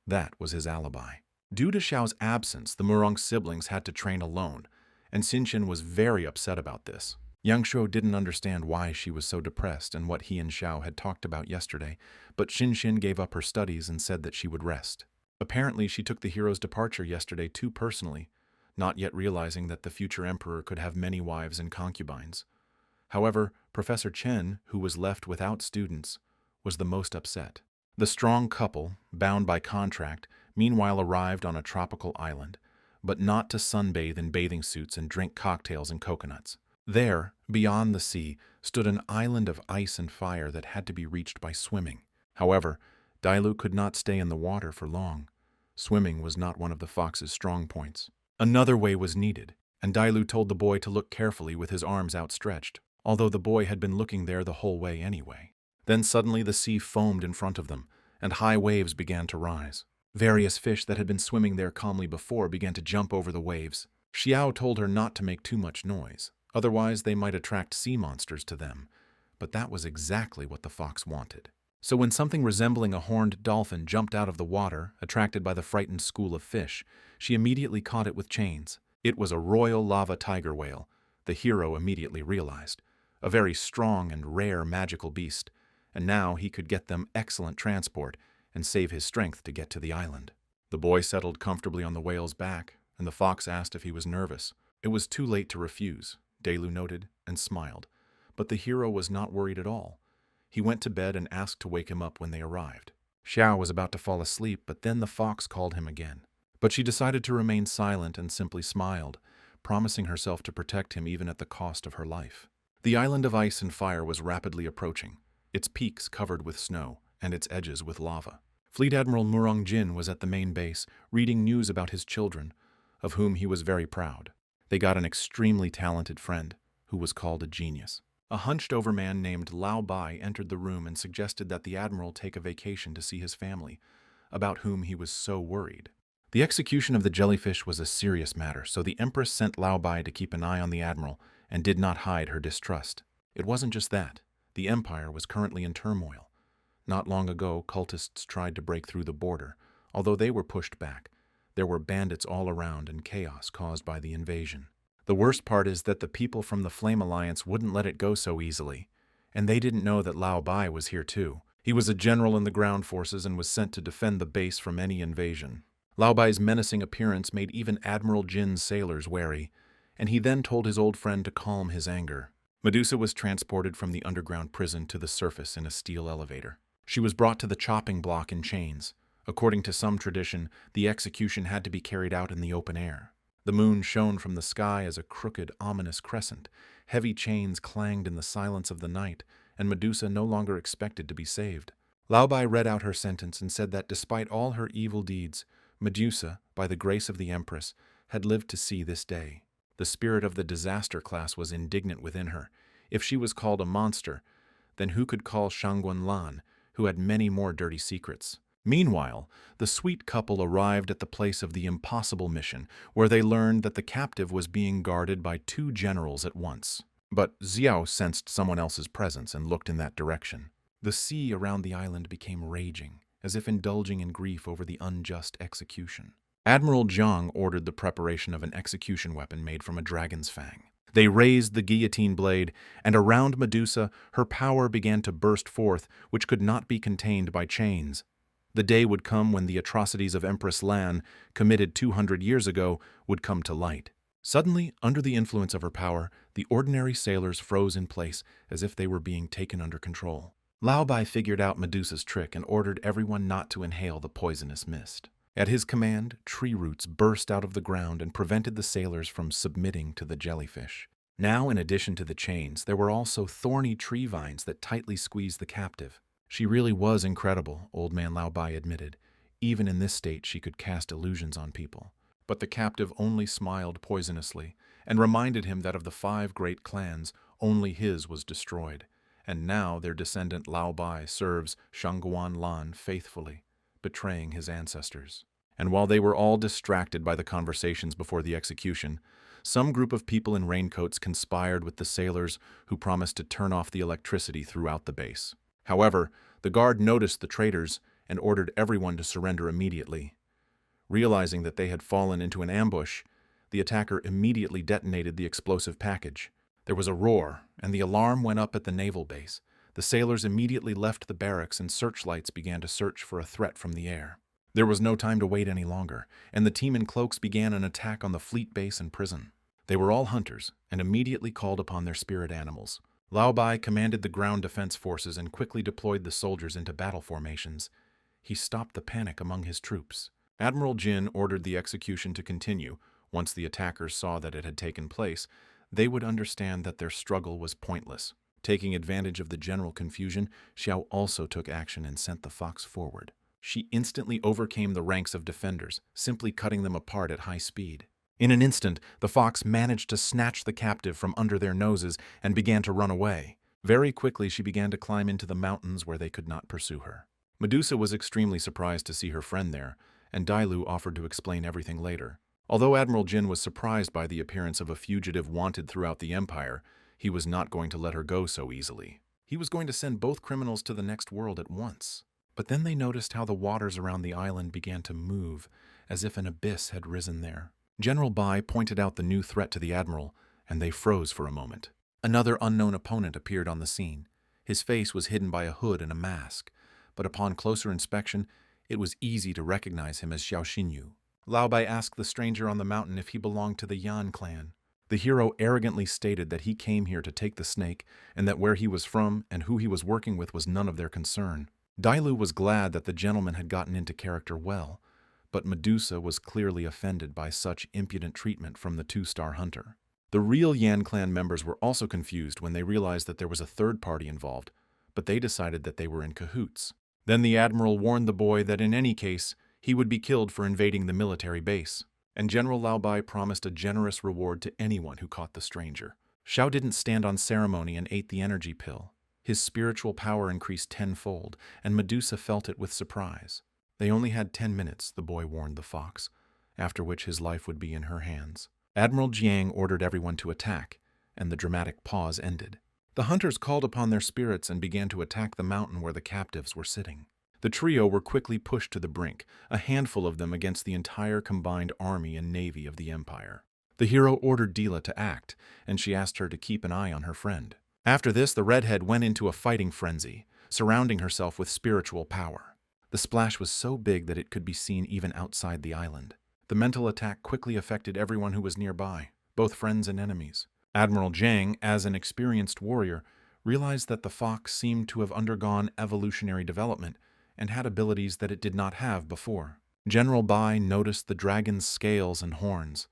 That was his alibi. Due to Xiao's absence, the Murong siblings had to train alone, and Xinxin was very upset about this. Yang Shuo didn't understand why she was so depressed and what he and Xiao had talked about yesterday, but Xinxin gave up her studies and said that she would rest. Apparently, she took the hero's departure yesterday too personally, not yet realizing that the future emperor could have many wives and concubines. However, Professor Chen, who was left without students, was the most upset. The strong couple, bound by contract, meanwhile arrived on a tropical island, but not to sunbathe in bathing suits and drink cocktails and coconuts. There, beyond the sea, stood an island of ice and fire that had to be reached by swimming. However, Dailu could not stay in the water for long. Swimming was not one of the fox's strong points. Another way was needed, and Dailu told the boy to look carefully with his arms outstretched, although the boy had been looking there the whole way anyway. Then suddenly the sea foamed in front of them, and high waves began to rise. Various fish that had been swimming there calmly before began to jump over the waves. Xiao told her not to make too much noise, otherwise they might attract sea monsters to them, but that was exactly what the fox wanted. So when something resembling a horned dolphin jumped out of the water, attracted by the frightened school of fish, she immediately caught it with chains. It was a royal lava tiger whale, the hero immediately realized. A very strong and rare magical beast, and now he could get them excellent transport and save his strength to get to the island. The boy settled comfortably on the whale's back, and the fox asked if he was nervous. It was too late to refuse, Delu noted, and smiled. But the hero was not worried at all. He went to bed and asked to wake him up when they arrived. Xiao was about to fall asleep, but then the fox called him again. But she decided to remain silent and simply smiled, promising herself to protect him even at the cost of her life. The island of ice and fire was rapidly approaching, its peaks covered with snow and its edges with lava. Fleet Admiral Murong Jin was at the main base, reading news about his children, of whom he was very proud. They got an extremely talented friend, who was called a genius. A hunched-over man named Lao Bai entered the room and suggested that the admiral take a vacation to see his family, about whom he was so worried. The execution of the jellyfish was a serious matter, so the Empress sent Lao Bai to keep an eye on the admiral and did not hide her distrust. It wasn't just that. The empire was currently in turmoil. Not long ago, cultists tried to break through the border. Although they were pushed back, there were bandits all around and chaos caused by the invasion. The worst part is that the people from the Flame Alliance wouldn't let it go so easily, and they didn't know that Lao Bai was here too. He was a general in the ground forces and was sent to defend the base from any invasion. Lao Bai's menacing appearance made even Admiral Jin's sailors wary, and he then told his old friend to calm his anger. Medusa was transported from the underground prison to the surface in a steel elevator. She was brought to the chopping block in chains. According to some tradition, the execution had to be carried out in the open air. The moon shone from the sky as a crooked, ominous crescent. Heavy chains clanged in the silence of the night, and Medusa no longer expected to be saved. Lao Bai read out her sentence and said that despite all her evil deeds, Medusa, by the grace of the Empress, had lived to see this day. The spirit of the disaster class was indignant within her. If she was called a monster, then who could call Shangguan Lan, who had many more dirty secrets? Meanwhile, the sweet couple arrived at the place of the impossible mission, where they learned that the captive was being guarded by 2 generals at once. But Xiao sensed someone else's presence and looked in that direction. The sea around the island became raging, as if indulging in grief over the unjust execution. Admiral Zhang ordered the preparation of an execution weapon made from a dragon's fang. They raised the guillotine blade, and around Medusa her power began to burst forth, which could not be contained by chains. The day would come when the atrocities of Empress Lan, committed 200 years ago, would come to light. Suddenly, under the influence of her power, the ordinary sailors froze in place as if they were being taken under control. Lao Bai figured out Medusa's trick and ordered everyone not to inhale the poisonous mist. At his command, tree roots burst out of the ground and prevented the sailors from submitting to the jellyfish. Now, in addition to the chains, there were also thorny tree vines that tightly squeezed the captive. She really was incredible, Old Man Lao Bai admitted. Even in this state, she could cast illusions on people. But the captive only smiled poisonously and reminded him that of the 5 great clans, only his was destroyed. And now their descendant Lao Bai serves Shangguan Lan faithfully, betraying his ancestors. And while they were all distracted by the conversations before the execution, some group of people in raincoats conspired with the sailors who promised to turn off the electricity throughout the base. However, the guard noticed the traitors and ordered everyone to surrender immediately. Realizing that they had fallen into an ambush, the attacker immediately detonated the explosive package. There was a roar, and the alarm went up at the naval base. The sailors immediately left the barracks and searchlights began to search for a threat from the air. There was no time to wait any longer, and the team in cloaks began an attack on the fleet base and prison. They were all hunters and immediately called upon their spirit animals. Lao Bai commanded the ground defense forces and quickly deployed the soldiers into battle formations. He stopped the panic among his troops. Admiral Jin ordered the execution to continue. Once the attackers saw that it had taken place, they would understand that their struggle was pointless. Taking advantage of the general confusion, Xiao also took action and sent the fox forward. She instantly overcame the ranks of defenders, simply cutting them apart at high speed. In an instant, the fox managed to snatch the captive from under their noses and began to run away. Very quickly, she began to climb into the mountains where they could not pursue her. Medusa was extremely surprised to see her friend there, and Dailu offered to explain everything later. Although Admiral Jin was surprised by the appearance of a fugitive wanted throughout the Empire, he was not going to let her go so easily. He was going to send both criminals to the next world at once. But then they noticed how the waters around the island began to move, as if an abyss had risen there. General Bai pointed out the new threat to the Admiral, and they froze for a moment. Another unknown opponent appeared on the scene. His face was hidden by a hood and a mask, but upon closer inspection, it was easy to recognize him as Xiao Xinyu. Lao Bai asked the stranger on the mountain if he belonged to the Yan clan. The hero arrogantly stated that he came here to take the snake, and that where he was from and who he was working with was none of their concern. Dailu was glad that the gentleman had gotten into character well, but Medusa was clearly offended by such impudent treatment from the two-star hunter. The real Yan clan members were also confused when they realized that there was a third party involved, but they decided that they were in cahoots. Then the admiral warned the boy that in any case, he would be killed for invading the military base, and General Lao Bai promised a generous reward to anyone who caught the stranger. Xiao didn't stand on ceremony and ate the energy pill. His spiritual power increased tenfold, and Medusa felt it with surprise. They only had 10 minutes, the boy warned the fox, after which his life would be in her hands. Admiral Jiang ordered everyone to attack, and the dramatic pause ended. The hunters called upon their spirits and began to attack the mountain where the captives were sitting. The trio were quickly pushed to the brink, a handful of them against the entire combined army and navy of the empire. The hero ordered Dila to act, and she asked her to keep an eye on her friend. After this, the redhead went into a fighting frenzy, surrounding herself with spiritual power. The splash was so big that it could be seen even outside the island. The mental attack quickly affected everyone who was nearby, both friends and enemies. Admiral Jiang, as an experienced warrior, realized that the fox seemed to have undergone evolutionary development and had abilities that it did not have before. General Bai noticed the dragon's scales and horns.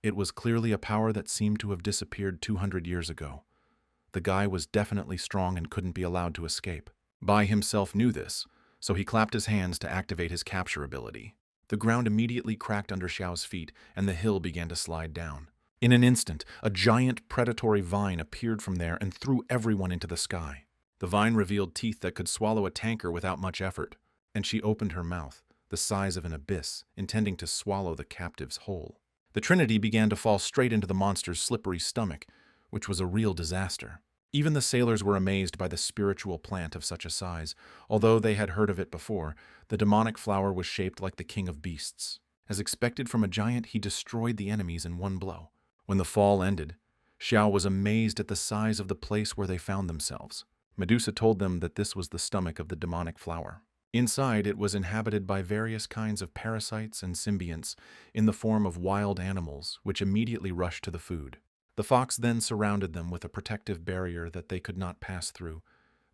It was clearly a power that seemed to have disappeared 200 years ago. The guy was definitely strong and couldn't be allowed to escape. Bai himself knew this, so he clapped his hands to activate his capture ability. The ground immediately cracked under Xiao's feet, and the hill began to slide down. In an instant, a giant predatory vine appeared from there and threw everyone into the sky. The vine revealed teeth that could swallow a tanker without much effort, and she opened her mouth, the size of an abyss, intending to swallow the captives whole. The Trinity began to fall straight into the monster's slippery stomach, which was a real disaster. Even the sailors were amazed by the spiritual plant of such a size. Although they had heard of it before, the demonic flower was shaped like the king of beasts. As expected from a giant, he destroyed the enemies in one blow. When the fall ended, Xiao was amazed at the size of the place where they found themselves. Medusa told them that this was the stomach of the demonic flower. Inside, it was inhabited by various kinds of parasites and symbionts in the form of wild animals, which immediately rushed to the food. The fox then surrounded them with a protective barrier that they could not pass through,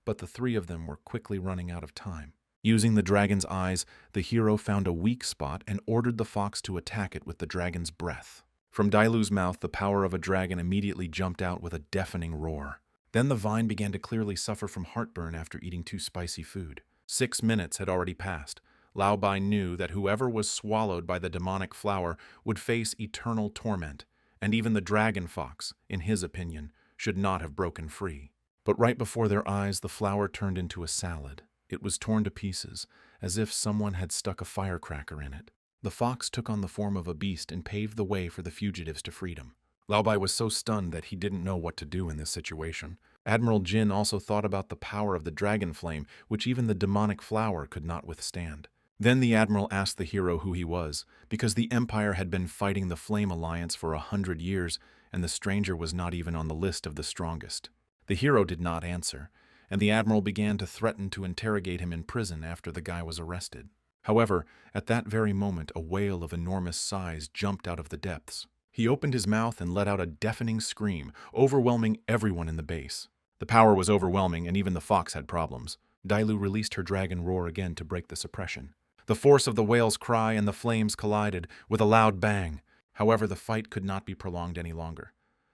but the three of them were quickly running out of time. Using the dragon's eyes, the hero found a weak spot and ordered the fox to attack it with the dragon's breath. From Dailu's mouth, the power of a dragon immediately jumped out with a deafening roar. Then the vine began to clearly suffer from heartburn after eating too spicy food. 6 minutes had already passed. Lao Bai knew that whoever was swallowed by the demonic flower would face eternal torment, and even the dragon fox, in his opinion, should not have broken free. But right before their eyes, the flower turned into a salad. It was torn to pieces, as if someone had stuck a firecracker in it. The fox took on the form of a beast and paved the way for the fugitives to freedom. Lao Bai was so stunned that he didn't know what to do in this situation. Admiral Jin also thought about the power of the dragon flame, which even the demonic flower could not withstand. Then the admiral asked the hero who he was, because the Empire had been fighting the Flame Alliance for 100 years, and the stranger was not even on the list of the strongest. The hero did not answer, and the admiral began to threaten to interrogate him in prison after the guy was arrested. However, at that very moment, a whale of enormous size jumped out of the depths. He opened his mouth and let out a deafening scream, overwhelming everyone in the base. The power was overwhelming, and even the fox had problems. Dailu released her dragon roar again to break the suppression. The force of the whale's cry and the flames collided with a loud bang. However, the fight could not be prolonged any longer.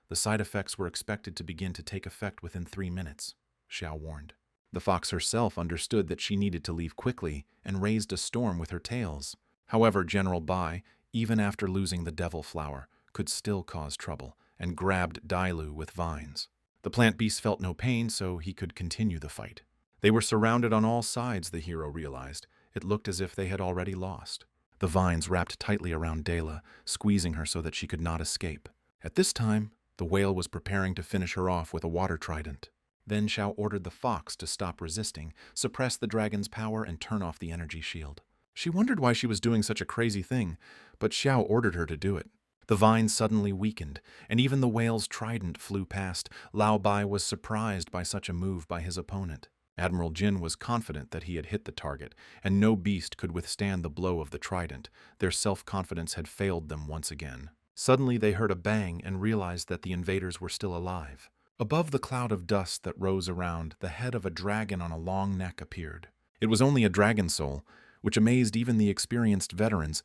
The side effects were expected to begin to take effect within 3 minutes, Xiao warned. The fox herself understood that she needed to leave quickly and raised a storm with her tails. However, General Bai, even after losing the devil flower, could still cause trouble and grabbed Dailu with vines. The plant beast felt no pain, so he could continue the fight. They were surrounded on all sides, the hero realized. It looked as if they had already lost. The vines wrapped tightly around Dela, squeezing her so that she could not escape. At this time, the whale was preparing to finish her off with a water trident. Then Xiao ordered the fox to stop resisting, suppress the dragon's power, and turn off the energy shield. She wondered why she was doing such a crazy thing, but Xiao ordered her to do it. The vines suddenly weakened, and even the whale's trident flew past. Lao Bai was surprised by such a move by his opponent. Admiral Jin was confident that he had hit the target, and no beast could withstand the blow of the trident. Their self-confidence had failed them once again. Suddenly they heard a bang and realized that the invaders were still alive. Above the cloud of dust that rose around, the head of a dragon on a long neck appeared. It was only a dragon soul, which amazed even the experienced veterans.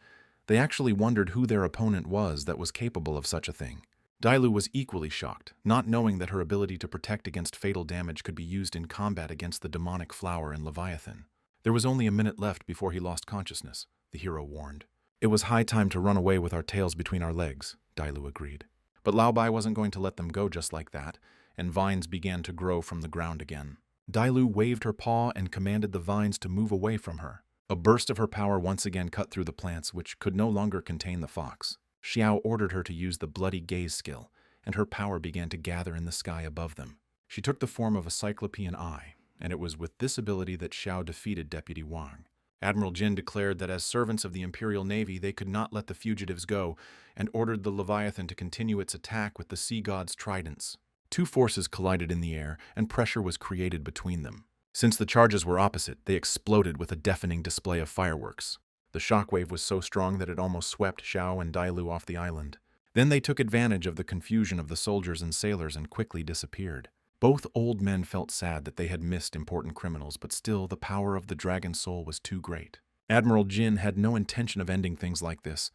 They actually wondered who their opponent was that was capable of such a thing. Dailu was equally shocked, not knowing that her ability to protect against fatal damage could be used in combat against the demonic flower and Leviathan. There was only a minute left before he lost consciousness, the hero warned. It was high time to run away with our tails between our legs, Dailu agreed. But Lao Bai wasn't going to let them go just like that, and vines began to grow from the ground again. Dailu waved her paw and commanded the vines to move away from her. A burst of her power once again cut through the plants, which could no longer contain the fox. Xiao ordered her to use the bloody gaze skill, and her power began to gather in the sky above them. She took the form of a cyclopean eye, and it was with this ability that Xiao defeated Deputy Wang. Admiral Jin declared that as servants of the Imperial Navy they could not let the fugitives go, and ordered the Leviathan to continue its attack with the sea god's tridents. Two forces collided in the air, and pressure was created between them. Since the charges were opposite, they exploded with a deafening display of fireworks. The shockwave was so strong that it almost swept Xiao and Dailu off the island. Then they took advantage of the confusion of the soldiers and sailors and quickly disappeared. Both old men felt sad that they had missed important criminals, but still the power of the dragon soul was too great. Admiral Jin had no intention of ending things like this.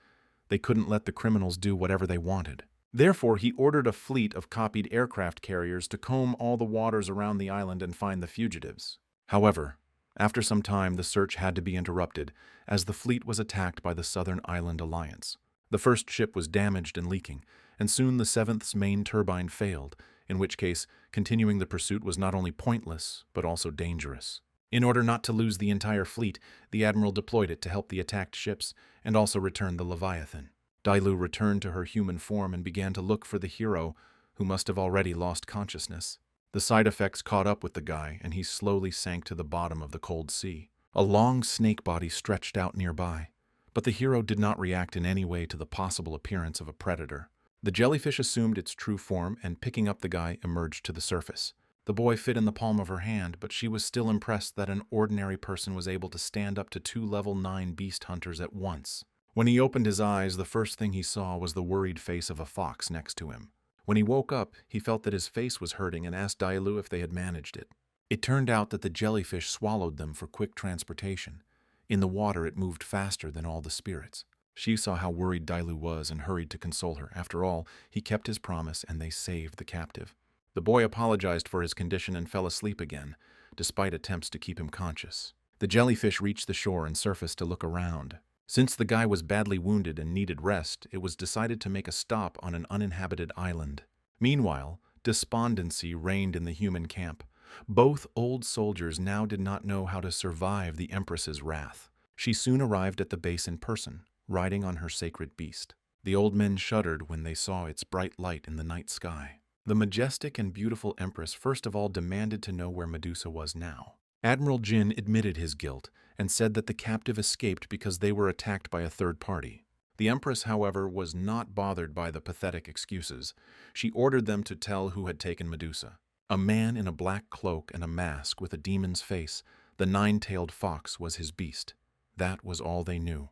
They couldn't let the criminals do whatever they wanted. Therefore, he ordered a fleet of copied aircraft carriers to comb all the waters around the island and find the fugitives. However, after some time, the search had to be interrupted, as the fleet was attacked by the Southern Island Alliance. The first ship was damaged and leaking, and soon the seventh's main turbine failed, in which case continuing the pursuit was not only pointless, but also dangerous. In order not to lose the entire fleet, the admiral deployed it to help the attacked ships, and also returned the Leviathan. Dailu returned to her human form and began to look for the hero, who must have already lost consciousness. The side effects caught up with the guy, and he slowly sank to the bottom of the cold sea. A long snake body stretched out nearby, but the hero did not react in any way to the possible appearance of a predator. The jellyfish assumed its true form, and picking up the guy, emerged to the surface. The boy fit in the palm of her hand, but she was still impressed that an ordinary person was able to stand up to 2 level 9 beast hunters at once. When he opened his eyes, the first thing he saw was the worried face of a fox next to him. When he woke up, he felt that his face was hurting and asked Dailu if they had managed it. It turned out that the jellyfish swallowed them for quick transportation. In the water, it moved faster than all the spirits. She saw how worried Dailu was and hurried to console her. After all, he kept his promise and they saved the captive. The boy apologized for his condition and fell asleep again, despite attempts to keep him conscious. The jellyfish reached the shore and surfaced to look around. Since the guy was badly wounded and needed rest, it was decided to make a stop on an uninhabited island. Meanwhile, despondency reigned in the human camp. Both old soldiers now did not know how to survive the Empress's wrath. She soon arrived at the base in person, riding on her sacred beast. The old men shuddered when they saw its bright light in the night sky. The majestic and beautiful Empress first of all demanded to know where Medusa was now. Admiral Jin admitted his guilt and said that the captive escaped because they were attacked by a third party. The Empress, however, was not bothered by the pathetic excuses. She ordered them to tell who had taken Medusa. A man in a black cloak and a mask with a demon's face, the 9-tailed fox, was his beast. That was all they knew,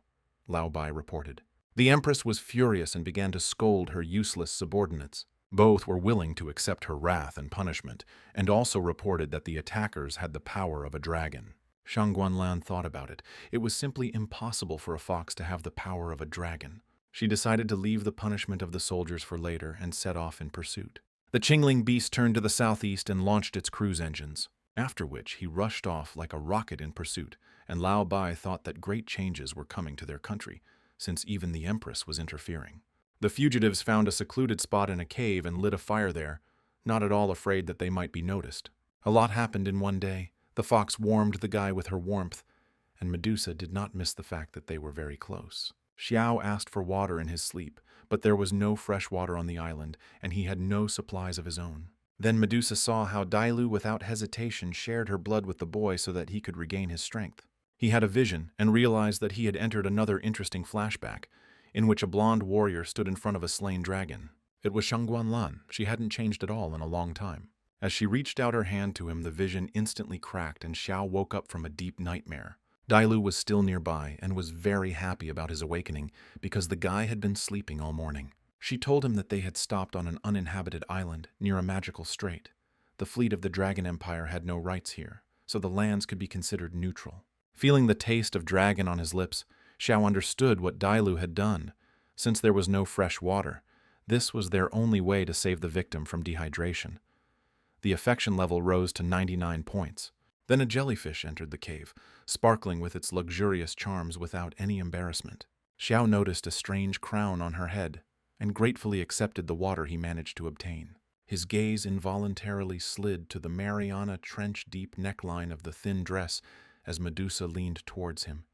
Lao Bai reported. The Empress was furious and began to scold her useless subordinates. Both were willing to accept her wrath and punishment, and also reported that the attackers had the power of a dragon. Shang Guanlan thought about it. It was simply impossible for a fox to have the power of a dragon. She decided to leave the punishment of the soldiers for later and set off in pursuit. The Qingling beast turned to the southeast and launched its cruise engines, after which he rushed off like a rocket in pursuit, and Lao Bai thought that great changes were coming to their country, since even the Empress was interfering. The fugitives found a secluded spot in a cave and lit a fire there, not at all afraid that they might be noticed. A lot happened in one day. The fox warmed the guy with her warmth, and Medusa did not miss the fact that they were very close. Xiao asked for water in his sleep, but there was no fresh water on the island, and he had no supplies of his own. Then Medusa saw how Dailu without hesitation shared her blood with the boy so that he could regain his strength. He had a vision and realized that he had entered another interesting flashback. in which a blonde warrior stood in front of a slain dragon. It was Shangguan Lan. She hadn't changed at all in a long time. As she reached out her hand to him, the vision instantly cracked and Xiao woke up from a deep nightmare. Dailu was still nearby and was very happy about his awakening because the guy had been sleeping all morning. She told him that they had stopped on an uninhabited island near a magical strait. The fleet of the Dragon Empire had no rights here, so the lands could be considered neutral. Feeling the taste of dragon on his lips, Xiao understood what Dailu had done. Since there was no fresh water, this was their only way to save the victim from dehydration. The affection level rose to 99 points. Then a jellyfish entered the cave, sparkling with its luxurious charms without any embarrassment. Xiao noticed a strange crown on her head and gratefully accepted the water he managed to obtain. His gaze involuntarily slid to the Mariana trench-deep neckline of the thin dress as Medusa leaned towards him,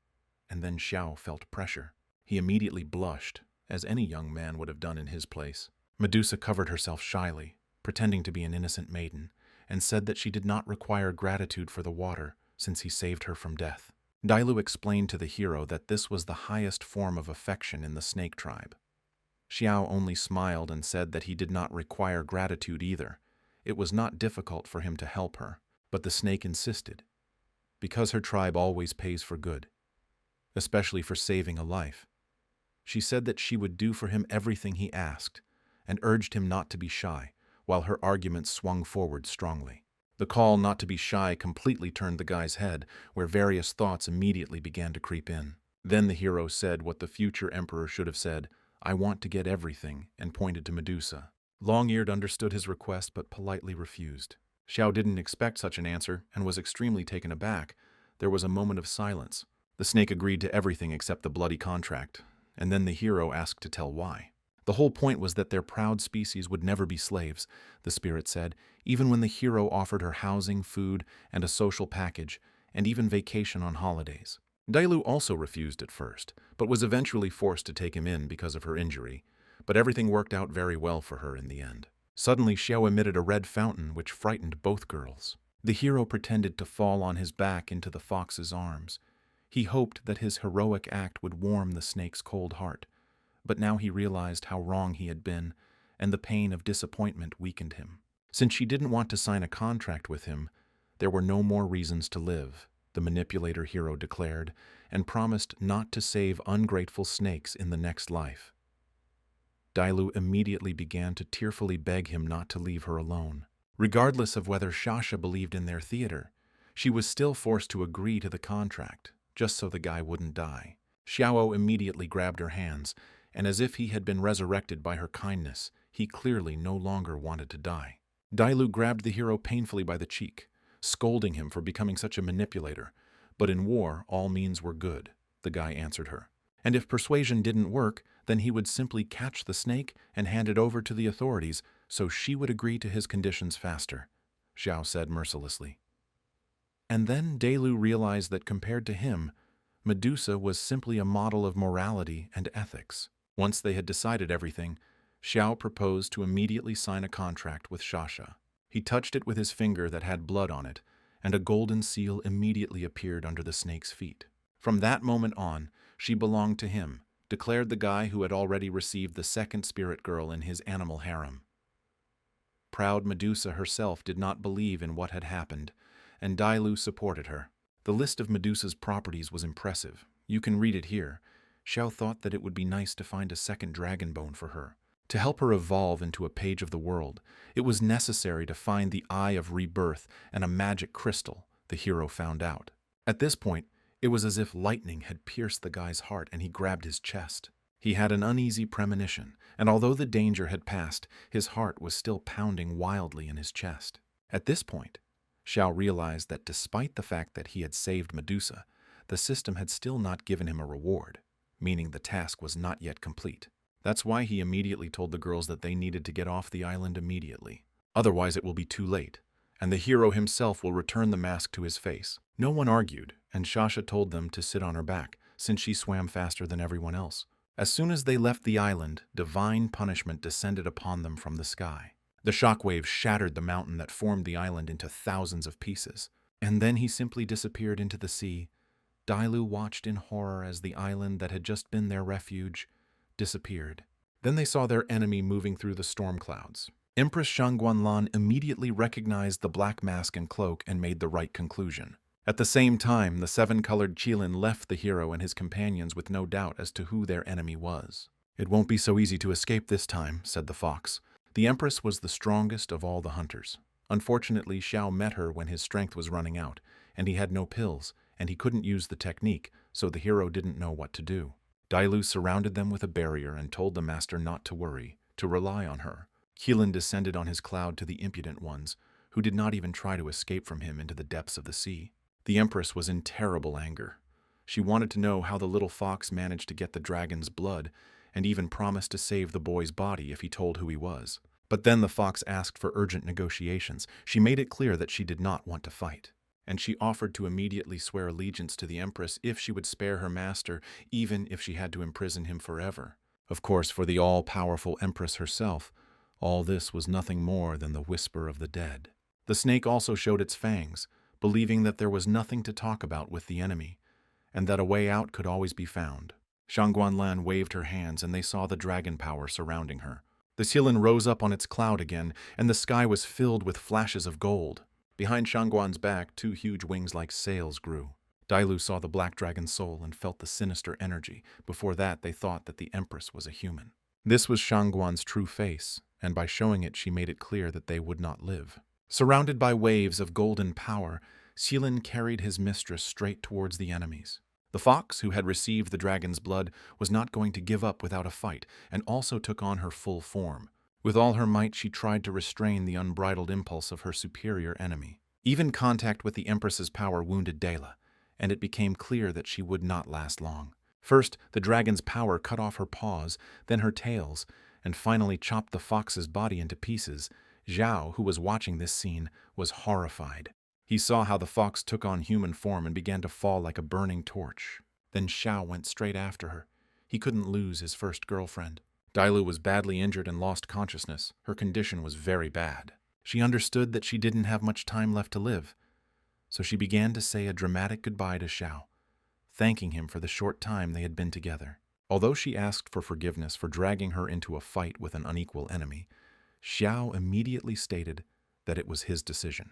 and then Xiao felt pressure. He immediately blushed, as any young man would have done in his place. Medusa covered herself shyly, pretending to be an innocent maiden, and said that she did not require gratitude for the water since he saved her from death. Dailu explained to the hero that this was the highest form of affection in the snake tribe. Xiao only smiled and said that he did not require gratitude either. It was not difficult for him to help her, but the snake insisted, because her tribe always pays for good, especially for saving a life. She said that she would do for him everything he asked, and urged him not to be shy, while her arguments swung forward strongly. The call not to be shy completely turned the guy's head, where various thoughts immediately began to creep in. Then the hero said what the future emperor should have said, "I want to get everything," and pointed to Medusa. Long-Eared understood his request but politely refused. Xiao didn't expect such an answer and was extremely taken aback. There was a moment of silence. The snake agreed to everything except the bloody contract, and then the hero asked to tell why. The whole point was that their proud species would never be slaves, the spirit said, even when the hero offered her housing, food, and a social package, and even vacation on holidays. Dailu also refused at first, but was eventually forced to take him in because of her injury. But everything worked out very well for her in the end. Suddenly, Xiao emitted a red fountain which frightened both girls. The hero pretended to fall on his back into the fox's arms. He hoped that his heroic act would warm the snake's cold heart. But now he realized how wrong he had been, and the pain of disappointment weakened him. Since she didn't want to sign a contract with him, there were no more reasons to live, the manipulator hero declared, and promised not to save ungrateful snakes in the next life. Dailu immediately began to tearfully beg him not to leave her alone. Regardless of whether Shasha believed in their theater, she was still forced to agree to the contract, just so the guy wouldn't die. Xiao immediately grabbed her hands, and as if he had been resurrected by her kindness, he clearly no longer wanted to die. Dailu grabbed the hero painfully by the cheek, scolding him for becoming such a manipulator. But in war, all means were good, the guy answered her. And if persuasion didn't work, then he would simply catch the snake and hand it over to the authorities so she would agree to his conditions faster, Xiao said mercilessly. And then Dailu realized that compared to him, Medusa was simply a model of morality and ethics. Once they had decided everything, Xiao proposed to immediately sign a contract with Shasha. He touched it with his finger that had blood on it, and a golden seal immediately appeared under the snake's feet. From that moment on, she belonged to him, declared the guy who had already received the second spirit girl in his animal harem. Proud Medusa herself did not believe in what had happened, and Dailu supported her. The list of Medusa's properties was impressive. You can read it here. Xiao thought that it would be nice to find a second dragon bone for her. To help her evolve into a page of the world, it was necessary to find the Eye of Rebirth and a magic crystal, the hero found out. At this point, it was as if lightning had pierced the guy's heart and he grabbed his chest. He had an uneasy premonition, and although the danger had passed, his heart was still pounding wildly in his chest. At this point, Xiao realized that despite the fact that he had saved Medusa, the system had still not given him a reward, meaning the task was not yet complete. That's why he immediately told the girls that they needed to get off the island immediately. Otherwise it will be too late, and the hero himself will return the mask to his face. No one argued, and Shasha told them to sit on her back, since she swam faster than everyone else. As soon as they left the island, divine punishment descended upon them from the sky. The shockwaves shattered the mountain that formed the island into thousands of pieces, and then he simply disappeared into the sea. Dailu watched in horror as the island that had just been their refuge disappeared. Then they saw their enemy moving through the storm clouds. Empress Shangguanlan immediately recognized the black mask and cloak and made the right conclusion. At the same time, the seven-colored Qilin left the hero and his companions with no doubt as to who their enemy was. "It won't be so easy to escape this time," said the fox. The Empress was the strongest of all the hunters. Unfortunately, Xiao met her when his strength was running out, and he had no pills, and he couldn't use the technique, so the hero didn't know what to do. Dailu surrounded them with a barrier and told the master not to worry, to rely on her. Qilin descended on his cloud to the impudent ones, who did not even try to escape from him into the depths of the sea. The Empress was in terrible anger. She wanted to know how the little fox managed to get the dragon's blood, and even promised to save the boy's body if he told who he was. But then the fox asked for urgent negotiations. She made it clear that she did not want to fight, and she offered to immediately swear allegiance to the Empress if she would spare her master, even if she had to imprison him forever. Of course, for the all-powerful Empress herself, all this was nothing more than the whisper of the dead. The snake also showed its fangs, believing that there was nothing to talk about with the enemy, and that a way out could always be found. Shangguanlan waved her hands, and they saw the dragon power surrounding her. The Qilin rose up on its cloud again, and the sky was filled with flashes of gold. Behind Shangguan's back, two huge wings like sails grew. Dailu saw the black dragon's soul and felt the sinister energy. Before that, they thought that the Empress was a human. This was Shangguan's true face, and by showing it, she made it clear that they would not live. Surrounded by waves of golden power, Qilin carried his mistress straight towards the enemies. The fox, who had received the dragon's blood, was not going to give up without a fight, and also took on her full form. With all her might, she tried to restrain the unbridled impulse of her superior enemy. Even contact with the Empress's power wounded Dela, and it became clear that she would not last long. First, the dragon's power cut off her paws, then her tails, and finally chopped the fox's body into pieces. Zhao, who was watching this scene, was horrified. He saw how the fox took on human form and began to fall like a burning torch. Then Xiao went straight after her. He couldn't lose his first girlfriend. Dailu was badly injured and lost consciousness. Her condition was very bad. She understood that she didn't have much time left to live, so she began to say a dramatic goodbye to Xiao, thanking him for the short time they had been together. Although she asked for forgiveness for dragging her into a fight with an unequal enemy, Xiao immediately stated that it was his decision.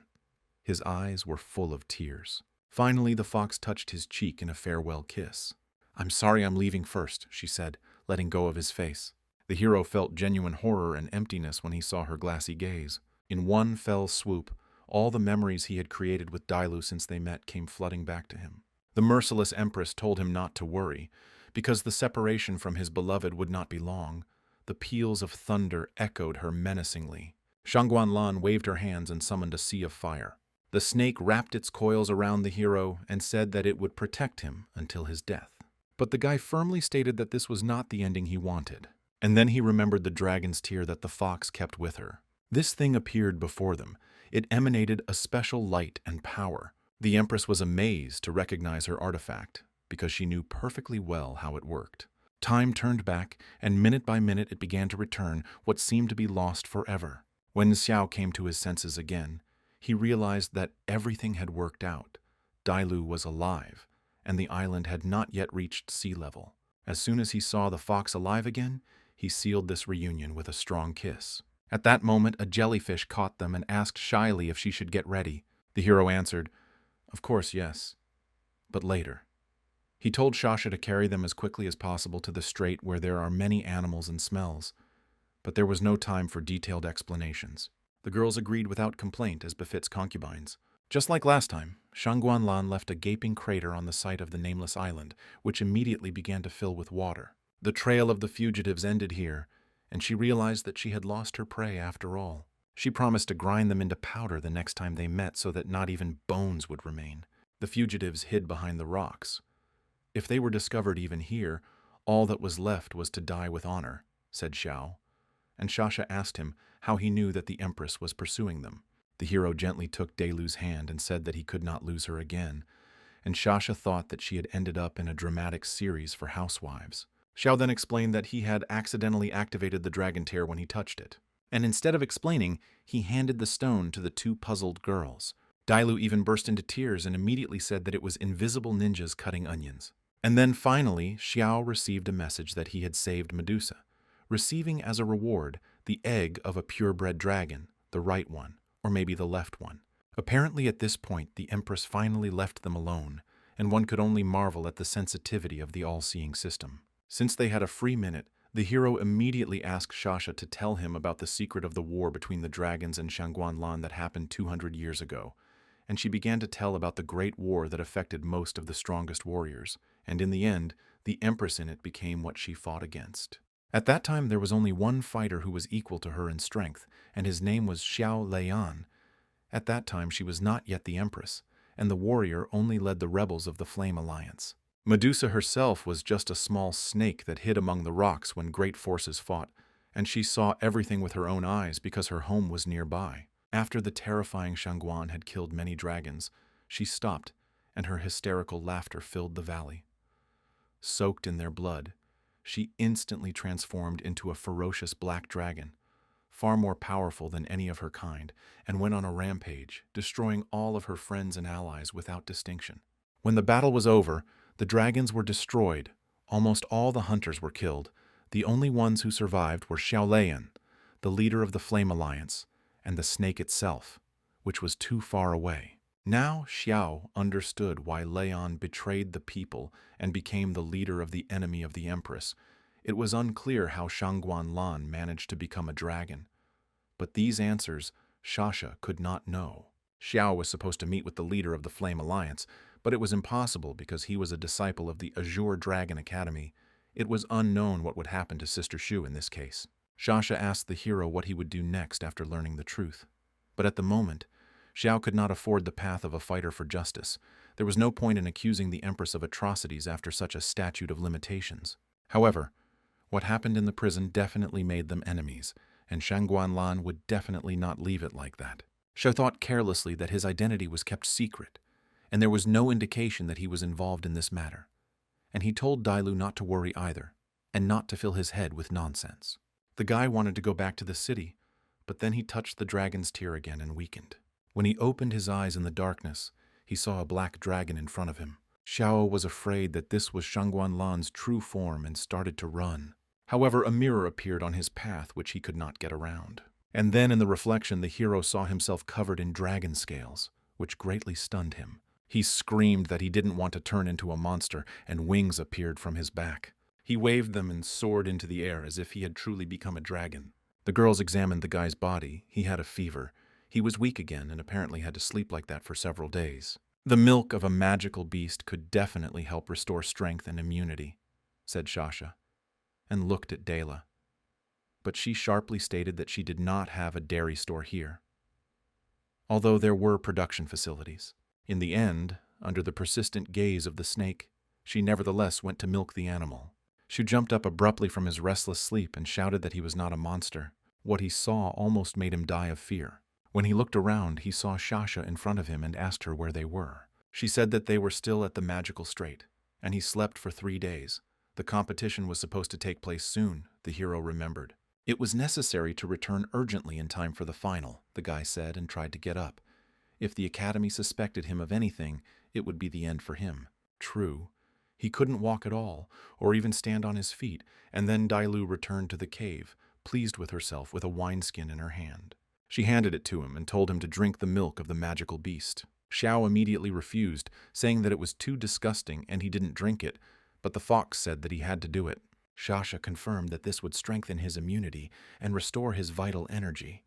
His eyes were full of tears. Finally, the fox touched his cheek in a farewell kiss. "I'm sorry I'm leaving first," she said, letting go of his face. The hero felt genuine horror and emptiness when he saw her glassy gaze. In one fell swoop, all the memories he had created with Dailu since they met came flooding back to him. The merciless Empress told him not to worry, because the separation from his beloved would not be long. The peals of thunder echoed her menacingly. Shangguanlan waved her hands and summoned a sea of fire. The snake wrapped its coils around the hero and said that it would protect him until his death. But the guy firmly stated that this was not the ending he wanted. And then he remembered the dragon's tear that the fox kept with her. This thing appeared before them. It emanated a special light and power. The Empress was amazed to recognize her artifact, because she knew perfectly well how it worked. Time turned back, and minute by minute it began to return, what seemed to be lost forever. When Xiao came to his senses again, he realized that everything had worked out. Dailu was alive, and the island had not yet reached sea level. As soon as he saw the fox alive again, he sealed this reunion with a strong kiss. At that moment, a jellyfish caught them and asked shyly if she should get ready. The hero answered, "Of course, yes, but later." He told Shasha to carry them as quickly as possible to the strait where there are many animals and smells, but there was no time for detailed explanations. The girls agreed without complaint, as befits concubines. Just like last time, Shangguanlan left a gaping crater on the site of the nameless island, which immediately began to fill with water. The trail of the fugitives ended here, and she realized that she had lost her prey after all. She promised to grind them into powder the next time they met so that not even bones would remain. The fugitives hid behind the rocks. If they were discovered even here, all that was left was to die with honor, said Xiao. And Shasha asked him how he knew that the Empress was pursuing them. The hero gently took Dailu's hand and said that he could not lose her again, and Shasha thought that she had ended up in a dramatic series for housewives. Xiao then explained that he had accidentally activated the dragon tear when he touched it, and instead of explaining, he handed the stone to the two puzzled girls. Dailu even burst into tears and immediately said that it was invisible ninjas cutting onions. And then finally, Xiao received a message that he had saved Medusa, receiving as a reward the egg of a purebred dragon, the right one, or maybe the left one. Apparently at this point, the Empress finally left them alone, and one could only marvel at the sensitivity of the all-seeing system. Since they had a free minute, the hero immediately asked Shasha to tell him about the secret of the war between the dragons and Shangguanlan that happened 200 years ago, and she began to tell about the great war that affected most of the strongest warriors, and in the end, the Empress in it became what she fought against. At that time, there was only one fighter who was equal to her in strength, and his name was Xiao Leian. At that time, she was not yet the Empress, and the warrior only led the rebels of the Flame Alliance. Medusa herself was just a small snake that hid among the rocks when great forces fought, and she saw everything with her own eyes because her home was nearby. After the terrifying Shangguan had killed many dragons, she stopped, and her hysterical laughter filled the valley. Soaked in their blood, she instantly transformed into a ferocious black dragon, far more powerful than any of her kind, and went on a rampage, destroying all of her friends and allies without distinction. When the battle was over, the dragons were destroyed, almost all the hunters were killed. The only ones who survived were Xiaoleian, the leader of the Flame Alliance, and the snake itself, which was too far away. Now Xiao understood why Leian betrayed the people and became the leader of the enemy of the Empress. It was unclear how Shangguanlan managed to become a dragon, but these answers Shasha could not know. Xiao was supposed to meet with the leader of the Flame Alliance, but it was impossible because he was a disciple of the Azure Dragon Academy. It was unknown what would happen to Sister Shu in this case. Shasha asked the hero what he would do next after learning the truth. But at the moment, Xiao could not afford the path of a fighter for justice. There was no point in accusing the Empress of atrocities after such a statute of limitations. However, what happened in the prison definitely made them enemies, and Shangguanlan would definitely not leave it like that. Xiao thought carelessly that his identity was kept secret, and there was no indication that he was involved in this matter. And he told Dailu not to worry either, and not to fill his head with nonsense. The guy wanted to go back to the city, but then he touched the dragon's tear again and weakened. When he opened his eyes in the darkness, he saw a black dragon in front of him. Xiao was afraid that this was Shangguanlan's true form and started to run. However, a mirror appeared on his path which he could not get around. And then in the reflection, the hero saw himself covered in dragon scales, which greatly stunned him. He screamed that he didn't want to turn into a monster, and wings appeared from his back. He waved them and soared into the air as if he had truly become a dragon. The girls examined the guy's body. He had a fever. He was weak again and apparently had to sleep like that for several days. The milk of a magical beast could definitely help restore strength and immunity, said Shasha, and looked at Dela. But she sharply stated that she did not have a dairy store here, although there were production facilities. In the end, under the persistent gaze of the snake, she nevertheless went to milk the animal. Shu jumped up abruptly from his restless sleep and shouted that he was not a monster. What he saw almost made him die of fear. When he looked around, he saw Shasha in front of him and asked her where they were. She said that they were still at the magical strait, and he slept for 3 days. The competition was supposed to take place soon, the hero remembered. It was necessary to return urgently in time for the final, the guy said and tried to get up. If the academy suspected him of anything, it would be the end for him. True. He couldn't walk at all, or even stand on his feet, and then Dailu returned to the cave, pleased with herself with a wineskin in her hand. She handed it to him and told him to drink the milk of the magical beast. Xiao immediately refused, saying that it was too disgusting and he didn't drink it, but the fox said that he had to do it. Shasha confirmed that this would strengthen his immunity and restore his vital energy,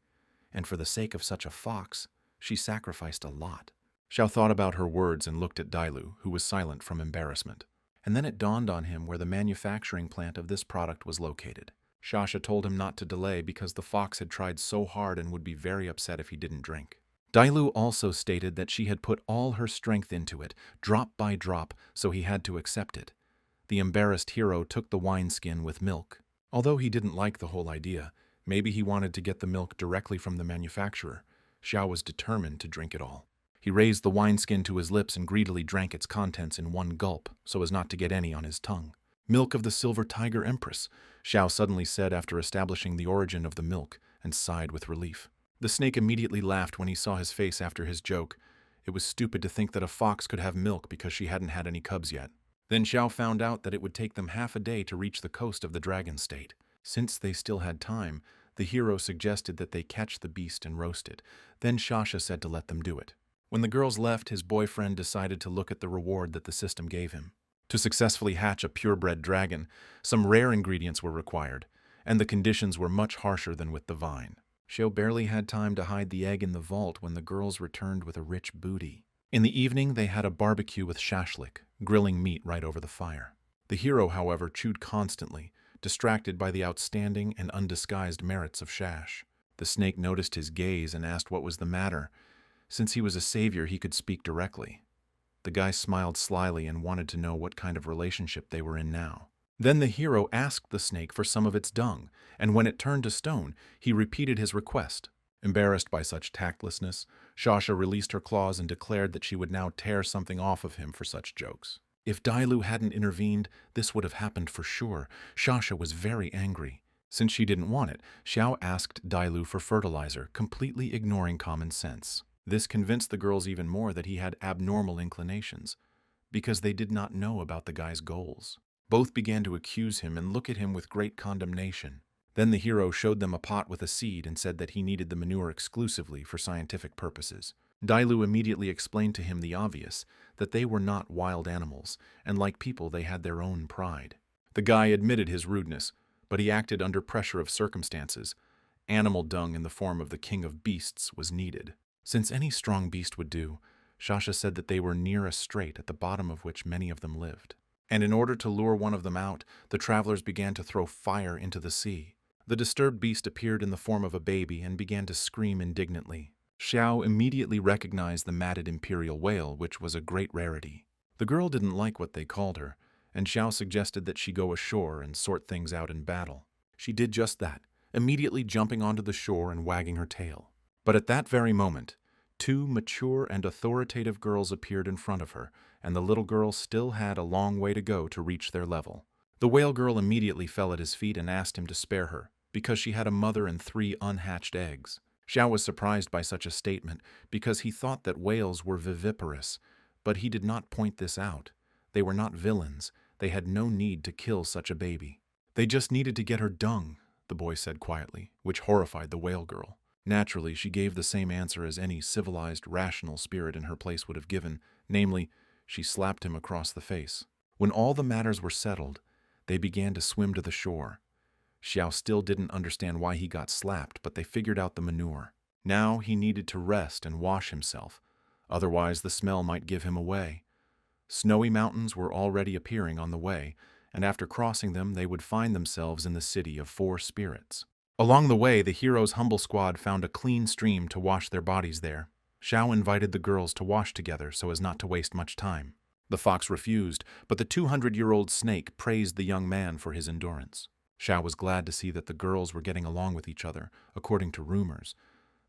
and for the sake of such a fox, she sacrificed a lot. Xiao thought about her words and looked at Dailu, who was silent from embarrassment. And then it dawned on him where the manufacturing plant of this product was located. Shasha told him not to delay because the fox had tried so hard and would be very upset if he didn't drink. Dailu also stated that she had put all her strength into it, drop by drop, so he had to accept it. The embarrassed hero took the wineskin with milk. Although he didn't like the whole idea, maybe he wanted to get the milk directly from the manufacturer. Xiao was determined to drink it all. He raised the wineskin to his lips and greedily drank its contents in one gulp, so as not to get any on his tongue. "Milk of the Silver Tiger Empress," Xiao suddenly said after establishing the origin of the milk, and sighed with relief. The snake immediately laughed when he saw his face after his joke. It was stupid to think that a fox could have milk because she hadn't had any cubs yet. Then Xiao found out that it would take them half a day to reach the coast of the dragon state. Since they still had time, the hero suggested that they catch the beast and roast it. Then Shasha said to let them do it. When the girls left, his boyfriend decided to look at the reward that the system gave him. To successfully hatch a purebred dragon, some rare ingredients were required, and the conditions were much harsher than with the vine. Xiao barely had time to hide the egg in the vault when the girls returned with a rich booty. In the evening, they had a barbecue with shashlik, grilling meat right over the fire. The hero, however, chewed constantly, distracted by the outstanding and undisguised merits of Shash. The snake noticed his gaze and asked what was the matter. Since he was a savior, he could speak directly. The guy smiled slyly and wanted to know what kind of relationship they were in now. Then the hero asked the snake for some of its dung, and when it turned to stone, he repeated his request. Embarrassed by such tactlessness, Shasha released her claws and declared that she would now tear something off of him for such jokes. If Dailu hadn't intervened, this would have happened for sure. Shasha was very angry. Since she didn't want it, Xiao asked Dailu for fertilizer, completely ignoring common sense. This convinced the girls even more that he had abnormal inclinations, because they did not know about the guy's goals. Both began to accuse him and look at him with great condemnation. Then the hero showed them a pot with a seed and said that he needed the manure exclusively for scientific purposes. Dailu immediately explained to him the obvious, that they were not wild animals, and like people they had their own pride. The guy admitted his rudeness, but he acted under pressure of circumstances. Animal dung in the form of the king of beasts was needed. Since any strong beast would do, Shasha said that they were near a strait at the bottom of which many of them lived. And in order to lure one of them out, the travelers began to throw fire into the sea. The disturbed beast appeared in the form of a baby and began to scream indignantly. Xiao immediately recognized the matted imperial whale, which was a great rarity. The girl didn't like what they called her, and Xiao suggested that she go ashore and sort things out in battle. She did just that, immediately jumping onto the shore and wagging her tail. But at that very moment, two mature and authoritative girls appeared in front of her, and the little girl still had a long way to go to reach their level. The whale girl immediately fell at his feet and asked him to spare her, because she had a mother and 3 unhatched eggs. Xiao was surprised by such a statement, because he thought that whales were viviparous, but he did not point this out. They were not villains. They had no need to kill such a baby. They just needed to get her dung, the boy said quietly, which horrified the whale girl. Naturally, she gave the same answer as any civilized, rational spirit in her place would have given, namely, she slapped him across the face. When all the matters were settled, they began to swim to the shore. Xiao still didn't understand why he got slapped, but they figured out the manure. Now he needed to rest and wash himself, otherwise the smell might give him away. Snowy mountains were already appearing on the way, and after crossing them they would find themselves in the city of 4 spirits. Along the way, the hero's humble squad found a clean stream to wash their bodies there. Xiao invited the girls to wash together so as not to waste much time. The fox refused, but the 200-year-old snake praised the young man for his endurance. Xiao was glad to see that the girls were getting along with each other, according to rumors.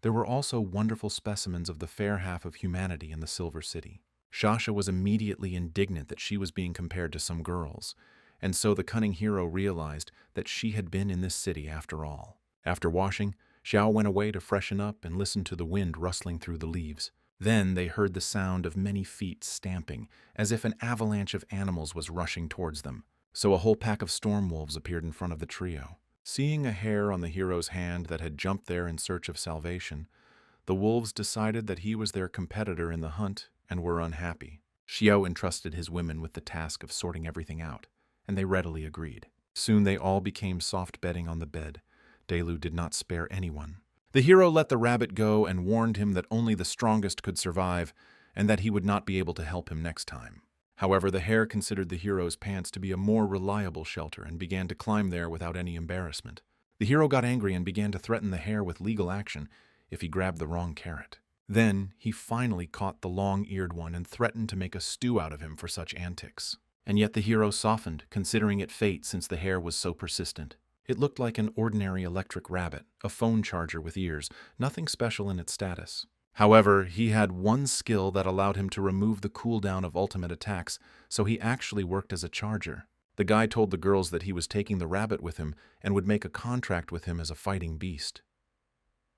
There were also wonderful specimens of the fair half of humanity in the Silver City. Shasha was immediately indignant that she was being compared to some girls, and so the cunning hero realized that she had been in this city after all. After washing, Xiao went away to freshen up and listen to the wind rustling through the leaves. Then they heard the sound of many feet stamping, as if an avalanche of animals was rushing towards them. So a whole pack of storm wolves appeared in front of the trio. Seeing a hair on the hero's hand that had jumped there in search of salvation, the wolves decided that he was their competitor in the hunt and were unhappy. Xiao entrusted his women with the task of sorting everything out, and they readily agreed. Soon they all became soft bedding on the bed. Dailu did not spare anyone. The hero let the rabbit go and warned him that only the strongest could survive, and that he would not be able to help him next time. However, the hare considered the hero's pants to be a more reliable shelter and began to climb there without any embarrassment. The hero got angry and began to threaten the hare with legal action if he grabbed the wrong carrot. Then he finally caught the long-eared one and threatened to make a stew out of him for such antics. And yet the hero softened, considering it fate since the hare was so persistent. It looked like an ordinary electric rabbit, a phone charger with ears, nothing special in its status. However, he had one skill that allowed him to remove the cooldown of ultimate attacks, so he actually worked as a charger. The guy told the girls that he was taking the rabbit with him and would make a contract with him as a fighting beast.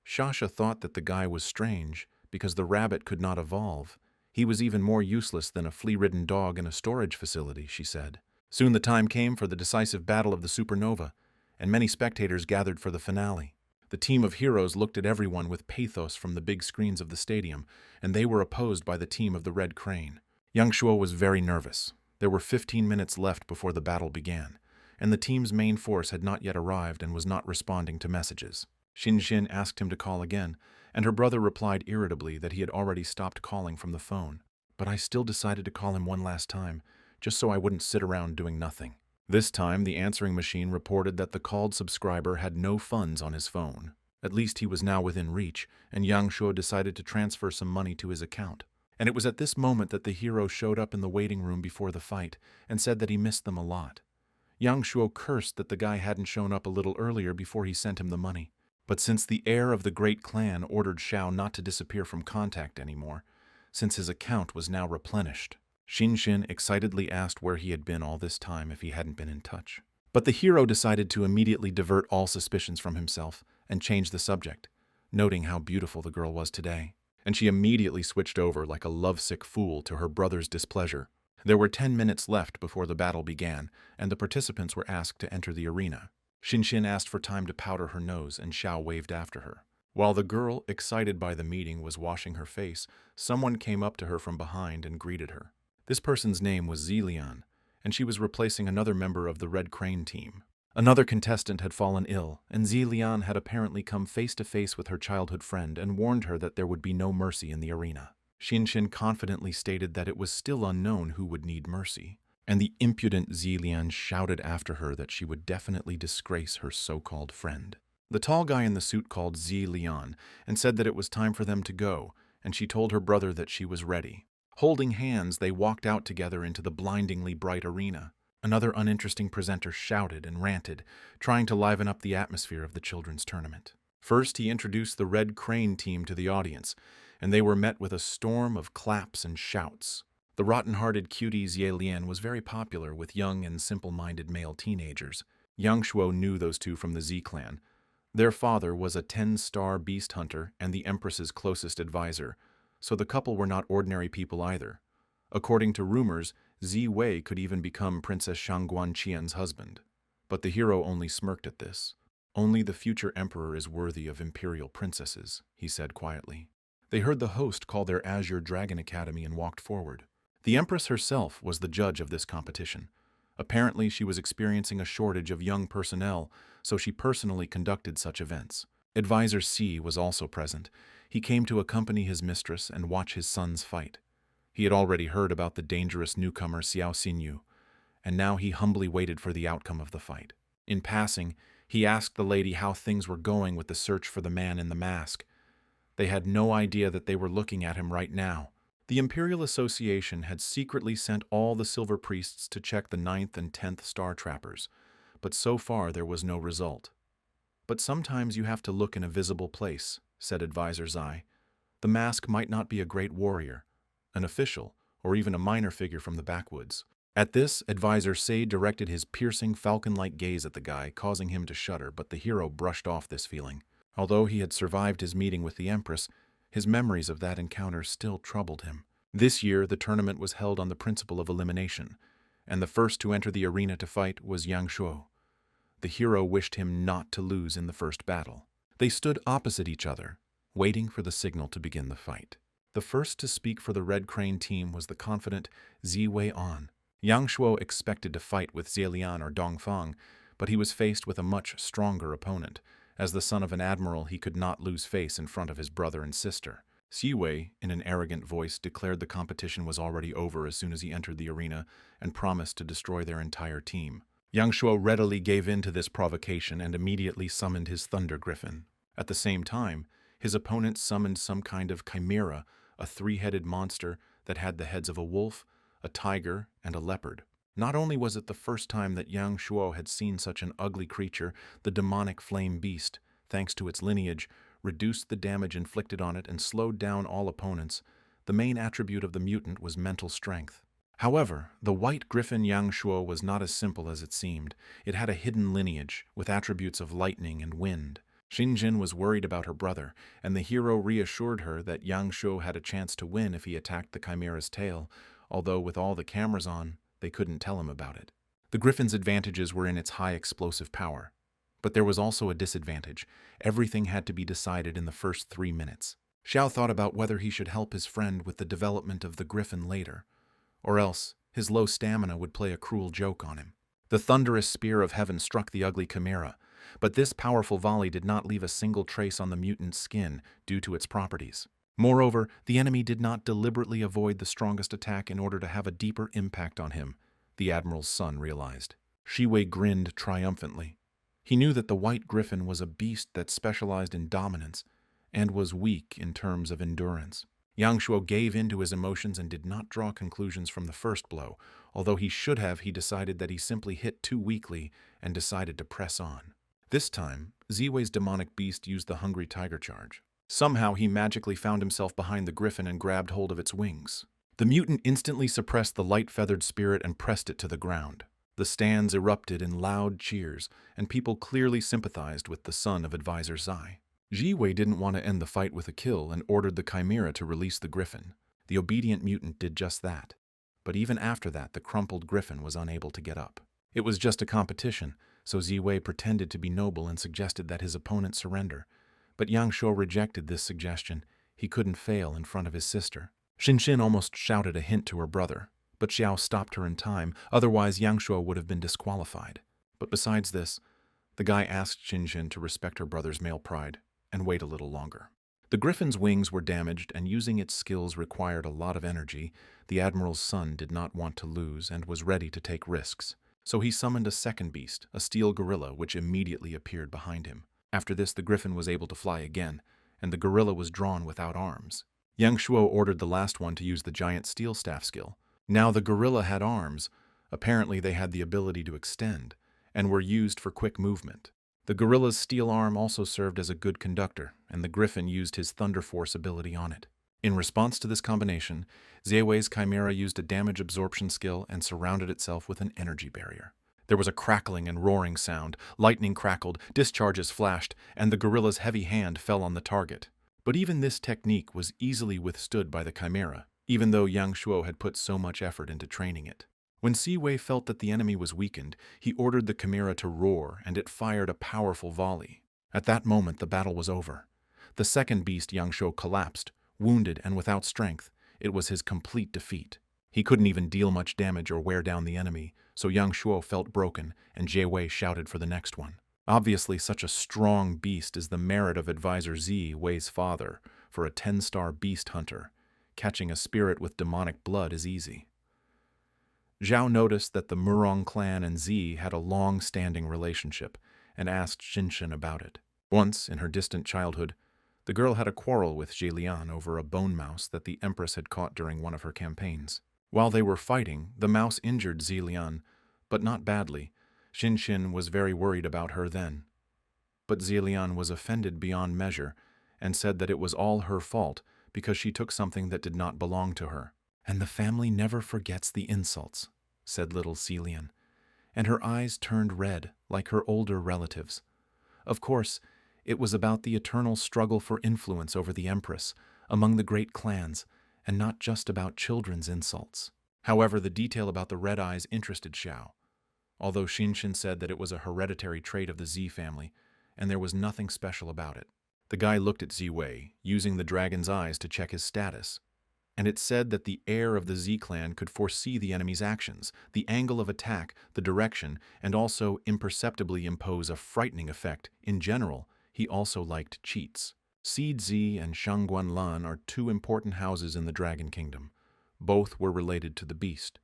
Shasha thought that the guy was strange because the rabbit could not evolve. He was even more useless than a flea-ridden dog in a storage facility, she said. Soon the time came for the decisive battle of the supernova, and many spectators gathered for the finale. The team of heroes looked at everyone with pathos from the big screens of the stadium, and they were opposed by the team of the Red Crane. Yang Shuo was very nervous. There were 15 minutes left before the battle began, and the team's main force had not yet arrived and was not responding to messages. Xin asked him to call again, and her brother replied irritably that he had already stopped calling from the phone. But I still decided to call him one last time, just so I wouldn't sit around doing nothing. This time, the answering machine reported that the called subscriber had no funds on his phone. At least he was now within reach, and Yang Shuo decided to transfer some money to his account. And it was at this moment that the hero showed up in the waiting room before the fight and said that he missed them a lot. Yang Shuo cursed that the guy hadn't shown up a little earlier before he sent him the money. But since the heir of the great clan ordered Xiao not to disappear from contact anymore, since his account was now replenished, Xin excitedly asked where he had been all this time if he hadn't been in touch. But the hero decided to immediately divert all suspicions from himself and change the subject, noting how beautiful the girl was today. And she immediately switched over like a lovesick fool to her brother's displeasure. There were 10 minutes left before the battle began, and the participants were asked to enter the arena. Xin asked for time to powder her nose, and Xiao waved after her. While the girl, excited by the meeting, was washing her face, someone came up to her from behind and greeted her. This person's name was Zilian, and she was replacing another member of the Red Crane team. Another contestant had fallen ill, and Zilian had apparently come face to face with her childhood friend and warned her that there would be no mercy in the arena. Xin confidently stated that it was still unknown who would need mercy, and the impudent Zilian shouted after her that she would definitely disgrace her so-called friend. The tall guy in the suit called Zilian and said that it was time for them to go, and she told her brother that she was ready. Holding hands, they walked out together into the blindingly bright arena. Another uninteresting presenter shouted and ranted, trying to liven up the atmosphere of the children's tournament. First, he introduced the Red Crane team to the audience, and they were met with a storm of claps and shouts. The rotten-hearted cutie Zilian was very popular with young and simple-minded male teenagers. Yang Shuo knew those two from the Z clan. Their father was a 10-star beast hunter and the Empress's closest advisor, so the couple were not ordinary people either. According to rumors, Zi Wei could even become Princess Shangguan Qian's husband. But the hero only smirked at this. Only the future emperor is worthy of imperial princesses, he said quietly. They heard the host call their Azure Dragon Academy and walked forward. The Empress herself was the judge of this competition. Apparently, she was experiencing a shortage of young personnel, so she personally conducted such events. Advisor C was also present. He came to accompany his mistress and watch his sons fight. He had already heard about the dangerous newcomer Xiao Xinyu, and now he humbly waited for the outcome of the fight. In passing, he asked the lady how things were going with the search for the man in the mask. They had no idea that they were looking at him right now. The Imperial Association had secretly sent all the Silver Priests to check the 9th and 10th Star Trappers, but so far there was no result. But sometimes you have to look in a visible place, said Advisor Zai. The mask might not be a great warrior, an official, or even a minor figure from the backwoods. At this, Advisor Say directed his piercing, falcon-like gaze at the guy, causing him to shudder, but the hero brushed off this feeling. Although he had survived his meeting with the Empress, his memories of that encounter still troubled him. This year, the tournament was held on the principle of elimination, and the first to enter the arena to fight was Yang Shuo. The hero wished him not to lose in the first battle. They stood opposite each other, waiting for the signal to begin the fight. The first to speak for the Red Crane team was the confident Zi Wei On. Yang Shuo expected to fight with Zilian or Dongfang, but he was faced with a much stronger opponent. As the son of an admiral, he could not lose face in front of his brother and sister. Zi Wei, in an arrogant voice, declared the competition was already over as soon as he entered the arena and promised to destroy their entire team. Yang Shuo readily gave in to this provocation and immediately summoned his Thunder Griffin. At the same time, his opponent summoned some kind of chimera, a three-headed monster that had the heads of a wolf, a tiger, and a leopard. Not only was it the first time that Yang Shuo had seen such an ugly creature, the demonic flame beast, thanks to its lineage, reduced the damage inflicted on it and slowed down all opponents. The main attribute of the mutant was mental strength. However, the white griffin Yang Shuo was not as simple as it seemed. It had a hidden lineage, with attributes of lightning and wind. Xinjin was worried about her brother, and the hero reassured her that Yang Shuo had a chance to win if he attacked the chimera's tail, although with all the cameras on, they couldn't tell him about it. The griffin's advantages were in its high explosive power. But there was also a disadvantage. Everything had to be decided in the first 3 minutes. Xiao thought about whether he should help his friend with the development of the griffin later, or else his low stamina would play a cruel joke on him. The thunderous spear of heaven struck the ugly chimera, but this powerful volley did not leave a single trace on the mutant's skin due to its properties. Moreover, the enemy did not deliberately avoid the strongest attack in order to have a deeper impact on him, the Admiral's son realized. Shiwei grinned triumphantly. He knew that the white griffin was a beast that specialized in dominance and was weak in terms of endurance. Yang Shuo gave in to his emotions and did not draw conclusions from the first blow. Although he should have, he decided that he simply hit too weakly and decided to press on. This time, Ziwei's demonic beast used the hungry tiger charge. Somehow he magically found himself behind the griffin and grabbed hold of its wings. The mutant instantly suppressed the light-feathered spirit and pressed it to the ground. The stands erupted in loud cheers, and people clearly sympathized with the son of Advisor Zai. Ziwei didn't want to end the fight with a kill and ordered the chimera to release the griffin. The obedient mutant did just that. But even after that, the crumpled griffin was unable to get up. It was just a competition, so Ziwei pretended to be noble and suggested that his opponent surrender. But Yang Shuo rejected this suggestion. He couldn't fail in front of his sister. Xinxin almost shouted a hint to her brother, but Xiao stopped her in time, otherwise Yang Shuo would have been disqualified. But besides this, the guy asked Xinxin to respect her brother's male pride and wait a little longer. The griffin's wings were damaged, and using its skills required a lot of energy. The Admiral's son did not want to lose and was ready to take risks. So he summoned a second beast, a steel gorilla, which immediately appeared behind him. After this, the griffin was able to fly again, and the gorilla was drawn without arms. Yang Shuo ordered the last one to use the giant steel staff skill. Now the gorilla had arms. Apparently they had the ability to extend, and were used for quick movement. The gorilla's steel arm also served as a good conductor, and the griffin used his Thunder Force ability on it. In response to this combination, Ziwei's chimera used a damage absorption skill and surrounded itself with an energy barrier. There was a crackling and roaring sound, lightning crackled, discharges flashed, and the gorilla's heavy hand fell on the target. But even this technique was easily withstood by the chimera, even though Yang Shuo had put so much effort into training it. When Ziwei felt that the enemy was weakened, he ordered the chimera to roar, and it fired a powerful volley. At that moment, the battle was over. The second beast, Yang Shuo, collapsed, wounded and without strength. It was his complete defeat. He couldn't even deal much damage or wear down the enemy, so Yang Shuo felt broken, and Ziwei shouted for the next one. Obviously, such a strong beast is the merit of Advisor Ziwei's father. For a 10-star beast hunter, catching a spirit with demonic blood is easy. Zhao noticed that the Murong clan and Zi had a long-standing relationship and asked Xinxin about it. Once, in her distant childhood, the girl had a quarrel with Zhilian over a bone mouse that the Empress had caught during one of her campaigns. While they were fighting, the mouse injured Zhilian, but not badly. Xinxin was very worried about her then. But Zhilian was offended beyond measure and said that it was all her fault because she took something that did not belong to her. "And the family never forgets the insults," said little Celian, and her eyes turned red like her older relatives. Of course, it was about the eternal struggle for influence over the Empress among the great clans, and not just about children's insults. However, the detail about the red eyes interested Xiao, although Xinxin said that it was a hereditary trait of the Z family, and there was nothing special about it. The guy looked at Ziwei, using the dragon's eyes to check his status, and it said that the heir of the Z clan could foresee the enemy's actions, the angle of attack, the direction, and also imperceptibly impose a frightening effect. In general, he also liked cheats. Seed Z and Shangguan Lan are two important houses in the Dragon Kingdom. Both were related to the beast.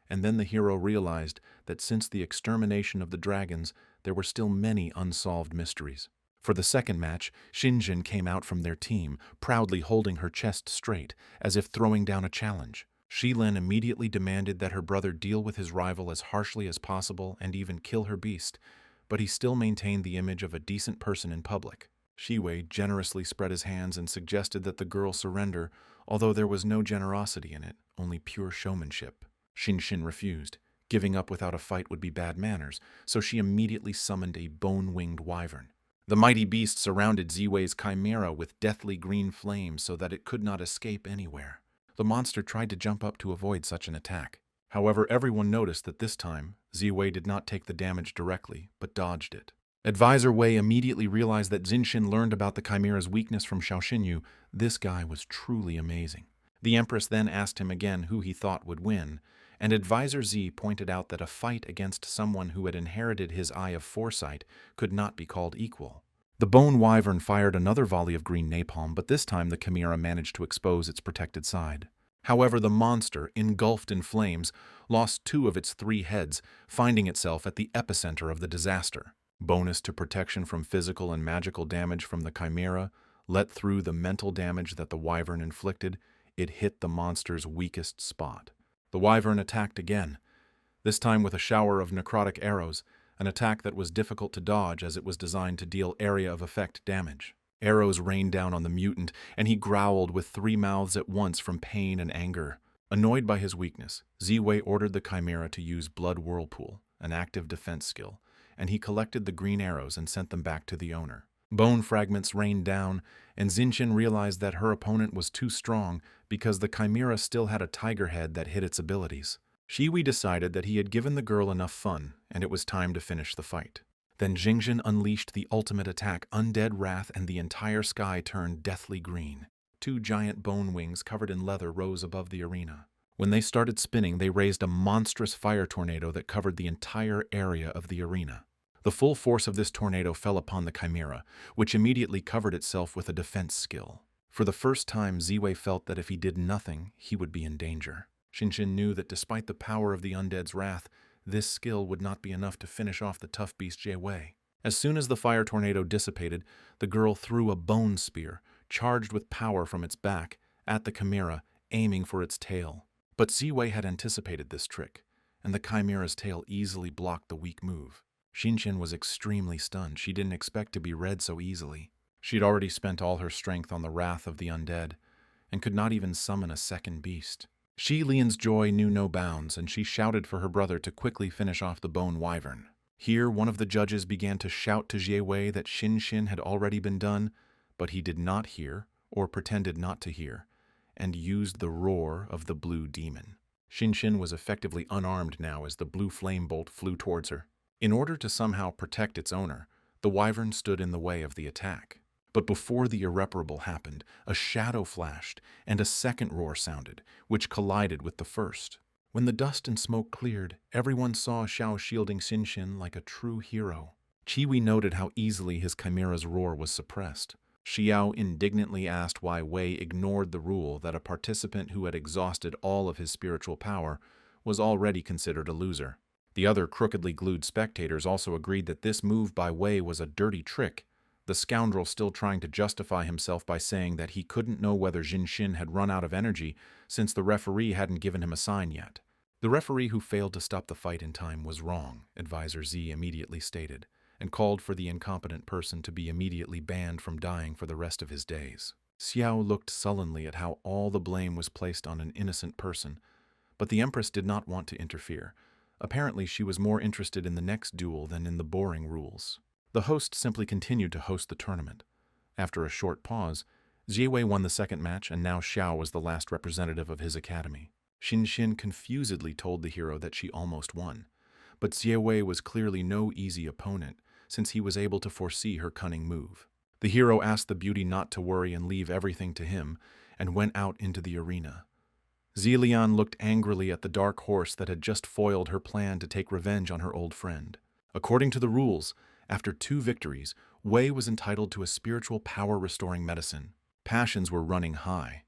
And then the hero realized that since the extermination of the dragons, there were still many unsolved mysteries. For the second match, Xinjin came out from their team, proudly holding her chest straight, as if throwing down a challenge. Shilin immediately demanded that her brother deal with his rival as harshly as possible and even kill her beast, but he still maintained the image of a decent person in public. Shiwei generously spread his hands and suggested that the girl surrender, although there was no generosity in it, only pure showmanship. Xinxin refused. Giving up without a fight would be bad manners, so she immediately summoned a bone-winged wyvern. The mighty beast surrounded Ziwei's chimera with deathly green flames so that it could not escape anywhere. The monster tried to jump up to avoid such an attack. However, everyone noticed that this time, Ziwei did not take the damage directly, but dodged it. Advisor Wei immediately realized that Zinshin learned about the chimera's weakness from Xiaoxinyu. This guy was truly amazing. The Empress then asked him again who he thought would win, and Advisor Z pointed out that a fight against someone who had inherited his eye of foresight could not be called equal. The bone wyvern fired another volley of green napalm, but this time the chimera managed to expose its protected side. However, the monster, engulfed in flames, lost 2 of its 3 heads, finding itself at the epicenter of the disaster. Bonus to protection from physical and magical damage from the chimera, let through the mental damage that the wyvern inflicted, it hit the monster's weakest spot. The wyvern attacked again, this time with a shower of necrotic arrows, an attack that was difficult to dodge as it was designed to deal area of effect damage. Arrows rained down on the mutant, and he growled with 3 mouths at once from pain and anger. Annoyed by his weakness, Ziwei ordered the chimera to use Blood Whirlpool, an active defense skill, and he collected the green arrows and sent them back to the owner. Bone fragments rained down, and Zinshin realized that her opponent was too strong because the chimera still had a tiger head that hid its abilities. Shiwi decided that he had given the girl enough fun, and it was time to finish the fight. Then Jingxin unleashed the ultimate attack, Undead Wrath, and the entire sky turned deathly green. 2 giant bone wings covered in leather rose above the arena. When they started spinning, they raised a monstrous fire tornado that covered the entire area of the arena. The full force of this tornado fell upon the chimera, which immediately covered itself with a defense skill. For the first time, Ziwei felt that if he did nothing, he would be in danger. Shinshin knew that despite the power of the undead's wrath, this skill would not be enough to finish off the tough beast Jiewei. As soon as the fire tornado dissipated, the girl threw a bone spear, charged with power from its back, at the chimera, aiming for its tail. But Ziwei had anticipated this trick, and the chimera's tail easily blocked the weak move. Shinshin was extremely stunned. She didn't expect to be read so easily. She'd already spent all her strength on the wrath of the undead, and could not even summon a second beast. Shi Lian's joy knew no bounds, and she shouted for her brother to quickly finish off the bone wyvern. Here, one of the judges began to shout to Jiewei that Shinshin had already been done, but he did not hear, or pretended not to hear, and used the roar of the blue demon. Shinshin was effectively unarmed now as the blue flame bolt flew towards her. In order to somehow protect its owner, the wyvern stood in the way of the attack. But before the irreparable happened, a shadow flashed, and a second roar sounded, which collided with the first. When the dust and smoke cleared, everyone saw Xiao shielding Shinshin like a true hero. Chiwi noted how easily his chimera's roar was suppressed. Xiao indignantly asked why Wei ignored the rule that a participant who had exhausted all of his spiritual power was already considered a loser. The other crookedly glued spectators also agreed that this move by Wei was a dirty trick, the scoundrel still trying to justify himself by saying that he couldn't know whether Jinshin had run out of energy since the referee hadn't given him a sign yet. The referee who failed to stop the fight in time was wrong, Advisor Z immediately stated, and called for the incompetent person to be immediately banned from dying for the rest of his days. Xiao looked sullenly at how all the blame was placed on an innocent person, but the Empress did not want to interfere. Apparently, she was more interested in the next duel than in the boring rules. The host simply continued to host the tournament. After a short pause, Jiewei won the second match, and now Xiao was the last representative of his academy. Shinshin confusedly told the hero that she almost won, but Jiewei was clearly no easy opponent, since he was able to foresee her cunning move. The hero asked the beauty not to worry and leave everything to him, and went out into the arena. Zilian looked angrily at the dark horse that had just foiled her plan to take revenge on her old friend. According to the rules, after 2 victories, Wei was entitled to a spiritual power-restoring medicine. Passions were running high.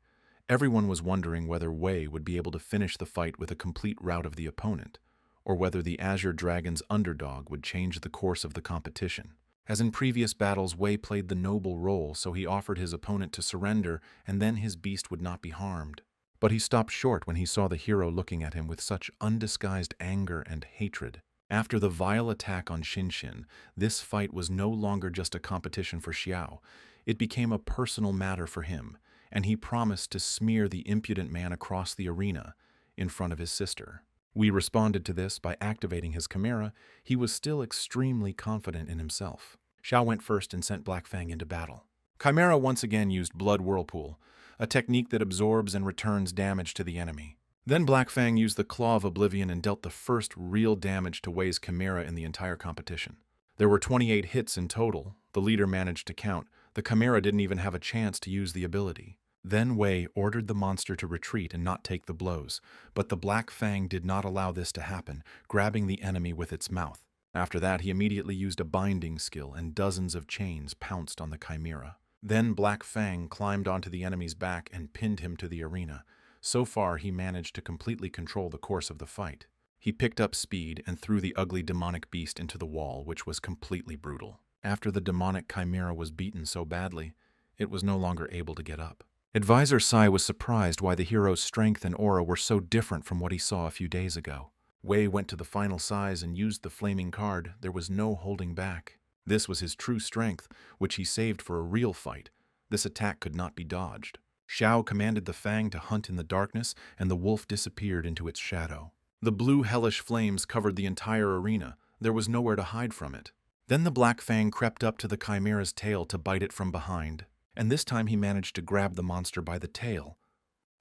Everyone was wondering whether Wei would be able to finish the fight with a complete rout of the opponent, or whether the Azure Dragon's underdog would change the course of the competition. As in previous battles, Wei played the noble role, so he offered his opponent to surrender, and then his beast would not be harmed. But he stopped short when he saw the hero looking at him with such undisguised anger and hatred. After the vile attack on Shinshin, this fight was no longer just a competition for Xiao. It became a personal matter for him, and he promised to smear the impudent man across the arena in front of his sister. Wei responded to this by activating his chimera. He was still extremely confident in himself. Xiao went first and sent Black Fang into battle. Chimera once again used Blood Whirlpool, a technique that absorbs and returns damage to the enemy. Then Black Fang used the Claw of Oblivion and dealt the first real damage to Wei's Chimera in the entire competition. There were 28 hits in total. The leader managed to count. The Chimera didn't even have a chance to use the ability. Then Wei ordered the monster to retreat and not take the blows, but the Black Fang did not allow this to happen, grabbing the enemy with its mouth. After that, he immediately used a binding skill, and dozens of chains pounced on the Chimera. Then Black Fang climbed onto the enemy's back and pinned him to the arena. So far, he managed to completely control the course of the fight. He picked up speed and threw the ugly demonic beast into the wall, which was completely brutal. After the demonic Chimera was beaten so badly, it was no longer able to get up. Advisor Sai was surprised why the hero's strength and aura were so different from what he saw a few days ago. Wei went to the final size and used the flaming card. There was no holding back. This was his true strength, which he saved for a real fight. This attack could not be dodged. Xiao commanded the Fang to hunt in the darkness, and the wolf disappeared into its shadow. The blue hellish flames covered the entire arena. There was nowhere to hide from it. Then the Black Fang crept up to the Chimera's tail to bite it from behind, and this time he managed to grab the monster by the tail.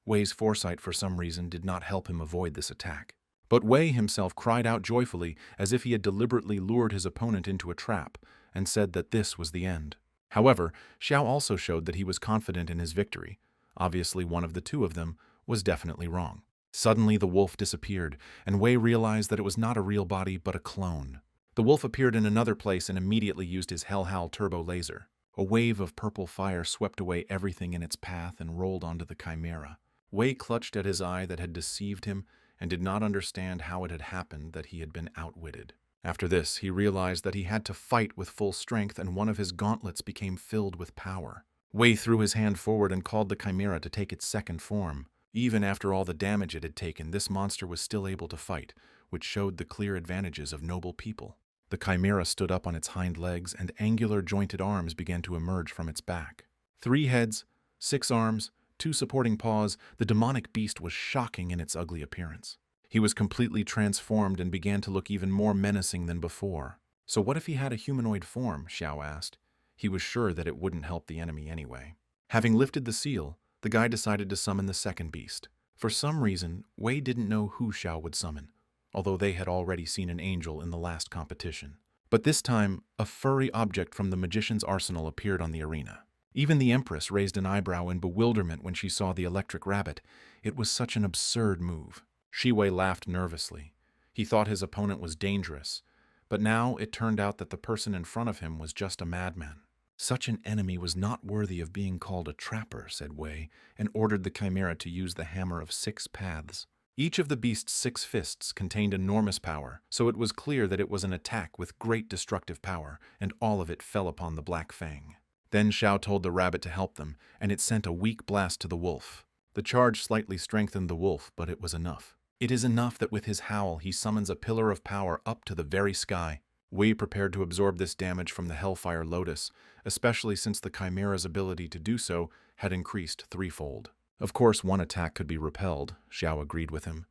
Wei's foresight, for some reason, did not help him avoid this attack. But Wei himself cried out joyfully, as if he had deliberately lured his opponent into a trap, and said that this was the end. However, Xiao also showed that he was confident in his victory. Obviously, one of the two of them was definitely wrong. Suddenly, the wolf disappeared, and Wei realized that it was not a real body, but a clone. The wolf appeared in another place and immediately used his Hellhowl turbo laser. A wave of purple fire swept away everything in its path and rolled onto the Chimera. Wei clutched at his eye that had deceived him and did not understand how it had happened that he had been outwitted. After this, he realized that he had to fight with full strength, and one of his gauntlets became filled with power. Wei threw his hand forward and called the Chimera to take its second form. Even after all the damage it had taken, this monster was still able to fight, which showed the clear advantages of noble people. The Chimera stood up on its hind legs, and angular jointed arms began to emerge from its back. 3 heads, 6 arms, 2 supporting paws, the demonic beast was shocking in its ugly appearance. He was completely transformed and began to look even more menacing than before. So what if he had a humanoid form? Xiao asked. He was sure that it wouldn't help the enemy anyway. Having lifted the seal, the guy decided to summon the second beast. For some reason, Wei didn't know who Xiao would summon, although they had already seen an angel in the last competition. But this time, a furry object from the magician's arsenal appeared on the arena. Even the Empress raised an eyebrow in bewilderment when she saw the electric rabbit. It was such an absurd move. Shiwei laughed nervously. He thought his opponent was dangerous, but now it turned out that the person in front of him was just a madman. Such an enemy was not worthy of being called a trapper, said Wei, and ordered the Chimera to use the hammer of 6 paths. Each of the beast's 6 fists contained enormous power, so it was clear that it was an attack with great destructive power, and all of it fell upon the Black Fang. Then Xiao told the rabbit to help them, and it sent a weak blast to the wolf. The charge slightly strengthened the wolf, but it was enough. It is enough that with his howl he summons a pillar of power up to the very sky. Wei prepared to absorb this damage from the Hellfire Lotus, especially since the Chimera's ability to do so had increased 3-fold. Of course, one attack could be repelled, Xiao agreed with him.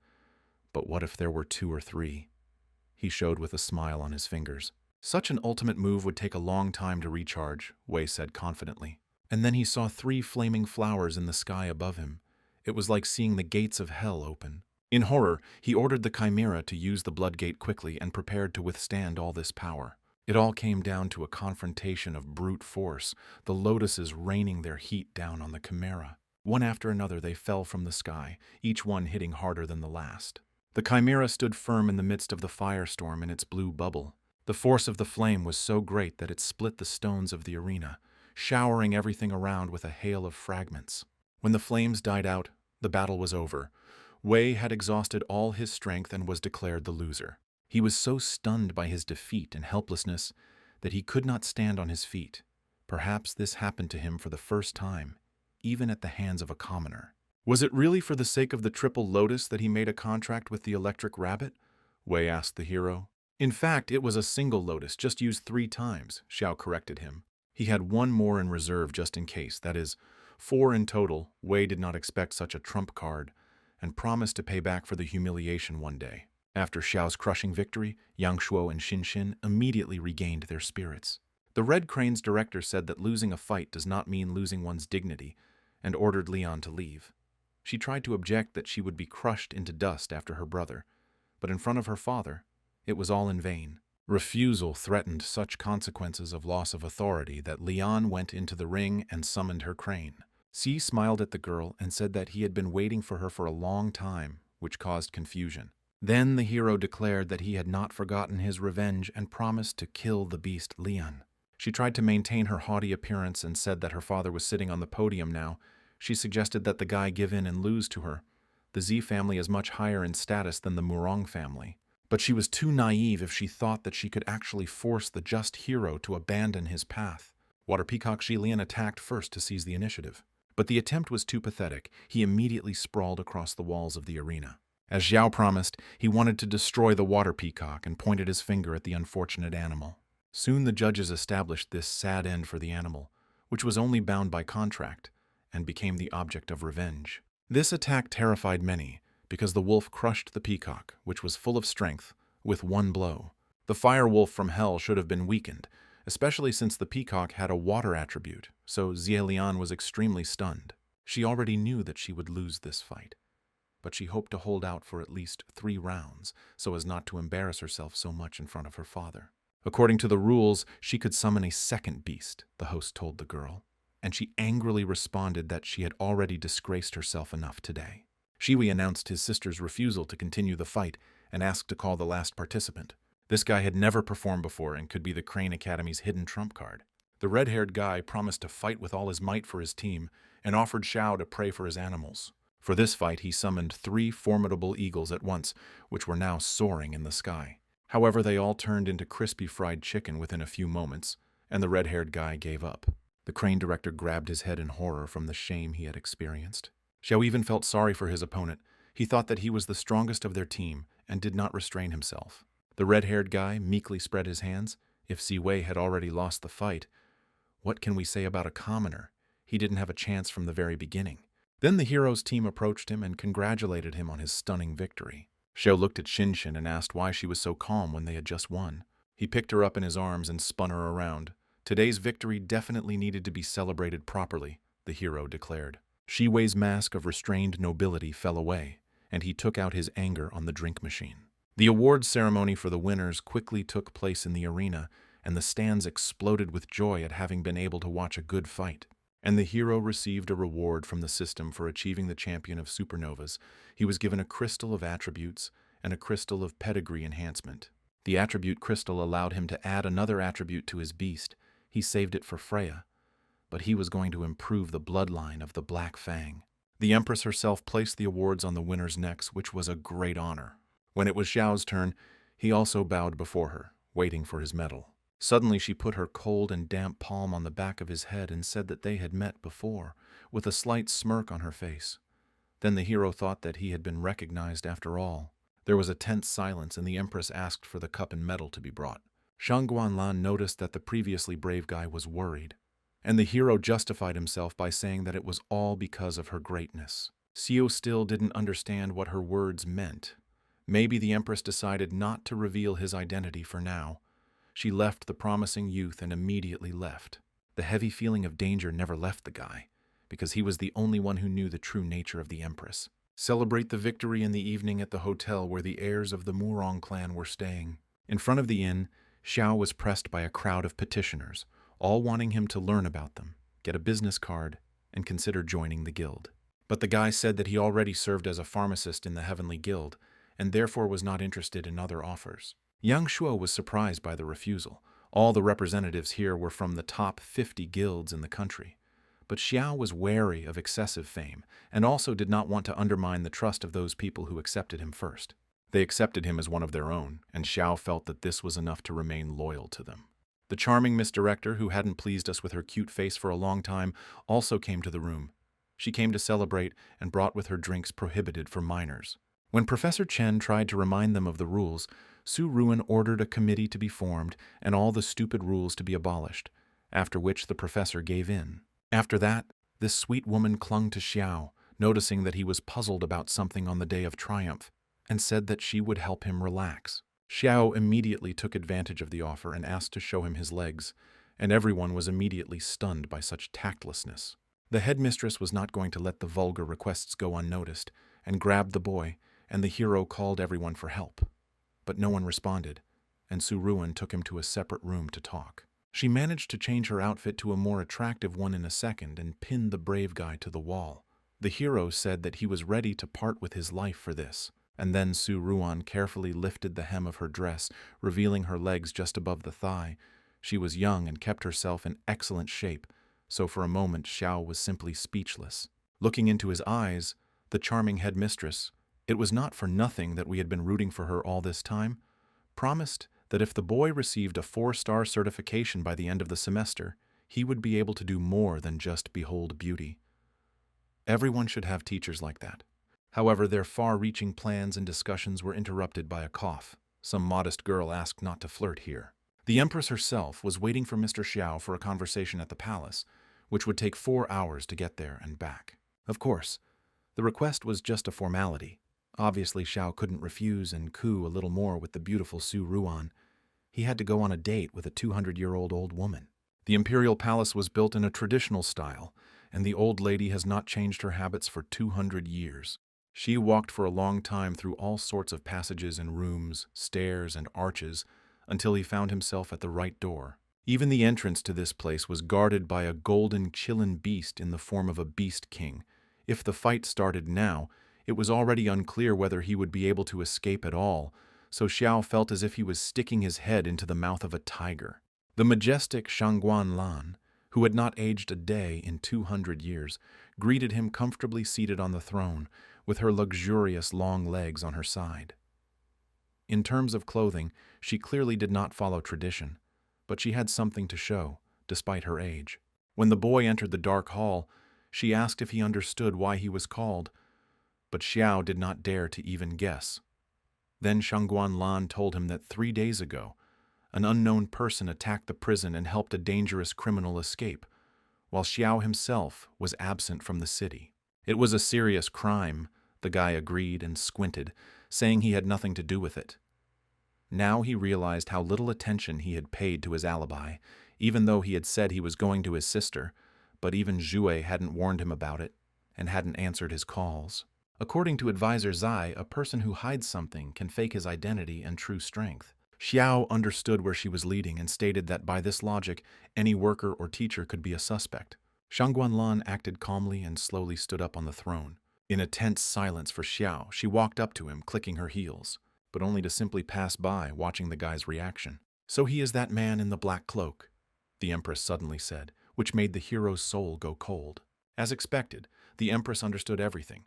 But what if there were 2 or 3? He showed with a smile on his fingers. Such an ultimate move would take a long time to recharge, Wei said confidently. And then he saw 3 flaming flowers in the sky above him. It was like seeing the gates of hell open. In horror, he ordered the Chimera to use the blood gate quickly and prepared to withstand all this power. It all came down to a confrontation of brute force, the lotuses raining their heat down on the Chimera. One after another they fell from the sky, each one hitting harder than the last. The Chimera stood firm in the midst of the firestorm in its blue bubble. The force of the flame was so great that it split the stones of the arena, showering everything around with a hail of fragments. When the flames died out, the battle was over. Wei had exhausted all his strength and was declared the loser. He was so stunned by his defeat and helplessness that he could not stand on his feet. Perhaps this happened to him for the first time, even at the hands of a commoner. Was it really for the sake of the Triple Lotus that he made a contract with the Electric Rabbit? Wei asked the hero. In fact, it was a single lotus, just used 3 times, Xiao corrected him. He had 1 more in reserve just in case, that is, 4 in total. Wei did not expect such a trump card, and promised to pay back for the humiliation one day. After Xiao's crushing victory, Yang Shuo and Xin Xin immediately regained their spirits. The Red Crane's director said that losing a fight does not mean losing one's dignity, and ordered Leon to leave. She tried to object that she would be crushed into dust after her brother, but in front of her father, it was all in vain. Refusal threatened such consequences of loss of authority that Leon went into the ring and summoned her Crane. C smiled at the girl and said that he had been waiting for her for a long time, which caused confusion. Then the hero declared that he had not forgotten his revenge and promised to kill the beast Leon. She tried to maintain her haughty appearance and said that her father was sitting on the podium now. She suggested that the guy give in and lose to her. The Z family is much higher in status than the Murong family. But she was too naive if she thought that she could actually force the just hero to abandon his path. Water Peacock Xilian attacked first to seize the initiative. But the attempt was too pathetic. He immediately sprawled across the walls of the arena. As Xiao promised, he wanted to destroy the Water Peacock and pointed his finger at the unfortunate animal. Soon the judges established this sad end for the animal, which was only bound by contract, and became the object of revenge. This attack terrified many, because the wolf crushed the peacock, which was full of strength, with one blow. The fire wolf from hell should have been weakened, especially since the peacock had a water attribute, so Xilian was extremely stunned. She already knew that she would lose this fight, but she hoped to hold out for at least 3 rounds, so as not to embarrass herself so much in front of her father. According to the rules, she could summon a second beast, the host told the girl, and she angrily responded that she had already disgraced herself enough today. Shiwi announced his sister's refusal to continue the fight and asked to call the last participant. This guy had never performed before and could be the Crane Academy's hidden trump card. The red-haired guy promised to fight with all his might for his team and offered Xiao to pray for his animals. For this fight, he summoned 3 formidable eagles at once, which were now soaring in the sky. However, they all turned into crispy fried chicken within a few moments, and the red-haired guy gave up. The Crane director grabbed his head in horror from the shame he had experienced. Xiao even felt sorry for his opponent. He thought that he was the strongest of their team and did not restrain himself. The red-haired guy meekly spread his hands. If Ziwei had already lost the fight, what can we say about a commoner? He didn't have a chance from the very beginning. Then the hero's team approached him and congratulated him on his stunning victory. Xiao looked at Shinshin and asked why she was so calm when they had just won. He picked her up in his arms and spun her around. Today's victory definitely needed to be celebrated properly, the hero declared. Shiwei's mask of restrained nobility fell away, and he took out his anger on the drink machine. The awards ceremony for the winners quickly took place in the arena, and the stands exploded with joy at having been able to watch a good fight. And the hero received a reward from the system for achieving the champion of supernovas. He was given a crystal of attributes and a crystal of pedigree enhancement. The attribute crystal allowed him to add another attribute to his beast. He saved it for Freya, but he was going to improve the bloodline of the Black Fang. The Empress herself placed the awards on the winners' necks, which was a great honor. When it was Xiao's turn, he also bowed before her, waiting for his medal. Suddenly she put her cold and damp palm on the back of his head and said that they had met before, with a slight smirk on her face. Then the hero thought that he had been recognized after all. There was a tense silence, and the Empress asked for the cup and medal to be brought. Zhang Guanlan noticed that the previously brave guy was worried, and the hero justified himself by saying that it was all because of her greatness. Xiao still didn't understand what her words meant. Maybe the Empress decided not to reveal his identity for now. She left the promising youth and immediately left. The heavy feeling of danger never left the guy, because he was the only one who knew the true nature of the Empress. Celebrate the victory in the evening at the hotel where the heirs of the Murong clan were staying. In front of the inn, Xiao was pressed by a crowd of petitioners, all wanting him to learn about them, get a business card, and consider joining the guild. But the guy said that he already served as a pharmacist in the Heavenly Guild, and therefore was not interested in other offers. Yang Shuo was surprised by the refusal. All the representatives here were from the top 50 guilds in the country. But Xiao was wary of excessive fame, and also did not want to undermine the trust of those people who accepted him first. They accepted him as one of their own, and Xiao felt that this was enough to remain loyal to them. The charming Miss Director, who hadn't pleased us with her cute face for a long time, also came to the room. She came to celebrate and brought with her drinks prohibited for minors. When Professor Chen tried to remind them of the rules, Su Ruan ordered a committee to be formed and all the stupid rules to be abolished, after which the professor gave in. After that, this sweet woman clung to Xiao, noticing that he was puzzled about something on the day of triumph, and said that she would help him relax. Xiao immediately took advantage of the offer and asked to show him his legs, and everyone was immediately stunned by such tactlessness. The headmistress was not going to let the vulgar requests go unnoticed, and grabbed the boy, and the hero called everyone for help. But no one responded, and Suruan took him to a separate room to talk. She managed to change her outfit to a more attractive one in a second and pinned the brave guy to the wall. The hero said that he was ready to part with his life for this, and then Suruan carefully lifted the hem of her dress, revealing her legs just above the thigh. She was young and kept herself in excellent shape, so for a moment Xiao was simply speechless. Looking into his eyes, the charming headmistress, it was not for nothing that we had been rooting for her all this time, promised that if the boy received a 4-star certification by the end of the semester, he would be able to do more than just behold beauty. Everyone should have teachers like that. However, their far-reaching plans and discussions were interrupted by a cough. Some modest girl asked not to flirt here. The Empress herself was waiting for Mr. Xiao for a conversation at the palace, which would take 4 hours to get there and back. Of course, the request was just a formality. Obviously, Xiao couldn't refuse and coo a little more with the beautiful Su Ruan. He had to go on a date with a 200-year-old old woman. The imperial palace was built in a traditional style, and the old lady has not changed her habits for 200 years. She walked for a long time through all sorts of passages and rooms, stairs and arches, until he found himself at the right door. Even the entrance to this place was guarded by a golden Qilin beast in the form of a beast king. If the fight started now, it was already unclear whether he would be able to escape at all, so Xiao felt as if he was sticking his head into the mouth of a tiger. The majestic Shangguan Lan, who had not aged a day in 200 years, greeted him comfortably seated on the throne, with her luxurious long legs on her side. In terms of clothing, she clearly did not follow tradition, but she had something to show, despite her age. When the boy entered the dark hall, she asked if he understood why he was called, but Xiao did not dare to even guess. Then Shangguan Lan told him that 3 days ago, an unknown person attacked the prison and helped a dangerous criminal escape, while Xiao himself was absent from the city. It was a serious crime, the guy agreed and squinted, saying he had nothing to do with it. Now he realized how little attention he had paid to his alibi, even though he had said he was going to his sister, but even Zhui hadn't warned him about it and hadn't answered his calls. According to Advisor Zai, a person who hides something can fake his identity and true strength. Xiao understood where she was leading and stated that by this logic, any worker or teacher could be a suspect. Shangguan Lan acted calmly and slowly stood up on the throne. In a tense silence for Xiao, she walked up to him, clicking her heels, but only to simply pass by, watching the guy's reaction. "So he is that man in the black cloak," the Empress suddenly said, which made the hero's soul go cold. As expected, the Empress understood everything.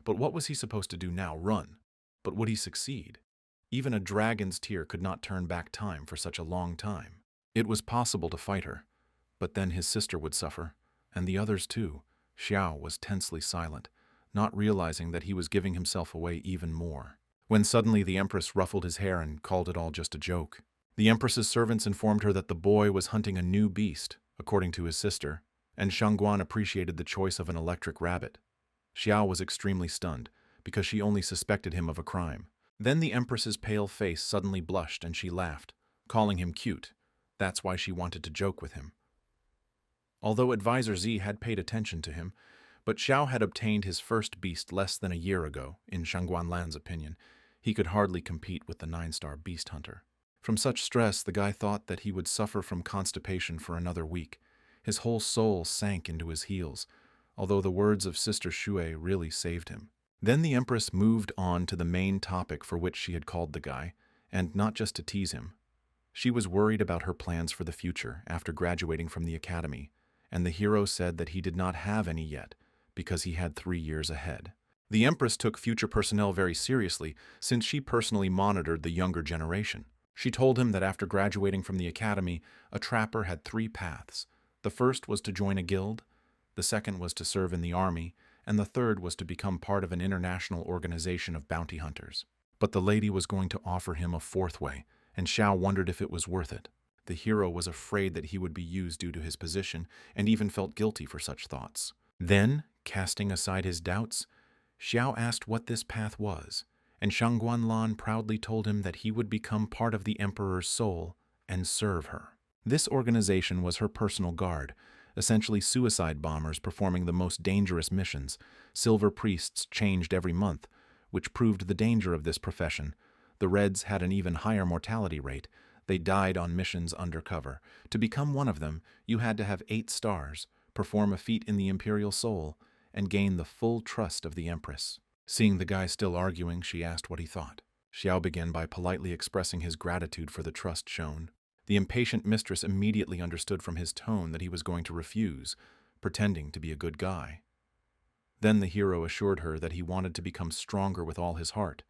But what was he supposed to do now? Run. But would he succeed? Even a dragon's tear could not turn back time for such a long time. It was possible to fight her, but then his sister would suffer, and the others too. Xiao was tensely silent, not realizing that he was giving himself away even more. When suddenly the Empress ruffled his hair and called it all just a joke. The Empress's servants informed her that the boy was hunting a new beast, according to his sister, and Shangguan appreciated the choice of an electric rabbit. Xiao was extremely stunned, because she only suspected him of a crime. Then the Empress's pale face suddenly blushed and she laughed, calling him cute. That's why she wanted to joke with him. Although Advisor Z had paid attention to him, but Xiao had obtained his first beast less than a year ago, in Shangguan Lan's opinion. He could hardly compete with the 9-star beast hunter. From such stress, the guy thought that he would suffer from constipation for another week. His whole soul sank into his heels, although the words of Sister Shui really saved him. Then the Empress moved on to the main topic for which she had called the guy, and not just to tease him. She was worried about her plans for the future after graduating from the academy, and the hero said that he did not have any yet, because he had 3 years ahead. The Empress took future personnel very seriously, since she personally monitored the younger generation. She told him that after graduating from the academy, a trapper had 3 paths. The first was to join a guild, the second was to serve in the army, and the third was to become part of an international organization of bounty hunters. But the lady was going to offer him a 4th way, and Xiao wondered if it was worth it. The hero was afraid that he would be used due to his position, and even felt guilty for such thoughts. Then, casting aside his doubts, Xiao asked what this path was, and Shangguan Lan proudly told him that he would become part of the Emperor's soul and serve her. This organization was her personal guard, essentially suicide bombers performing the most dangerous missions. Silver priests changed every month, which proved the danger of this profession. The Reds had an even higher mortality rate. They died on missions undercover. To become one of them, you had to have 8 stars, perform a feat in the Imperial Soul, and gain the full trust of the Empress. Seeing the guy still arguing, she asked what he thought. Xiao began by politely expressing his gratitude for the trust shown. The impatient mistress immediately understood from his tone that he was going to refuse, pretending to be a good guy. Then the hero assured her that he wanted to become stronger with all his heart,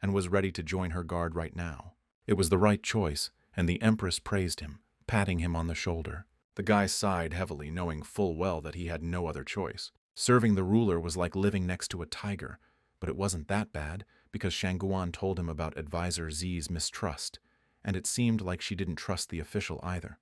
and was ready to join her guard right now. It was the right choice, and the Empress praised him, patting him on the shoulder. The guy sighed heavily, knowing full well that he had no other choice. Serving the ruler was like living next to a tiger, but it wasn't that bad, because Shangguan told him about Advisor Z's mistrust, and it seemed like she didn't trust the official either.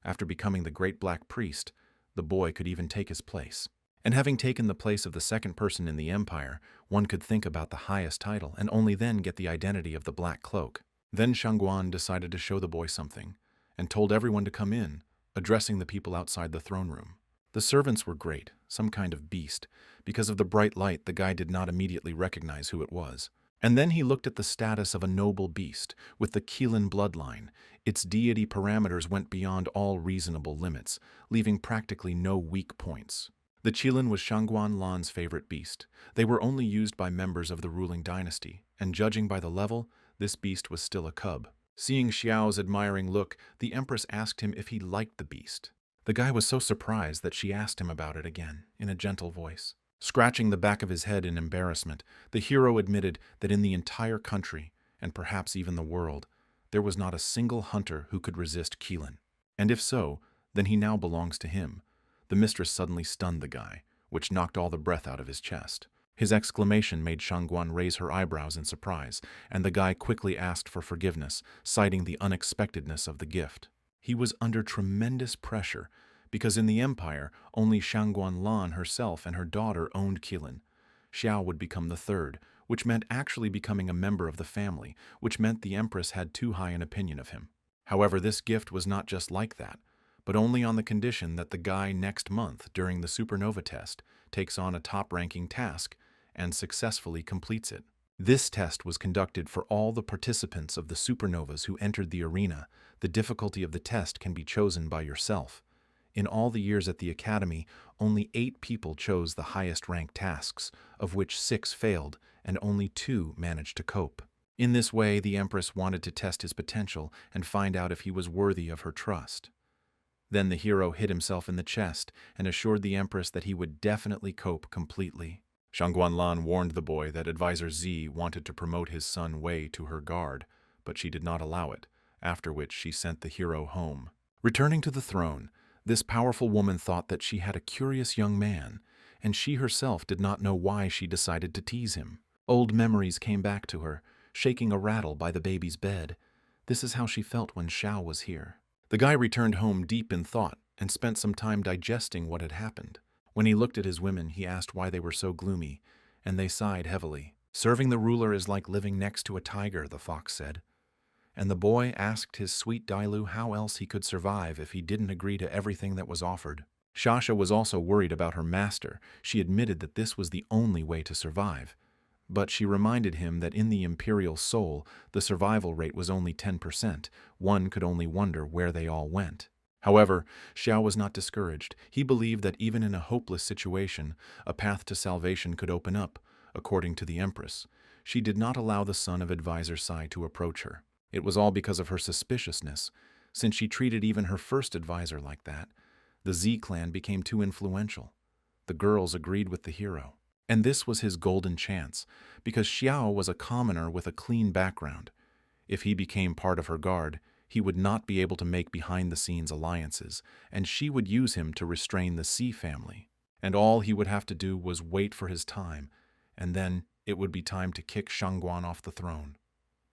After becoming the Great Black Priest, the boy could even take his place. And having taken the place of the second person in the Empire, one could think about the highest title and only then get the identity of the Black Cloak. Then Shangguan decided to show the boy something, and told everyone to come in, addressing the people outside the throne room. The servants were great, some kind of beast. Because of the bright light, the guy did not immediately recognize who it was. And then he looked at the status of a noble beast, with the Qilin bloodline. Its deity parameters went beyond all reasonable limits, leaving practically no weak points. The Qilin was Shangguan Lan's favorite beast. They were only used by members of the ruling dynasty, and judging by the level, this beast was still a cub. Seeing Xiao's admiring look, the Empress asked him if he liked the beast. The guy was so surprised that she asked him about it again, in a gentle voice. Scratching the back of his head in embarrassment, the hero admitted that in the entire country, and perhaps even the world, there was not a single hunter who could resist Qilin. And if so, then he now belongs to him. The mistress suddenly stunned the guy, which knocked all the breath out of his chest. His exclamation made Shangguan raise her eyebrows in surprise, and the guy quickly asked for forgiveness, citing the unexpectedness of the gift. He was under tremendous pressure, because in the Empire, only Shangguan Lan herself and her daughter owned Qilin. Xiao would become the third, which meant actually becoming a member of the family, which meant the Empress had too high an opinion of him. However, this gift was not just like that, but only on the condition that the guy next month, during the supernova test, takes on a top-ranking task and successfully completes it. This test was conducted for all the participants of the supernovas who entered the arena. The difficulty of the test can be chosen by yourself. In all the years at the Academy, only 8 people chose the highest-ranked tasks, of which 6 failed, and only 2 managed to cope. In this way, the Empress wanted to test his potential and find out if he was worthy of her trust. Then the hero hit himself in the chest and assured the Empress that he would definitely cope completely. Shangguan Lan warned the boy that Advisor Z wanted to promote his son Wei to her guard, but she did not allow it, after which she sent the hero home. Returning to the throne, this powerful woman thought that she had a curious young man, and she herself did not know why she decided to tease him. Old memories came back to her, shaking a rattle by the baby's bed. This is how she felt when Xiao was here. The guy returned home deep in thought and spent some time digesting what had happened. When he looked at his women, he asked why they were so gloomy, and they sighed heavily. Serving the ruler is like living next to a tiger, the fox said. And the boy asked his sweet Dailu how else he could survive if he didn't agree to everything that was offered. Shasha was also worried about her master. She admitted that this was the only way to survive. But she reminded him that in the Imperial Soul, the survival rate was only 10%. One could only wonder where they all went. However, Xiao was not discouraged. He believed that even in a hopeless situation, a path to salvation could open up, according to the Empress. She did not allow the son of Advisor Sai to approach her. It was all because of her suspiciousness. Since she treated even her first advisor like that, the Z clan became too influential. The girls agreed with the hero. And this was his golden chance, because Xiao was a commoner with a clean background. If he became part of her guard, he would not be able to make behind-the-scenes alliances, and she would use him to restrain the C family. And all he would have to do was wait for his time, and then it would be time to kick Shangguan off the throne.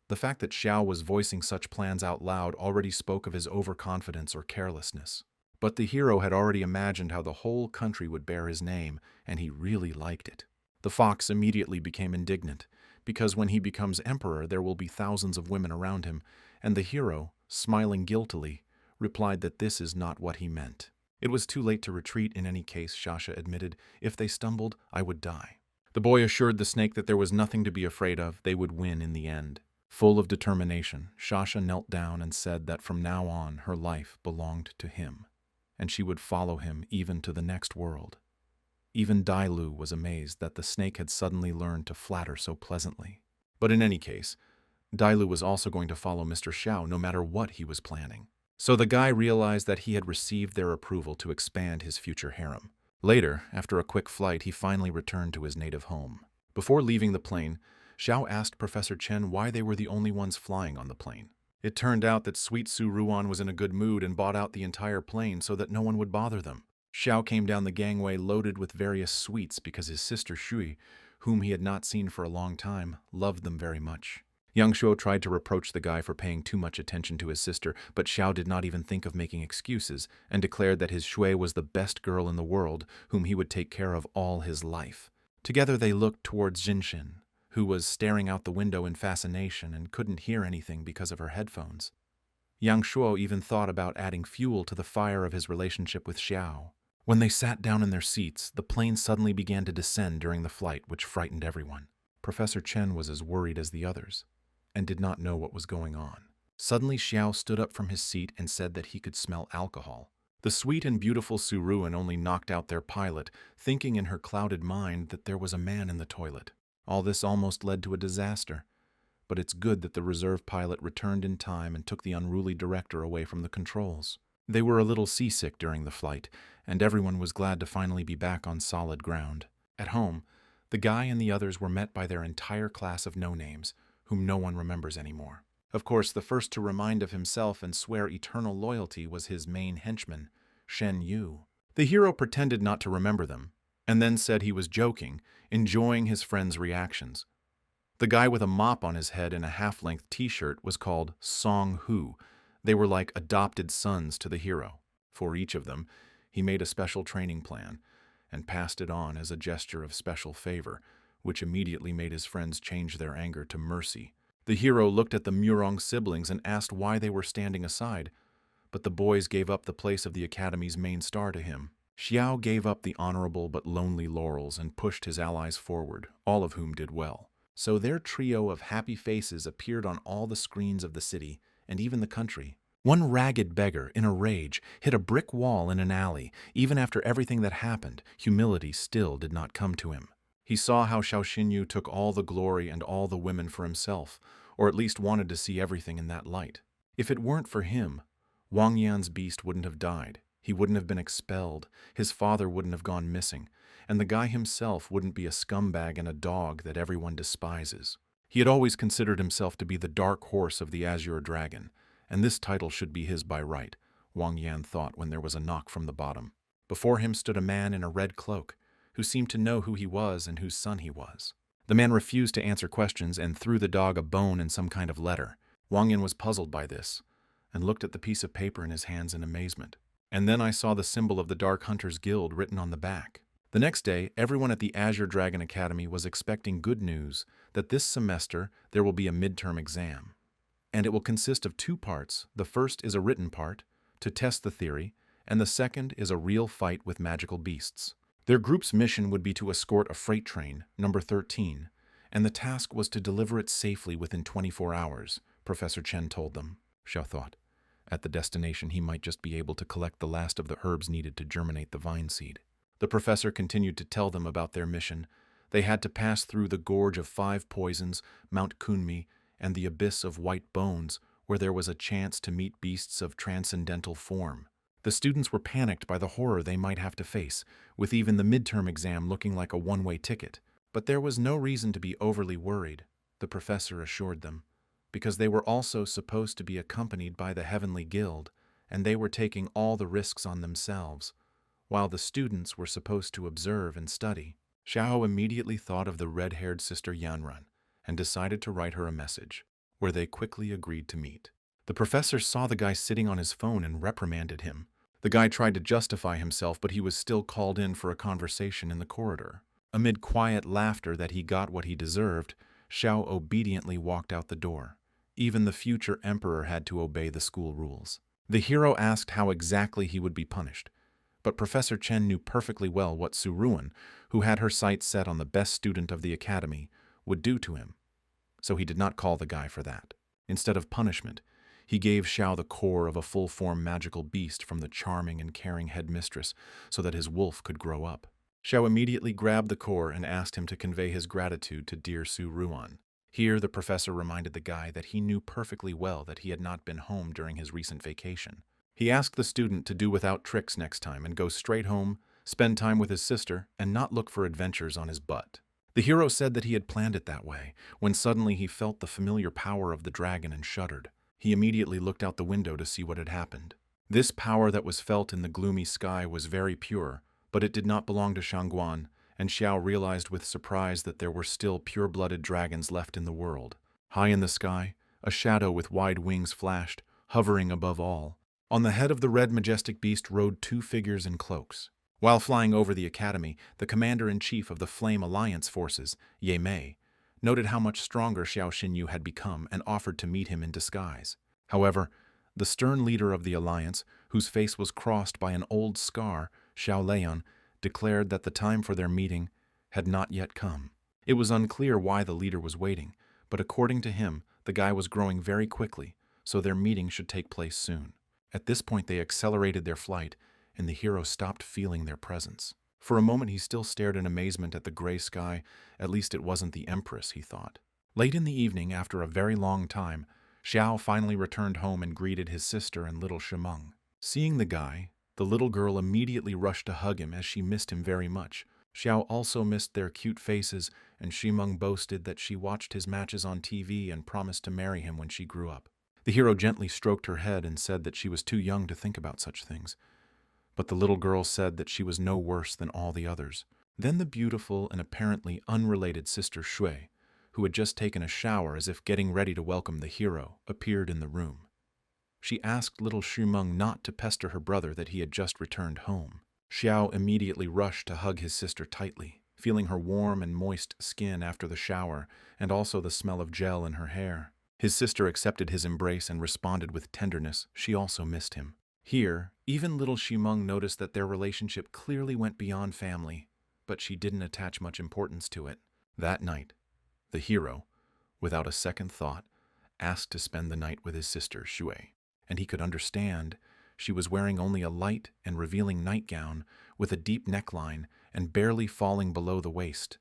The fact that Xiao was voicing such plans out loud already spoke of his overconfidence or carelessness. But the hero had already imagined how the whole country would bear his name, and he really liked it. The fox immediately became indignant, because when he becomes emperor there will be thousands of women around him, and the hero, smiling guiltily, replied that this is not what he meant. It was too late to retreat in any case, Shasha admitted. If they stumbled, I would die. The boy assured the snake that there was nothing to be afraid of. They would win in the end. Full of determination, Shasha knelt down and said that from now on her life belonged to him, and she would follow him even to the next world. Even Dailu was amazed that the snake had suddenly learned to flatter so pleasantly. But in any case, Dailu was also going to follow Mr. Xiao no matter what he was planning. So the guy realized that he had received their approval to expand his future harem. Later, after a quick flight, he finally returned to his native home. Before leaving the plane, Xiao asked Professor Chen why they were the only ones flying on the plane. It turned out that Sweet Su Ruan was in a good mood and bought out the entire plane so that no one would bother them. Xiao came down the gangway loaded with various sweets because his sister Shui, whom he had not seen for a long time, loved them very much. Yang Shuo tried to reproach the guy for paying too much attention to his sister, but Xiao did not even think of making excuses and declared that his Shui was the best girl in the world, whom he would take care of all his life. Together they looked towards Jinshin, who was staring out the window in fascination and couldn't hear anything because of her headphones. Yang Shuo even thought about adding fuel to the fire of his relationship with Xiao. When they sat down in their seats, the plane suddenly began to descend during the flight, which frightened everyone. Professor Chen was as worried as the others, and did not know what was going on. Suddenly Xiao stood up from his seat and said that he could smell alcohol. The sweet and beautiful Su Ruan only knocked out their pilot, thinking in her clouded mind that there was a man in the toilet. All this almost led to a disaster. But it's good that the reserve pilot returned in time and took the unruly director away from the controls. They were a little seasick during the flight, and everyone was glad to finally be back on solid ground. At home, the guy and the others were met by their entire class of no-names, whom no one remembers anymore. Of course, the first to remind of himself and swear eternal loyalty was his main henchman, Shen Yu. The hero pretended not to remember them, and then said he was joking, enjoying his friend's reactions. The guy with a mop on his head and a half-length t-shirt was called Song Hu. They were like adopted sons to the hero. For each of them, he made a special training plan, and passed it on as a gesture of special favor, which immediately made his friends change their anger to mercy. The hero looked at the Murong siblings and asked why they were standing aside, but the boys gave up the place of the academy's main star to him. Xiao gave up the honorable but lonely laurels and pushed his allies forward, all of whom did well. So their trio of happy faces appeared on all the screens of the city, and even the country. One ragged beggar, in a rage, hit a brick wall in an alley. Even after everything that happened, humility still did not come to him. He saw how Xiao Xinyu took all the glory and all the women for himself, or at least wanted to see everything in that light. If it weren't for him, Wang Yan's beast wouldn't have died. He wouldn't have been expelled, his father wouldn't have gone missing, and the guy himself wouldn't be a scumbag and a dog that everyone despises. He had always considered himself to be the dark horse of the Azure Dragon, and this title should be his by right, Wang Yan thought when there was a knock from the bottom. Before him stood a man in a red cloak, who seemed to know who he was and whose son he was. The man refused to answer questions and threw the dog a bone and some kind of letter. Wang Yan was puzzled by this, and looked at the piece of paper in his hands in amazement. And then I saw the symbol of the Dark Hunters Guild written on the back. The next day, everyone at the Azure Dragon Academy was expecting good news that this semester there will be a midterm exam. And it will consist of 2 parts. The first is a written part, to test the theory, and the second is a real fight with magical beasts. Their group's mission would be to escort a freight train, number 13, and the task was to deliver it safely within 24 hours, Professor Chen told them. Xiao thought. At the destination, he might just be able to collect the last of the herbs needed to germinate the vine seed. The professor continued to tell them about their mission. They had to pass through the Gorge of 5 Poisons, Mount Kunmi, and the Abyss of White Bones, where there was a chance to meet beasts of transcendental form. The students were panicked by the horror they might have to face, with even the midterm exam looking like a one-way ticket. But there was no reason to be overly worried, the professor assured them, because they were also supposed to be accompanied by the Heavenly Guild, and they were taking all the risks on themselves, while the students were supposed to observe and study. Xiao immediately thought of the red-haired sister Yanran, and decided to write her a message, where they quickly agreed to meet. The professor saw the guy sitting on his phone and reprimanded him. The guy tried to justify himself, but he was still called in for a conversation in the corridor. Amid quiet laughter that he got what he deserved, Xiao obediently walked out the door. Even the future emperor had to obey the school rules. The hero asked how exactly he would be punished, but Professor Chen knew perfectly well what Su Ruan, who had her sights set on the best student of the academy, would do to him, so he did not call the guy for that. Instead of punishment, he gave Xiao the core of a full-form magical beast from the charming and caring headmistress so that his wolf could grow up. Xiao immediately grabbed the core and asked him to convey his gratitude to dear Su Ruan. Here, the professor reminded the guy that he knew perfectly well that he had not been home during his recent vacation. He asked the student to do without tricks next time and go straight home, spend time with his sister, and not look for adventures on his butt. The hero said that he had planned it that way, when suddenly he felt the familiar power of the dragon and shuddered. He immediately looked out the window to see what had happened. This power that was felt in the gloomy sky was very pure, but it did not belong to Shangguan, and Xiao realized with surprise that there were still pure-blooded dragons left in the world. High in the sky, a shadow with wide wings flashed, hovering above all. On the head of the red majestic beast rode two figures in cloaks. While flying over the academy, the commander-in-chief of the Flame Alliance forces, Ye Mei, noted how much stronger Xiao Xinyu had become and offered to meet him in disguise. However, the stern leader of the alliance, whose face was crossed by an old scar, Xiao Leon, declared that the time for their meeting had not yet come. It was unclear why the leader was waiting, but according to him, the guy was growing very quickly, so their meeting should take place soon. At this point they accelerated their flight, and the hero stopped feeling their presence. For a moment he still stared in amazement at the gray sky. At least it wasn't the Empress, he thought. Late in the evening, after a very long time, Xiao finally returned home and greeted his sister and little Shimeng. Seeing the guy, the little girl immediately rushed to hug him as she missed him very much. Xiao also missed their cute faces, and Shimeng boasted that she watched his matches on TV and promised to marry him when she grew up. The hero gently stroked her head and said that she was too young to think about such things. But the little girl said that she was no worse than all the others. Then the beautiful and apparently unrelated sister Shui, who had just taken a shower as if getting ready to welcome the hero, appeared in the room. She asked little Shimeng not to pester her brother that he had just returned home. Xiao immediately rushed to hug his sister tightly, feeling her warm and moist skin after the shower and also the smell of gel in her hair. His sister accepted his embrace and responded with tenderness. She also missed him. Here, even little Shimeng noticed that their relationship clearly went beyond family, but she didn't attach much importance to it. That night, the hero, without a second thought, asked to spend the night with his sister Shui, and he could understand. She was wearing only a light and revealing nightgown with a deep neckline and barely falling below the waist.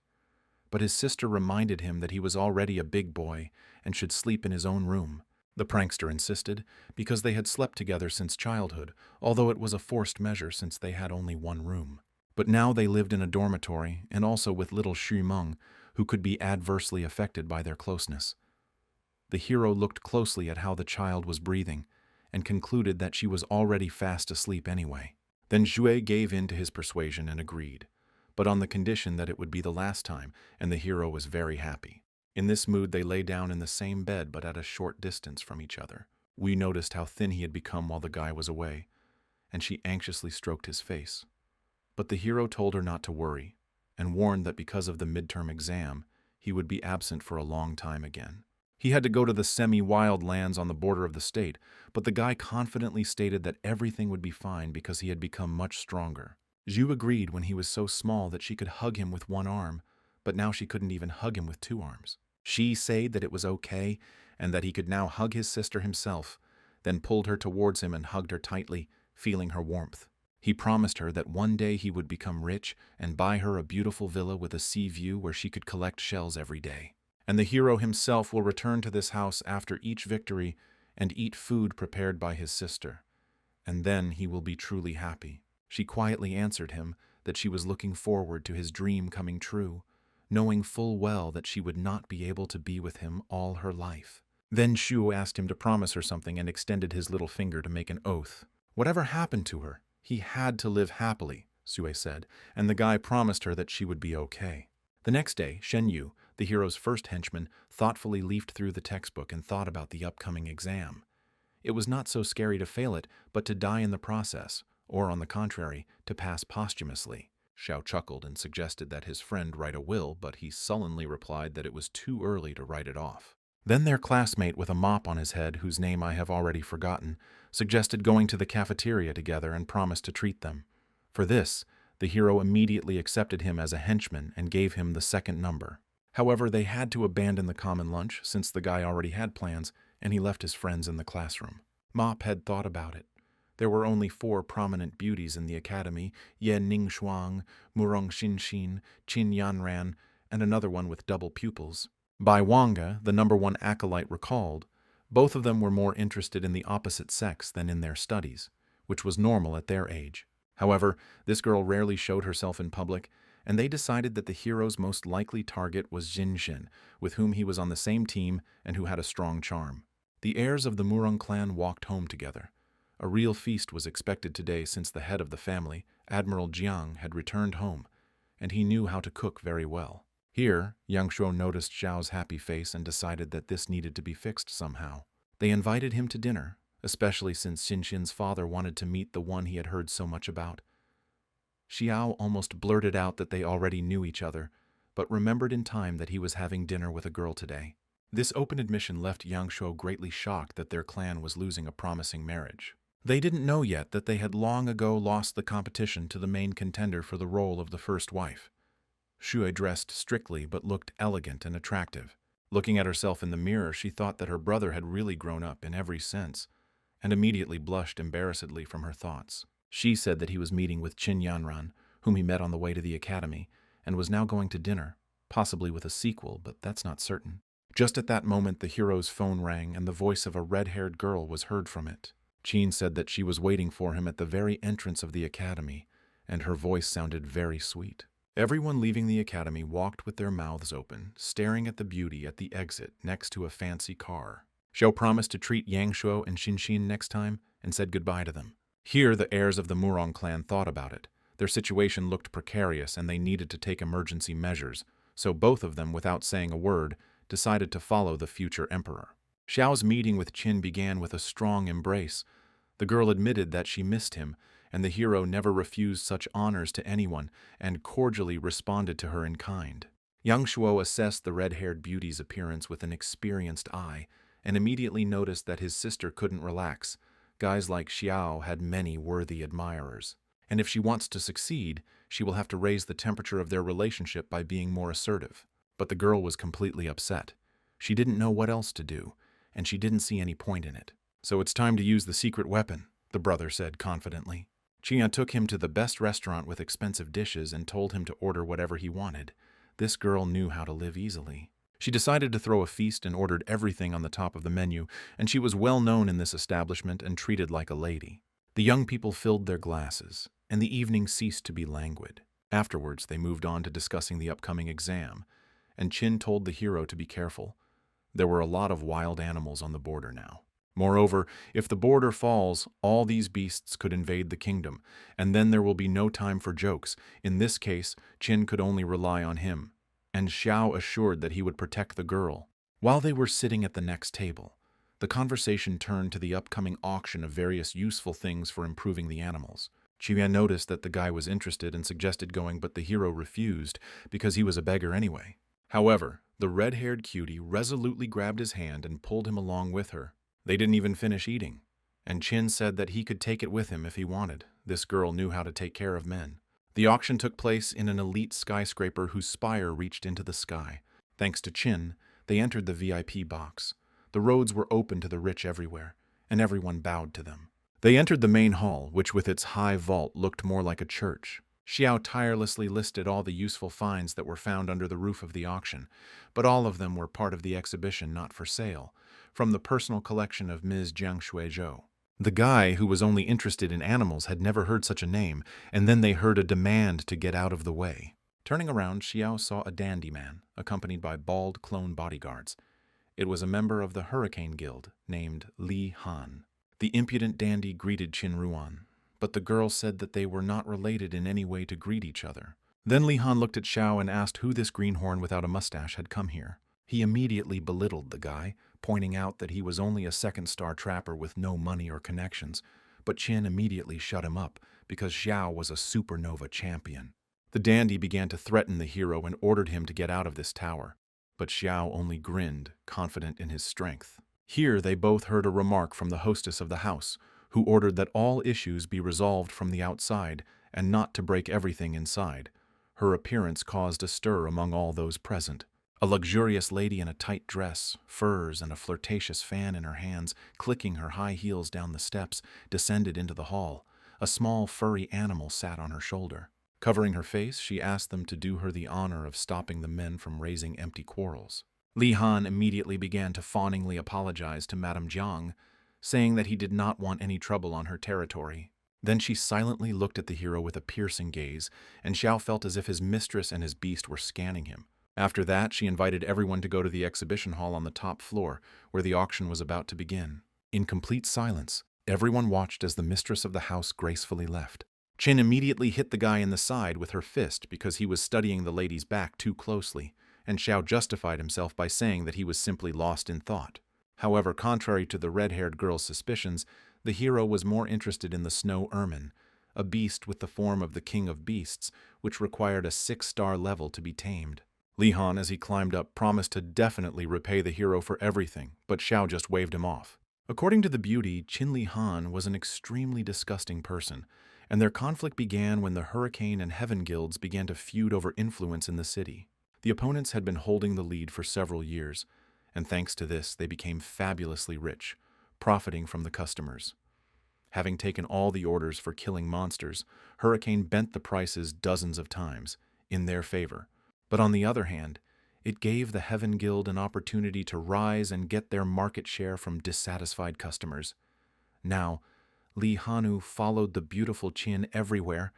But his sister reminded him that he was already a big boy and should sleep in his own room. The prankster insisted, because they had slept together since childhood, although it was a forced measure since they had only one room. But now they lived in a dormitory, and also with little Shimeng, who could be adversely affected by their closeness. The hero looked closely at how the child was breathing, and concluded that she was already fast asleep anyway. Then Xue gave in to his persuasion and agreed, but on the condition that it would be the last time, and the hero was very happy. In this mood they lay down in the same bed but at a short distance from each other. We noticed how thin he had become while the guy was away, and she anxiously stroked his face. But the hero told her not to worry, and warned that because of the midterm exam, he would be absent for a long time again. He had to go to the semi-wild lands on the border of the state, but the guy confidently stated that everything would be fine because he had become much stronger. Zhu agreed when he was so small that she could hug him with one arm, but now she couldn't even hug him with two arms. She said that it was okay, and that he could now hug his sister himself, then pulled her towards him and hugged her tightly, feeling her warmth. He promised her that one day he would become rich and buy her a beautiful villa with a sea view where she could collect shells every day. And the hero himself will return to this house after each victory and eat food prepared by his sister. And then he will be truly happy. She quietly answered him that she was looking forward to his dream coming true, knowing full well that she would not be able to be with him all her life. Then Shu asked him to promise her something and extended his little finger to make an oath. Whatever happened to her, he had to live happily, Sue said, and the guy promised her that she would be okay. The next day, Shen Yu, the hero's first henchman, thoughtfully leafed through the textbook and thought about the upcoming exam. It was not so scary to fail it, but to die in the process, or on the contrary, to pass posthumously. Xiao chuckled and suggested that his friend write a will, but he sullenly replied that it was too early to write it off. Then their classmate with a mop on his head, whose name I have already forgotten, suggested going to the cafeteria together and promised to treat them. For this, the hero immediately accepted him as a henchman and gave him the second number. However, they had to abandon the common lunch since the guy already had plans and he left his friends in the classroom. Mop had thought about it. There were only 4 prominent beauties in the academy: Ye Ningxuang, Murong Xinshin, Qin Yanran, and another one with double pupils. By Wanga, the number 1 acolyte, recalled, both of them were more interested in the opposite sex than in their studies, which was normal at their age. However, this girl rarely showed herself in public, and they decided that the hero's most likely target was Jinshin, with whom he was on the same team and who had a strong charm. The heirs of the Murong clan walked home together. A real feast was expected today since the head of the family, Admiral Jiang, had returned home, and he knew how to cook very well. Here, Yang Shuo noticed Xiao's happy face and decided that this needed to be fixed somehow. They invited him to dinner, especially since Xinshin's father wanted to meet the one he had heard so much about. Xiao almost blurted out that they already knew each other, but remembered in time that he was having dinner with a girl today. This open admission left Yang Shuo greatly shocked that their clan was losing a promising marriage. They didn't know yet that they had long ago lost the competition to the main contender for the role of the first wife. Shui dressed strictly but looked elegant and attractive. Looking at herself in the mirror, she thought that her brother had really grown up in every sense, and immediately blushed embarrassedly from her thoughts. She said that he was meeting with Qin Yanran, whom he met on the way to the academy, and was now going to dinner, possibly with a sequel, but that's not certain. Just at that moment, the hero's phone rang, and the voice of a red-haired girl was heard from it. Qin said that she was waiting for him at the very entrance of the academy, and her voice sounded very sweet. Everyone leaving the academy walked with their mouths open, staring at the beauty at the exit next to a fancy car. Xiao promised to treat Yang Shuo and Xinshin next time and said goodbye to them. Here, the heirs of the Murong clan thought about it. Their situation looked precarious and they needed to take emergency measures, so both of them, without saying a word, decided to follow the future emperor. Xiao's meeting with Qin began with a strong embrace. The girl admitted that she missed him, and the hero never refused such honors to anyone and cordially responded to her in kind. Yang Shuo assessed the red-haired beauty's appearance with an experienced eye and immediately noticed that his sister couldn't relax. Guys like Xiao had many worthy admirers, and if she wants to succeed, she will have to raise the temperature of their relationship by being more assertive. But the girl was completely upset. She didn't know what else to do, and she didn't see any point in it. So it's time to use the secret weapon, the brother said confidently. Chia took him to the best restaurant with expensive dishes and told him to order whatever he wanted. This girl knew how to live easily. She decided to throw a feast and ordered everything on the top of the menu, and she was well known in this establishment and treated like a lady. The young people filled their glasses, and the evening ceased to be languid. Afterwards, they moved on to discussing the upcoming exam, and Qin told the hero to be careful. There were a lot of wild animals on the border now. Moreover, if the border falls, all these beasts could invade the kingdom, and then there will be no time for jokes. In this case, Qin could only rely on him, and Xiao assured that he would protect the girl. While they were sitting at the next table, the conversation turned to the upcoming auction of various useful things for improving the animals. Qian noticed that the guy was interested and suggested going, but the hero refused because he was a beggar anyway. However, the red-haired cutie resolutely grabbed his hand and pulled him along with her. They didn't even finish eating, and Qin said that he could take it with him if he wanted. This girl knew how to take care of men. The auction took place in an elite skyscraper whose spire reached into the sky. Thanks to Qin, they entered the VIP box. The roads were open to the rich everywhere, and everyone bowed to them. They entered the main hall, which with its high vault looked more like a church. Xiao tirelessly listed all the useful finds that were found under the roof of the auction, but all of them were part of the exhibition, not for sale, from the personal collection of Ms. Jiang Shuizhou. The guy, who was only interested in animals, had never heard such a name, and then they heard a demand to get out of the way. Turning around, Xiao saw a dandy man, accompanied by bald clone bodyguards. It was a member of the Hurricane Guild, named Li Han. The impudent dandy greeted Qin Ruan, but the girl said that they were not related in any way to greet each other. Then Li Han looked at Xiao and asked who this greenhorn without a mustache had come here. He immediately belittled the guy, pointing out that he was only a second-star trapper with no money or connections, but Qin immediately shut him up because Xiao was a supernova champion. The dandy began to threaten the hero and ordered him to get out of this tower. but Xiao only grinned, confident in his strength. Here they both heard a remark from the hostess of the house, who ordered that all issues be resolved from the outside and not to break everything inside. Her appearance caused a stir among all those present. A luxurious lady in a tight dress, furs, and a flirtatious fan in her hands, clicking her high heels down the steps, descended into the hall. A small, furry animal sat on her shoulder. Covering her face, she asked them to do her the honor of stopping the men from raising empty quarrels. Li Han immediately began to fawningly apologize to Madame Jiang, saying that he did not want any trouble on her territory. Then she silently looked at the hero with a piercing gaze, and Xiao felt as if his mistress and his beast were scanning him. After that, she invited everyone to go to the exhibition hall on the top floor, where the auction was about to begin. In complete silence, everyone watched as the mistress of the house gracefully left. Qin immediately hit the guy in the side with her fist because he was studying the lady's back too closely, and Xiao justified himself by saying that he was simply lost in thought. However, contrary to the red-haired girl's suspicions, the hero was more interested in the snow ermine, a beast with the form of the king of beasts, which required a 6-star level to be tamed. Li Han, as he climbed up, promised to definitely repay the hero for everything, but Xiao just waved him off. According to the beauty, Qin Li Han was an extremely disgusting person, and their conflict began when the Hurricane and Heaven Guilds began to feud over influence in the city. The opponents had been holding the lead for several years, and thanks to this, they became fabulously rich, profiting from the customers. Having taken all the orders for killing monsters, Hurricane bent the prices dozens of times, in their favor. But on the other hand, it gave the Heaven Guild an opportunity to rise and get their market share from dissatisfied customers. Now, Li Hanu followed the beautiful Qin everywhere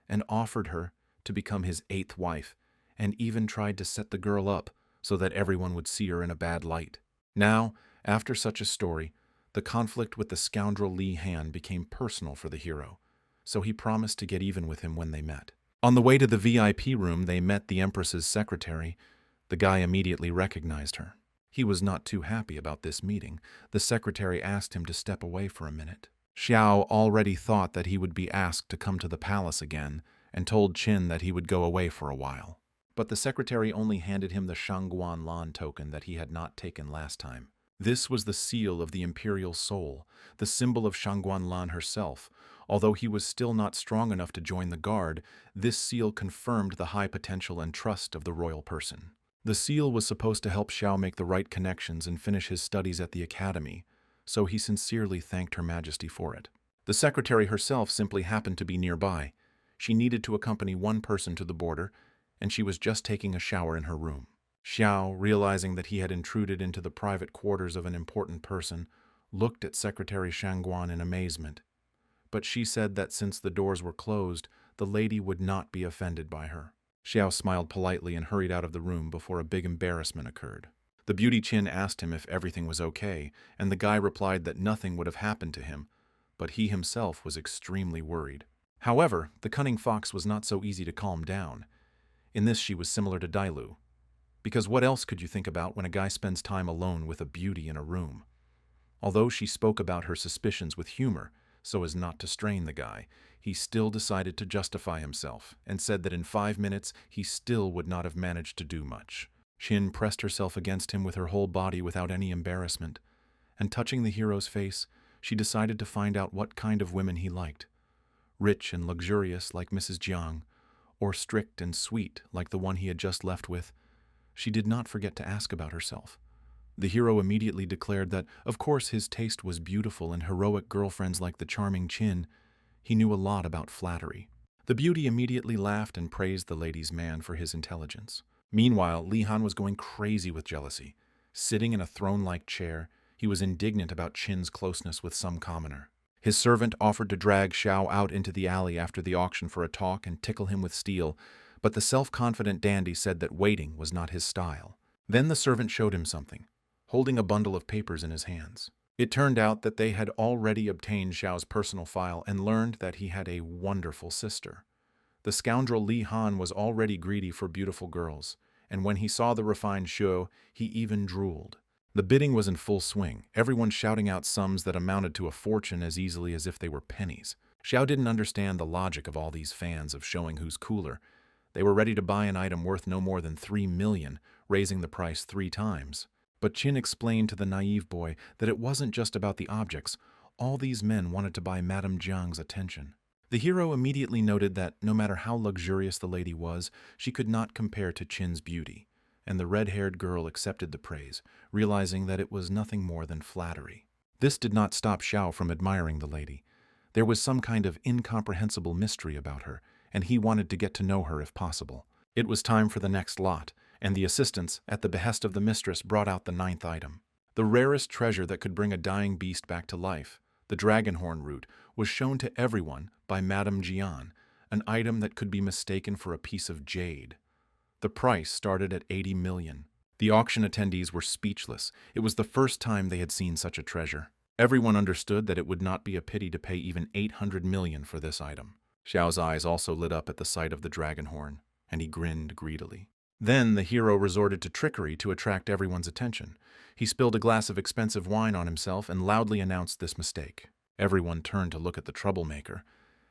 and offered her to become his 8th wife, and even tried to set the girl up so that everyone would see her in a bad light. Now, after such a story, the conflict with the scoundrel Li Han became personal for the hero, so he promised to get even with him when they met. On the way to the VIP room, they met the Empress's secretary. The guy immediately recognized her. He was not too happy about this meeting. The secretary asked him to step away for a minute. Xiao already thought that he would be asked to come to the palace again, and told Qin that he would go away for a while. But the secretary only handed him the Shangguan Lan token that he had not taken last time. This was the seal of the imperial soul, the symbol of Shangguan Lan herself. Although he was still not strong enough to join the guard, this seal confirmed the high potential and trust of the royal person. The seal was supposed to help Xiao make the right connections and finish his studies at the academy, so he sincerely thanked Her Majesty for it. The secretary herself simply happened to be nearby. She needed to accompany one person to the border, and she was just taking a shower in her room. Xiao, realizing that he had intruded into the private quarters of an important person, looked at Secretary Shangguan in amazement. But she said that since the doors were closed, the lady would not be offended by her. Xiao smiled politely and hurried out of the room before a big embarrassment occurred. The beauty Qin asked him if everything was okay, and the guy replied that nothing would have happened to him, but he himself was extremely worried. However, the cunning fox was not so easy to calm down. In this she was similar to Dailu. Because what else could you think about when a guy spends time alone with a beauty in a room? Although she spoke about her suspicions with humor, so as not to strain the guy, he still decided to justify himself, and said that in 5 minutes he still would not have managed to do much. Qin pressed herself against him with her whole body without any embarrassment, and touching the hero's face, she decided to find out what kind of women he liked. Rich and luxurious like Mrs. Jiang, or strict and sweet like the one he had just left with. She did not forget to ask about herself. The hero immediately declared that, of course, his taste was beautiful and heroic girlfriends like the charming Qin. He knew a lot about flattery. The beauty immediately laughed and praised the lady's man for his intelligence. Meanwhile, Li Han was going crazy with jealousy. Sitting in a throne-like chair, he was indignant about Qin's closeness with some commoner. His servant offered to drag Xiao out into the alley after the auction for a talk and tickle him with steel, but the self-confident dandy said that waiting was not his style. Then the servant showed him something, holding a bundle of papers in his hands. It turned out that they had already obtained Xiao's personal file and learned that he had a wonderful sister. The scoundrel Li Han was already greedy for beautiful girls, and when he saw the refined Xiao, he even drooled. The bidding was in full swing, everyone shouting out sums that amounted to a fortune as easily as if they were pennies. Xiao didn't understand the logic of all these fans of showing who's cooler. They were ready to buy an item worth no more than 3 million, raising the price 3 times. But Chin explained to the naive boy that it wasn't just about the objects. All these men wanted to buy Madame Jiang's attention. The hero immediately noted that no matter how luxurious the lady was, she could not compare to Chin's beauty, and the red-haired girl accepted the praise, realizing that it was nothing more than flattery. This did not stop Xiao from admiring the lady. There was some kind of incomprehensible mystery about her, and he wanted to get to know her if possible. It was time for the next lot, and the assistants, at the behest of the mistress, brought out the 9th item. The rarest treasure that could bring a dying beast back to life, the dragon horn root, was shown to everyone by Madame Jian, an item that could be mistaken for a piece of jade. The price started at 80 million. The auction attendees were speechless. It was the first time they had seen such a treasure. Everyone understood that it would not be a pity to pay even 800 million for this item. Xiao's eyes also lit up at the sight of the dragon horn, and he grinned greedily. Then the hero resorted to trickery to attract everyone's attention. He spilled a glass of expensive wine on himself and loudly announced this mistake. Everyone turned to look at the troublemaker,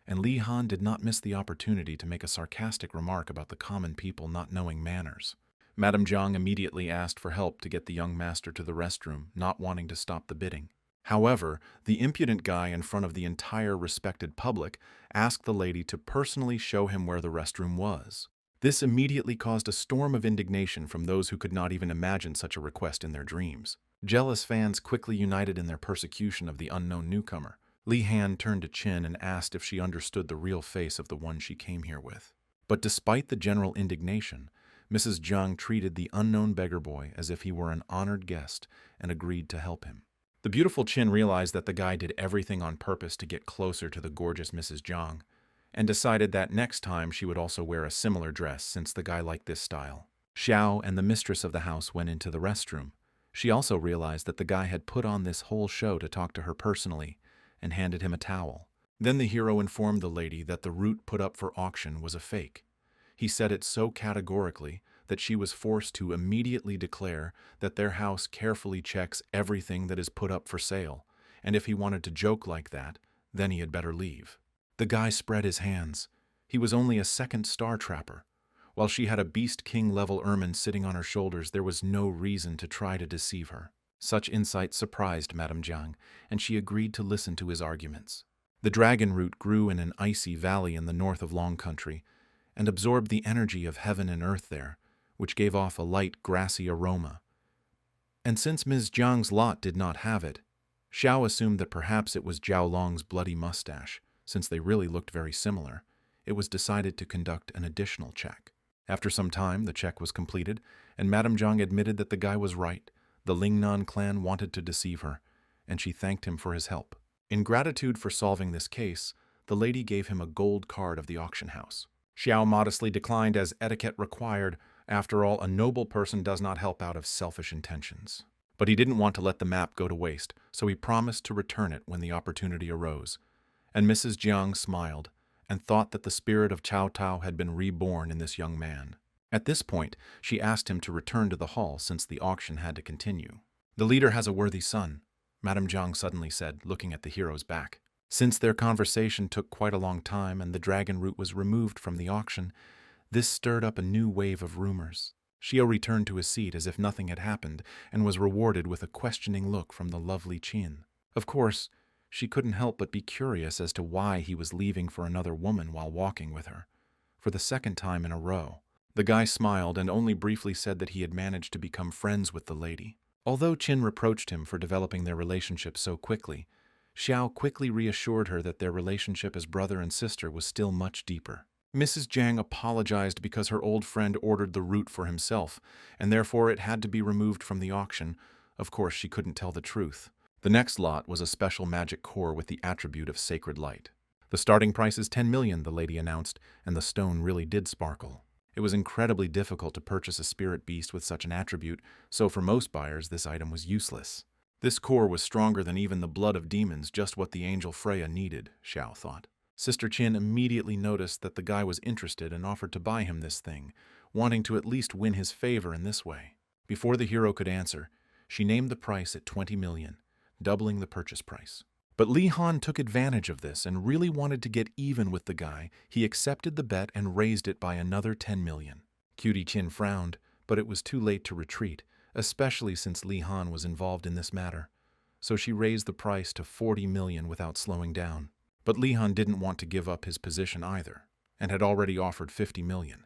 and Li Han did not miss the opportunity to make a sarcastic remark about the common people not knowing manners. Madame Jiang immediately asked for help to get the young master to the restroom, not wanting to stop the bidding. However, the impudent guy in front of the entire respected public asked the lady to personally show him where the restroom was. This immediately caused a storm of indignation from those who could not even imagine such a request in their dreams. Jealous fans quickly united in their persecution of the unknown newcomer. Li Han turned to Qin and asked if she understood the real face of the one she came here with. But despite the general indignation, Mrs. Jiang treated the unknown beggar boy as if he were an honored guest and agreed to help him. The beautiful Qin realized that the guy did everything on purpose to get closer to the gorgeous Mrs. Jiang, and decided that next time she would also wear a similar dress since the guy liked this style. Xiao and the mistress of the house went into the restroom. She also realized that the guy had put on this whole show to talk to her personally and handed him a towel. Then the hero informed the lady that the root put up for auction was a fake. He said it so categorically that she was forced to immediately declare that their house carefully checks everything that is put up for sale, and if he wanted to joke like that, then he had better leave. The guy spread his hands. He was only a second star trapper. While she had a Beast King-level ermine sitting on her shoulders, there was no reason to try to deceive her. Such insight surprised Madame Jiang, and she agreed to listen to his arguments. The dragon root grew in an icy valley in the north of Long Country, and absorbed the energy of heaven and earth there, which gave off a light, grassy aroma. And since Ms. Jiang's lot did not have it, Xiao assumed that perhaps it was Zhao Long's bloody mustache. Since they really looked very similar, it was decided to conduct an additional check. After some time, the check was completed, and Madame Jiang admitted that the guy was right. The Lingnan clan wanted to deceive her, and she thanked him for his help. In gratitude for solving this case, the lady gave him a gold card of the auction house. Xiao modestly declined as etiquette required. After all, a noble person does not help out of selfish intentions. But he didn't want to let the map go to waste, so he promised to return it when the opportunity arose. And Mrs. Jiang smiled, and thought that the spirit of Cao Tao had been reborn in this young man. At this point, she asked him to return to the hall since the auction had to continue. "The leader has a worthy son," Madame Jiang suddenly said, looking at the hero's back. Since their conversation took quite a long time and the dragon root was removed from the auction, this stirred up a new wave of rumors. Xiao returned to his seat as if nothing had happened and was rewarded with a questioning look from the lovely Qin. Of course, she couldn't help but be curious as to why he was leaving for another woman while walking with her, for the second time in a row. The guy smiled and only briefly said that he had managed to become friends with the lady. Although Qin reproached him for developing their relationship so quickly, Xiao quickly reassured her that their relationship as brother and sister was still much deeper. Mrs. Jiang apologized because her old friend ordered the root for himself, and therefore it had to be removed from the auction. Of course, she couldn't tell the truth. The next lot was a special magic core with the attribute of sacred light. "The starting price is 10 million, the lady announced, and the stone really did sparkle. It was incredibly difficult to purchase a spirit beast with such an attribute, so for most buyers this item was useless. This core was stronger than even the blood of demons, just what the angel Freya needed, Xiao thought. Sister Qin immediately noticed that the guy was interested and offered to buy him this thing, wanting to at least win his favor in this way. Before the hero could answer, she named the price at 20 million, doubling the purchase price. But Li Han took advantage of this and really wanted to get even with the guy. He accepted the bet and raised it by another 10 million. Cutie Chin frowned, but it was too late to retreat, especially since Li Han was involved in this matter. So she raised the price to 40 million without slowing down. But Li Han didn't want to give up his position either, and had already offered 50 million.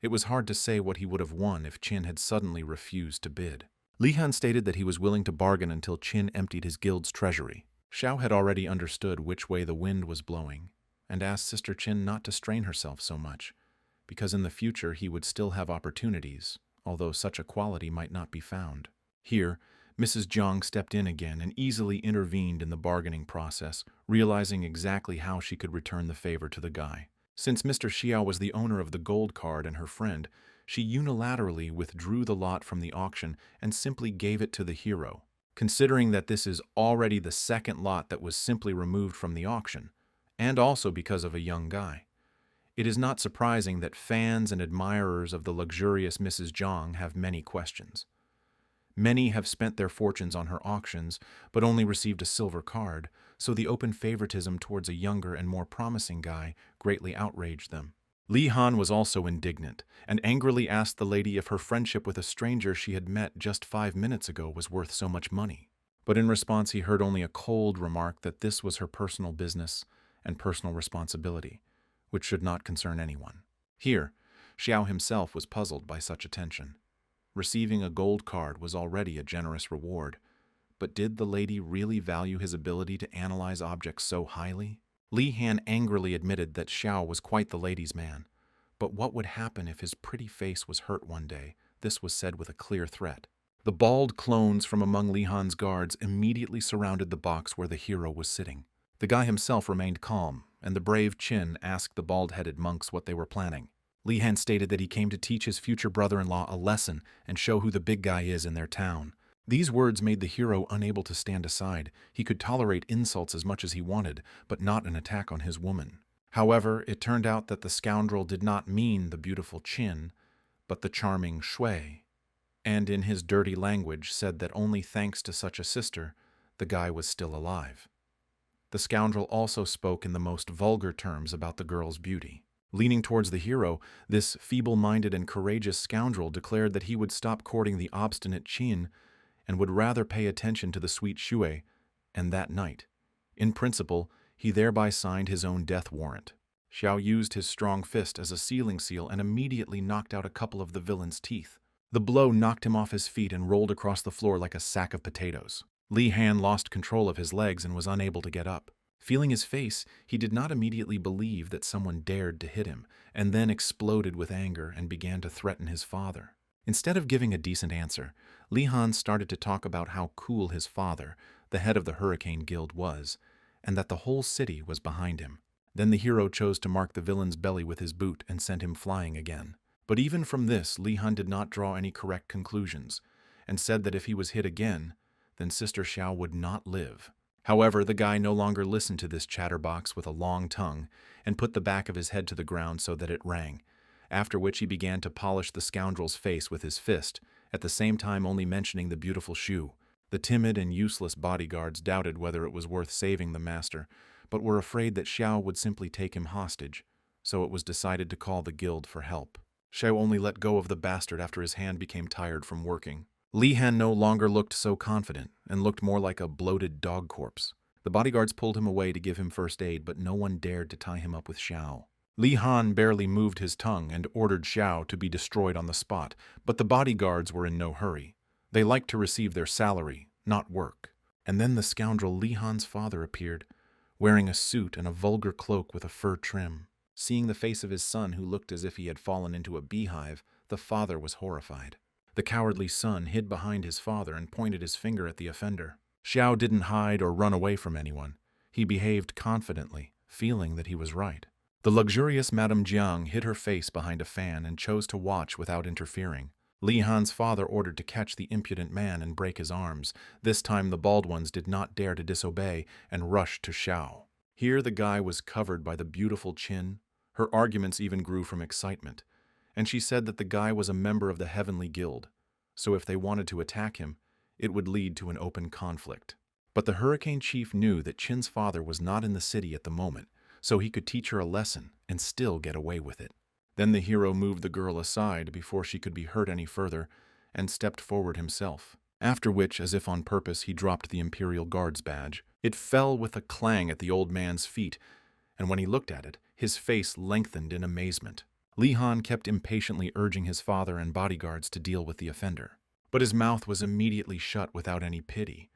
It was hard to say what he would have won if Chin had suddenly refused to bid. Li Han stated that he was willing to bargain until Chin emptied his guild's treasury. Xiao had already understood which way the wind was blowing, and asked Sister Chin not to strain herself so much, because in the future he would still have opportunities, although such a quality might not be found. Here, Mrs. Jiang stepped in again and easily intervened in the bargaining process, realizing exactly how she could return the favor to the guy. Since Mr. Xiao was the owner of the gold card and her friend, she unilaterally withdrew the lot from the auction and simply gave it to the hero, considering that this is already the second lot that was simply removed from the auction, and also because of a young guy. It is not surprising that fans and admirers of the luxurious Mrs. Jiang have many questions. Many have spent their fortunes on her auctions, but only received a silver card, so the open favoritism towards a younger and more promising guy greatly outraged them. Li Han was also indignant, and angrily asked the lady if her friendship with a stranger she had met just 5 minutes ago was worth so much money. But in response he heard only a cold remark that this was her personal business and personal responsibility, which should not concern anyone. Here, Xiao himself was puzzled by such attention. Receiving a gold card was already a generous reward, but did the lady really value his ability to analyze objects so highly? Li Han angrily admitted that Xiao was quite the lady's man, but what would happen if his pretty face was hurt one day? This was said with a clear threat. The bald clones from among Li Han's guards immediately surrounded the box where the hero was sitting. The guy himself remained calm, and the brave Qin asked the bald-headed monks what they were planning. Li Han stated that he came to teach his future brother-in-law a lesson and show who the big guy is in their town. These words made the hero unable to stand aside. He could tolerate insults as much as he wanted, but not an attack on his woman. However, it turned out that the scoundrel did not mean the beautiful Qin, but the charming Shui, and in his dirty language said that only thanks to such a sister, the guy was still alive. The scoundrel also spoke in the most vulgar terms about the girl's beauty. Leaning towards the hero, this feeble-minded and courageous scoundrel declared that he would stop courting the obstinate Qin and would rather pay attention to the sweet Shui, and that night, in principle, he thereby signed his own death warrant. Xiao used his strong fist as a sealing seal and immediately knocked out a couple of the villain's teeth. The blow knocked him off his feet and rolled across the floor like a sack of potatoes. Li Han lost control of his legs and was unable to get up. Feeling his face, he did not immediately believe that someone dared to hit him, and then exploded with anger and began to threaten his father. Instead of giving a decent answer, Li Han started to talk about how cool his father, the head of the Hurricane Guild, was, and that the whole city was behind him. Then the hero chose to mark the villain's belly with his boot and sent him flying again. But even from this, Li Han did not draw any correct conclusions, and said that if he was hit again, then Sister Xiao would not live. However, the guy no longer listened to this chatterbox with a long tongue and put the back of his head to the ground so that it rang, after which he began to polish the scoundrel's face with his fist, at the same time only mentioning the beautiful shoe. The timid and useless bodyguards doubted whether it was worth saving the master, but were afraid that Xiao would simply take him hostage, so it was decided to call the guild for help. Xiao only let go of the bastard after his hand became tired from working. Li Han no longer looked so confident, and looked more like a bloated dog corpse. The bodyguards pulled him away to give him first aid, but no one dared to tie him up with Xiao. Li Han barely moved his tongue and ordered Xiao to be destroyed on the spot, but the bodyguards were in no hurry. They liked to receive their salary, not work. And then the scoundrel Li Han's father appeared, wearing a suit and a vulgar cloak with a fur trim. Seeing the face of his son, who looked as if he had fallen into a beehive, the father was horrified. The cowardly son hid behind his father and pointed his finger at the offender. Xiao didn't hide or run away from anyone. He behaved confidently, feeling that he was right. The luxurious Madame Jiang hid her face behind a fan and chose to watch without interfering. Li Han's father ordered to catch the impudent man and break his arms. This time the bald ones did not dare to disobey and rushed to Xiao. Here the guy was covered by the beautiful Qin. Her arguments even grew from excitement, and she said that the guy was a member of the Heavenly Guild, so if they wanted to attack him, it would lead to an open conflict. But the hurricane chief knew that Chin's father was not in the city at the moment, so he could teach her a lesson and still get away with it. Then the hero moved the girl aside before she could be hurt any further and stepped forward himself. After which, as if on purpose, he dropped the Imperial Guard's badge. It fell with a clang at the old man's feet, and when he looked at it, his face lengthened in amazement. Li Han kept impatiently urging his father and bodyguards to deal with the offender. But his mouth was immediately shut without any pity.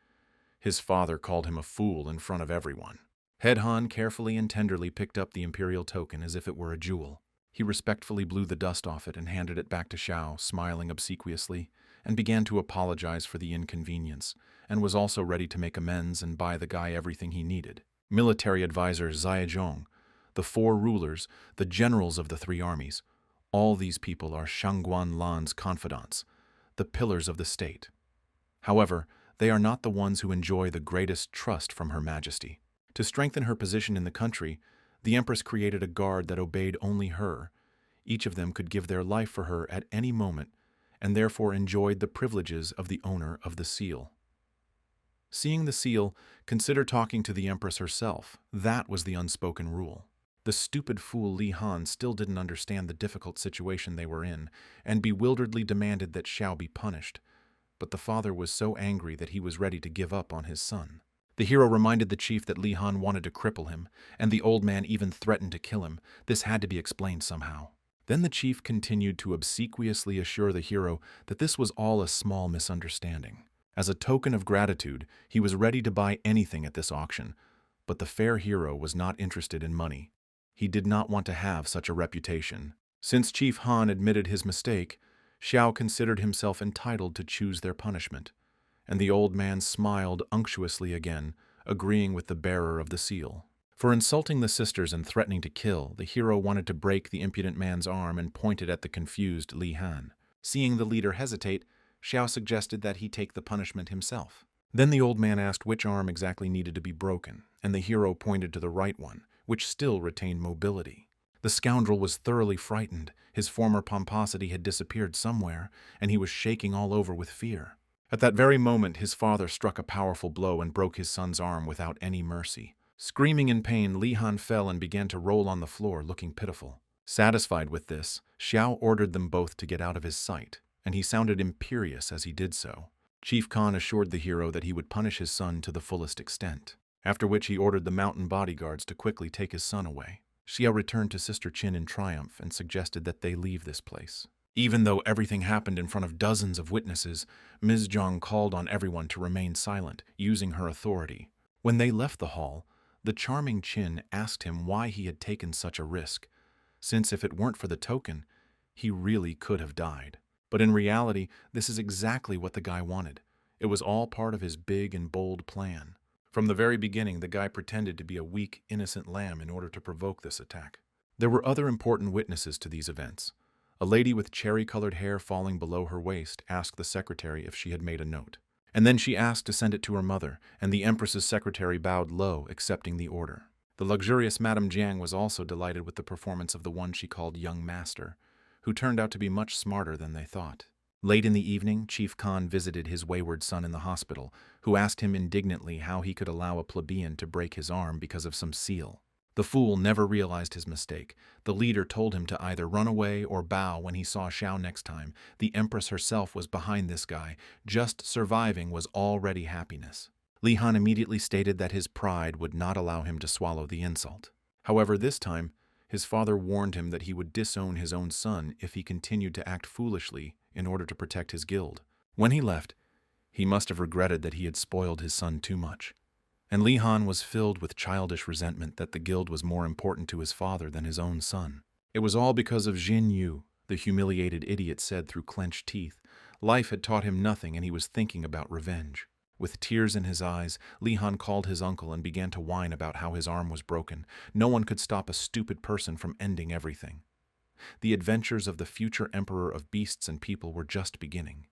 His father called him a fool in front of everyone. Head Han carefully and tenderly picked up the Imperial token as if it were a jewel. He respectfully blew the dust off it and handed it back to Xiao, smiling obsequiously, and began to apologize for the inconvenience, and was also ready to make amends and buy the guy everything he needed. Military advisor Zhaozhong, the 4 rulers, the generals of the 3 armies, all these people are Shangguan Lan's confidants, the pillars of the state. However, they are not the ones who enjoy the greatest trust from Her Majesty. To strengthen her position in the country, the Empress created a guard that obeyed only her. Each of them could give their life for her at any moment, and therefore enjoyed the privileges of the owner of the seal. Seeing the seal, consider talking to the Empress herself. That was the unspoken rule. The stupid fool Li Han still didn't understand the difficult situation they were in, and bewilderedly demanded that Xiao be punished. But the father was so angry that he was ready to give up on his son. The hero reminded the chief that Li Han wanted to cripple him, and the old man even threatened to kill him. This had to be explained somehow. Then the chief continued to obsequiously assure the hero that this was all a small misunderstanding. As a token of gratitude, he was ready to buy anything at this auction, but the fair hero was not interested in money. He did not want to have such a reputation. Since Chief Han admitted his mistake, Xiao considered himself entitled to choose their punishment, and the old man smiled unctuously again, agreeing with the bearer of the seal. For insulting the sisters and threatening to kill, the hero wanted to break the impudent man's arm and pointed at the confused Li Han. Seeing the leader hesitate, Xiao suggested that he take the punishment himself. Then the old man asked which arm exactly needed to be broken, and the hero pointed to the right one, which still retained mobility. The scoundrel was thoroughly frightened. His former pomposity had disappeared somewhere, and he was shaking all over with fear. At that very moment, his father struck a powerful blow and broke his son's arm without any mercy. Screaming in pain, Li Han fell and began to roll on the floor, looking pitiful. Satisfied with this, Xiao ordered them both to get out of his sight, and he sounded imperious as he did so. Chief Khan assured the hero that he would punish his son to the fullest extent, after which he ordered the mountain bodyguards to quickly take his son away. Xiao returned to Sister Qin in triumph and suggested that they leave this place. Even though everything happened in front of dozens of witnesses, Ms. Zhang called on everyone to remain silent, using her authority. When they left the hall, the charming Qin asked him why he had taken such a risk, since if it weren't for the token, he really could have died. But in reality, this is exactly what the guy wanted. It was all part of his big and bold plan. From the very beginning, the guy pretended to be a weak, innocent lamb in order to provoke this attack. There were other important witnesses to these events. A lady with cherry-colored hair falling below her waist asked the secretary if she had made a note. And then she asked to send it to her mother, and the Empress's secretary bowed low, accepting the order. The luxurious Madame Jiang was also delighted with the performance of the one she called Young Master, who turned out to be much smarter than they thought. Late in the evening, Chief Khan visited his wayward son in the hospital, who asked him indignantly how he could allow a plebeian to break his arm because of some seal. The fool never realized his mistake. The leader told him to either run away or bow when he saw Xiao next time. The Empress herself was behind this guy. Just surviving was already happiness. Li Han immediately stated that his pride would not allow him to swallow the insult. However, this time, his father warned him that he would disown his own son if he continued to act foolishly in order to protect his guild. When he left, he must have regretted that he had spoiled his son too much. And Li Han was filled with childish resentment that the guild was more important to his father than his own son. It was all because of Jin Yu, the humiliated idiot said through clenched teeth. Life had taught him nothing, and he was thinking about revenge. With tears in his eyes, Li Han called his uncle and began to whine about how his arm was broken. No one could stop a stupid person from ending everything. The adventures of the future emperor of beasts and people were just beginning.